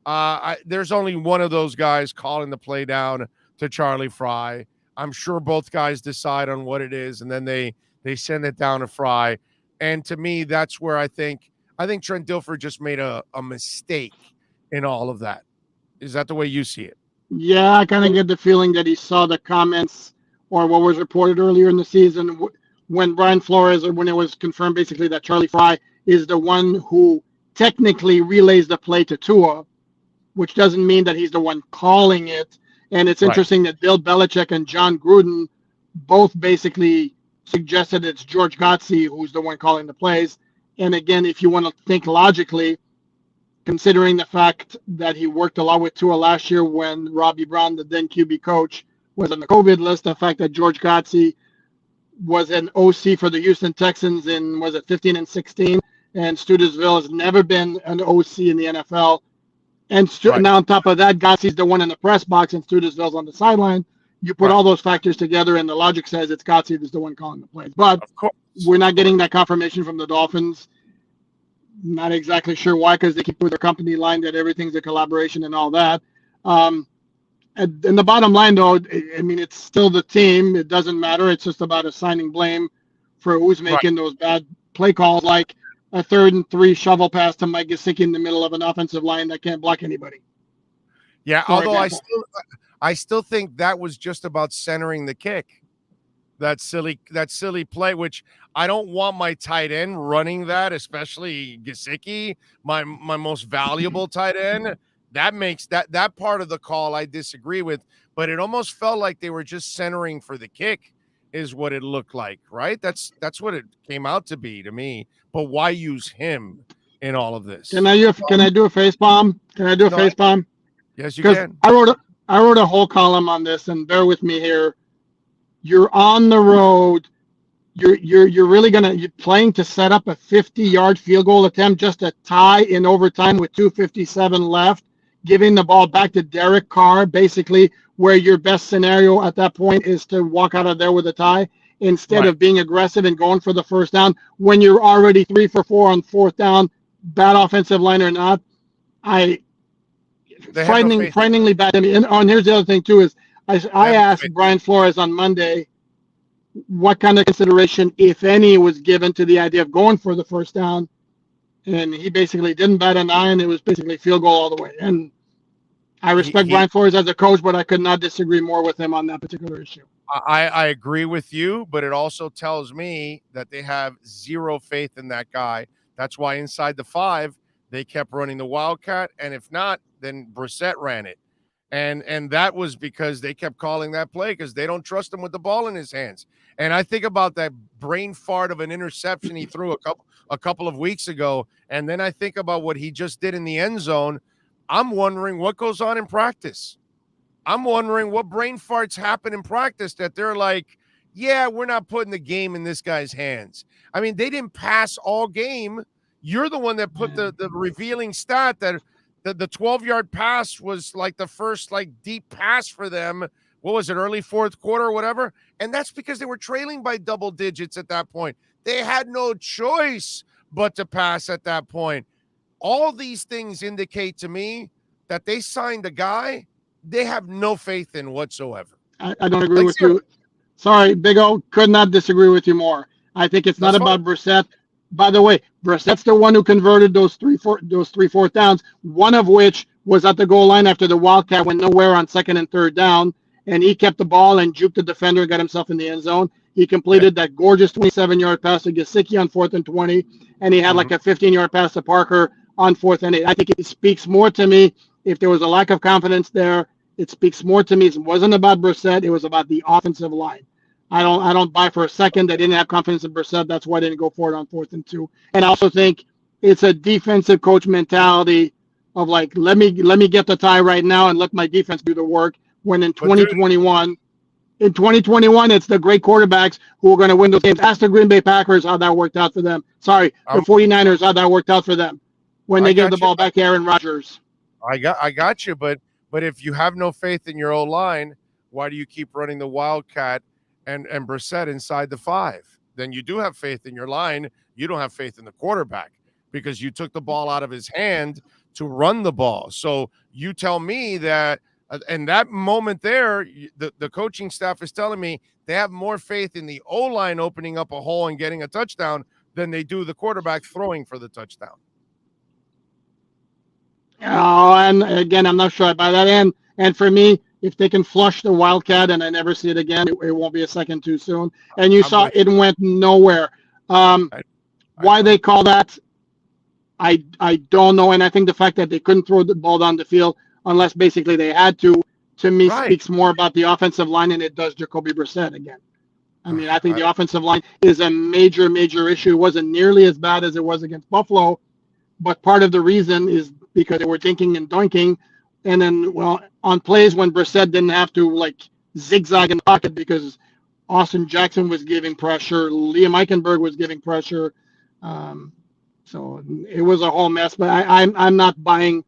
There's only one of those guys calling the play down to Charlie Fry. I'm sure both guys decide on what it is, and then they send it down to Fry. And to me, that's where I think Trent Dilfer just made a mistake in all of that. Is that the way you see it? Yeah, I kind of get the feeling that he saw the comments or what was reported earlier in the season when Brian Flores, or when it was confirmed basically that Charlie Fry is the one who technically relays the play to Tua, which doesn't mean that he's the one calling it. And it's interesting that Bill Belichick and John Gruden both basically suggested it's George Godsey who's the one calling the plays. And again, if you want to think logically, considering the fact that he worked a lot with Tua last year when Robbie Brown, the then QB coach, was on the COVID list, the fact that George Godsey was an OC for the Houston Texans in, was it 15 and 16? And Studesville has never been an OC in the NFL. And now on top of that, Godsey's the one in the press box and Studesville's on the sideline. You put all those factors together, and the logic says it's Godsey that's the one calling the plays. But we're not getting that confirmation from the Dolphins. Not exactly sure why, because they keep with their company line that everything's a collaboration and all that. And the bottom line, though, I mean, it's still the team. It doesn't matter. It's just about assigning blame for who's making those bad play calls, like a 3rd and 3 shovel pass to Mike Gesicki in the middle of an offensive line that can't block anybody. Yeah, although I still think that was just about centering the kick. That silly play, which I don't want my tight end running that, especially Gesicki, my most valuable tight end. That makes that part of the call I disagree with, but it almost felt like they were just centering for the kick is what it looked like, right? That's what it came out to be to me. But why use him in all of this? Can I do a face palm? Can I do a face palm? Yes, you can. I wrote a whole column on this, and bear with me here. You're on the road. You're really you're playing to set up a 50-yard field goal attempt just to tie in overtime with 2:57 left, giving the ball back to Derek Carr, basically where your best scenario at that point is to walk out of there with a tie instead of being aggressive and going for the first down when you're already 3 for 4 on 4th down, bad offensive line or not. Frighteningly bad. I mean, and here's the other thing too is I asked Brian Flores on Monday what kind of consideration, if any, was given to the idea of going for the first down, and he basically didn't bat an eye, and it was basically field goal all the way. And I respect Brian Flores as a coach, but I could not disagree more with him on that particular issue. I agree with you, but it also tells me that they have zero faith in that guy. That's why inside the 5, they kept running the Wildcat, and if not, then Brissett ran it. And that was because they kept calling that play because they don't trust him with the ball in his hands. And I think about that brain fart of an interception he threw a couple of weeks ago, and then I think about what he just did in the end zone. I'm wondering what goes on in practice. I'm wondering what brain farts happen in practice that they're like, yeah, we're not putting the game in this guy's hands. I mean, they didn't pass all game. You're the one that put the revealing stat that the 12-yard pass was like the first deep pass for them. What was it, early 4th quarter or whatever? And that's because they were trailing by double digits at that point. They had no choice but to pass at that point. All these things indicate to me that they signed a guy they have no faith in whatsoever. I don't agree with you. Sorry, Big O, could not disagree with you more. I think it's not about Brissett. By the way, Brissett's the one who converted those three fourth downs, one of which was at the goal line after the Wildcat went nowhere on 2nd and 3rd down, and he kept the ball and juked the defender and got himself in the end zone. He completed that gorgeous 27-yard pass to Gesicki on 4th and 20, and he had like a 15-yard pass to Parker on 4th and 8. I think it speaks more to me. If there was a lack of confidence there, it speaks more to me. It wasn't about Brissett. It was about the offensive line. I don't buy for a second they didn't have confidence in Brissett. That's why they didn't go for it on 4th and 2. And I also think it's a defensive coach mentality of like, let me get the tie right now and let my defense do the work. When in 2021, it's the great quarterbacks who are going to win those games. Ask the Green Bay Packers how that worked out for them. Sorry, the 49ers, how that worked out for them when they gave the ball back to Aaron Rodgers. I got you, but if you have no faith in your O-line, why do you keep running the Wildcat and Brissett inside the 5? Then you do have faith in your line. You don't have faith in the quarterback because you took the ball out of his hand to run the ball. So you tell me that, and that moment there, the coaching staff is telling me they have more faith in the O-line opening up a hole and getting a touchdown than they do the quarterback throwing for the touchdown. Oh, and again, I'm not sure about that. And for me, if they can flush the Wildcat and I never see it again, it won't be a second too soon. And you saw it went nowhere. Why they call that, I don't know. And I think the fact that they couldn't throw the ball down the field unless basically they had to me, speaks more about the offensive line than it does Jacoby Brissett again. I mean, I think the offensive line is a major, major issue. It wasn't nearly as bad as it was against Buffalo, but part of the reason is because they were dinking and doinking. And then, well, on plays when Brissett didn't have to, like, zigzag in the pocket because Austin Jackson was giving pressure, Liam Eichenberg was giving pressure. So it was a whole mess. But I'm not buying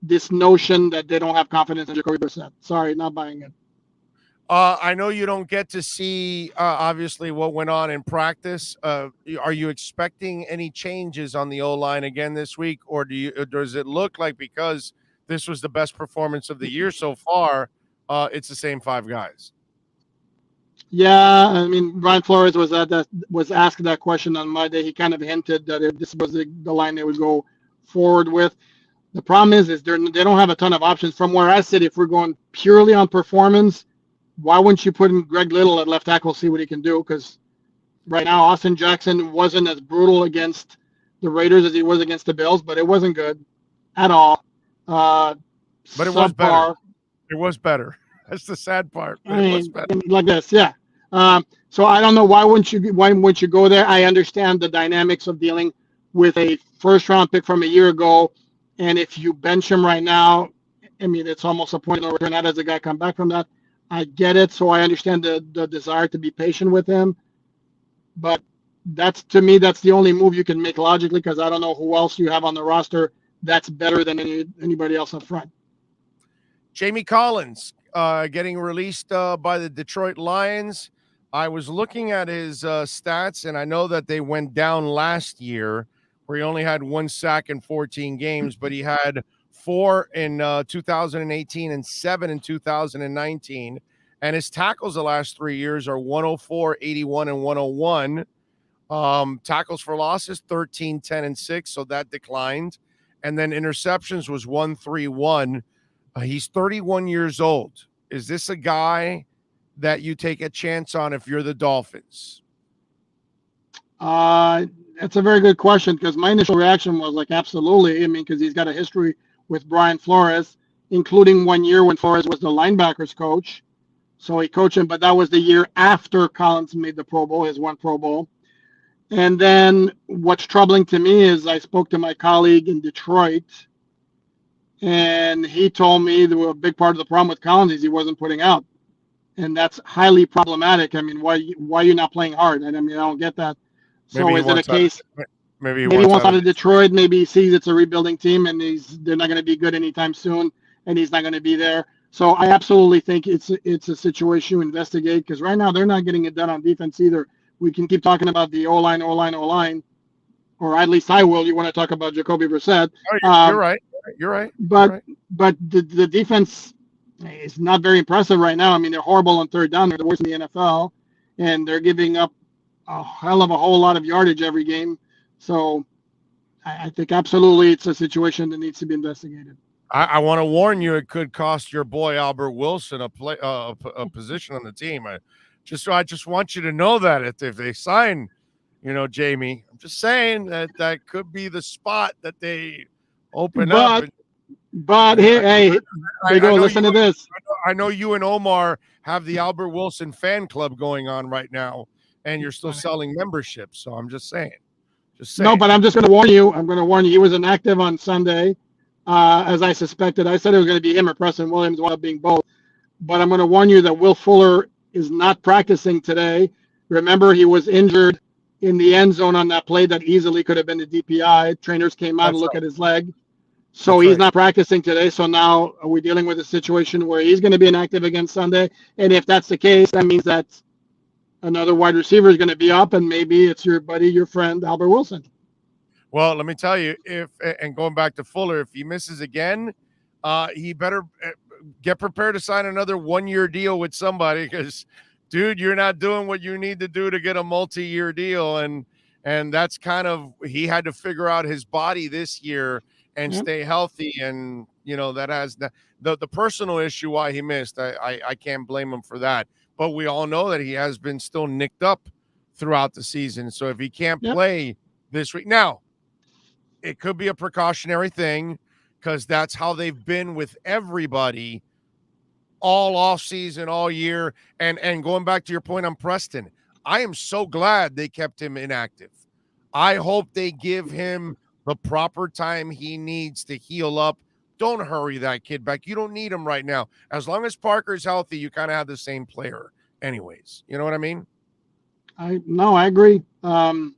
this notion that they don't have confidence in Jacoby Brissett. Sorry, not buying it. I know you don't get to see, obviously, what went on in practice. Are you expecting any changes on the O-line again this week, or does it look like because this was the best performance of the year so far, it's the same five guys? Yeah, I mean, Brian Flores was asked that question on Monday. He kind of hinted that if this was the line they would go forward with. The problem is they don't have a ton of options. From where I sit, if we're going purely on performance, why wouldn't you put in Greg Little at left tackle, see what he can do? Because right now, Austin Jackson wasn't as brutal against the Raiders as he was against the Bills, but it wasn't good at all. But it was better. It was better. That's the sad part. But it was better. Like this, yeah. So I don't know why wouldn't you go there? I understand the dynamics of dealing with a first-round pick from a year ago, and if you bench him right now, I mean, it's almost a point of return. How does the guy come back from that? I get it. So I understand the desire to be patient with him. But to me, that's the only move you can make logically, because I don't know who else you have on the roster that's better than anybody else up front. Jamie Collins getting released by the Detroit Lions. I was looking at his stats, and I know that they went down last year where he only had 1 sack in 14 games, but he had 4 in 2018 and 7 in 2019. And his tackles the last 3 years are 104, 81, and 101. Tackles for losses, 13, 10, and 6, so that declined. And then interceptions was 131. He's 31 years old. Is this a guy that you take a chance on if you're the Dolphins? That's a very good question, because my initial reaction was like, absolutely. I mean, because he's got a history with Brian Flores, including 1 year when Flores was the linebackers coach. So he coached him, but that was the year after Collins made the Pro Bowl, his one Pro Bowl. And then what's troubling to me is I spoke to my colleague in Detroit, and he told me that a big part of the problem with Collins is he wasn't putting out. And that's highly problematic. I mean, why are you not playing hard? And I mean, I don't get that. So is it a case? Maybe he wants out of Detroit. Maybe he sees it's a rebuilding team, and they're not going to be good anytime soon, and he's not going to be there. So I absolutely think it's a situation to investigate, because right now they're not getting it done on defense either. We can keep talking about the O-line, or at least I will. You want to talk about Jacoby Brissett? You're right. You're right. But the defense is not very impressive right now. I mean, they're horrible on third down. They're the worst in the NFL, and they're giving up a hell of a whole lot of yardage every game. So I think absolutely it's a situation that needs to be investigated. I want to warn you, it could cost your boy Albert Wilson a position on the team. I just want you to know that if they sign, Jamie, I'm just saying that could be the spot that they open up. But hey, listen to this. I know you and Omar have the Albert Wilson fan club going on right now, and you're still selling memberships. So I'm just saying. No, but I'm just going to warn you. He was inactive on Sunday, as I suspected. I said it was going to be him or Preston Williams, wound up being both. But I'm going to warn you that Will Fuller is not practicing today. Remember, he was injured in the end zone on that play that easily could have been the DPI. Trainers came out and looked at his leg. So he's not practicing today. So now we're dealing with a situation where he's going to be inactive again Sunday. And if that's the case, that means that another wide receiver is going to be up, and maybe it's your buddy, your friend, Albert Wilson. Well, let me tell you, and going back to Fuller, if he misses again, he better get prepared to sign another 1-year deal with somebody because, dude, you're not doing what you need to do to get a multi-year deal. And that's kind of, he had to figure out his body this year and stay healthy. And, that has the personal issue why he missed. I can't blame him for that. But we all know that he has been still nicked up throughout the season. So if he can't play this week, now, it could be a precautionary thing because that's how they've been with everybody all off season, all year. And going back to your point on Preston, I am so glad they kept him inactive. I hope they give him the proper time he needs to heal up. Don't hurry that kid back. You don't need him right now. As long as Parker's healthy, you kind of have the same player anyways. You know what I mean? I agree. No,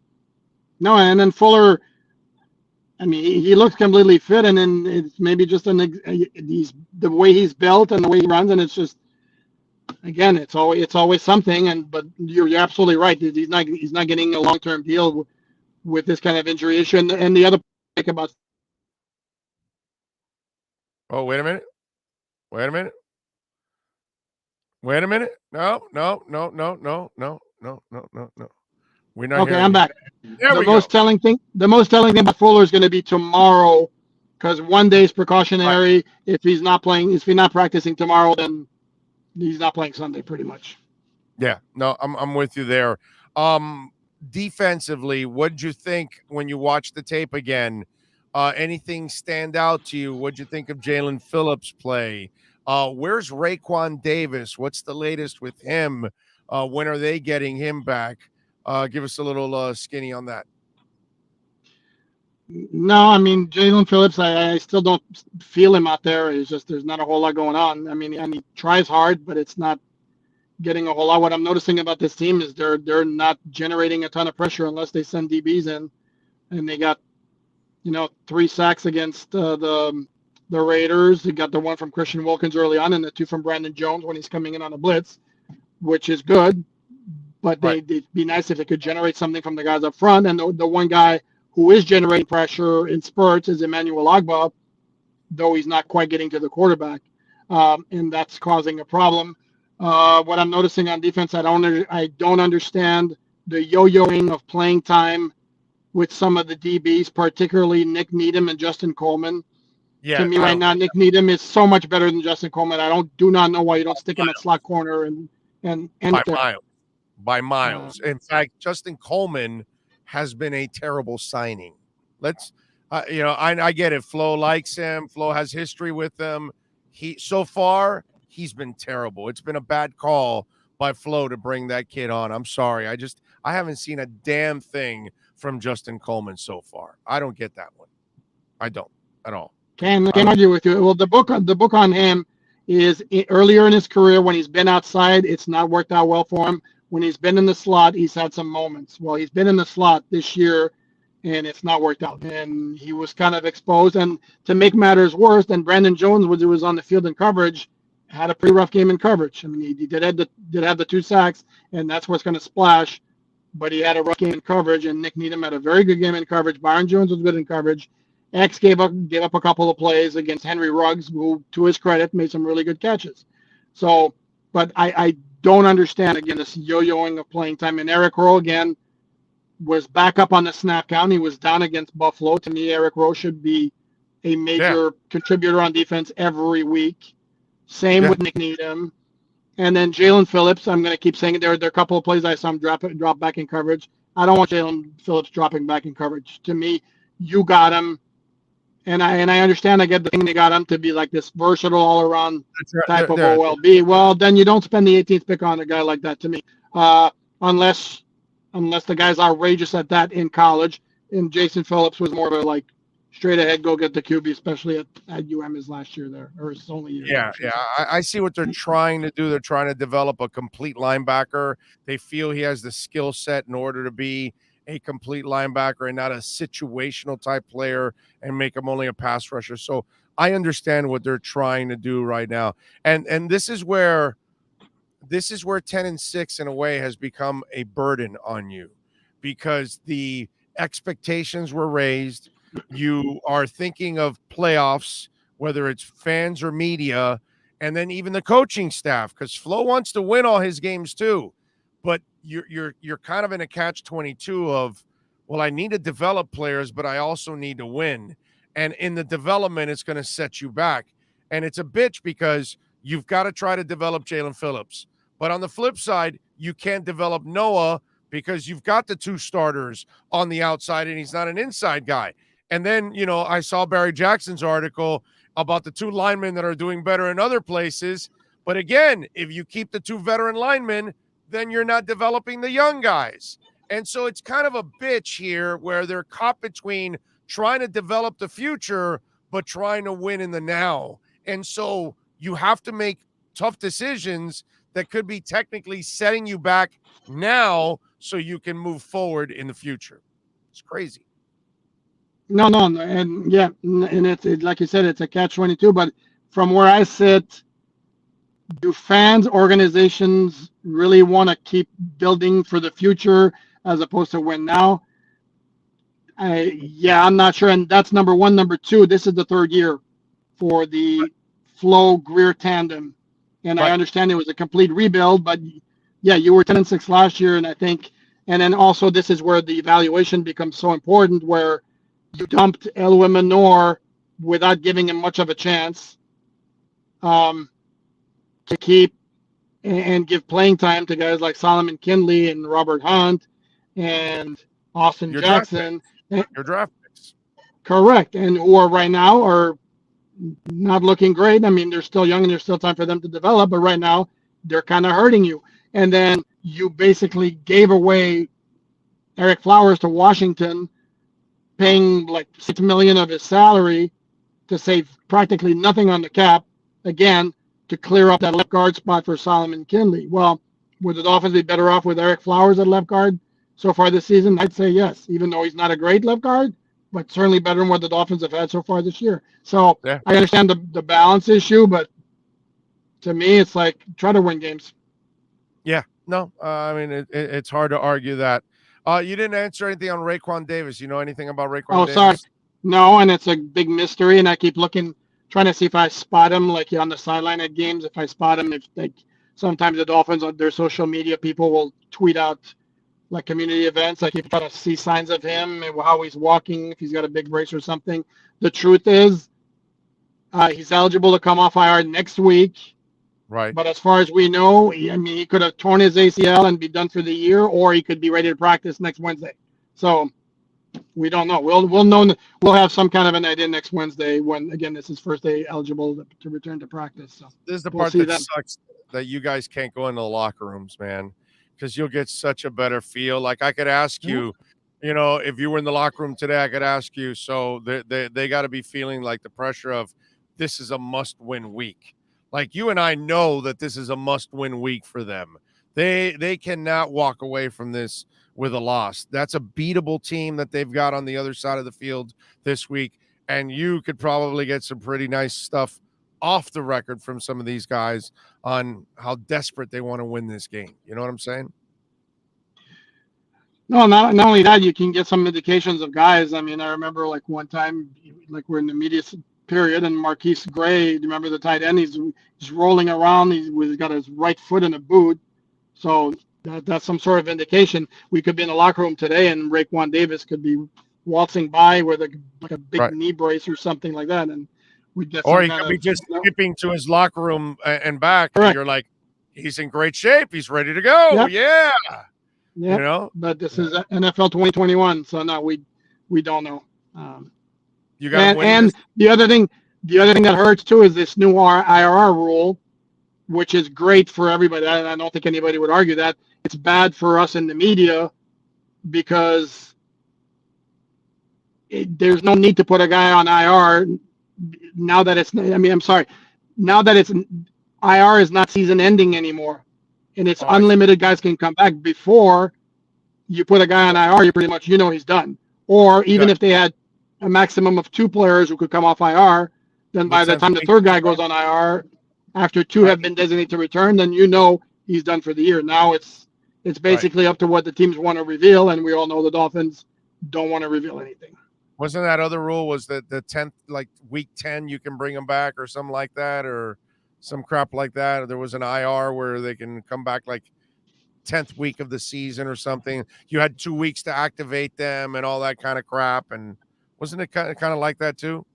and then Fuller, I mean, he looks completely fit, and then it's maybe just the way he's built and the way he runs, and it's just, again, it's always something. But you're absolutely right. He's not getting a long-term deal with this kind of injury issue. And the other thing about, wait a minute. No. We're not okay. I'm back. There we go. The most telling thing about Fuller is going to be tomorrow, because 1 day is precautionary. Right. If he's not practicing tomorrow, then he's not playing Sunday, pretty much. Yeah, no, I'm with you there. Defensively, what'd you think when you watched the tape again? Anything stand out to you? What'd you think of Jalen Phillips' play? Where's Raekwon Davis? What's the latest with him? When are they getting him back? Give us a little skinny on that. No, I mean, Jalen Phillips, I still don't feel him out there. It's just there's not a whole lot going on. I mean, and he tries hard, but it's not getting a whole lot. What I'm noticing about this team is they're not generating a ton of pressure unless they send DBs in, and they got 3 sacks against the Raiders. They got the one from Christian Wilkins early on, and the 2 from Brandon Jones when he's coming in on a blitz, which is good. But it'd be nice if they could generate something from the guys up front. And the one guy who is generating pressure in spurts is Emmanuel Ogbah, though he's not quite getting to the quarterback, and that's causing a problem. What I'm noticing on defense, I don't understand the yo-yoing of playing time with some of the DBs, particularly Nick Needham and Justin Coleman. Yeah, to me right now, Nick Needham is so much better than Justin Coleman. I do not know why you don't stick him at slot corner and by miles. In fact, Justin Coleman has been a terrible signing. I get it. Flo likes him. Flo has history with him. So far, he's been terrible. It's been a bad call by Flo to bring that kid on. I'm sorry. I haven't seen a damn thing from Justin Coleman so far. I don't get that one. I don't at all. Can't argue with you. Well, the book on him is earlier in his career when he's been outside, it's not worked out well for him. When he's been in the slot, he's had some moments. Well, he's been in the slot this year, and it's not worked out. And he was kind of exposed. And to make matters worse, then Brandon Jones, when he was on the field in coverage, had a pretty rough game in coverage. I mean, he did have the 2 sacks, and that's what's going to splash. But he had a rough game in coverage, and Nick Needham had a very good game in coverage. Byron Jones was good in coverage. X gave up a couple of plays against Henry Ruggs, who, to his credit, made some really good catches. So, but I don't understand, again, this yo-yoing of playing time. And Eric Rowe, again, was back up on the snap count. He was down against Buffalo. To me, Eric Rowe should be a major contributor on defense every week. Same with Nick Needham. And then Jalen Phillips, I'm going to keep saying it. There are a couple of plays I saw him drop back in coverage. I don't want Jalen Phillips dropping back in coverage. To me, you got him. And I understand, I get the thing they got him to be like this versatile all-around type of OLB. Well, then you don't spend the 18th pick on a guy like that to me, unless the guy's outrageous at that in college. And Jason Phillips was more of a like straight ahead, go get the QB, especially at UM his last year there, or his only year. Yeah. I see what they're trying to do. They're trying to develop a complete linebacker. They feel he has the skill set in order to be a complete linebacker and not a situational type player and make him only a pass rusher. So I understand what they're trying to do right now. And this is where 10-6 in a way has become a burden on you, because the expectations were raised. You are thinking of playoffs, whether it's fans or media, and then even the coaching staff, because Flo wants to win all his games too. But you're kind of in a catch-22 of, well, I need to develop players, but I also need to win. And in the development, it's going to set you back. And it's a bitch because you've got to try to develop Jalen Phillips. But on the flip side, you can't develop Noah because you've got the 2 starters on the outside and he's not an inside guy. And then, I saw Barry Jackson's article about the 2 linemen that are doing better in other places. But again, if you keep the 2 veteran linemen, then you're not developing the young guys. And so it's kind of a bitch here where they're caught between trying to develop the future, but trying to win in the now. And so you have to make tough decisions that could be technically setting you back now so you can move forward in the future. It's crazy. No, and yeah, and it's like you said, it's a catch-22. But from where I sit, do fans, organizations really want to keep building for the future as opposed to win now? I'm not sure. And that's number one. Number two, this is the 3rd year for the Flo-Greer tandem. And I understand it was a complete rebuild, but yeah, you were 10-6 last year. And I think, and then also this is where the evaluation becomes so important, where you dumped Elway Minor without giving him much of a chance to keep and give playing time to guys like Solomon Kindley and Robert Hunt and Austin Jackson. Your draft picks. Correct. And who are right now are not looking great. I mean, they're still young and there's still time for them to develop, but right now they're kind of hurting you. And then you basically gave away Eric Flowers to Washington, paying like $6 million of his salary to save practically nothing on the cap, again, to clear up that left guard spot for Solomon Kindley. Well, would the Dolphins be better off with Eric Flowers at left guard so far this season? I'd say yes, even though he's not a great left guard, but certainly better than what the Dolphins have had so far this year. So yeah. I understand the balance issue, but to me, it's like, try to win games. Yeah, no, I mean, it's hard to argue that. You didn't answer anything on Raekwon Davis. You know anything about Raekwon Davis? Sorry. No, and it's a big mystery, and I keep looking, trying to see if I spot him, like on the sideline at games, if I spot him. If like sometimes the Dolphins on their social media, people will tweet out like community events. I keep trying to see signs of him and how he's walking, if he's got a big brace or something. The truth is, he's eligible to come off IR next week. Right. But as far as we know, he could have torn his ACL and be done for the year, or he could be ready to practice next Wednesday. So we don't know. We'll know. We'll have some kind of an idea next Wednesday when, again, this is first day eligible to return to practice. So this is the part that sucks, that you guys can't go into the locker rooms, man, because you'll get such a better feel. Like I could ask you, if you were in the locker room today, I could ask you. So they got to be feeling like the pressure of this is a must-win week. Like you and I know that this is a must-win week for them. They cannot walk away from this with a loss. That's a beatable team that they've got on the other side of the field this week, and you could probably get some pretty nice stuff off the record from some of these guys on how desperate they want to win this game. You know what I'm saying? No, not only that, you can get some indications of guys. I mean, I remember like one time, like we're in the media period, and Marquise Gray, do you remember the tight end? He's rolling around. He's got his right foot in a boot. So that's some sort of indication. We could be in the locker room today, and Raekwon Davis could be waltzing by with a big knee brace or something like that, and we get. Or he could be just skipping to his locker room and back. And you're like, he's in great shape. He's ready to go. Yeah. But this is NFL 2021, so no, we don't know. You got and the other thing that hurts too is this new IRR rule, which is great for everybody. I don't think anybody would argue that. It's bad for us in the media because there's no need to put a guy on IR now that it's. Now that it's IR is not season ending anymore, and it's unlimited. Guys can come back. Before you put a guy on IR, you pretty much he's done. Or even if they had a maximum of 2 players who could come off IR, then by the time the third guy goes on IR, after 2 have been designated to return, then he's done for the year. Now it's basically up to what the teams want to reveal, and we all know the Dolphins don't want to reveal anything. Wasn't that other rule was that the 10th, like week 10, you can bring them back or something like that, or some crap like that? Or there was an IR where they can come back like 10th week of the season or something. You had 2 weeks to activate them and all that kind of crap. And wasn't it kind of like that too?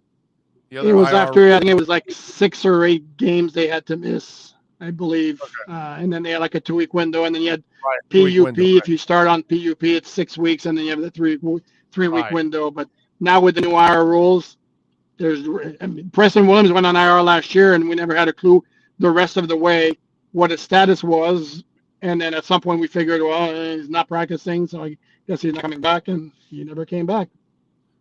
It was after, I think it was like 6 or 8 games they had to miss, I believe. Okay. And then they had like a 2-week window, and then you had PUP. If you start on PUP, it's 6 weeks, and then you have the three-week window. But now with the new IR rules, Preston Williams went on IR last year, and we never had a clue the rest of the way what his status was. And then at some point we figured, well, he's not practicing, so I guess he's not coming back, and he never came back.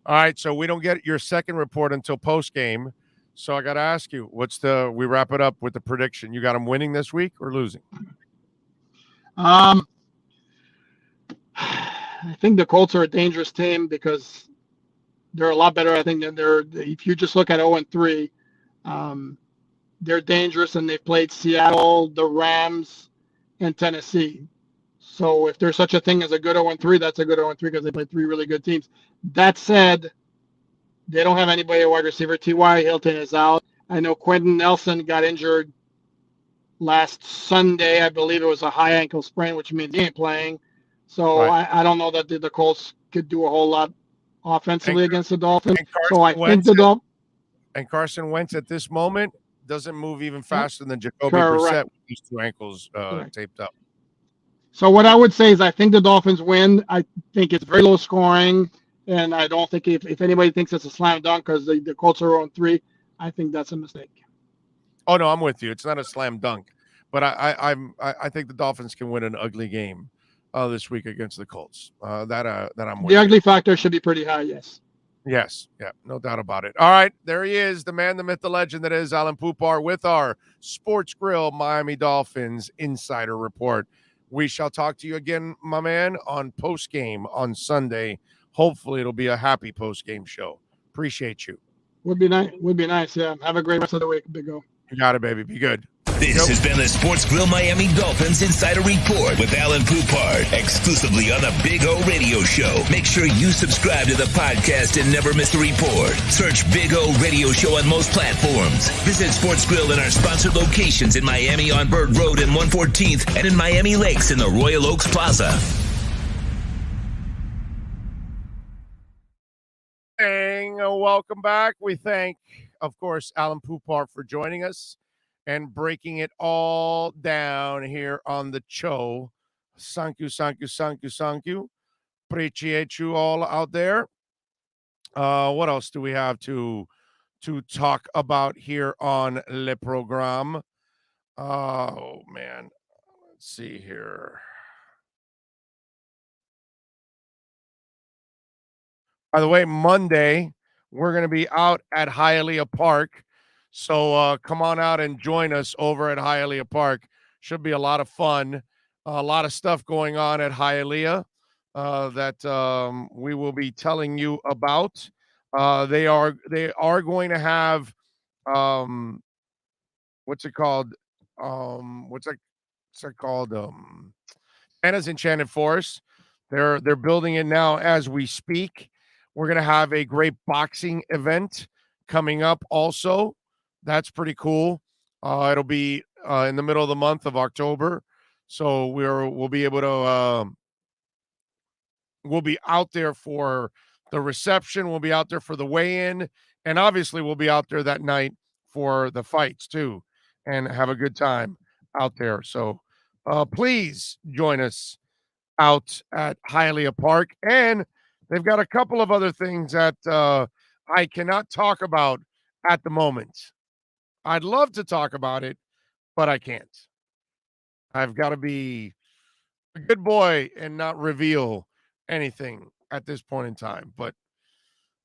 All right, so we don't get your second report until post-game. So I got to ask you, we wrap it up with the prediction. You got them winning this week or losing? I think the Colts are a dangerous team because they're a lot better, I think, than if you just look at 0-3, they're dangerous, and they've played Seattle, the Rams, and Tennessee. So if there's such a thing as a good 0-3, that's a good 0-3 because they played 3 really good teams. That said, they don't have anybody at wide receiver. T.Y. Hilton is out. I know Quentin Nelson got injured last Sunday. I believe it was a high ankle sprain, which means he ain't playing. So I don't know that the Colts could do a whole lot offensively against the Dolphins. So I think the Dolphins. And Carson Wentz at this moment doesn't move even faster than Jacoby Brissett with these 2 ankles taped up. So what I would say is I think the Dolphins win. I think it's very low scoring, and I don't think if anybody thinks it's a slam dunk because the Colts are 0-3, I think that's a mistake. Oh no, I'm with you. It's not a slam dunk, but I think the Dolphins can win an ugly game this week against the Colts. That I'm with. The ugly factor should be pretty high. Yes. Yes. Yeah. No doubt about it. All right. There he is, the man, the myth, the legend that is Alan Poupar with our Sports Grill Miami Dolphins Insider Report. We shall talk to you again, my man, on post-game on Sunday. Hopefully it'll be a happy post-game show. Appreciate you. Would be nice. Yeah. Have a great rest of the week, Big O. You got it, baby. Be good. This has been the Sports Grill Miami Dolphins Insider Report with Alan Poupard, exclusively on the Big O Radio Show. Make sure you subscribe to the podcast and never miss the report. Search Big O Radio Show on most platforms. Visit Sports Grill in our sponsored locations in Miami on Bird Road and 114th and in Miami Lakes in the Royal Oaks Plaza. Welcome back. We thank, of course, Alan Poupard for joining us and breaking it all down here on the show. Thank you. Appreciate you all out there. What else do we have to talk about here on Le Programme? Oh, man. Let's see here. By the way, Monday, we're going to be out at Hialeah Park. So come on out and join us over at Hialeah Park. Should be a lot of fun. A lot of stuff going on at Hialeah that we will be telling you about. They are going to have what's it called? Anna's Enchanted Forest. They're building it now as we speak. We're going to have a great boxing event coming up also. That's pretty cool. It'll be in the middle of the month of October. So we'll be able to we'll be out there for the reception. We'll be out there for the weigh-in. And obviously we'll be out there that night for the fights too and have a good time out there. So please join us out at Hialeah Park. And they've got a couple of other things that I cannot talk about at the moment. I'd love to talk about it, but I can't. I've got to be a good boy and not reveal anything at this point in time. But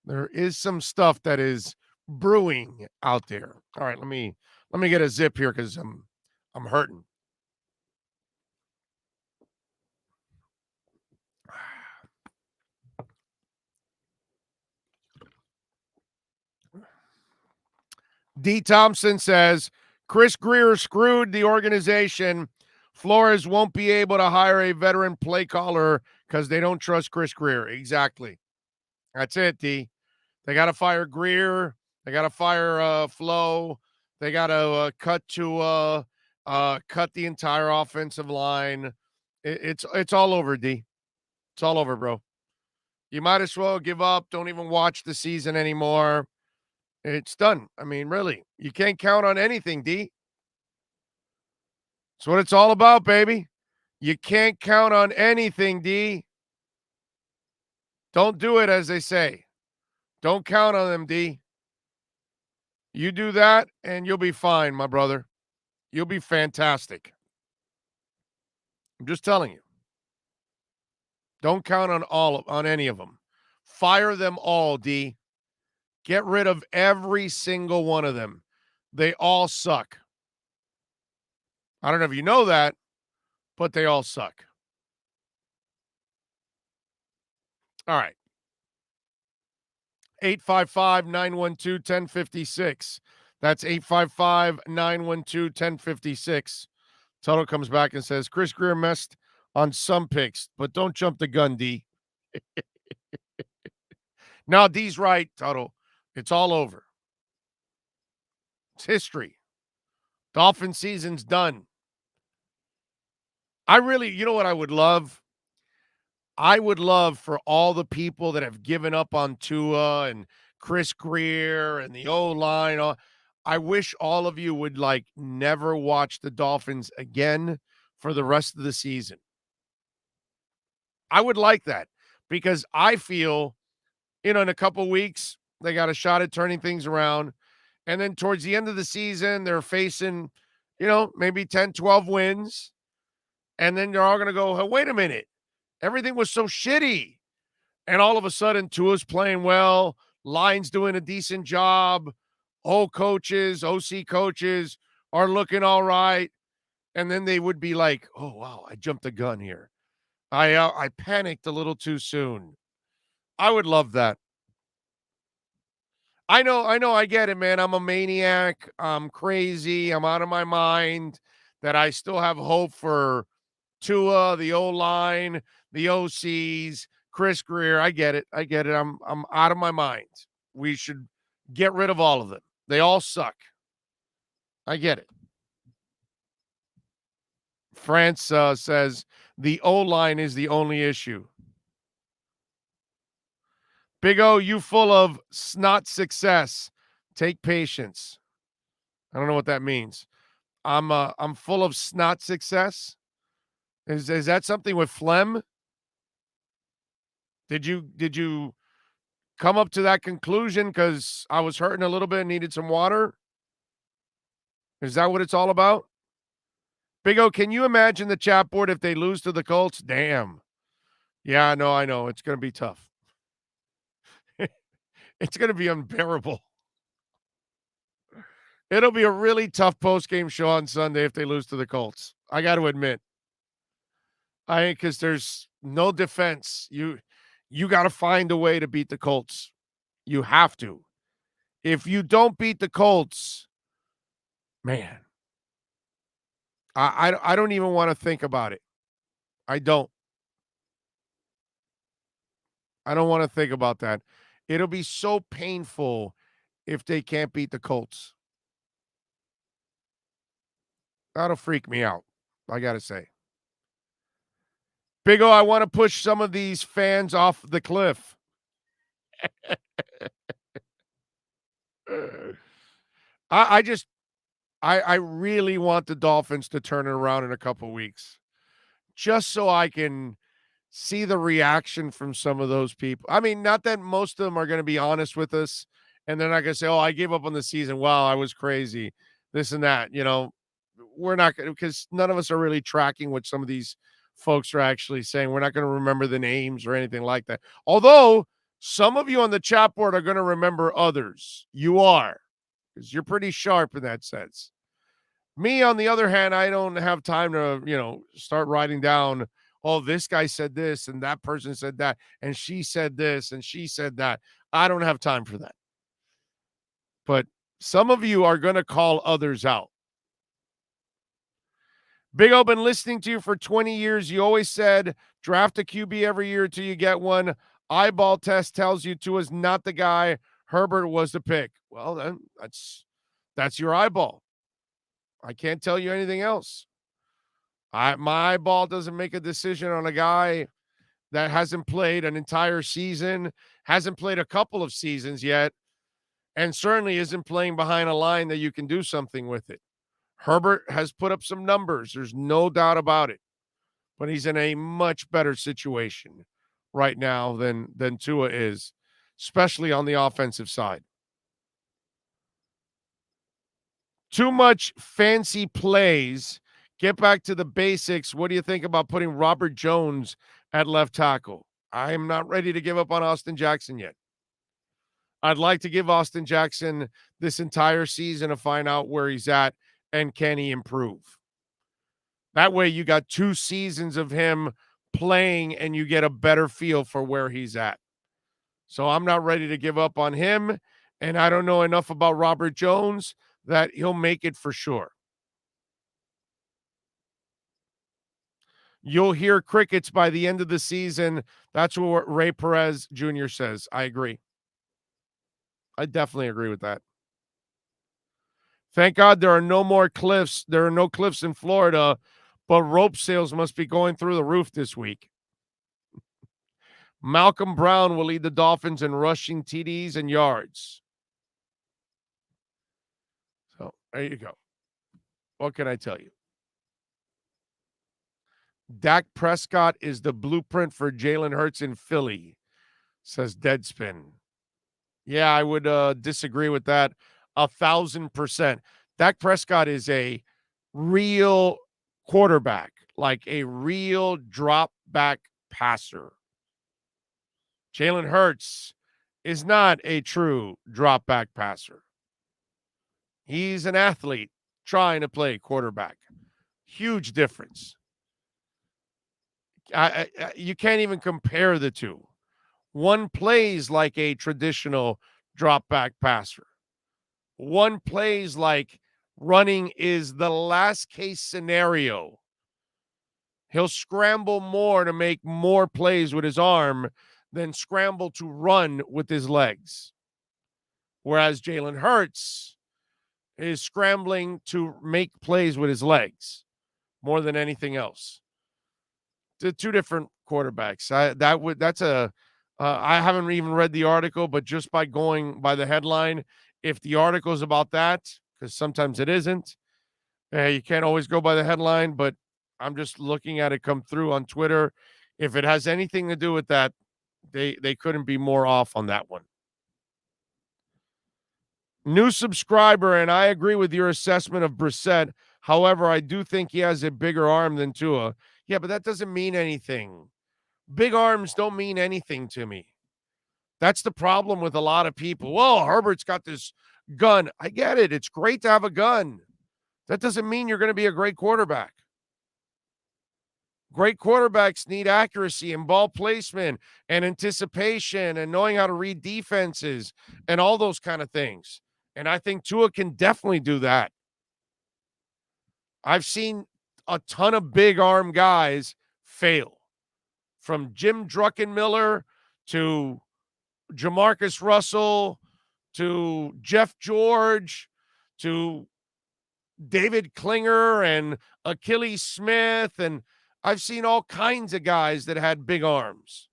there is some stuff that is brewing out there. All right, let me get a zip here because I'm hurting. D. Thompson says, Chris Greer screwed the organization. Flores won't be able to hire a veteran play caller because they don't trust Chris Greer. Exactly. That's it, D. They got to fire Greer. They got to fire Flo. They got to cut the entire offensive line. It's all over, D. It's all over, bro. You might as well give up. Don't even watch the season anymore. It's done. I mean, really, you can't count on anything, D. That's what it's all about, baby. You can't count on anything, D. Don't do it, as they say. Don't count on them, D. You do that, and you'll be fine, my brother. You'll be fantastic. I'm just telling you. Don't count on any of them. Fire them all, D. Get rid of every single one of them. They all suck. I don't know if you know that, but they all suck. All right. 855-912-1056. That's 855-912-1056. Tuttle comes back and says, Chris Greer messed on some picks, but don't jump the gun, D. Now, D's right, Tuttle. It's all over. It's history. Dolphin season's done. You know what I would love? I would love for all the people that have given up on Tua and Chris Greer and the O-line. I wish all of you would never watch the Dolphins again for the rest of the season. I would like that because I feel, in a couple weeks, they got a shot at turning things around. And then towards the end of the season, they're facing, maybe 10, 12 wins. And then they're all going to go, hey, wait a minute. Everything was so shitty. And all of a sudden, Tua's playing well. Line's doing a decent job. OC coaches are looking all right. And then they would be like, oh, wow, I jumped the gun here. I panicked a little too soon. I would love that. I know, I get it, man. I'm a maniac. I'm crazy. I'm out of my mind that I still have hope for Tua, the O-line, the OCs, Chris Greer. I get it. I'm out of my mind. We should get rid of all of them. They all suck. I get it. France says the O-line is the only issue. Big O, you full of snot success. Take patience. I don't know what that means. I'm full of snot success. Is that something with phlegm? Did you come up to that conclusion because I was hurting a little bit and needed some water? Is that what it's all about? Big O, can you imagine the chat board if they lose to the Colts? Damn. Yeah, no, I know. It's going to be tough. It's going to be unbearable. It'll be a really tough post-game show on Sunday if they lose to the Colts. I got to admit. Because there's no defense. You got to find a way to beat the Colts. You have to. If you don't beat the Colts, man, I don't even want to think about it. I don't want to think about that. It'll be so painful if they can't beat the Colts. That'll freak me out, I got to say. Big O, I want to push some of these fans off the cliff. I really want the Dolphins to turn it around in a couple weeks, just so I can see the reaction from some of those people. I mean, not that most of them are going to be honest with us, and they're not going to say, oh, I gave up on the season. Wow, I was crazy, this and that. We're not going to, because none of us are really tracking what some of these folks are actually saying. We're not going to remember the names or anything like that. Although some of you on the chat board are going to remember others. You are, because you're pretty sharp in that sense. Me, on the other hand, I don't have time to, start writing down, oh, this guy said this and that person said that and she said this and she said that. I don't have time for that. But some of you are going to call others out. Big O, been listening to you for 20 years. You always said draft a QB every year until you get one. Eyeball test tells you Tua's not the guy. Herbert was the pick. Well, then that's your eyeball. I can't tell you anything else. My eyeball doesn't make a decision on a guy that hasn't played an entire season, hasn't played a couple of seasons yet, and certainly isn't playing behind a line that you can do something with it. Herbert has put up some numbers. There's no doubt about it. But he's in a much better situation right now than Tua is, especially on the offensive side. Too much fancy plays. Get back to the basics. What do you think about putting Robert Jones at left tackle? I am not ready to give up on Austin Jackson yet. I'd like to give Austin Jackson this entire season to find out where he's at and can he improve. That way you got 2 seasons of him playing and you get a better feel for where he's at. So I'm not ready to give up on him, and I don't know enough about Robert Jones that he'll make it for sure. You'll hear crickets by the end of the season. That's what Ray Perez Jr. says. I agree. I definitely agree with that. Thank God there are no more cliffs. There are no cliffs in Florida, but rope sales must be going through the roof this week. Malcolm Brown will lead the Dolphins in rushing TDs and yards. So there you go. What can I tell you? Dak Prescott is the blueprint for Jalen Hurts in Philly, says Deadspin. Yeah, I would disagree with that 1,000%. Dak Prescott is a real quarterback, like a real drop back passer. Jalen Hurts is not a true drop back passer. He's an athlete trying to play quarterback. Huge difference. You can't even compare the two. One plays like a traditional drop back passer. One plays like running is the last case scenario. He'll scramble more to make more plays with his arm than scramble to run with his legs. Whereas Jalen Hurts is scrambling to make plays with his legs more than anything else. The 2 different quarterbacks. I haven't even read the article, but just by going by the headline, if the article is about that, because sometimes it isn't, you can't always go by the headline, but I'm just looking at it come through on Twitter. If it has anything to do with that, they couldn't be more off on that one. New subscriber, and I agree with your assessment of Brissett. However, I do think he has a bigger arm than Tua. Yeah, but that doesn't mean anything. Big arms don't mean anything to me. That's the problem with a lot of people. Well, Herbert's got this gun. I get it. It's great to have a gun. That doesn't mean you're going to be a great quarterback. Great quarterbacks need accuracy and ball placement and anticipation and knowing how to read defenses and all those kind of things. And I think Tua can definitely do that. I've seen a ton of big arm guys fail. From Jim Druckenmiller to Jamarcus Russell to Jeff George to David Klinger and Achilles Smith. And I've seen all kinds of guys that had big arms.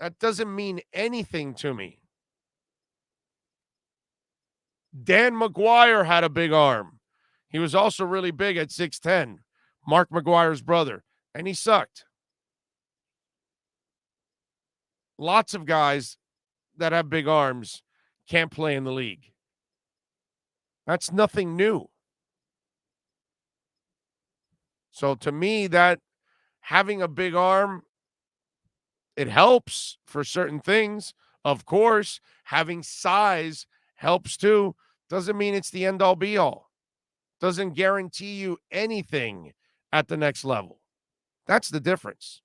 That doesn't mean anything to me. Dan McGuire had a big arm. He was also really big at 6'10", Mark McGuire's brother, and he sucked. Lots of guys that have big arms can't play in the league. That's nothing new. So to me, that having a big arm, it helps for certain things. Of course, having size helps too. Doesn't mean it's the end all be all. Doesn't guarantee you anything at the next level. That's the difference.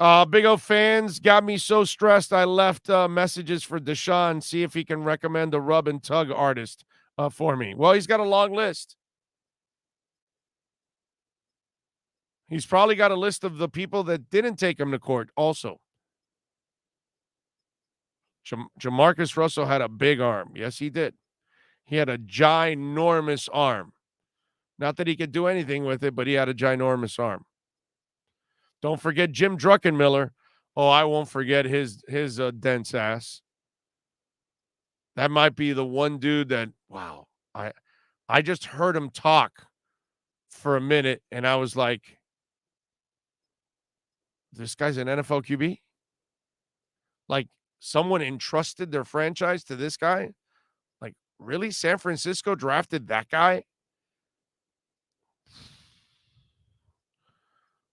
Big O fans got me so stressed I left messages for Deshaun, see if he can recommend a rub and tug artist for me. Well, he's got a long list. He's probably got a list of the people that didn't take him to court also. Jamarcus Russell had a big arm. Yes, he did. He had a ginormous arm. Not that he could do anything with it, but he had a ginormous arm. Don't forget Jim Druckenmiller. Oh, I won't forget his dense ass. That might be the one dude that, wow, I just heard him talk for a minute, and I was like, this guy's an NFL QB? Like, someone entrusted their franchise to this guy? Like, really? San Francisco drafted that guy?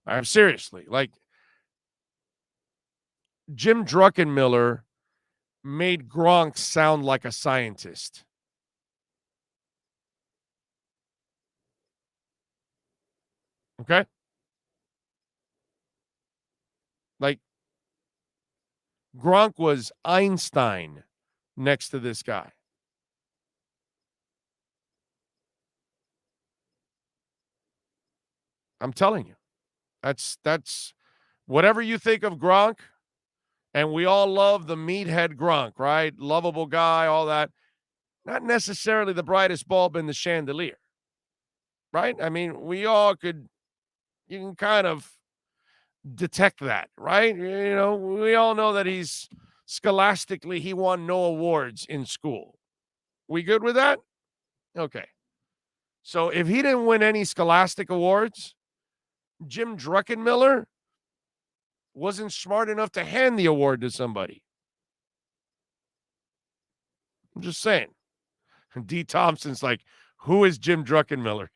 I'm seriously, like, Jim Druckenmiller made Gronk sound like a scientist. Okay? Like, Gronk was Einstein next to this guy. I'm telling you. That's whatever you think of Gronk, and we all love the meathead Gronk, right? Lovable guy, all that. Not necessarily the brightest bulb in the chandelier, right? I mean, you can kind of detect that, right? You know, we all know that scholastically, he won no awards in school. We good with that? Okay. So if he didn't win any scholastic awards, Jim Druckenmiller wasn't smart enough to hand the award to somebody. I'm just saying. D. Thompson's like, who is Jim Druckenmiller?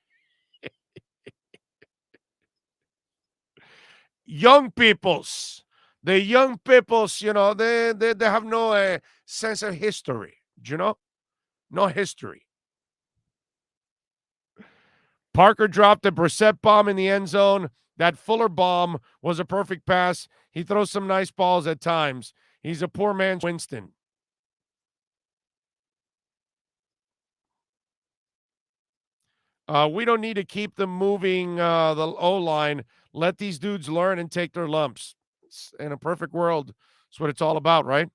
Young peoples. The young peoples, you know, they have no sense of history, you know? No history. Parker dropped a Brissett bomb in the end zone. That Fuller bomb was a perfect pass. He throws some nice balls at times. He's a poor man's Winston. We don't need to keep them moving the O-line. Let these dudes learn and take their lumps. In a perfect world, that's what it's all about, right?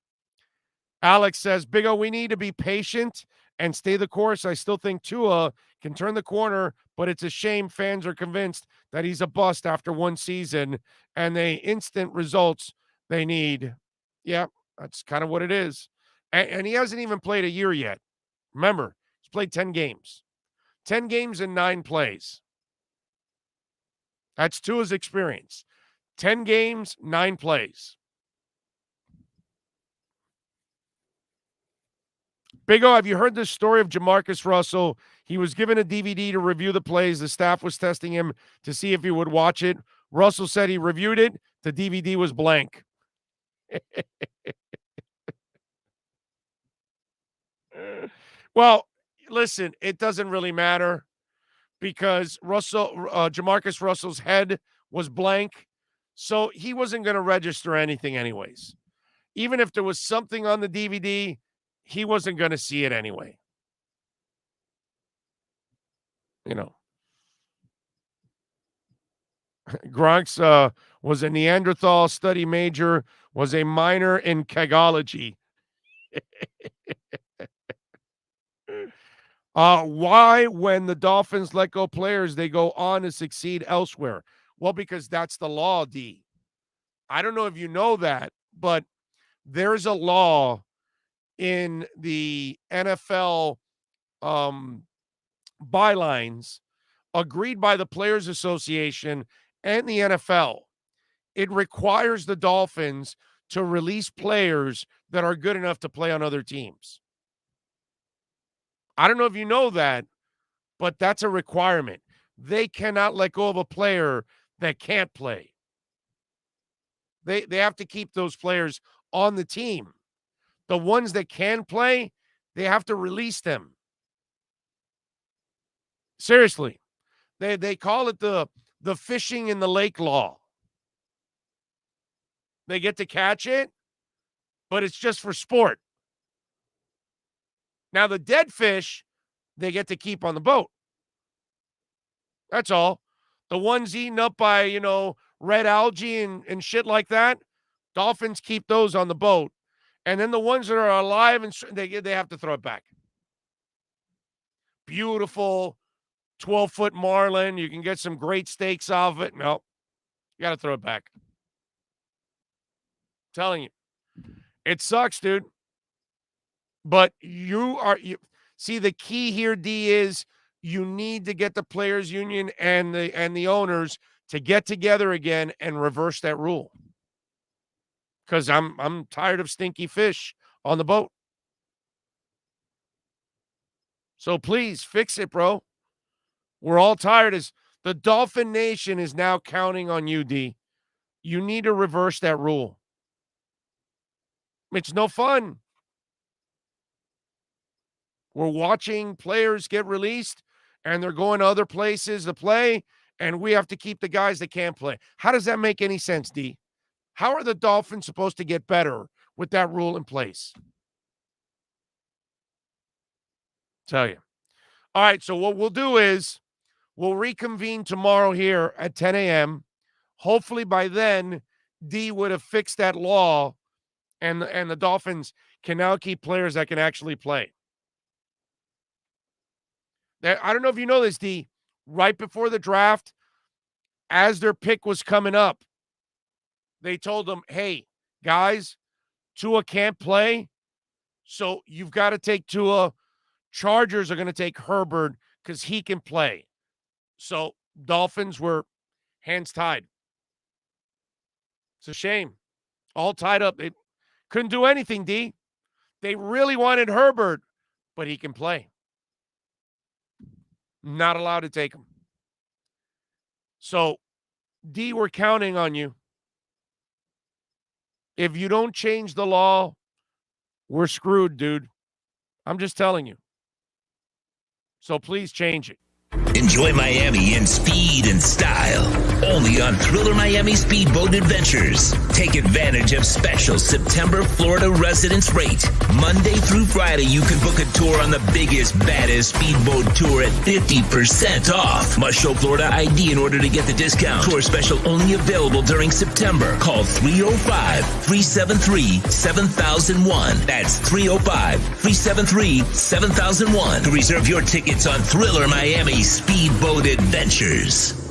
Alex says, Big O, we need to be patient and stay the course. I still think Tua can turn the corner, but it's a shame fans are convinced that he's a bust after one season and the instant results they need. Yeah, that's kind of what it is. And he hasn't even played a year yet. Remember, he's played 10 games. 10 games and 9 plays. That's Tua's experience. 10 games, 9 plays. Big O, have you heard this story of Jamarcus Russell? He was given a DVD to review the plays. The staff was testing him to see if he would watch it. Russell said he reviewed it. The DVD was blank. Well, listen, it doesn't really matter because Jamarcus Russell's head was blank, so he wasn't going to register anything anyways. Even if there was something on the DVD, he wasn't going to see it anyway. You know. Gronk's was a Neanderthal study major, was a minor in kegology. Why, when the Dolphins let go players, they go on to succeed elsewhere? Well, because that's the law, D. I don't know if you know that, but there's a law in the NFL bylines agreed by the Players Association and the NFL. It requires the Dolphins to release players that are good enough to play on other teams. I don't know if you know that, but that's a requirement. They cannot let go of a player that can't play. They have to keep those players on the team. The ones that can play, they have to release them. Seriously. They call it the fishing in the lake law. They get to catch it, but it's just for sport. Now, the dead fish, they get to keep on the boat. That's all. The ones eaten up by, red algae and shit like that, Dolphins keep those on the boat. And then the ones that are alive, and they have to throw it back. Beautiful 12-foot marlin. You can get some great steaks off it. No, you got to throw it back. I'm telling you. It sucks, dude. But see, the key here, D, is you need to get the players' union and the owners to get together again and reverse that rule. Because I'm tired of stinky fish on the boat. So please fix it, bro. We're all tired. The Dolphin Nation is now counting on you, D. You need to reverse that rule. It's no fun. We're watching players get released, and they're going to other places to play, and we have to keep the guys that can't play. How does that make any sense, D? How are the Dolphins supposed to get better with that rule in place? Tell you. All right, so what we'll do is we'll reconvene tomorrow here at 10 a.m. Hopefully by then, D would have fixed that law, and the Dolphins can now keep players that can actually play. I don't know if you know this, D. Right before the draft, as their pick was coming up, they told them, hey, guys, Tua can't play, so you've got to take Tua. Chargers are going to take Herbert because he can play. So Dolphins were hands tied. It's a shame. All tied up. They couldn't do anything, D. They really wanted Herbert, but he can play. Not allowed to take him. So, D, we're counting on you. If you don't change the law, we're screwed, dude. I'm just telling you. So please change it. Enjoy Miami in speed and style. Only on Thriller Miami Speedboat Adventures. Take advantage of special September Florida residence rate. Monday through Friday, you can book a tour on the biggest, baddest speedboat tour at 50% off. Must show Florida ID in order to get the discount. Tour special only available during September. Call 305-373-7001. That's 305-373-7001 to reserve your tickets on Thriller Miami Speedboat Adventures.